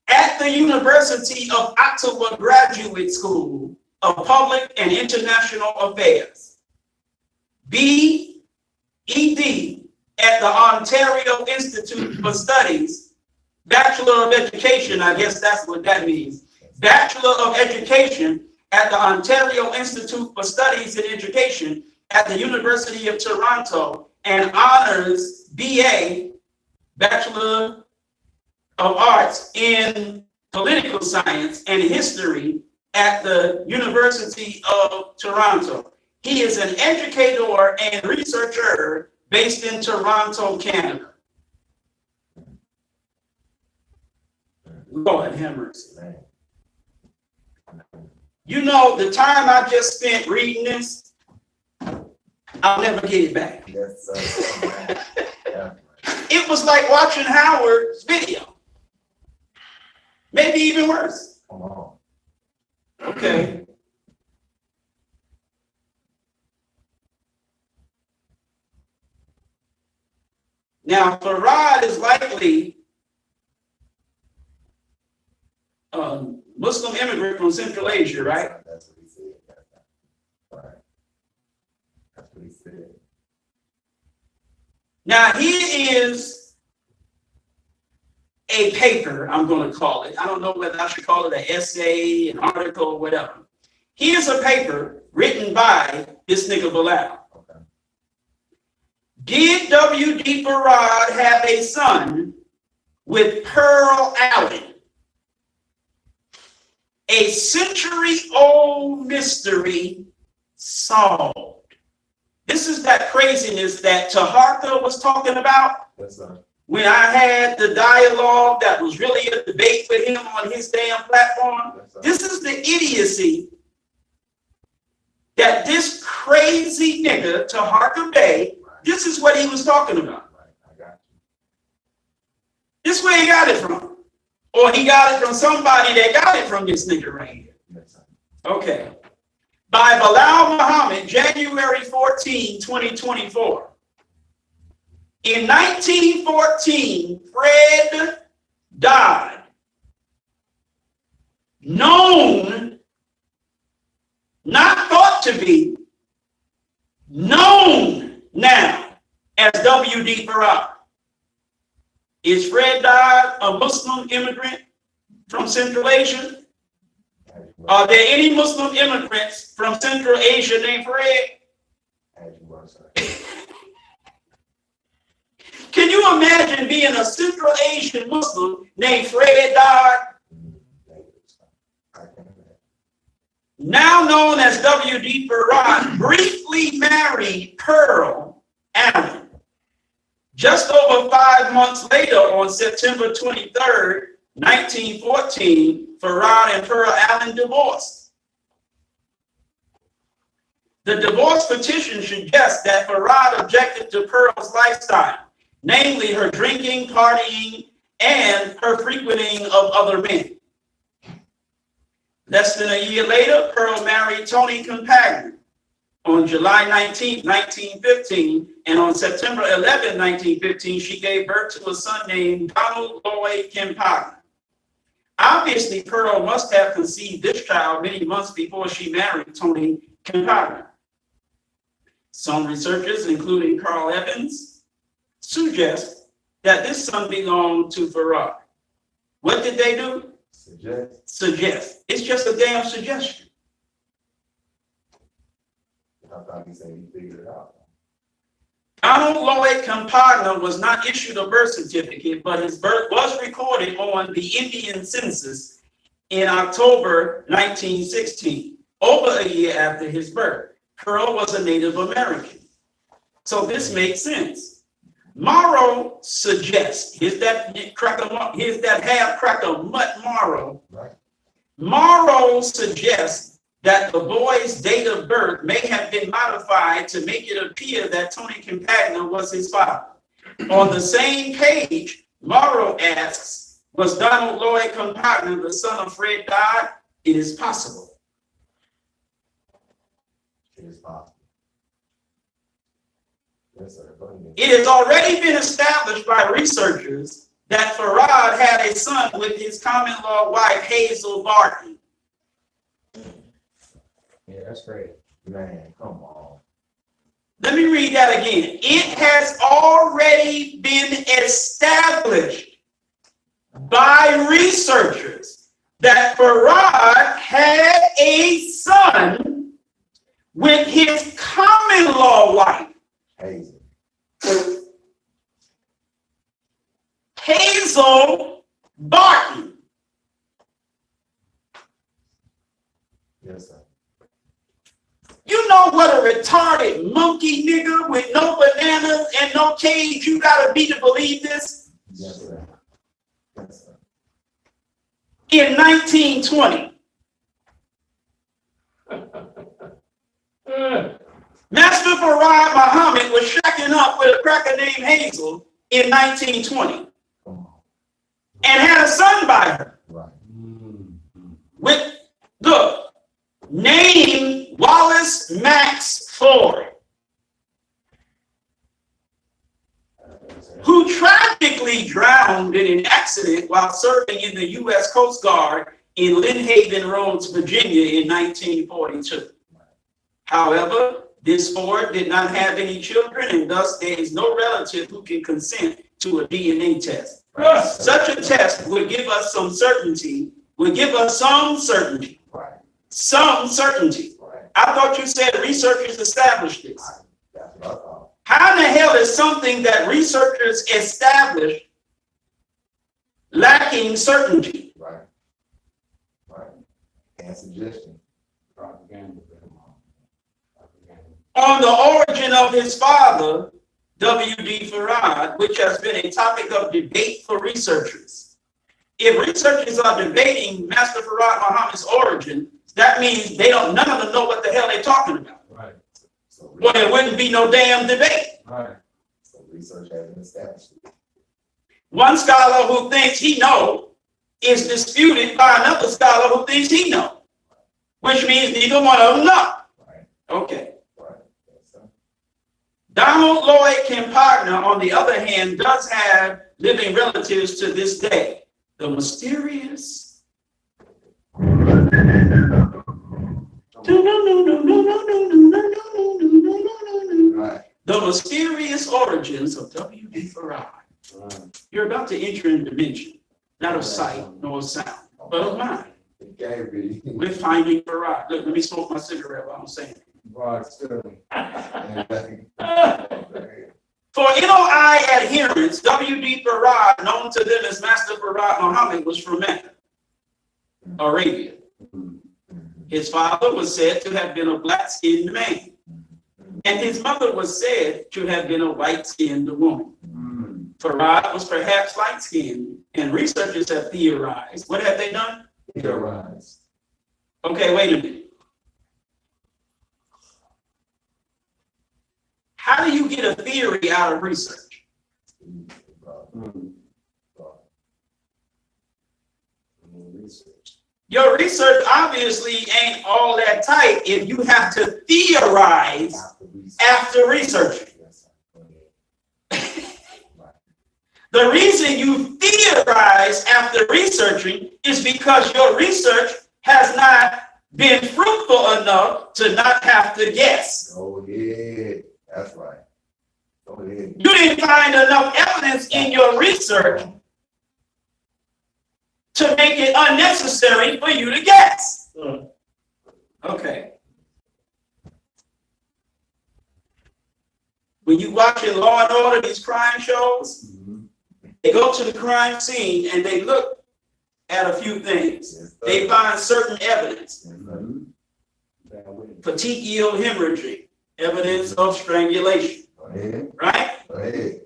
At the University of Ottawa Graduate School of Public and International Affairs. B.Ed at the Ontario Institute for Studies, Bachelor of Education, I guess that's what that means. Bachelor of Education at the Ontario Institute for Studies in Education at the University of Toronto, and honors BA, Bachelor of Arts in Political Science and History at the University of Toronto. He is an educator and researcher based in Toronto, Canada. Lord have mercy. Man. You know, the time I just spent reading this, I'll never get it back. Yes, sir. Man. Yeah. It was like watching Howard's video. Maybe even worse. Come on. Okay. Now, Farad is likely a Muslim immigrant from Central Asia, right? That's what he said. Right. That's what he said. Now, here is a paper, I'm going to call it. I don't know whether I should call it an essay, an article, or whatever. Here's a paper written by this nigga Bilal. Okay. Did W.D. Farad have a son with Pearl Allen? A century-old mystery solved. This is that craziness that Taharka was talking about Yes, sir. when I had the dialogue that was really a debate with him on his damn platform. Yes, sir. This is the idiocy that this crazy nigga, Taharka Bey, Right. this is what he was talking about. Right. I got you. This is where he got it from. Or he got it from somebody that got it from this nigga right here. Yes, sir. Okay. By Bilal Muhammad, January 14, 2024. In 1914, Fred Dodd, known, not thought to be, known now as W.D. Farad. Is Fred Dodd a Muslim immigrant from Central Asia? Are there any Muslim immigrants from Central Asia named Fred? As you were, sir. Can you imagine being a Central Asian Muslim named Fred Dodd, I can imagine. now known as W.D. Farad, briefly married Pearl Allen? Just over 5 months later, on September 23rd, 1914, Farad and Pearl Allen divorced. The divorce petition suggests that Farad objected to Pearl's lifestyle, namely her drinking, partying, and her frequenting of other men. Less than a year later, Pearl married Tony Compagnon on July 19, 1915, and on September 11, 1915, she gave birth to a son named Donald Lloyd Compagnon. Obviously, Pearl must have conceived this child many months before she married Tony Compagnon. Some researchers, including Carl Evans, suggest that this son belonged to Farad. What did they do? Suggest. It's just a damn suggestion. I thought he said he figured it out. Donald Lloyd Compagnon was not issued a birth certificate, but his birth was recorded on the Indian census in October 1916, over a year after his birth. Pearl was a Native American. So this makes sense. Morrow suggests, here's that half cracker mutt Morrow. Right. Morrow suggests that the boy's date of birth may have been modified to make it appear that Tony Compagnon was his father. On the same page, Morrow asks, was Donald Lloyd Compagnon the son of Fred Dodd? It is possible. It is possible. Yes, sir. Go ahead. It has already been established by researchers that Farad had a son with his common law wife, Hazel Barton. Yeah, that's great. Man, come on. Let me read that again. It has already been established by researchers that Farad had a son with his common law wife, Hazel. Hazel Barton. Yes, sir. You know what a retarded monkey nigga with no bananas and no cage you gotta be to believe this? Yes, sir. Yes, sir. In 1920, Master Farad Muhammad was shacking up with a cracker named Hazel in 1920 Come on. and had a son by her Right. with, look, name Wallace Max Ford, who tragically drowned in an accident while serving in the U.S. Coast Guard in Lynn Haven Roads, Virginia in 1942. However, this Ford did not have any children, and thus there is no relative who can consent to a DNA test. Such a test would give us some certainty, Right. some certainty. Right. I thought you said researchers established this. That's what I thought. How in the hell is something that researchers established lacking certainty? Right. Right. And suggestion. Propaganda. Propaganda. On the origin of his father, W.D. Farad, which has been a topic of debate for researchers. If researchers are debating Master Farad Muhammad's origin, that means none of them know what the hell they're talking about. Right. So Well, there wouldn't be no damn debate. Right. research has been established. One scholar who thinks he knows is disputed by another scholar who thinks he knows, which means neither one of them know. Right. Okay. Right. Yes, sir. Donald Lloyd Compagnon, on the other hand, does have living relatives to this day. The mysterious. Right. The mysterious origins of W.D. Farad. Right. You're about to enter a dimension, not of sight nor of sound, but of mind. It can't be. We're finding Farad. Look, let me smoke my cigarette while I'm saying it. Rod Sterling. For NOI adherents, W.D. Farad, known to them as Master Farad Muhammad, was from Mecca, Arabia. His father was said to have been a black-skinned man, and his mother was said to have been a white-skinned woman. Farad was perhaps light-skinned, and researchers have theorized. What have they done? Theorize. Okay, wait a minute. How do you get a theory out of research? Research. Your research obviously ain't all that tight if you have to theorize after researching. Yes, sir. The reason you theorize after researching is because your research has not been fruitful enough to not have to guess. Go ahead. That's right. Go ahead. You didn't find enough evidence in your research to make it unnecessary for you to guess. Okay. When you watching Law and Order, these crime shows, they go to the crime scene and they look at a few things. Yes, sir. They find certain evidence. Yes, sir. Petechial hemorrhaging, evidence of strangulation, Go ahead. right? Go ahead.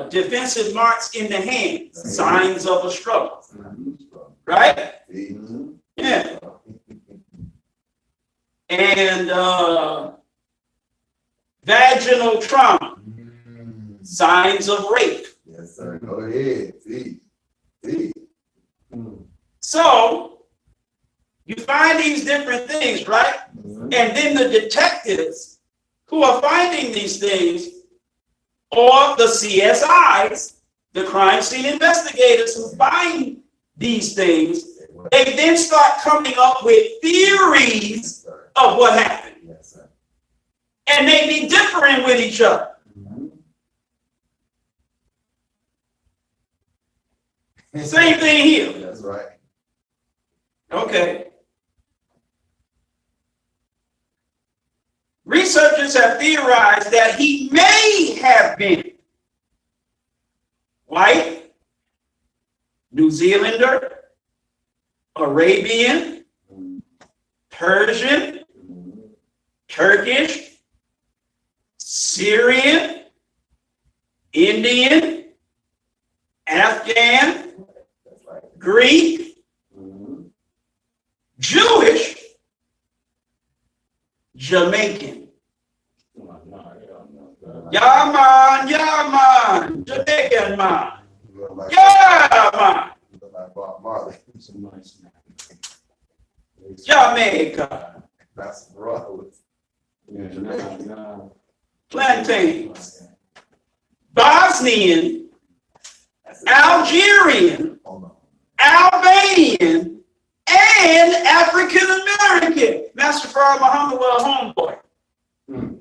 Defensive marks in the hands, signs of a struggle, Mhm. right? See? Yeah. And vaginal trauma, signs of rape. Yes, sir. Go ahead. See. So you find these different things, right? Mhm. And then the detectives who are finding these things, or the CSIs, the crime scene investigators who find these things, they then start coming up with theories Yes, sir. of what happened. Yes, sir. And they be differing with each other. Same thing here. That's right. Okay. Researchers have theorized that he may have been white, New Zealander, Arabian, Persian, Turkish, Syrian, Indian, Afghan, That's right. Greek, Jewish, Jamaican. Yeah, man, Jamaican man. You look like, Yeah, man, you look like Bob Marley. Jamaica. That's right. Plantains, Bosnian, Algerian, Hold on. Albanian, and African American. Master Farah Muhammad was a homeboy.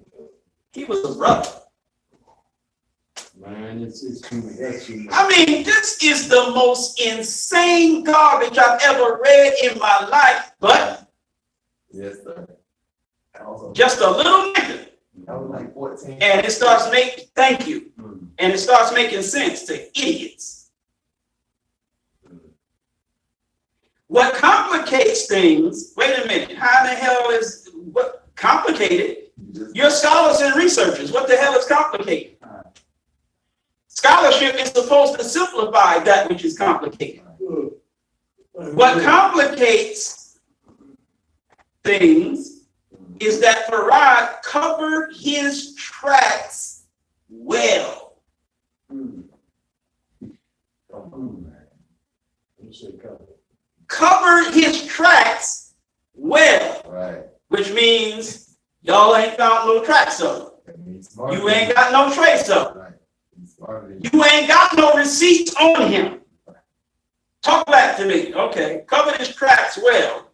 He was a brother. Man, it's too much. That's too much. I mean, this is the most insane garbage I've ever read in my life, but Yes, sir. Also, just a little nigga. that was like 14. And it starts making, thank you, Mm. and it starts making sense to idiots. What complicates things, wait a minute, how the hell is, what complicated? You just- You're scholars and researchers, what the hell is complicated? Scholarship is supposed to simplify that which is complicated. What complicates things is that Farad covered his tracks well. Covered his tracks well, Right. which means y'all ain't found no tracks of him. That means smart. You ain't got no trace of him. Right. He's smarter than you. You ain't got no receipts on him. Talk back to me. Okay. Covered his tracks well,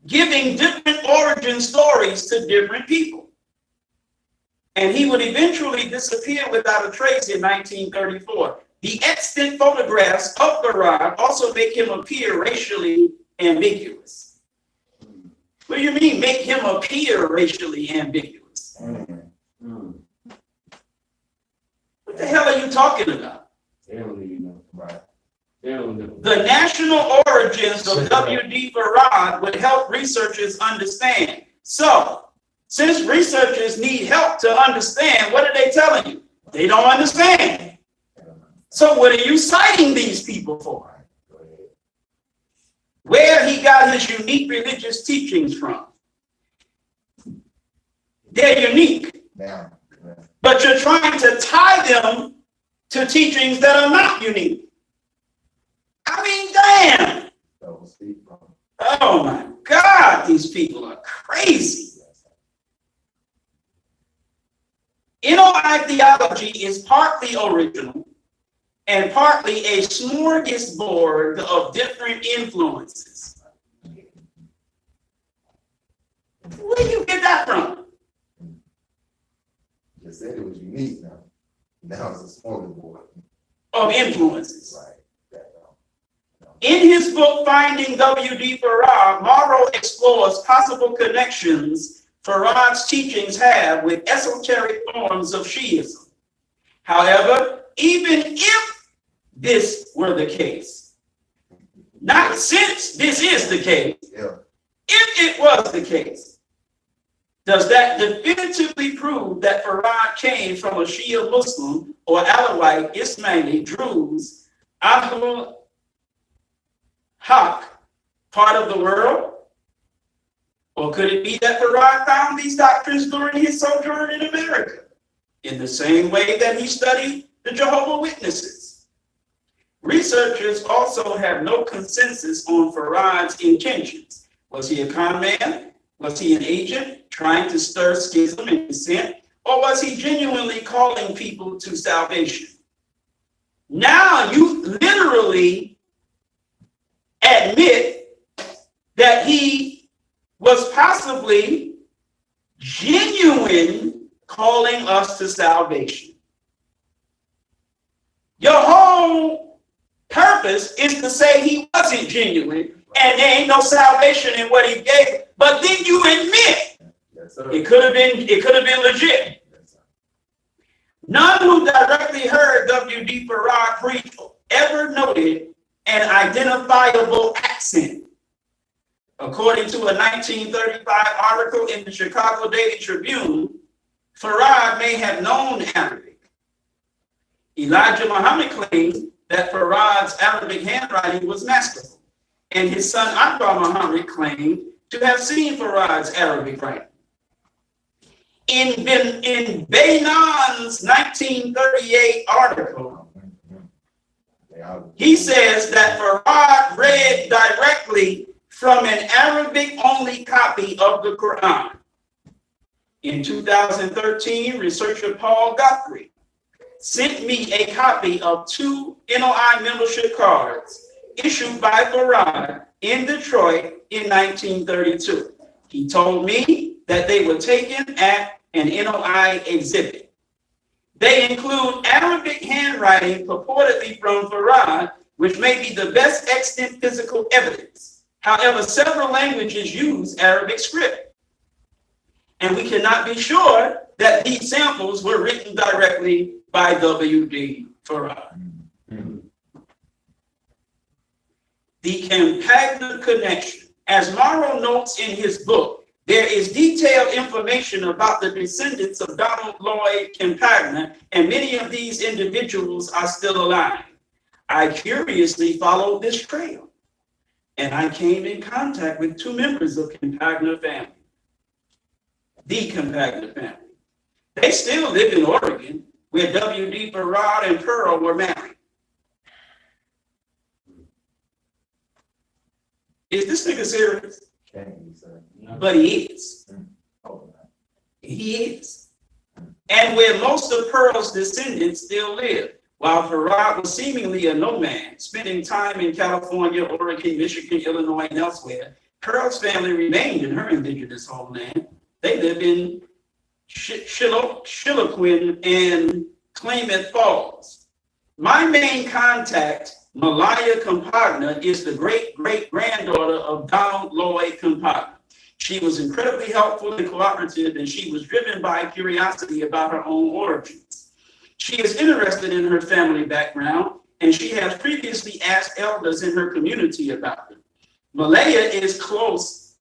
giving different origin stories to different people. And he would eventually disappear without a trace in 1934. The extant photographs of Farad also make him appear racially ambiguous. What do you mean, make him appear racially ambiguous? What the hell are you talking about? Right. The national origins of W.D. Farad would help researchers understand. So, since researchers need help to understand, what are they telling you? They don't understand. So what are you citing these people for? Go ahead. Where he got his unique religious teachings from. They're unique, Now, but you're trying to tie them to teachings that are not unique. I mean, damn. double speak from. Oh my God, these people are crazy. NOI theology is partly original and partly a smorgasbord of different influences. Where do you get that from? You said it was unique now. Now it's a smorgasbord. Of influences. Right. In his book, Finding W.D. Farad, Morrow explores possible connections Farad's teachings have with esoteric forms of Shiism. However, even if this were the case, not since this is the case, Yeah. if it was the case, does that definitively prove that Farad came from a Shia Muslim or Alawite, Ismaili, Druze, Ahlul Haq part of the world? Or could it be that Farad found these doctrines during his sojourn in America, in the same way that he studied the Jehovah's Witnesses? Researchers also have no consensus on Farad's intentions. Was he a con man? Was he an agent trying to stir schism and dissent? Or was he genuinely calling people to salvation? Now you literally admit that he was possibly genuine calling us to salvation. Your whole purpose is to say he wasn't genuine and there ain't no salvation in what he gave. But then you admit it could have been legit. None who directly heard W.D. Farad preach ever noted an identifiable accent. According to a 1935 article in the Chicago Daily Tribune, Farad may have known Arabic. Elijah Muhammad claimed that Farad's Arabic handwriting was masterful, and his son Akbar Muhammad claimed to have seen Farad's Arabic writing. In Baynon's 1938 article, he says that Farad read directly from an Arabic-only copy of the Quran. In 2013, researcher Paul Guthrie sent me a copy of 2 NOI membership cards issued by Farad in Detroit in 1932. He told me that they were taken at an NOI exhibit. They include Arabic handwriting purportedly from Farad, which may be the best extant physical evidence. However, several languages use Arabic script, and we cannot be sure that these samples were written directly by W.D. Farad. The Campagna connection. As Morrow notes in his book, there is detailed information about the descendants of Donald Lloyd Campagna, and many of these individuals are still alive. I curiously followed this trail, and I came in contact with 2 members of Campagna family, the Campagna family. They still live in Oregon, where W.D. Farad and Pearl were married. Is this nigga serious? But he is. He is. And where most of Pearl's descendants still live, while Farad was seemingly a nomad, spending time in California, Oregon, Michigan, Illinois, and elsewhere, Pearl's family remained in her indigenous homeland. They live in Chiloquin and Klamath Falls. My main contact, Malaya Campagna, is the great-great-granddaughter of Donald Lloyd Campagna. She was incredibly helpful and cooperative, and she was driven by curiosity about her own origins. She is interested in her family background, and she has previously asked elders in her community about them. Malaya is close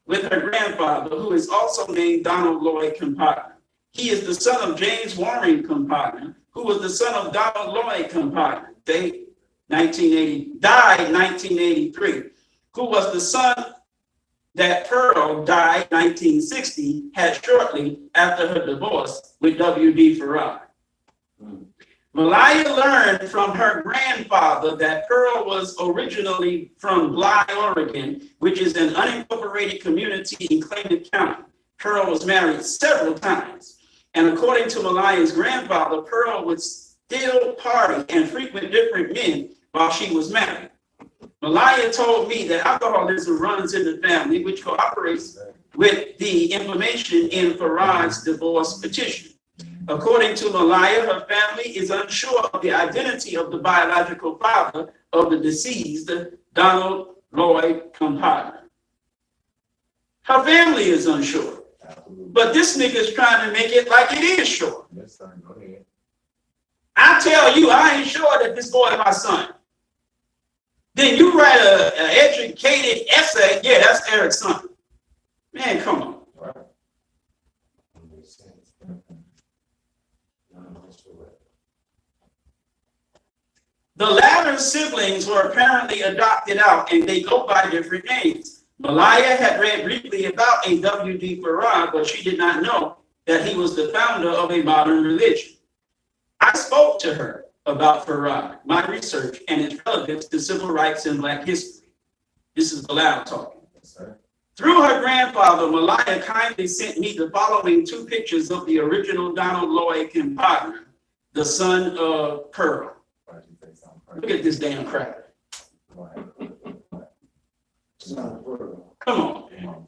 with her grandfather, who is also named Donald Lloyd Campagna. He is the son of James Warren Campagna, who was the son of Donald Lloyd Campagna, died 1983, who was the son that Pearl died 1960, had shortly after her divorce with W.D. Farad. Malaya learned from her grandfather that Pearl was originally from Bly, Oregon, which is an unincorporated community in Klamath County. Pearl was married several times. And according to Malaya's grandfather, Pearl would still party and frequent different men while she was married. Malaya told me that alcoholism runs in the family, which cooperates with the information in Farad's divorce petition. According to Malaya, her family is unsure of the identity of the biological father of the deceased, Donald Lloyd Campagna. Her family is unsure. But this nigga is trying to make it like it is sure. I tell you, I ain't sure that this boy is my son. Then you write an educated essay, yeah, that's Eric's son. Man, come on. The latter siblings were apparently adopted out, and they go by different names. Malaya had read briefly about A.W.D. Farad, but she did not know that he was the founder of a modern religion. I spoke to her about Farad, my research, and its relevance to civil rights and Black history. This is Bilal talking. Yes, sir. Through her grandfather, Malaya kindly sent me the following two pictures of the original Donald Lloyd Campagna, the son of Pearl. Why'd you say something? Look at this damn crap. Right. Son of Pearl. Come on. Come on.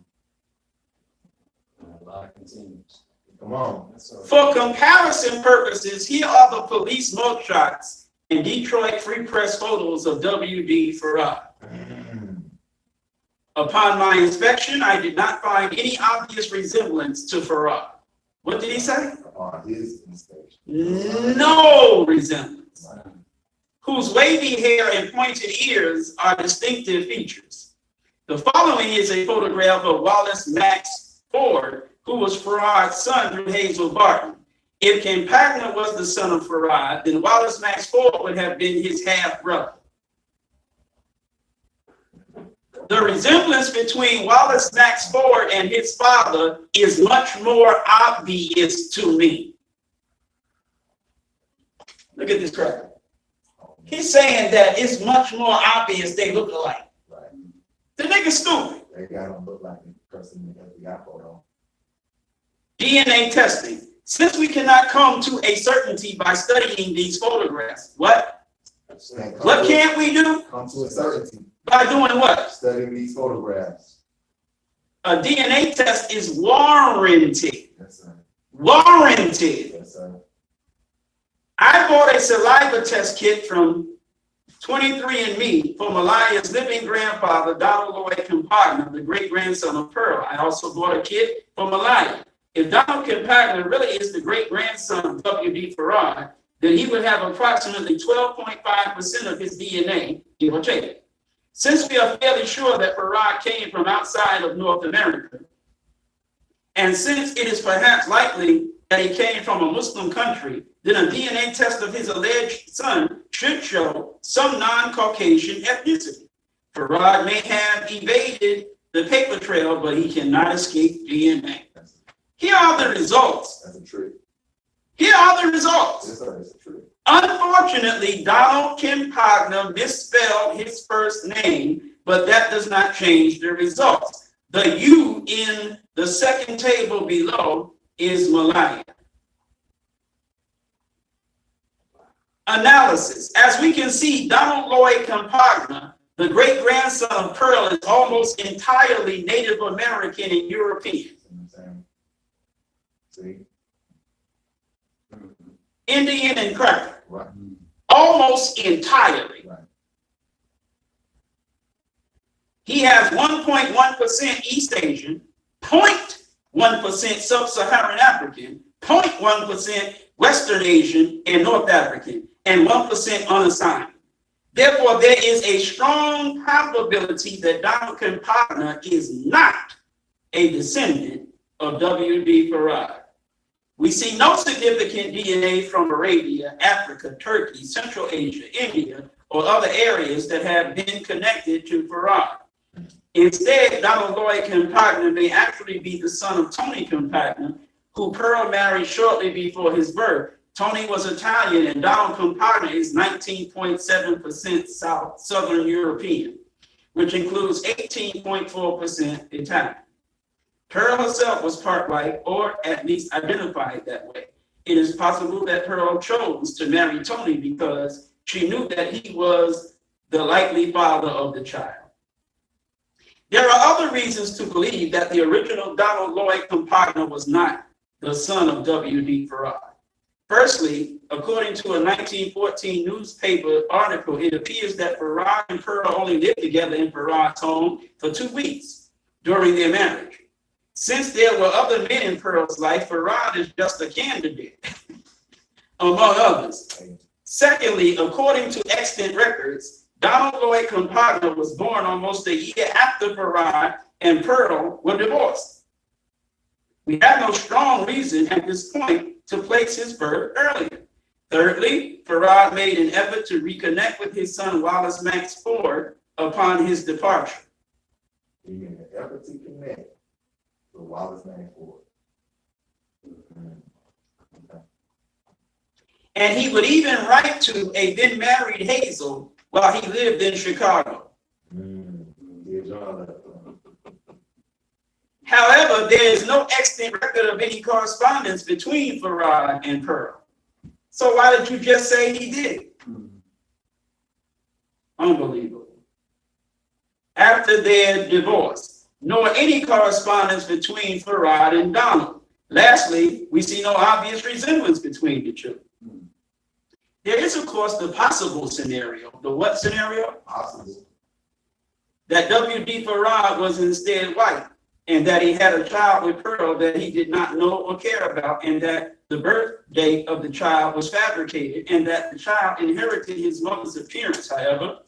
And the lie continues. Come on. That's all. For comparison purposes, here are the police mugshots and Detroit Free Press photos of W.D. Farad. Upon my inspection, I did not find any obvious resemblance to Farad. What did he say? Upon his inspection. No resemblance. Whose wavy hair and pointed ears are distinctive features. The following is a photograph of Wallace Max Ford, who was Farad's son through Hazel Barton. If Campagna was the son of Farad, then Wallace Max Ford would have been his half-brother. The resemblance between Wallace Max Ford and his father is much more obvious to me. Look at this crap. He's saying that it's much more obvious they look alike. Right. The nigga's stupid. They got them look like the person in the FBI photo. DNA testing. Since we cannot come to a certainty by studying these photographs, what can't we do? Come to a certainty. By doing what? Studying these photographs. A DNA test is warranted. Yes, sir. Warranted. Yes, sir. I bought a saliva test kit from 23andMe for Malaya's living grandfather, Donald Lloyd Campagna, the great-grandson of Pearl. I also bought a kit for Malaya. If Donald Campagna really is the great-grandson of W.D. Farad, then he would have approximately 12.5% of his DNA, give or take. Since we are fairly sure that Farad came from outside of North America, and since it is perhaps likely that he came from a Muslim country, then a DNA test of his alleged son should show some non-Caucasian ethnicity. Farad may have evaded the paper trail, but he cannot escape DNA. Here are the results. That's a trick. Here are the results. Yes, sir. It's a trick. Unfortunately, Donald Campagna misspelled his first name, but that does not change the results. The U in the second table below is Malaya. Analysis. As we can see, Donald Lloyd Campagna, the great-grandson of Pearl, is almost entirely Native American and European. You know what I'm saying? See? Indian and Cracker. Right. Almost entirely. Right. He has 1.1% East Asian, 0.1% Sub-Saharan African, 0.1% Western Asian and North African, and 1% unassigned. Therefore, there is a strong probability that Donald Campagna is not a descendant of W.D. Farad. We see no significant DNA from Arabia, Africa, Turkey, Central Asia, India, or other areas that have been connected to Farad. Instead, Donald Lloyd Campagna may actually be the son of Tony Campagna, who Pearl married shortly before his birth. Tony was Italian, and Donald Campagna is 19.7% Southern European, which includes 18.4% Italian. Pearl herself was part white, or at least identified that way. It is possible that Pearl chose to marry Tony because she knew that he was the likely father of the child. There are other reasons to believe that the original Donald Lloyd Campagna was not the son of W.D. Farad. Firstly, according to a 1914 newspaper article, it appears that Farad and Pearl only lived together in Farad's home for 2 weeks during their marriage. Since there were other men in Pearl's life, Farad is just a candidate, among others. Secondly, according to extant records, Donald Lloyd Campagna was born almost a year after Farad and Pearl were divorced. We have no strong reason at this point to place his birth earlier. Thirdly, Farad made an effort to reconnect with his son Wallace Max Ford upon his departure. in an effort to connect with Wallace Name Ford. Okay. And he would even write to a then married Hazel while he lived in Chicago. Give y'all that. However, there is no extant record of any correspondence between Farad and Pearl. So why did you just say he did? Unbelievable. After their divorce, nor any correspondence between Farad and Donald. Lastly, we see no obvious resemblance between the two. There is, of course, the possible scenario. The what scenario? Possible. That W.D. Farad was instead white, and that he had a child with Pearl that he did not know or care about, and that the birth date of the child was fabricated, and that the child inherited his mother's appearance. However,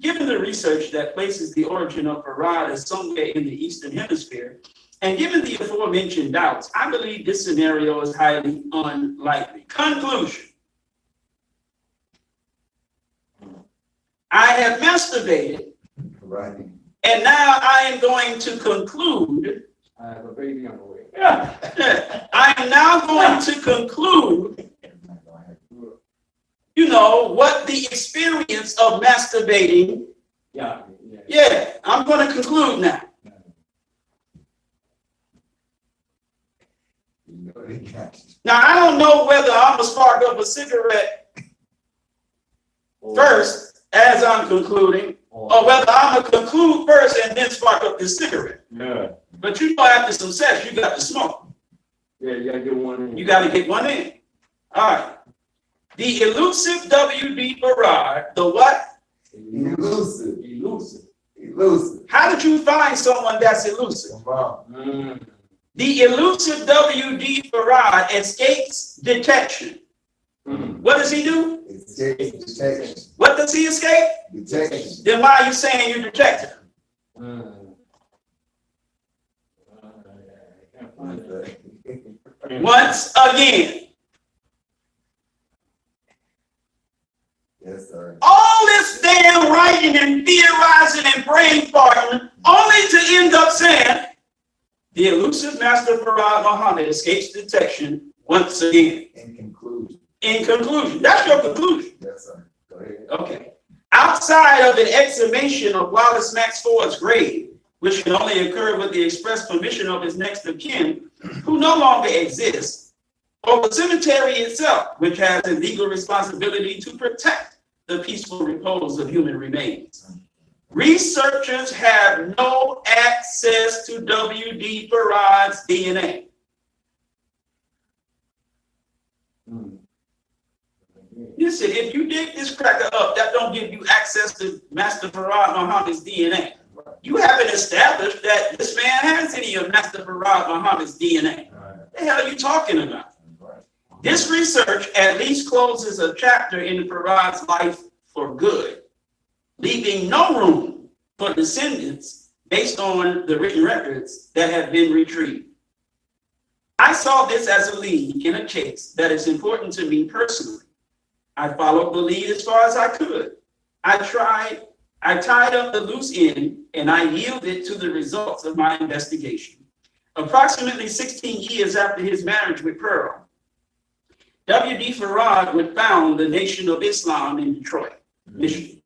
given the research that places the origin of Farad as somewhere in the Eastern Hemisphere, and given the aforementioned doubts, I believe this scenario is highly unlikely. Conclusion. I have masturbated, Right. and now I am going to conclude. I have a baby on the way. I am now going to conclude, what the experience of masturbating. Yeah, I'm going to conclude now. You know they got you. Now, I don't know whether I'm going to spark up a cigarette first as I'm concluding, or whether I'm going to conclude first and then spark up this cigarette. Yeah. But after some sex, you got to smoke. Yeah, you gotta get one in. You got to get one in. All right. The elusive W.D. Farad, the what? Elusive. Elusive. Elusive. How did you find someone that's elusive? Come on. The elusive W.D. Farad escapes detection. What does he do? Detection. What does he escape? Detection. Then why are you saying you detected him? Once again, Yes, sir. all this damn writing and theorizing and brain farting, only to end up saying the elusive Master Farad Muhammad escapes detection once again. In conclusion. In conclusion, that's your conclusion. Yes, sir. Go ahead. Okay. Outside of an exhumation of Wallace Max Ford's grave, which can only occur with the express permission of his next of kin, who no longer exists, or the cemetery itself, which has a legal responsibility to protect the peaceful repose of human remains. Researchers have no access to W.D. Farad's DNA. Listen, if you dig this cracker up, that don't give you access to Master Farad Muhammad's DNA. You haven't established that this man has any of Master Farad Muhammad's DNA. What the hell are you talking about? This research at least closes a chapter in Farad's life for good, leaving no room for descendants based on the written records that have been retrieved. I saw this as a lead in a case that is important to me personally. I followed the lead as far as I could. I tied up the loose end, and I yielded to the results of my investigation. Approximately 16 years after his marriage with Pearl, W.D. Farad would found the Nation of Islam in Detroit, Michigan.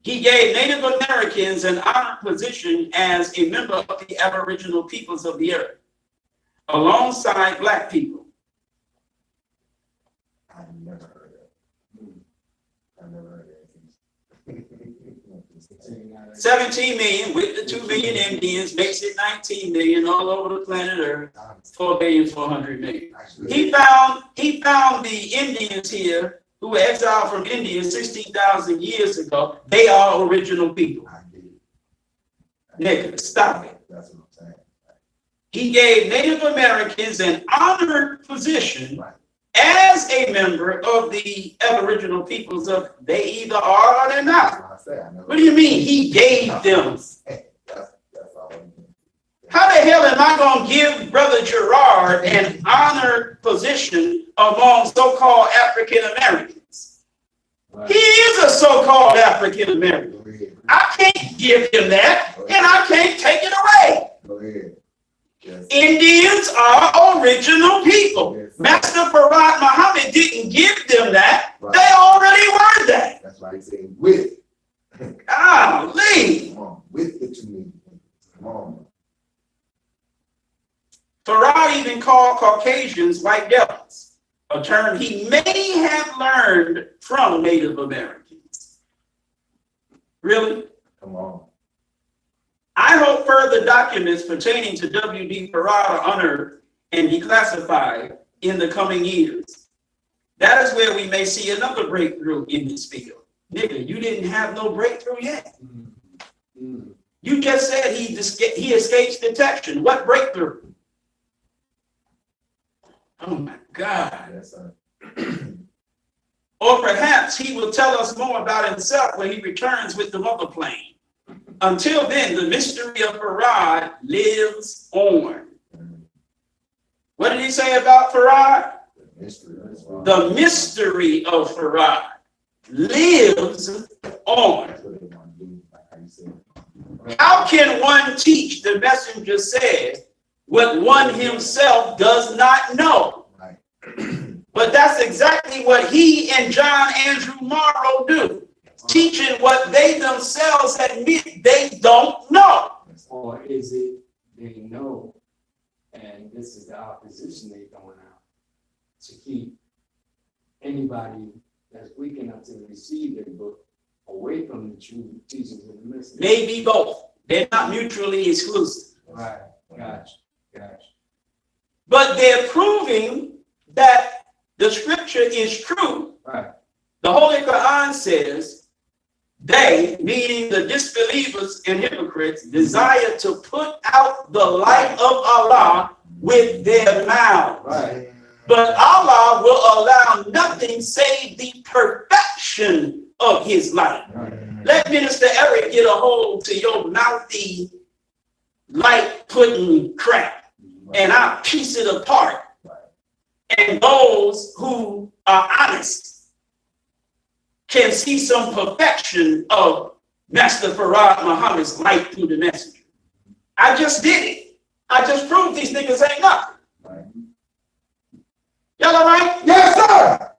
He gave Native Americans an honored position as a member of the Aboriginal peoples of the earth, alongside Black people. I never heard that. I never heard that. 17 million with the 2 million Indians makes it 19 million all over the planet Earth. 4,400,000,000. He found the Indians here who were exiled from India 16,000 years ago. They are original people. Nigga, stop it. That's what I'm saying. He gave Native Americans an honored position as a member of the Aboriginal peoples of they either are or they're not. What do you mean he gave them? That's all. How the hell am I going to give Brother Gerard an honored position among so-called African Americans? He is a so-called African American. Go ahead. I can't give him that, and I can't take it away. Go ahead. Yes. Indians are original people. Yes. Master Farad Muhammad didn't give them that. Right. They already were that. That's why he said with. Golly. Come on, with the community. Come on. Farad even called Caucasians white devils, a term he may have learned from Native Americans. Really? Come on. I hope further documents pertaining to W.D. Farad are unearthed and declassified in the coming years. That is where we may see another breakthrough in this field. Nigga, you didn't have no breakthrough yet. You just said he escapes detection. What breakthrough? Oh my God. Yes, sir. Or perhaps he will tell us more about himself when he returns with the mother plane. Until then, the mystery of Farad lives on. What did he say about Farad? The mystery. That's why. The mystery of Farad lives on. That's what they want to do, like how you said. How can one teach, the messenger said, what one himself does not know? Right. But that's exactly what he and John Andrew Morrow do, teaching what they themselves admit they don't know. Or is it they know, and this is the opposition they throwing out to keep anybody that's weak enough to receive their book away from the true teachings of the message? Maybe both. They're not mutually exclusive. Right, gotcha. But they're proving that the scripture is true. Right. The Holy Quran says they, meaning the disbelievers and hypocrites, desire to put out the light of Allah with their mouths. Right. But Allah will allow nothing save the perfection of his light. Let Minister Eric get a hold to your mouthy, light-putting crap, and I'll piece it apart. And those who are honest can see some perfection of Master Farad Muhammad's light through the messenger. I just did it. I just proved these niggas ain't nothing. Y'all all right? Yes, sir.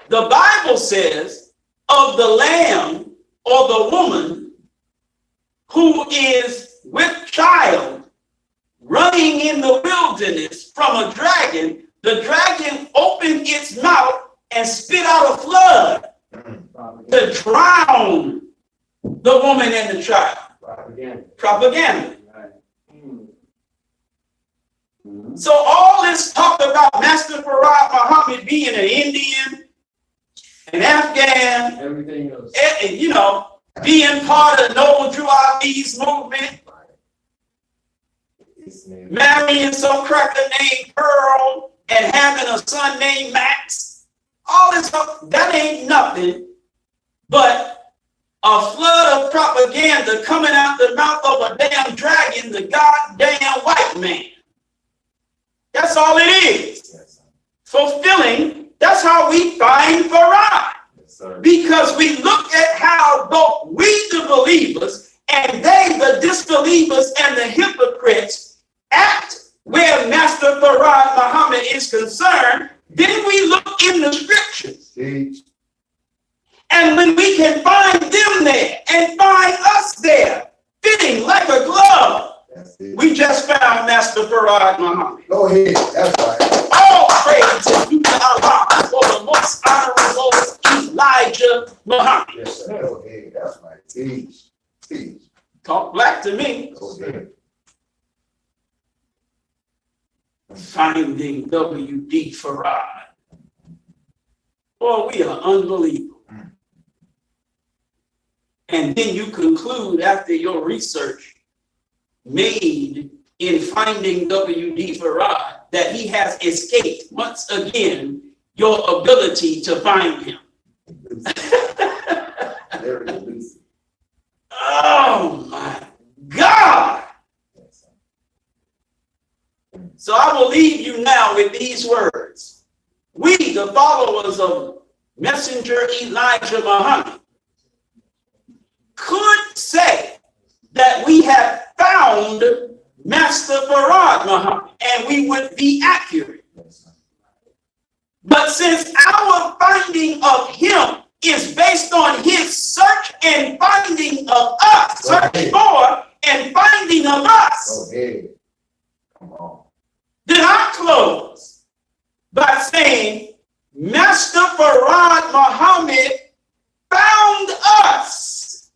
The Bible says of the lamb or the woman who is with child running in the wilderness from a dragon, the dragon opened its mouth and spit out a flood to drown the woman and the child. Propaganda. So all this talk about Master Farad Muhammad being an Indian, an Afghan, Everything else. and, you know, being part of Noble Drew Ali's movement, marrying some cracker named Pearl and having a son named Max, all this stuff, that ain't nothing but a flood of propaganda coming out the mouth of a damn dragon, the goddamn white man. That's all it is. Fulfilling, that's how we find Farad. Because we look at how both we, the believers, and they, the disbelievers and the hypocrites, act where Master Farad Muhammad is concerned, then we look in the scriptures. And when we can find them there and find us there, fitting like a glove, we just found Master Farad Muhammad. Go ahead. That's right. All praise to Allah for the most honorable Elijah Muhammad. Yes, sir. Go ahead. That's right. Teach. Talk black to me. Go ahead. Finding W.D. Farad. Boy, we are unbelievable. And then you conclude after your research made in finding W.D. Farad that he has escaped once again your ability to find him. Very elusive. Oh my God. So I will leave you now with these words. We, the followers of Messenger Elijah Muhammad could say that we have found Master Farad Muhammad, and we would be accurate. But since our finding of him is based on his search and finding of us, search for and finding of us, Okay. Come on. then I close by saying Master Farad Muhammad found us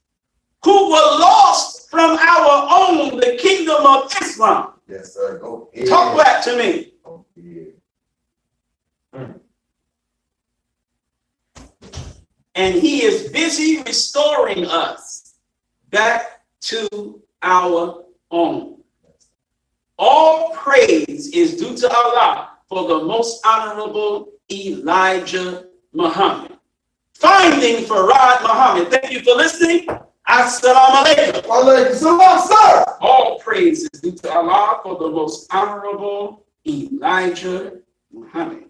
who were lost from our own, the kingdom of Islam. Yes, sir. Go ahead. Talk back to me. Go ahead. And he is busy restoring us back to our own. All praise is due to Allah for the most honorable Elijah Muhammad. Finding Farad Muhammad. Thank you for listening. Assalamu alaikum. Alaikum salam, sir. All praise is due to Allah for the most honorable Elijah Muhammad.